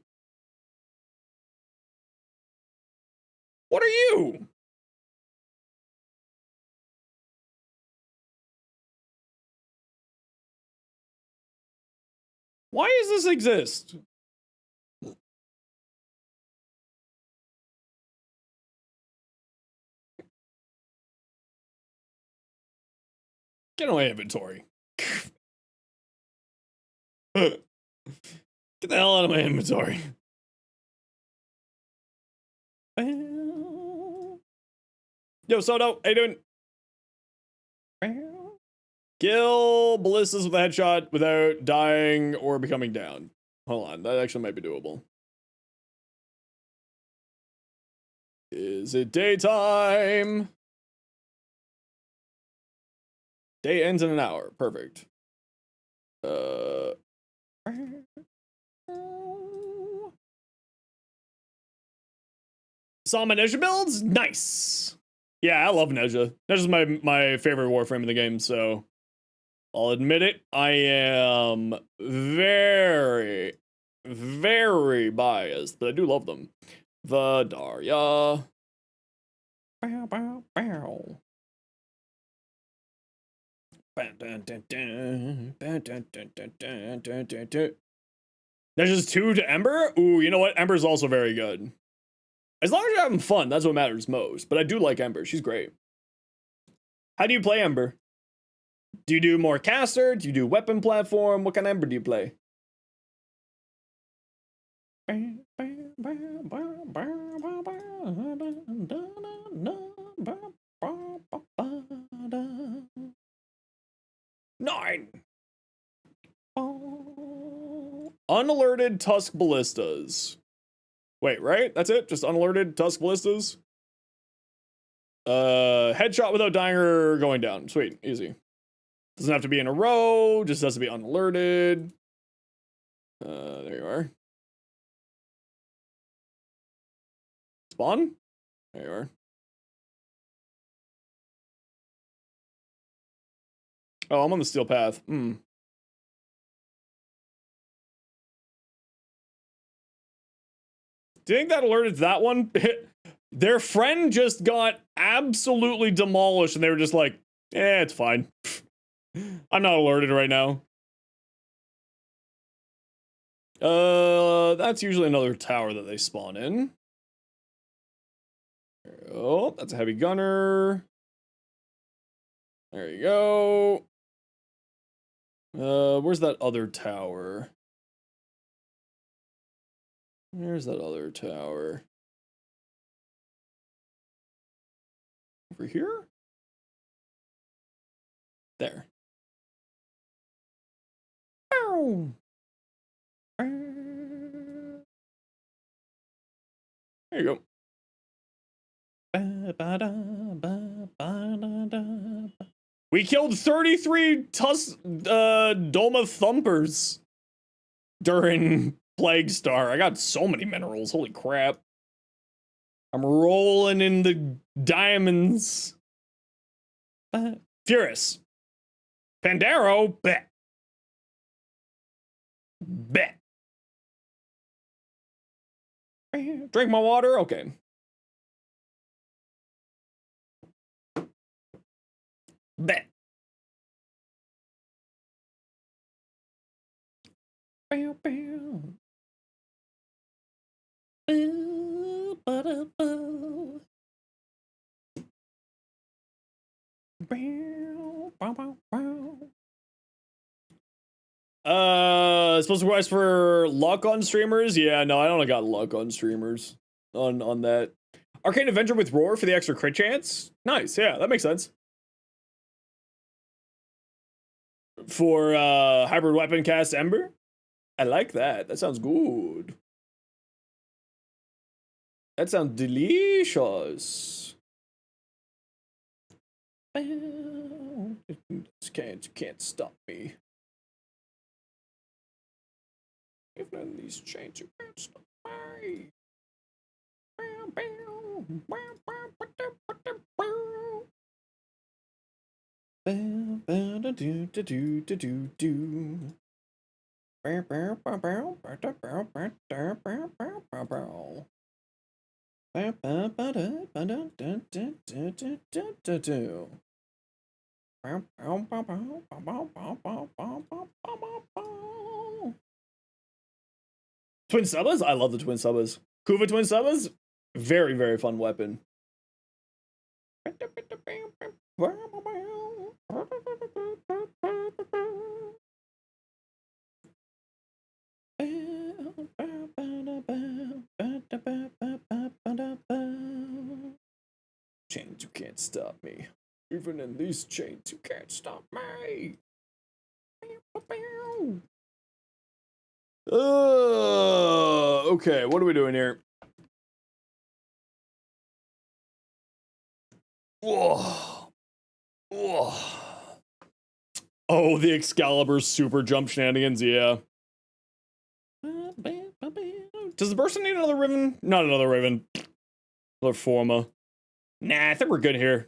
What are you? Why does this exist? Get away inventory. Get the hell out of my inventory. Yo, Soto, how you doing? Kill ballistas with a headshot without dying or becoming down. Hold on, that actually might be doable. Is it daytime? Day ends in an hour. Perfect. Saw my Nezha builds? Nice. Yeah, I love Nezha. Nezha's my favorite Warframe in the game, so I'll admit it. I am very, very biased, but I do love them. Vidaria. Bow, bow, bow. Nezha's 2 to Ember? Ooh, you know what? Ember's also very good. As long as you're having fun, that's what matters most. But I do like Ember. She's great. How do you play Ember? Do you do more caster? Do you do weapon platform? What kind of Ember do you play? Nine. Unalerted Tusk Ballistas. Wait, right? That's it? Just unalerted Tusk Ballistas? Headshot without dying or going down. Sweet, easy. Doesn't have to be in a row, just has to be unalerted. There you are. Spawn? There you are. Oh, I'm on the steel path. Do you think that alerted that one? Their friend just got absolutely demolished and they were just like, it's fine. I'm not alerted right now. That's usually another tower that they spawn in. Oh, that's a heavy gunner. There you go. Where's that other tower? Where's that other tower? Over here? There. Ow. There you go. We killed 33 Doma Thumpers during Plague Star. I got so many minerals. Holy crap. I'm rolling in the diamonds. Furious. Pandaro, bet. Bet. Drink my water? Okay. Bet. Bow, bow. Boo, ba-da-boo. Bow, bow, bow, bow. Supposed to request for luck on streamers? Yeah, no, I don't got luck on streamers on that. Arcane Avenger with Roar for the extra crit chance? Nice, yeah, that makes sense. For hybrid weapon cast Ember? I like that. That sounds good. That sounds delicious. You can't stop me. Even in these chains, you can't stop me. Twin Subbas? I love the Twin Subbas. Kuva Twin Subbas? Very, very fun weapon. Chains, you can't stop me. Even in these chains, you can't stop me. Okay, what are we doing here? Whoa. Whoa. Oh, the Excalibur super jump shenanigans, yeah. Does the person need another Riven? Not another Riven. Another Forma. Nah, I think we're good here.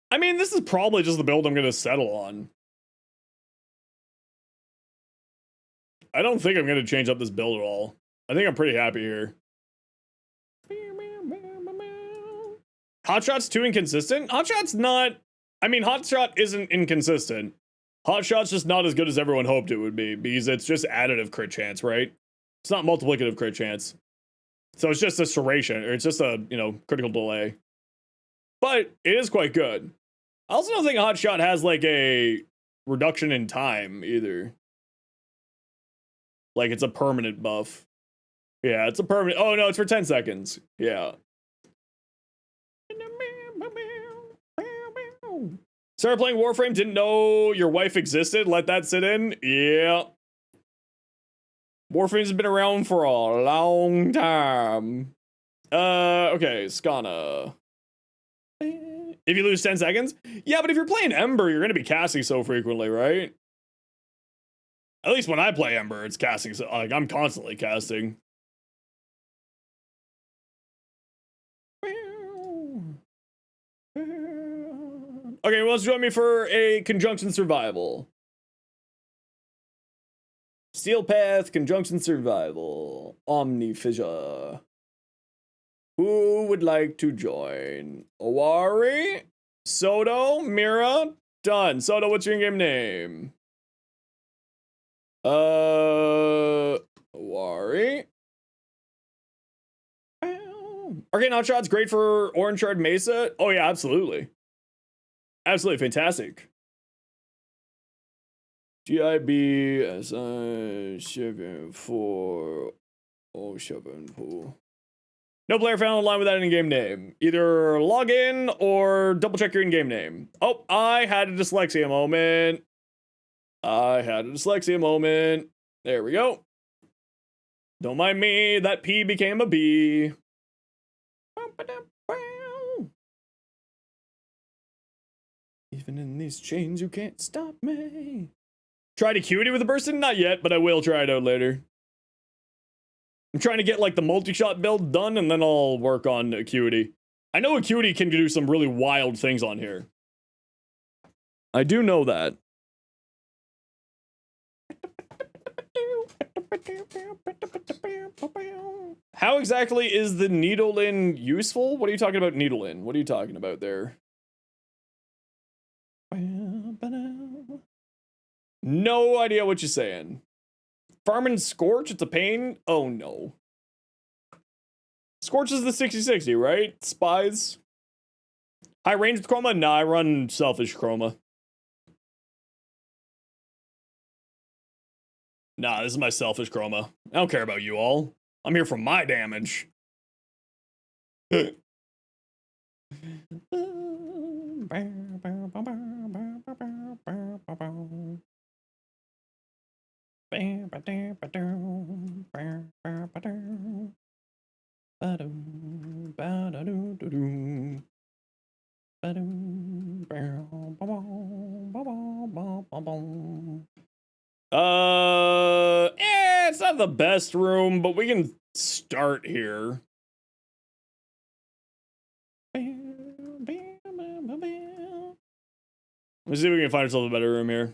I mean, this is probably just the build I'm gonna settle on. I don't think I'm gonna change up this build at all. I think I'm pretty happy here. Hotshot's too inconsistent? Hotshot's not... I mean, Hotshot isn't inconsistent. Hotshot's just not as good as everyone hoped it would be, because it's just additive crit chance, right? It's not multiplicative crit chance. So it's just a serration, or it's just a, you know, critical delay. But it is quite good. I also don't think Hotshot has like a reduction in time either. Like it's a permanent buff. Yeah, it's a permanent. Oh no, it's for 10 seconds. Yeah. Started playing Warframe, didn't know your wife existed. Let that sit in. Yeah. Warframe's been around for a long time. Okay, Skana. If you lose 10 seconds? Yeah, but if you're playing Ember, you're gonna be casting so frequently, right? At least when I play Ember, it's casting, so like I'm constantly casting. Okay, who wants to join me for a conjunction survival? Steel Path, conjunction survival, Omni Fissure. Who would like to join? Owari? Soto? Mira? Done. Soto, what's your in-game name? Owari? Arcane Hotshot's great for Orange Shard Mesa? Oh yeah, absolutely. Absolutely fantastic. GIB SI 7407 pool. No player found online with that in-game name. Either log in or double check your in-game name. Oh, I had a dyslexia moment. There we go. Don't mind me, that P became a B. Even in these chains, you can't stop me. Tried Acuity with a person? Not yet, but I will try it out later. I'm trying to get like the multi-shot build done and then I'll work on Acuity. I know Acuity can do some really wild things on here. I do know that. How exactly is the needle-in useful? What are you talking about needle-in? What are you talking about there? No idea what you're saying. Farming Scorch, it's a pain. Oh no. Scorch is the 6060, right? Spies. High range with Chroma? Nah, I run selfish Chroma. Nah, this is my selfish Chroma. I don't care about you all. I'm here for my damage. It's not the best room, but we can start here. Let's see if we can find ourselves a better room here.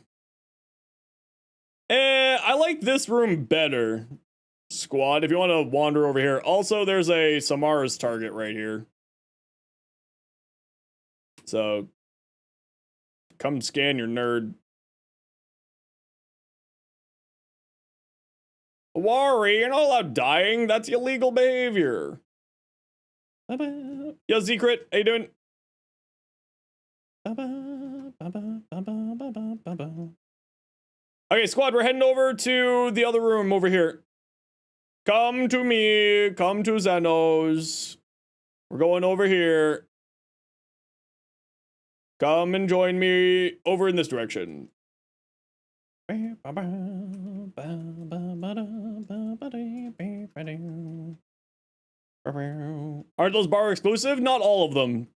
I like this room better, squad, if you want to wander over here. Also, there's a Samara's target right here. So, come scan your nerd. Worry, you're not allowed dying. That's illegal behavior. Yo, Secret, how you doing? Okay, squad, we're heading over to the other room over here. Come to me. Come to Zenos. We're going over here. Come and join me over in this direction. Aren't those bar exclusive? Not all of them.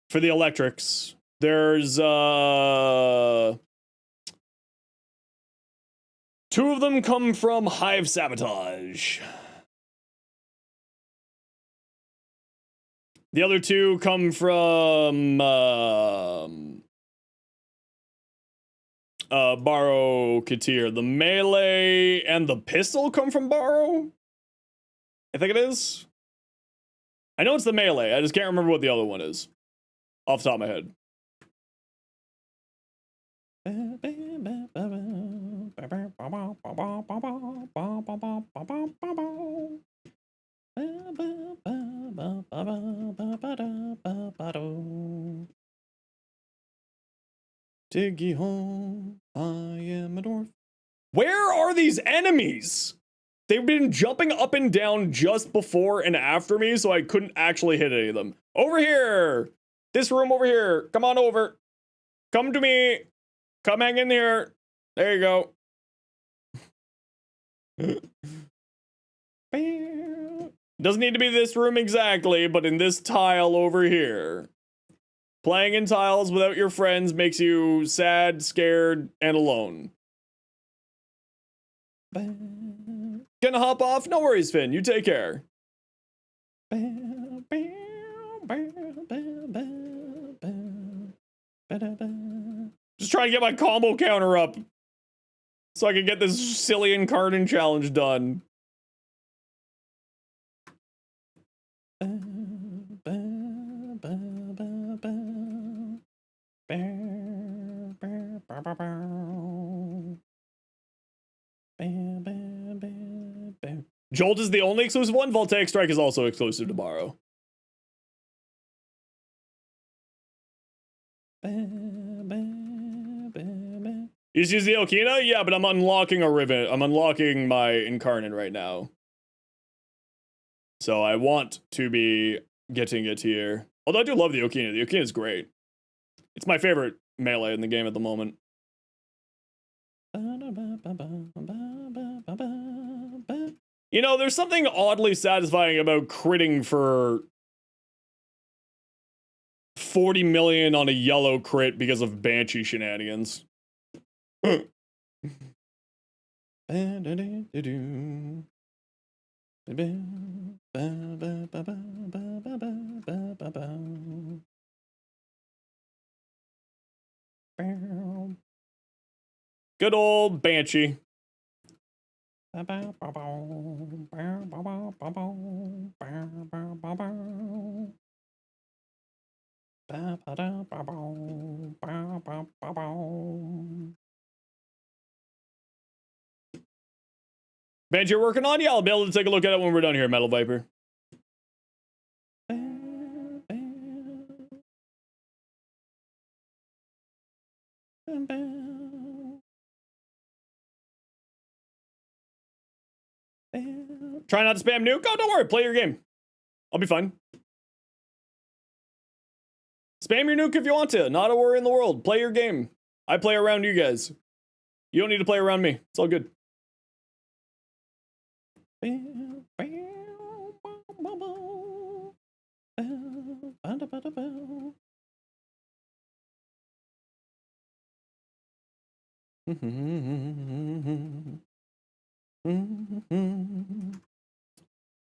For the electrics. There's, 2 of them come from Hive Sabotage. The other 2 come from, Borrow Katir. The melee and the pistol come from Borrow? I think it is. I know it's the melee, I just can't remember what the other one is. Off the top of my head. Diggy home, I am a dwarf. Where are these enemies? They've been jumping up and down just before and after me, so I couldn't actually hit any of them. Over here! This room over here. Come on over. Come to me. Come hang in here. There you go. Doesn't need to be this room exactly, but in this tile over here. Playing in tiles without your friends makes you sad, scared, and alone. Gonna hop off? No worries, Finn. You take care. Just trying to get my combo counter up so I can get this silly Incarnate challenge done. Jolt is the only exclusive one. Voltaic Strike is also exclusive tomorrow. You just use the Okina? Yeah, but I'm unlocking a Rivet. I'm unlocking my Incarnate right now. So I want to be getting it here. Although I do love the Okina. The Okina is great. It's my favorite melee in the game at the moment. You know, there's something oddly satisfying about critting for 40 million on a yellow crit because of Banshee shenanigans. Good old Banshee. Banshee, you're working on? Yeah, I'll be able to take a look at it when we're done here, Metal Viper. Try not to spam nuke. Oh, don't worry. Play your game. I'll be fine. Spam your nuke if you want to. Not a worry in the world. Play your game. I play around you guys. You don't need to play around me. It's all good.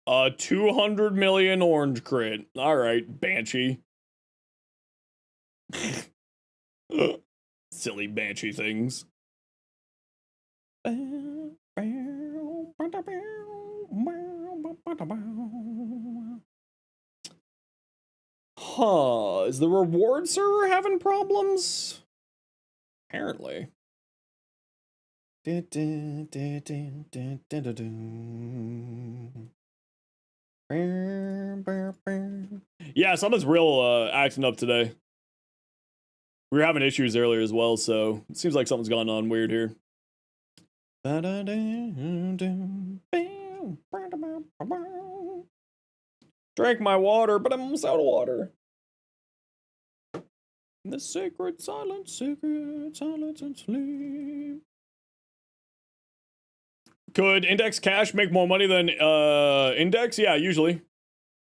A 200 million orange crit. All right, Banshee. Silly Banshee things. Huh, is the reward server having problems? Apparently. Yeah, something's real acting up today. We were having issues earlier as well, so it seems like something's gone on weird here. Drank my water, but I'm almost out of water. The sacred silence and sleep. Could Index Cash make more money than Index? Yeah, usually.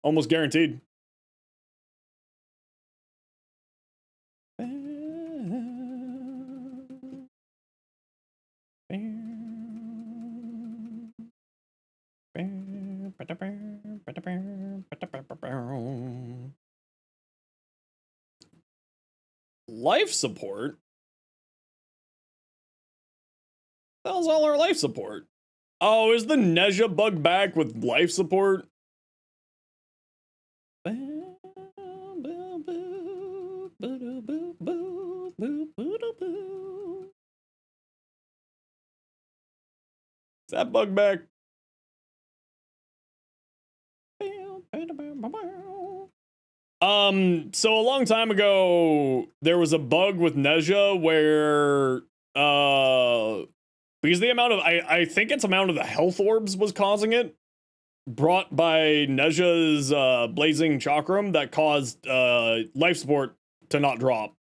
Almost guaranteed. Life support? That was all our life support. Oh, is the Nezha bug back with life support? Is that bug back? So a long time ago, there was a bug with Nezha where, because the amount of, I think it's amount of the health orbs was causing it, brought by Nezha's, blazing chakram that caused, life support to not drop.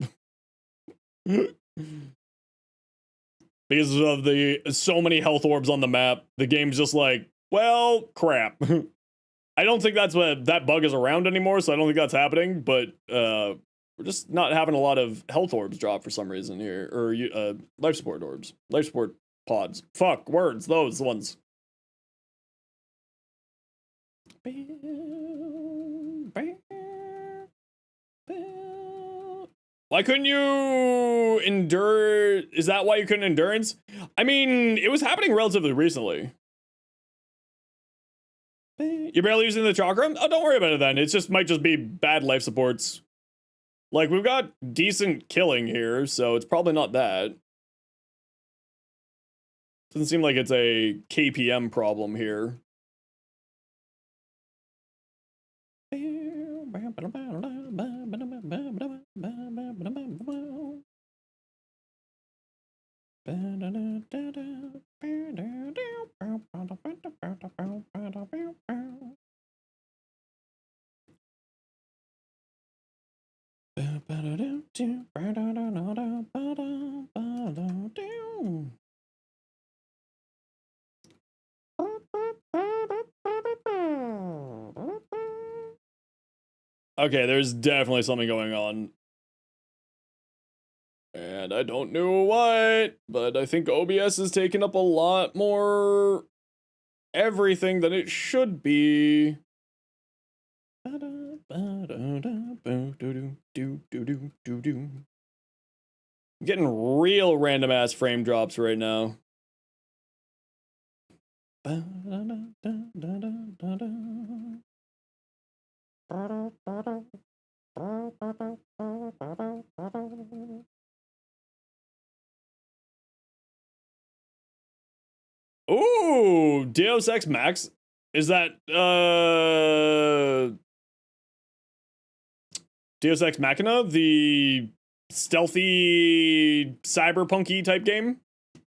Because of the so many health orbs on the map, the game's just like, well, crap. I don't think that's what that bug is around anymore, so I don't think that's happening. But we're just not having a lot of health orbs drop for some reason here, or life support orbs, life support pods. Fuck words, those ones. Why couldn't you endure? Is that why you couldn't endurance? I mean, it was happening relatively recently. You're barely using the chakra? Oh, don't worry about it then. It just might just be bad life supports. Like, we've got decent killing here, so it's probably not that. Doesn't seem like it's a KPM problem here. Okay, there's definitely something going on. And I don't know what, but I think OBS is taking up a lot more everything than it should be. Getting real random ass frame drops right now. Ooh, Deus Ex Max? Is that, Deus Ex Machina? The stealthy, cyberpunky type game? Is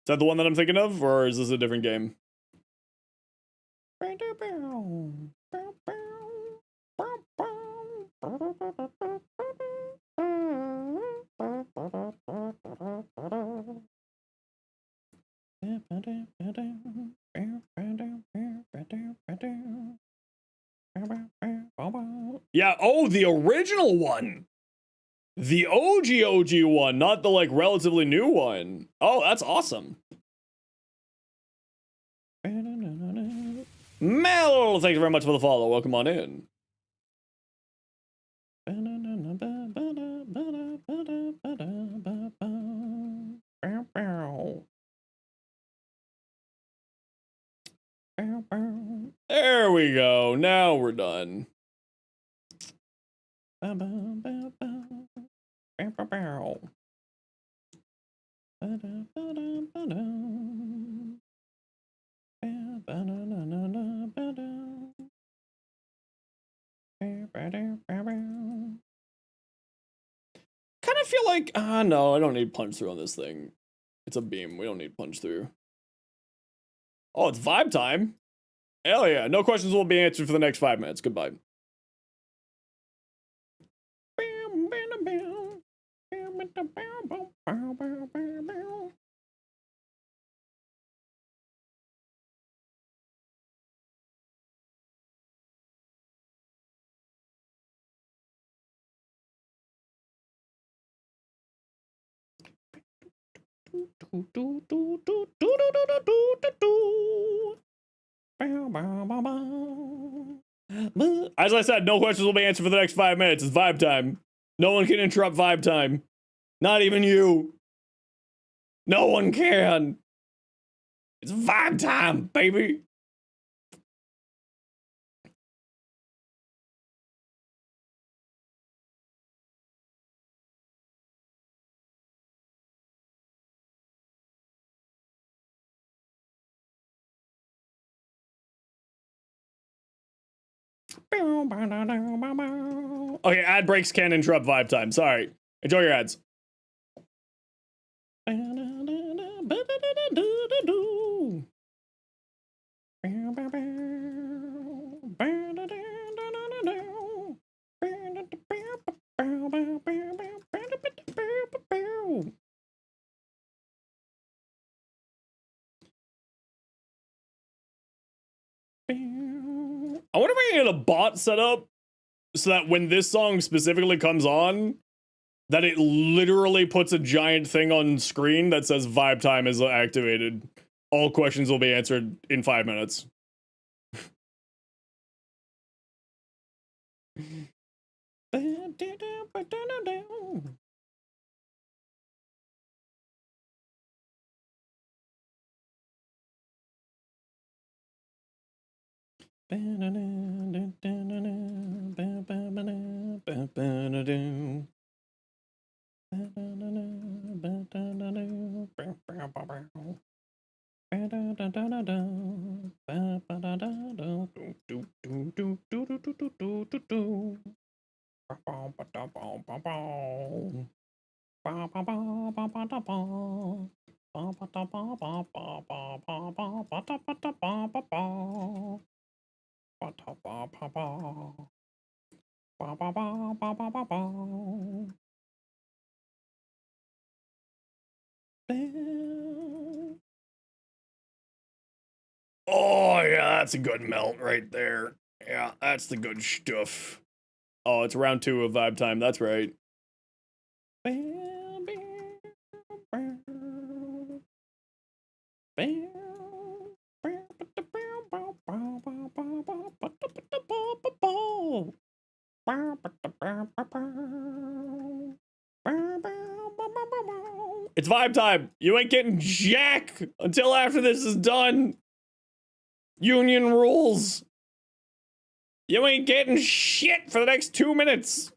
that the one that I'm thinking of, or is this a different game? Yeah, oh, the original one. The OG one, not the like relatively new one. Oh, that's awesome. Mel, thank you very much for the follow. Welcome on in. There we go. Now we're done. Kind of feel like, no, I don't need punch through on this thing. It's a beam. We don't need punch through. Oh, it's vibe time. Hell yeah. No questions will be answered for the next 5 minutes. Goodbye. As I said, no questions will be answered for the next 5 minutes. It's vibe time. No one can interrupt vibe time. Not even you. No one can. It's vibe time, baby. Okay, ad breaks can interrupt vibe time. Sorry. Enjoy your ads. I wonder if I can get a bot set up so that when this song specifically comes on, that it literally puts a giant thing on screen that says vibe time is activated. All questions will be answered in 5 minutes. Oh, yeah, that's a good melt right there. Yeah, that's the good stuff. Oh, it's round 2 of vibe time. That's right. It's vibe time. You ain't getting jack until after this is done. Union rules. You ain't getting shit for the next 2 minutes.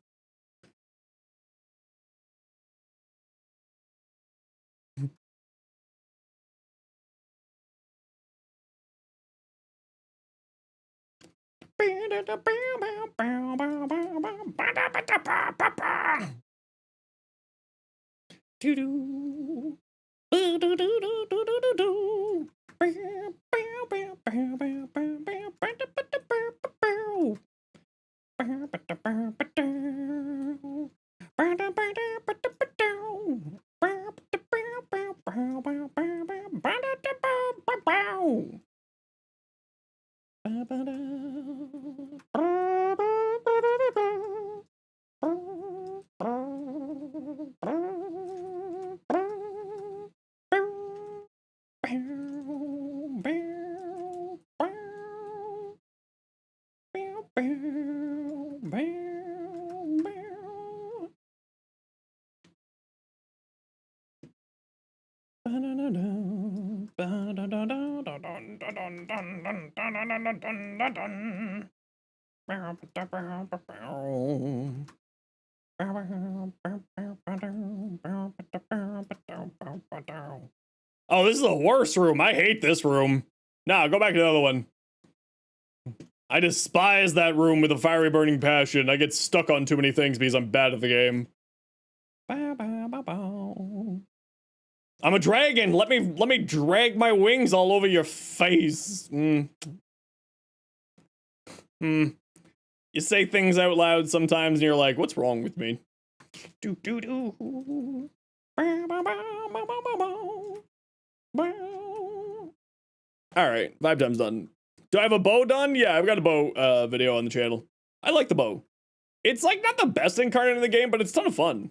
Oh, this is the worst room. I hate this room. Nah, go back to the other one. I despise that room with a fiery burning passion. I get stuck on too many things because I'm bad at the game. I'm a dragon. Let me drag my wings all over your face. You say things out loud sometimes and you're like, what's wrong with me? Do do do. Alright, vibe time's done. Do I have a bow done? Yeah, I've got a bow video on the channel. I like the bow. It's like not the best incarnate in the game, but it's a ton of fun.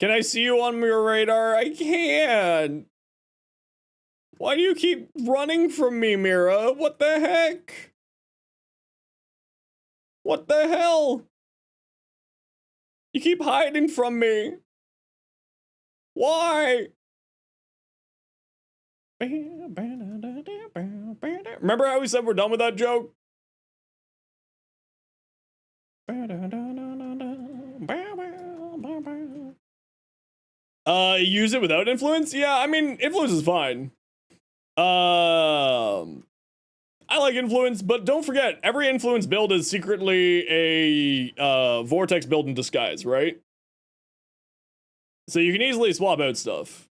Can I see you on your radar? I can't. Why do you keep running from me, Mira? What the heck? What the hell? You keep hiding from me. Why? Remember how we said we're done with that joke? Use it without influence? Yeah, I mean, influence is fine. I like influence, but don't forget, every influence build is secretly a vortex build in disguise, right? So you can easily swap out stuff.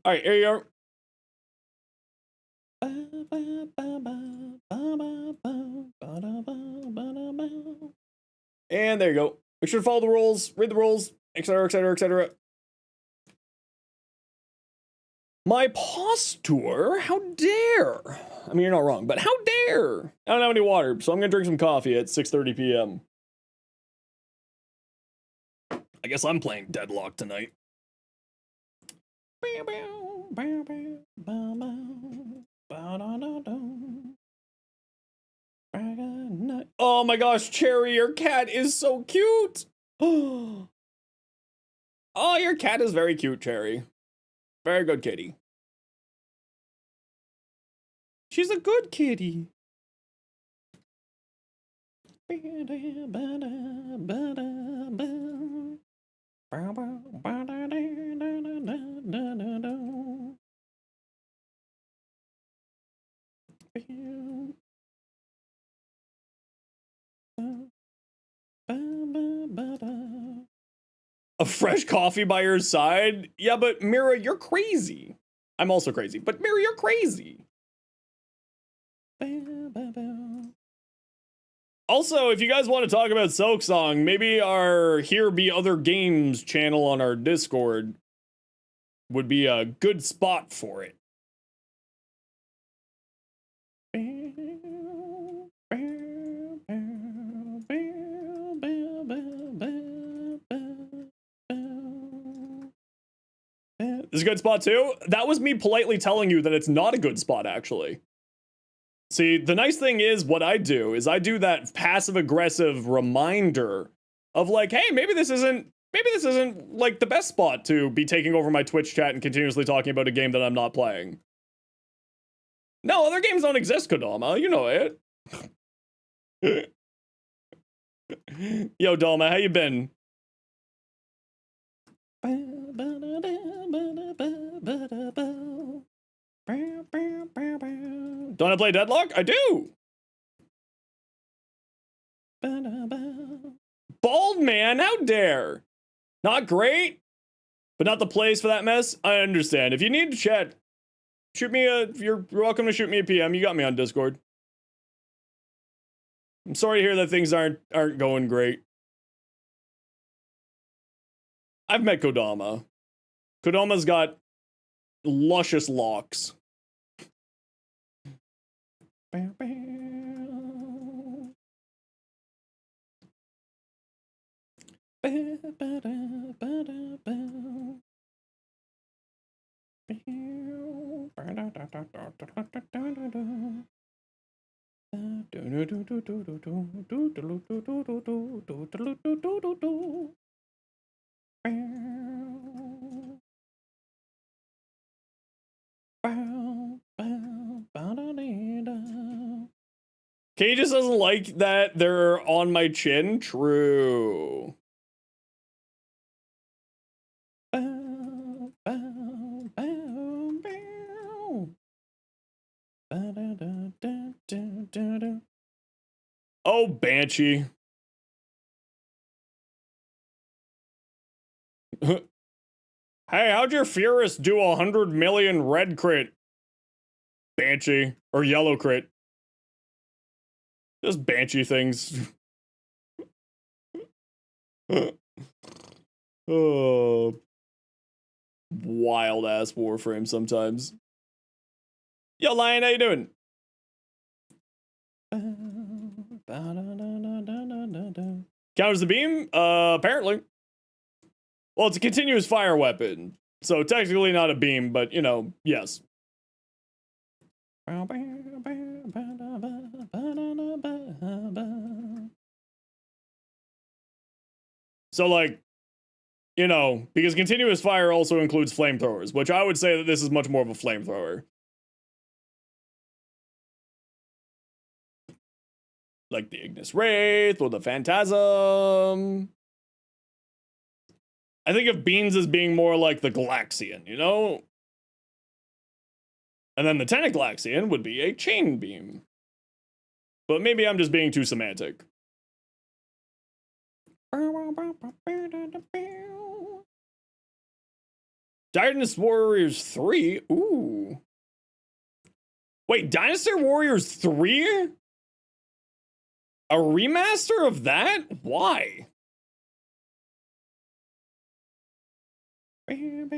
Alright, here you are. And there you go. Make sure to follow the rules, read the rules, etc., etc., etc. My posture? How dare? I mean, you're not wrong, but how dare? I don't have any water, so I'm gonna drink some coffee at 6:30 p.m. I guess I'm playing Deadlock tonight. Oh my gosh, Cherry, your cat is so cute! Oh, your cat is very cute, Cherry. Very good kitty. She's a good kitty. A fresh coffee by your side? Yeah, but Mira, you're crazy. I'm also crazy, but Mira, you're crazy. Also, if you guys want to talk about Silksong, maybe our Here Be Other Games channel on our Discord would be a good spot for it. This is a good spot too? That was me politely telling you that it's not a good spot, actually. See, the nice thing is what I do is I do that passive-aggressive reminder of like, hey, maybe this isn't like the best spot to be taking over my Twitch chat and continuously talking about a game that I'm not playing. No, other games don't exist, Kodama. You know it. Yo, Doma, how you been? Don't I play Deadlock? I do! Bald man, how dare! Not great, but not the place for that mess. I understand. If you need to chat, shoot me you're welcome to shoot me a PM. You got me on Discord. I'm sorry to hear that things aren't going great. I've met Kodama. Kodama's got luscious locks. Kay just doesn't like that they're on my chin. True. Oh, Banshee. Hey, how'd your Furist do 100 million red crit? Banshee. Or yellow crit. Just Banshee things. Oh. Wild ass Warframe sometimes. Yo, Lion, how you doing? Counters the beam? Apparently. Well, it's a continuous fire weapon. So technically not a beam, but, you know, yes. So, like, you know, because continuous fire also includes flamethrowers, which I would say that this is much more of a flamethrower. like the Ignis Wraith or the Phantasm. I think of beams as being more like the Galaxian, you know? And then the Tentagalaxian would be a chain beam. But maybe I'm just being too semantic. Dynasty Warriors 3? Ooh. Wait, Dynasty Warriors 3? A remaster of that? Why? You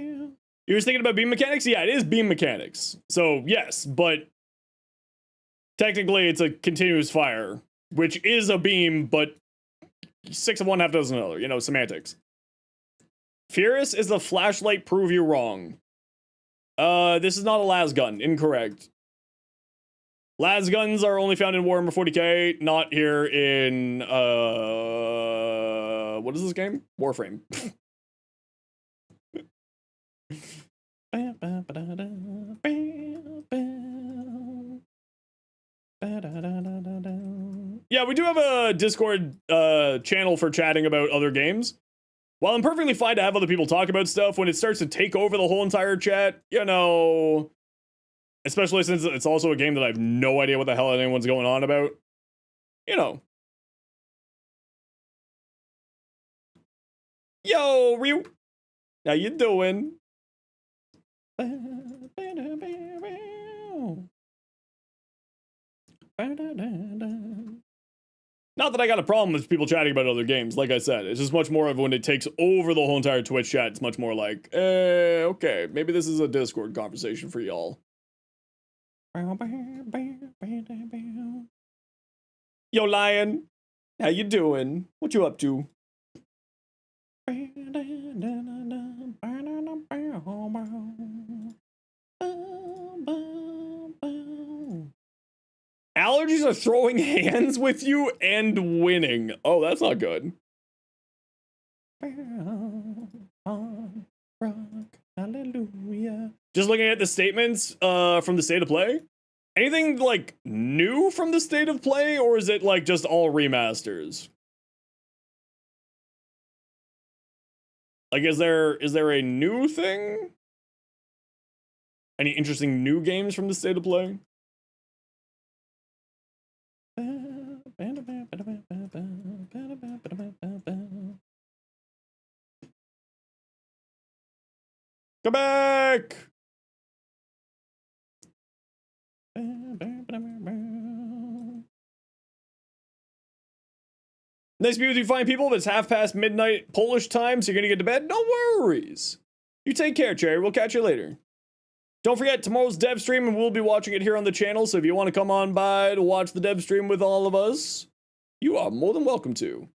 were thinking about beam mechanics? Yeah, it is beam mechanics. So, yes, but technically it's a continuous fire, which is a beam, but 6 of one, half dozen another. You know, semantics. Furious is the flashlight prove you wrong. This is not a las gun. Incorrect. Las guns are only found in Warhammer 40k, not here in, what is this game? Warframe. Yeah, we do have a Discord channel for chatting about other games. While I'm perfectly fine to have other people talk about stuff, when it starts to take over the whole entire chat, you know, especially since it's also a game that I have no idea what the hell anyone's going on about, you know. Yo, Ryu, how you doing? Not that I got a problem with people chatting about other games, like I said. It's just much more of when it takes over the whole entire Twitch chat, it's much more like, okay, maybe this is a Discord conversation for y'all. Yo, Lion, how you doing? What you up to? Allergies are throwing hands with you and winning. Oh, that's not good. Just looking at the statements from the state of play. Anything like new from the state of play, or is it like just all remasters? Like, is there a new thing? Any interesting new games from the state of play? Come back! Nice to be with you, fine people, but it's half past midnight Polish time, so you're gonna get to bed? No worries. You take care, Cherry. We'll catch you later. Don't forget, tomorrow's dev stream, and we'll be watching it here on the channel, so if you want to come on by to watch the dev stream with all of us, you are more than welcome to.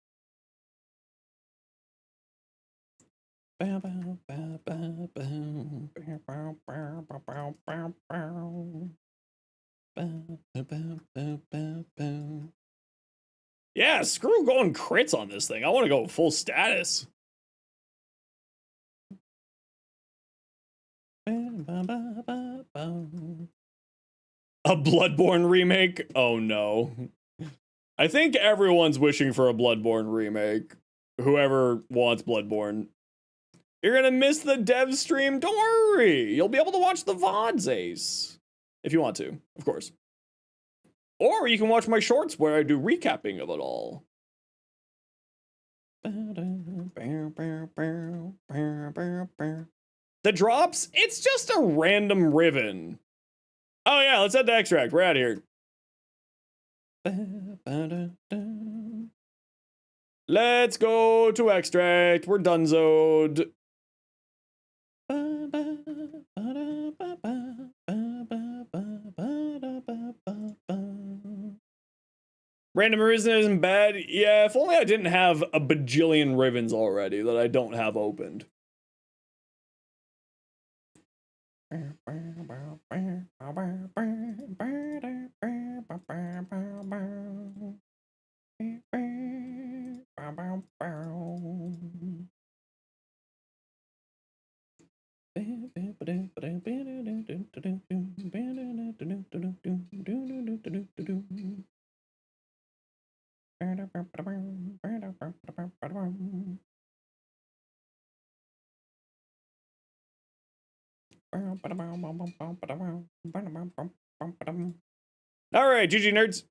Yeah, screw going crits on this thing. I want to go full status. A Bloodborne remake? Oh no. I think everyone's wishing for a Bloodborne remake. Whoever wants Bloodborne. You're gonna miss the dev stream? Don't worry. You'll be able to watch the VODs, Ace. If you want to, of course. Or you can watch my shorts where I do recapping of it all. The drops? It's just a random ribbon. Oh yeah, let's head to Extract. We're out of here. Let's go to Extract. We're donezoed. Random Arisen isn't bad. Yeah, if only I didn't have a bajillion ribbons already that I don't have opened. Alright, GG nerds.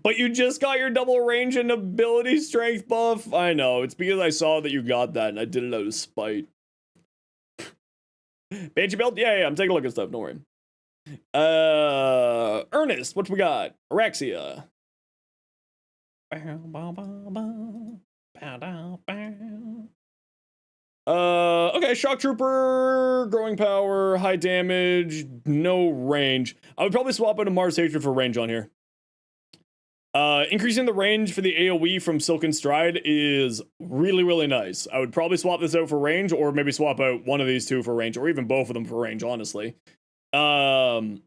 But you just got your double range and ability strength buff? I know, it's because I saw that you got that and I did it out of spite. Banshee build? Yeah, I'm taking a look at stuff, don't worry. Ernest, what we got? Araxia. Okay, shock trooper, growing power, high damage, no range. I would probably swap out a Mars Hatred for range on here. Increasing the range for the AoE from Silken Stride is really, really nice. I would probably swap this out for range, or maybe swap out one of these two for range, or even both of them for range, honestly. I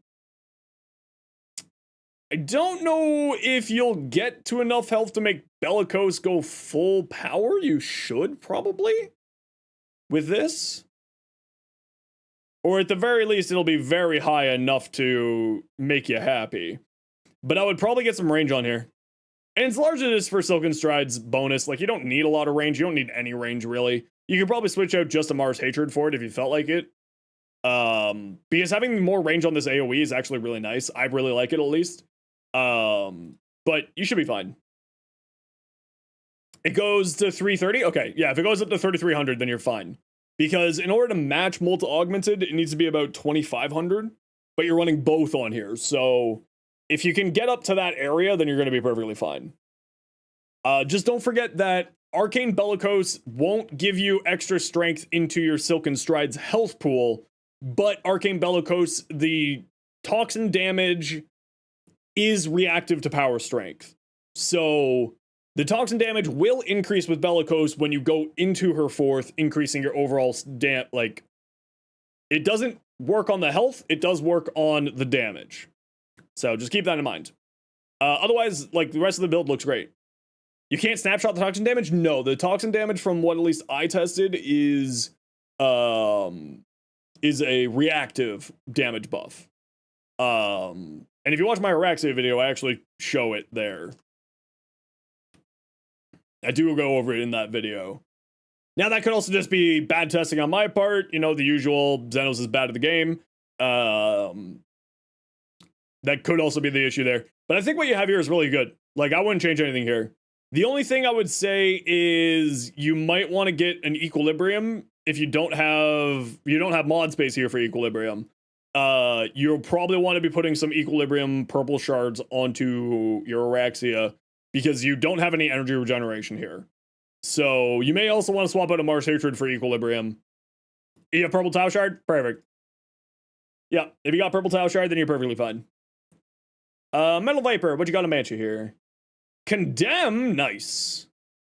don't know if you'll get to enough health to make Bellicose go full power. You should, probably, with this. Or at the very least, it'll be very high enough to make you happy. But I would probably get some range on here. And it's largely just for Silken Stride's bonus. Like, you don't need a lot of range. You don't need any range, really. You could probably switch out just a Mars Hatred for it if you felt like it. Because having more range on this AoE is actually really nice. I really like it, at least. But you should be fine. It goes to 330? Okay, yeah, if it goes up to 3300, then you're fine. Because in order to match multi-augmented, it needs to be about 2500. But you're running both on here, so if you can get up to that area, then you're going to be perfectly fine. Just don't forget that Arcane Bellicose won't give you extra strength into your Silken Stride's health pool, but Arcane Bellicose, the toxin damage is reactive to power strength. So the toxin damage will increase with Bellicose when you go into her fourth, increasing your overall like, it doesn't work on the health, it does work on the damage. So just keep that in mind. Otherwise, like, the rest of the build looks great. You can't snapshot the toxin damage? No, the toxin damage from what at least I tested is a reactive damage buff. And if you watch my Araxia video, I actually show it there. I do go over it in that video. Now, that could also just be bad testing on my part. You know, the usual, Xenos is bad at the game. That could also be the issue there. But I think what you have here is really good. Like, I wouldn't change anything here. The only thing I would say is you might want to get an Equilibrium if you don't have mod space here for Equilibrium. You'll probably want to be putting some Equilibrium purple shards onto your Araxia because you don't have any energy regeneration here. So you may also want to swap out a Mars Hatred for Equilibrium. You have purple Tau Shard? Perfect. Yeah, if you got purple Tau Shard, then you're perfectly fine. Metal Viper, what you got on Mancha here? Condemn, nice.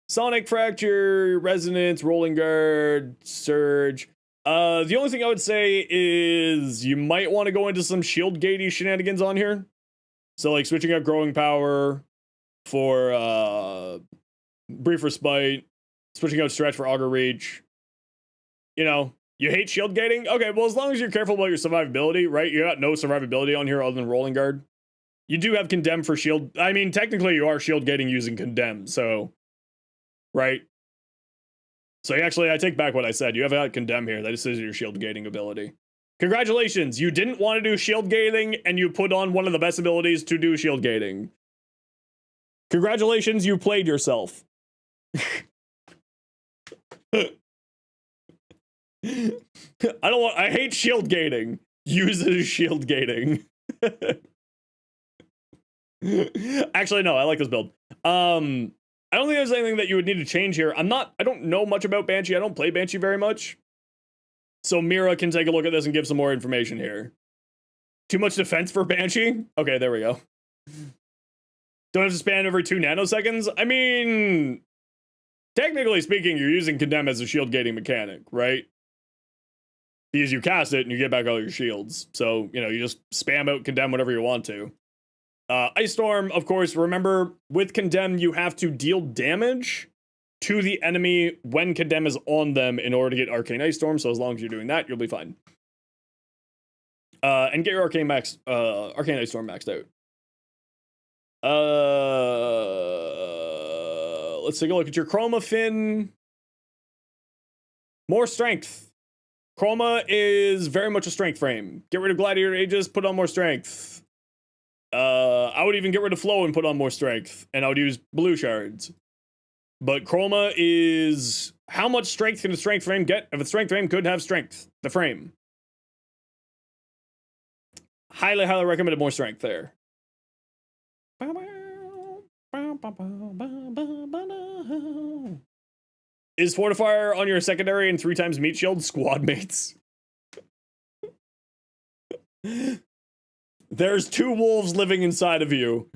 Sonic Fracture, Resonance, Rolling Guard, Surge. The only thing I would say is you might want to go into some shield gatey shenanigans on here. So, like, switching out Growing Power for Brief Respite, switching out Stretch for Augur Reach. You know, you hate shield gating? Okay, well, as long as you're careful about your survivability, right? You got no survivability on here other than Rolling Guard. You do have Condemn for shield. I mean, technically, you are shield gating using Condemn, so. Right? So, actually, I take back what I said. You have got Condemn here. That just is your shield gating ability. Congratulations. You didn't want to do shield gating, and you put on one of the best abilities to do shield gating. Congratulations, you played yourself. I hate shield gating. Uses shield gating. Actually, no, I like this build. I don't think there's anything that you would need to change here. I don't know much about Banshee. I don't play Banshee very much. So Mira can take a look at this and give some more information here. Too much defense for Banshee? Okay, there we go. Don't have to span every 2 nanoseconds? I mean, technically speaking, you're using Condemn as a shield gating mechanic, right? Because you cast it and you get back all your shields. So, you know, you just spam out Condemn whatever you want to. Ice Storm, of course, remember, with Condemn, you have to deal damage to the enemy when Condemn is on them in order to get Arcane Ice Storm, so as long as you're doing that, you'll be fine. And get your Arcane Ice Storm maxed out. Let's take a look at your Chroma Fin. More strength. Chroma is very much a strength frame. Get rid of Gladiator Aegis, put on more strength. I would even get rid of Flow and put on more strength, and I would use blue shards. But Chroma is... How much strength can a strength frame get if a strength frame could have strength? The frame. Highly, highly recommended more strength there. Is Fortifier on your secondary and 3 times meat shield squad mates? There's 2 wolves living inside of you.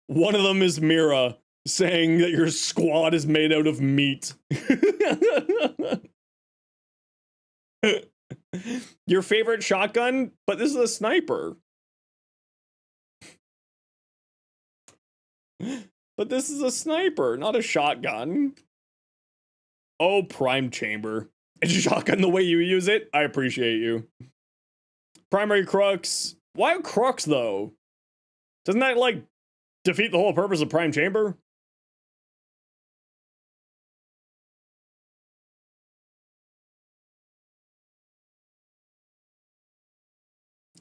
One of them is Mira, saying that your squad is made out of meat. Your favorite shotgun? But this is a sniper. But this is a sniper, not a shotgun. Oh, Prime Chamber. It's a shotgun the way you use it. I appreciate you. Primary Crux. Why Crux, though? Doesn't that, like, defeat the whole purpose of Prime Chamber?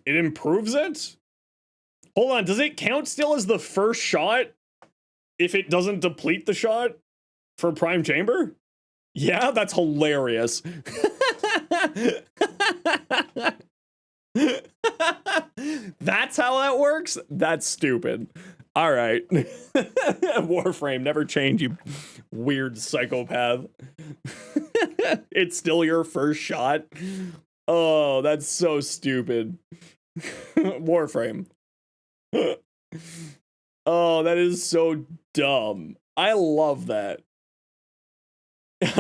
It improves it? Hold on, does it count still as the first shot if it doesn't deplete the shot for Prime Chamber? Yeah, that's hilarious. That's how that works? That's stupid. All right. Warframe, never change, you weird psychopath. It's still your first shot? Oh, that's so stupid. Warframe. Oh, that is so dumb. I love that.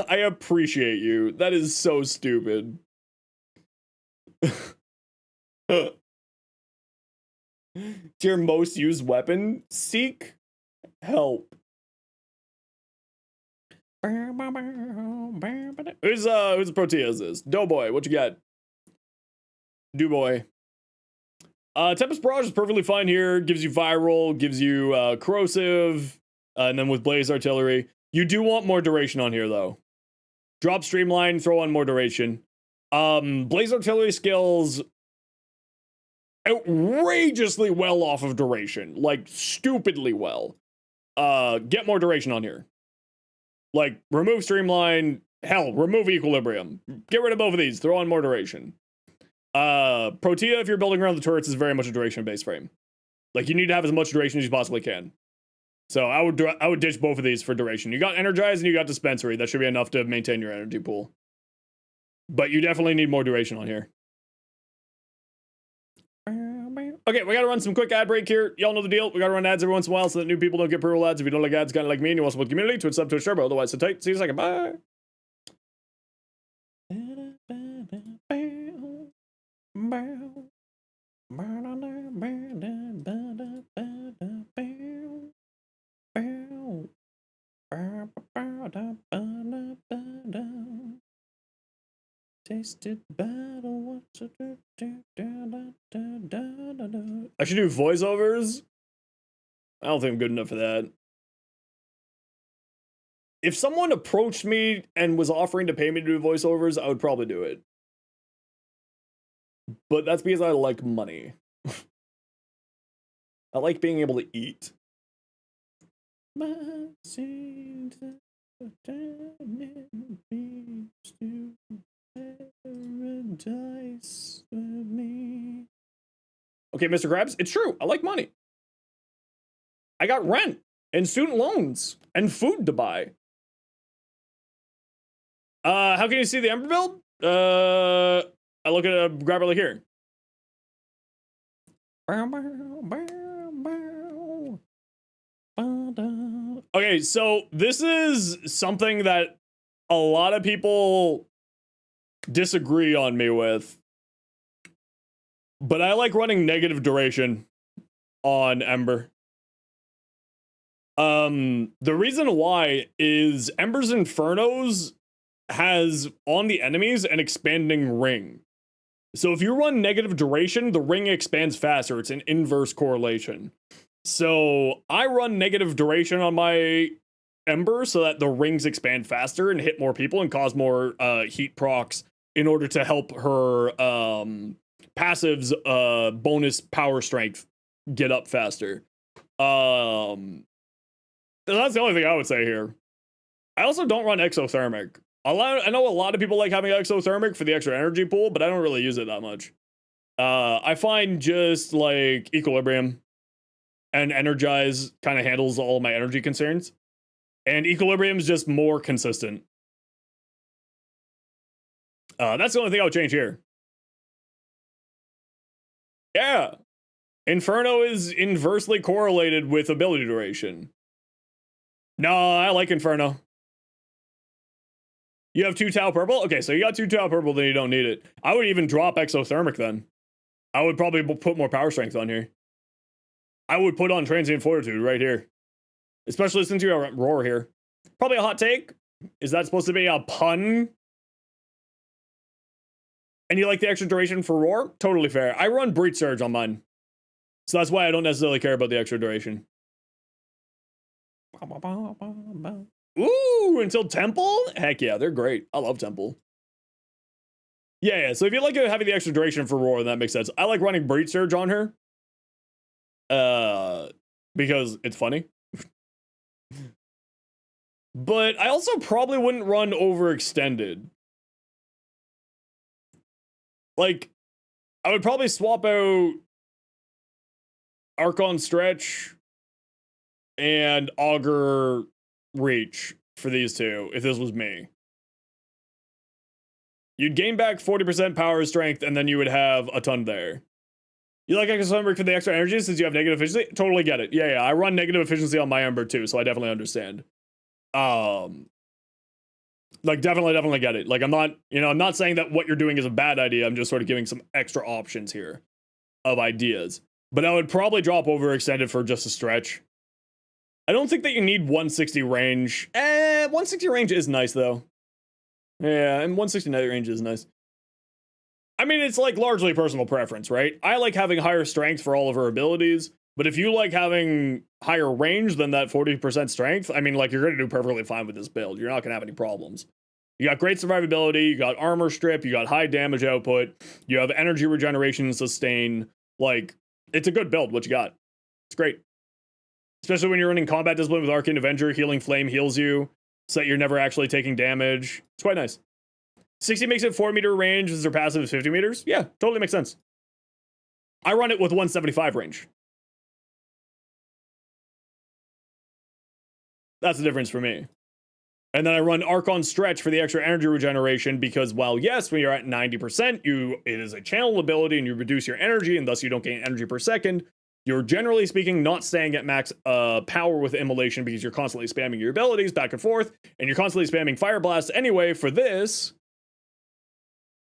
I appreciate you. That is so stupid. It's your most used weapon? Seek help. Who's the Proteas is? Doughboy, what you got? Doughboy. Tempest Barrage is perfectly fine here. Gives you viral, gives you corrosive, and then with Blaze Artillery. You do want more duration on here, though. Drop Streamline, throw on more duration. Blaze Artillery skills outrageously well off of duration. Like, stupidly well. Get more duration on here. Like, remove Streamline. Hell, remove Equilibrium. Get rid of both of these. Throw on more duration. Protea, if you're building around the turrets, is very much a duration-based frame. Like, you need to have as much duration as you possibly can. So I would ditch both of these for duration. You got Energize and you got Dispensary. That should be enough to maintain your energy pool. But you definitely need more duration on here. Okay, we gotta run some quick ad break here. Y'all know the deal. We gotta run ads every once in a while so that new people don't get pre-roll ads. If you don't like ads, kind of like me, and you want to support the community, Twitch sub, Twitch turbo. Otherwise, sit tight. See you in a second. Bye. Tasted battle. I should do voiceovers. I don't think I'm good enough for that. If someone approached me and was offering to pay me to do voiceovers, I would probably do it. But that's because I like money. I like being able to eat. Okay, Mr. Krabs, it's true. I like money. I got rent and student loans and food to buy. How can you see the Ember build? I look at a grabber like here. Okay, so this is something that a lot of people disagree on me with. But I like running negative duration on Ember. The reason why is Ember's Infernos has on the enemies an expanding ring. So if you run negative duration, the ring expands faster. It's an inverse correlation. So I run negative duration on my Ember so that the rings expand faster and hit more people and cause more heat procs in order to help her passive's bonus power strength get up faster. That's the only thing I would say here. I also don't run exothermic. I know a lot of people like having exothermic for the extra energy pool, but I don't really use it that much. I find just like equilibrium and energize kind of handles all my energy concerns. And equilibrium is just more consistent. That's the only thing I would change here. Yeah. Inferno is inversely correlated with ability duration. No, I like Inferno. You have 2 Tau Purple? Okay, so you got 2 Tau Purple, then you don't need it. I would even drop Exothermic then. I would probably put more power strength on here. I would put on Transient Fortitude right here. Especially since you have Roar here. Probably a hot take. Is that supposed to be a pun? And you like the extra duration for Roar? Totally fair. I run Breach Surge on mine. So that's why I don't necessarily care about the extra duration. Ooh, until Temple? Heck yeah, they're great. I love Temple. Yeah, so if you like having the extra duration for Roar, that makes sense. I like running Breach Surge on her. Because it's funny. But I also probably wouldn't run Overextended. Like, I would probably swap out Archon Stretch and Augur Reach for these two, if this was me. You'd gain back 40% power strength, and then you would have a ton there. You like Exothermic for the extra energy since you have negative efficiency? Totally get it. Yeah, I run negative efficiency on my Ember too, so I definitely understand. Like, definitely get it. Like, I'm not saying that what you're doing is a bad idea. I'm just sort of giving some extra options here of ideas. But I would probably drop Overextended for just a stretch. I don't think that you need 160 range. 160 range is nice, though. Yeah, and 160 night range is nice. I mean, it's like largely personal preference, right? I like having higher strength for all of her abilities, but if you like having higher range than that 40% strength, I mean, like, you're going to do perfectly fine with this build. You're not going to have any problems. You got great survivability, you got armor strip, you got high damage output, you have energy regeneration and sustain. Like, it's a good build, what you got. It's great. Especially when you're running Combat Discipline with Arcane Avenger, Healing Flame heals you, so that you're never actually taking damage. It's quite nice. 60 makes it 4 meter range, as their passive is 50 meters. Yeah, totally makes sense. I run it with 175 range. That's the difference for me. And then I run Archon Stretch for the extra energy regeneration because, while yes, when you're at 90%, it is a channel ability and you reduce your energy and thus you don't gain energy per second. You're generally speaking not staying at max power with Immolation because you're constantly spamming your abilities back and forth, and you're constantly spamming Fire Blast anyway for this.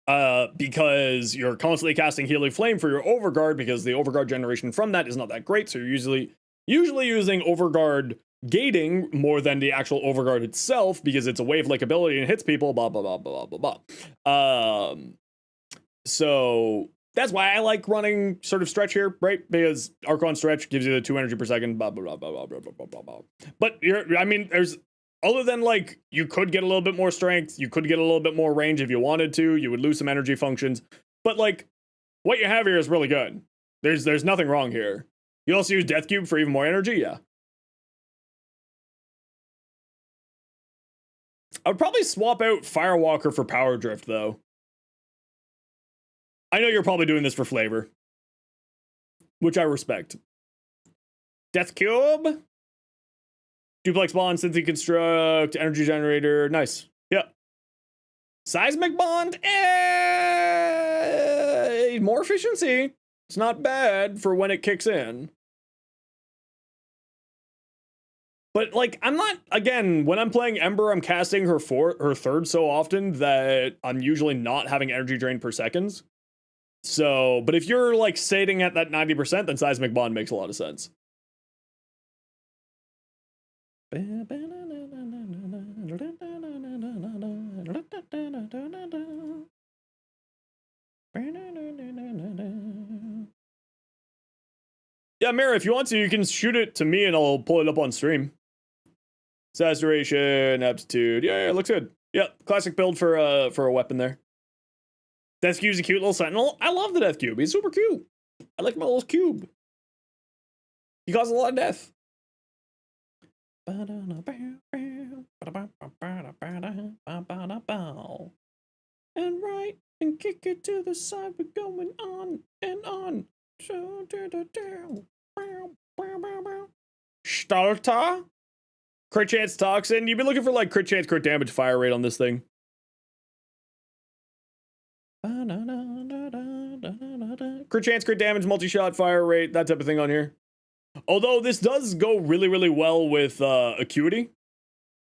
Because you're constantly casting Healing Flame for your Overguard because the Overguard generation from that is not that great, so you're usually using Overguard gating more than the actual Overguard itself because it's a wave-like ability and hits people, blah, blah, blah, blah, blah, blah. So that's why I like running sort of Stretch here, right? Because Archon Stretch gives you the 2 energy per second, blah, blah, blah, blah, blah, blah, blah, blah, blah. But there's, other than, like, you could get a little bit more strength, you could get a little bit more range if you wanted to, you would lose some energy functions, but, like, what you have here is really good. There's nothing wrong here. You also use Death Cube for even more energy, yeah. I would probably swap out Firewalker for Power Drift, though. I know you're probably doing this for flavor, which I respect. Death Cube? Duplex Bond, Synthetic Construct, Energy Generator, nice. Yeah. Seismic Bond? More efficiency. It's not bad for when it kicks in. But, like, I'm not, again, when I'm playing Ember, I'm casting her third so often that I'm usually not having energy drain per seconds. So, but if you're, like, sitting at that 90%, then Seismic Bond makes a lot of sense. Yeah, Mira, if you want to, you can shoot it to me and I'll pull it up on stream. Saturation, aptitude. Yeah, it looks good. Yeah, classic build for a weapon there. Death Cube's a cute little sentinel. I love the Death Cube. He's super cute. I like my little cube. He causes a lot of death. And right and kick it to the side. We're going on and on. Stalta. Crit chance toxin. You've been looking for like crit chance, crit damage, fire rate on this thing. Crit chance, crit damage, multi-shot, fire rate, that type of thing on here. Although this does go really, really well with acuity.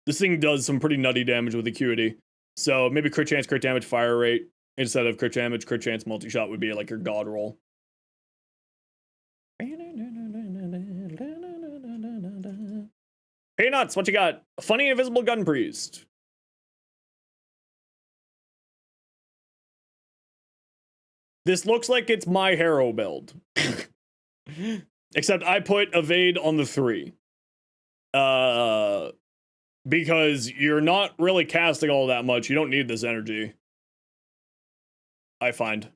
This thing does some pretty nutty damage with acuity. So maybe crit chance, crit damage, fire rate instead of crit damage, crit chance, multi-shot would be like your god roll. Peanuts, what you got? Funny Invisible Gun Priest. This looks like it's my Harrow build. Except I put evade on the 3. Because you're not really casting all that much. You don't need this energy. I find.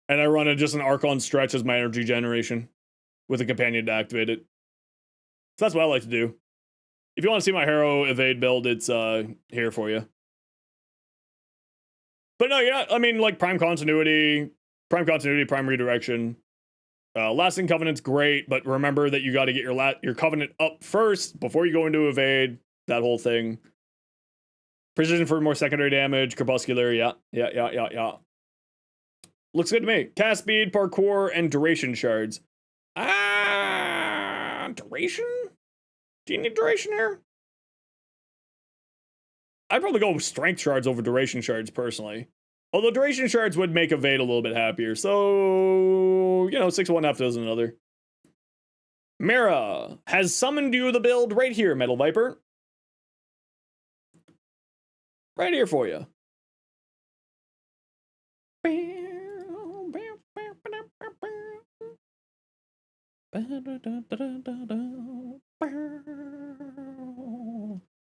And I run just an Archon stretch as my energy generation. With a companion to activate it. So that's what I like to do. If you want to see my Harrow evade build, it's here for you. But no, yeah, I mean, like prime continuity, prime redirection. Lasting Covenant's great, but remember that you got to get your Covenant up first before you go into evade. That whole thing. Precision for more secondary damage, Crepuscular, yeah. Looks good to me. Cast speed, parkour, and duration shards. Duration? Do you need duration here? I'd probably go with strength shards over duration shards personally. Although duration shards would make evade a little bit happier. So, you know, 6 one, half dozen another. Mira has summoned you the build right here, Metal Viper. Right here for you.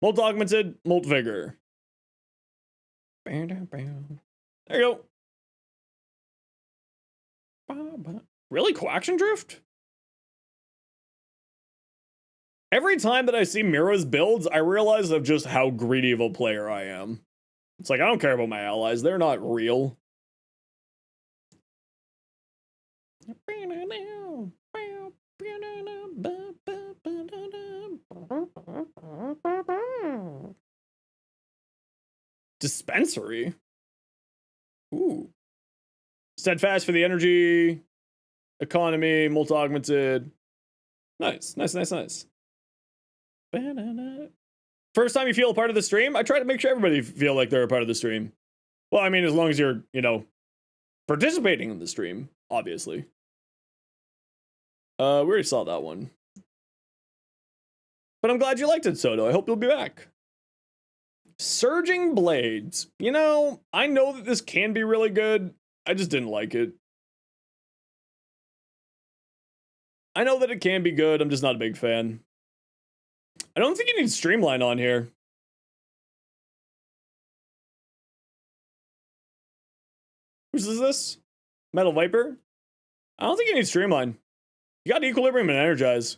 Molt Augmented, Molt Vigor. There you go. Really? Coaction Drift? Every time that I see Mira's builds, I realize of just how greedy of a player I am. It's like, I don't care about my allies. They're not real. Dispensary? Ooh. Steadfast for the energy. Economy. Multi-augmented. Nice. First time you feel a part of the stream? I try to make sure everybody feel like they're a part of the stream. Well, I mean, as long as you're, you know, participating in the stream, obviously. We already saw that one. But I'm glad you liked it, Soto. I hope you'll be back. Surging Blades. You know, I know that this can be really good. I just didn't like it. I know that it can be good. I'm just not a big fan. I don't think you need Streamline on here. Whose is this? Metal Viper? I don't think you need Streamline. You got Equilibrium and Energize.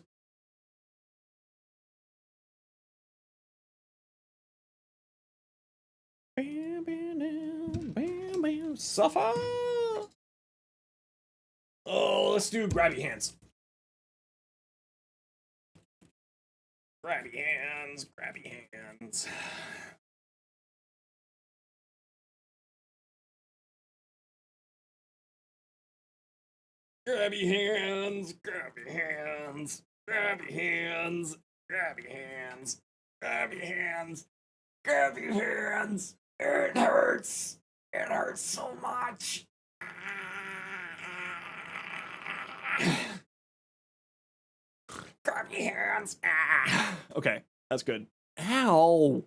Suffer. Oh, let's do Grabby Hands. Grabby Hands. Grabby hands. It hurts. It hurts so much. Grabby hands. Okay, that's good. Ow.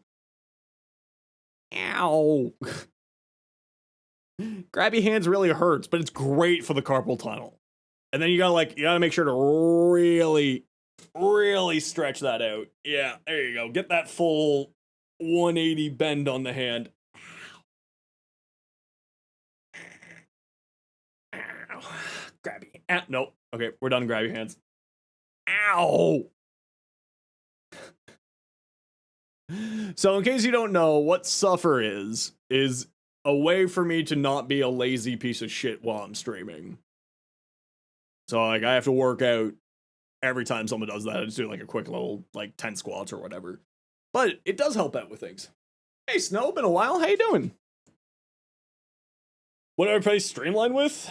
Grabby hands really hurts, but it's great for the carpal tunnel. And then you gotta make sure to really stretch that out. Yeah, there you go. Get that full 180 bend on the hand. Ow. Grabby. Ah, nope. Okay, we're done grabby hands. Ow! So in case you don't know, what suffer is a way for me to not be a lazy piece of shit while I'm streaming. So like I have to work out every time someone does that. I just do like a quick little like 10 squats or whatever. But it does help out with things. Hey Snow, been a while. How you doing? What do I replace Streamline with?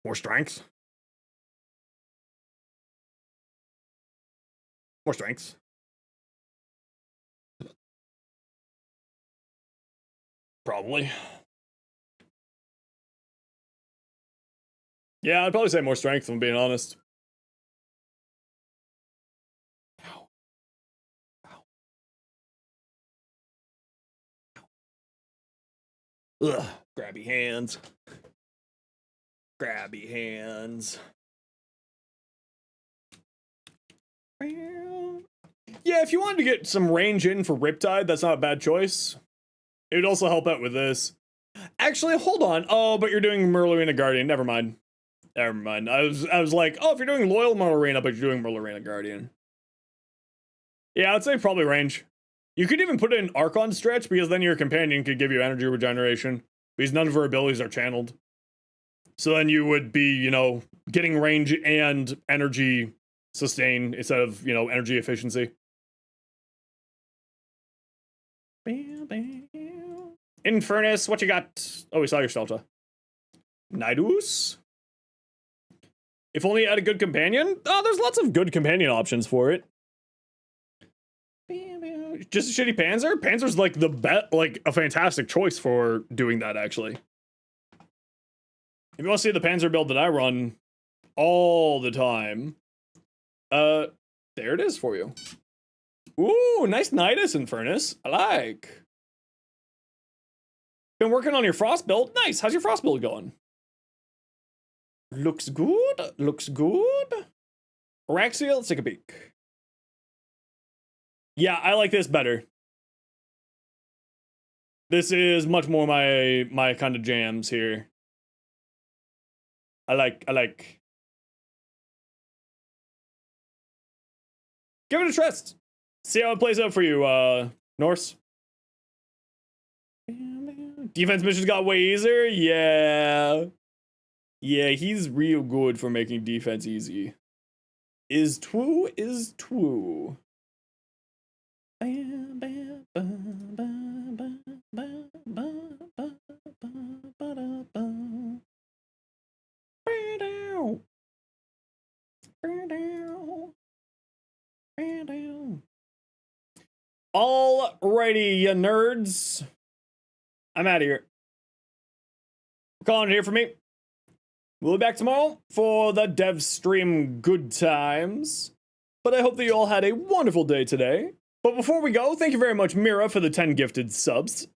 More strength. More strength. Probably. Yeah, I'd probably say more strength, if I'm being honest. Ow. Ow. Ugh. Grabby hands. Grabby hands. Yeah, if you wanted to get some range in for Riptide, that's not a bad choice. It would also help out with this. Actually, hold on. Oh, but you're doing Merlina Guardian. Never mind. Never mind. I was like, oh, if you're doing Loyal Merlina, but you're doing Merlina Guardian. Yeah, I'd say probably range. You could even put it in Archon stretch, because then your companion could give you energy regeneration, because none of her abilities are channeled. So then you would be, you know, getting range and energy sustain instead of, you know, energy efficiency. Infernus, what you got? Oh, we saw your Stelta. Nidus? If only you had a good companion? Oh, there's lots of good companion options for it. Just a shitty Panzer? Panzer's like the like a fantastic choice for doing that, actually. If you want to see the Panzer build that I run all the time, there it is for you. Ooh, nice Nidus, Infernus. I like. Been working on your Frost build? Nice. How's your Frost build going? Looks good. Looks good. Araxia, let's take a peek. Yeah, I like this better. This is much more my kind of jams here. I like. Give it a trust. See how it plays out for you, Norse. Defense missions got way easier? Yeah. Yeah, he's real good for making defense easy. Is true. Alrighty, you nerds. I'm out of here. Calling it here for me. We'll be back tomorrow for the dev stream good times. But I hope that you all had a wonderful day today. But before we go, thank you very much, Mira, for the 10 gifted subs.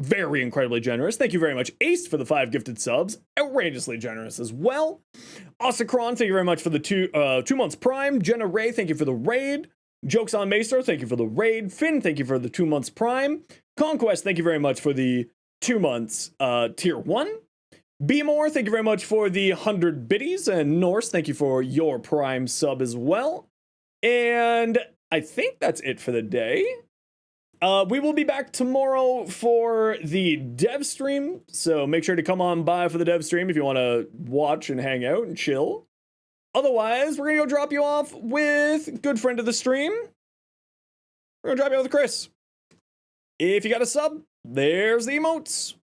Very incredibly generous. Thank you very much, Ace, for the 5 gifted subs. Outrageously generous as well. Osicron, thank you very much for the 2 months Prime. Jenna Ray, thank you for the raid. Jokes on Maester, thank you for the raid. Finn, thank you for the 2 months Prime. Conquest, thank you very much for the 2 months Tier 1. Be More, thank you very much for the 100 biddies. And Norse, thank you for your Prime sub as well. And I think that's it for the day. We will be back tomorrow for the dev stream, so make sure to come on by for the dev stream if you want to watch and hang out and chill. Otherwise, we're gonna go drop you off with good friend of the stream. We're gonna drop you off with Chris. If you got a sub, there's the emotes.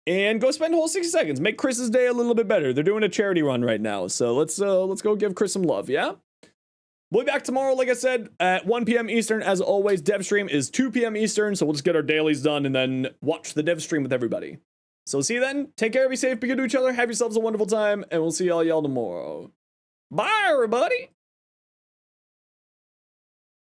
And go spend a whole 60 seconds. Make Chris's day a little bit better. They're doing a charity run right now, so let's go give Chris some love, yeah? We'll be back tomorrow, like I said, at 1 p.m. Eastern. As always, dev stream is 2 p.m. Eastern, so we'll just get our dailies done and then watch the dev stream with everybody. So see you then. Take care, be safe, be good to each other, have yourselves a wonderful time, and we'll see y'all tomorrow. Bye, everybody!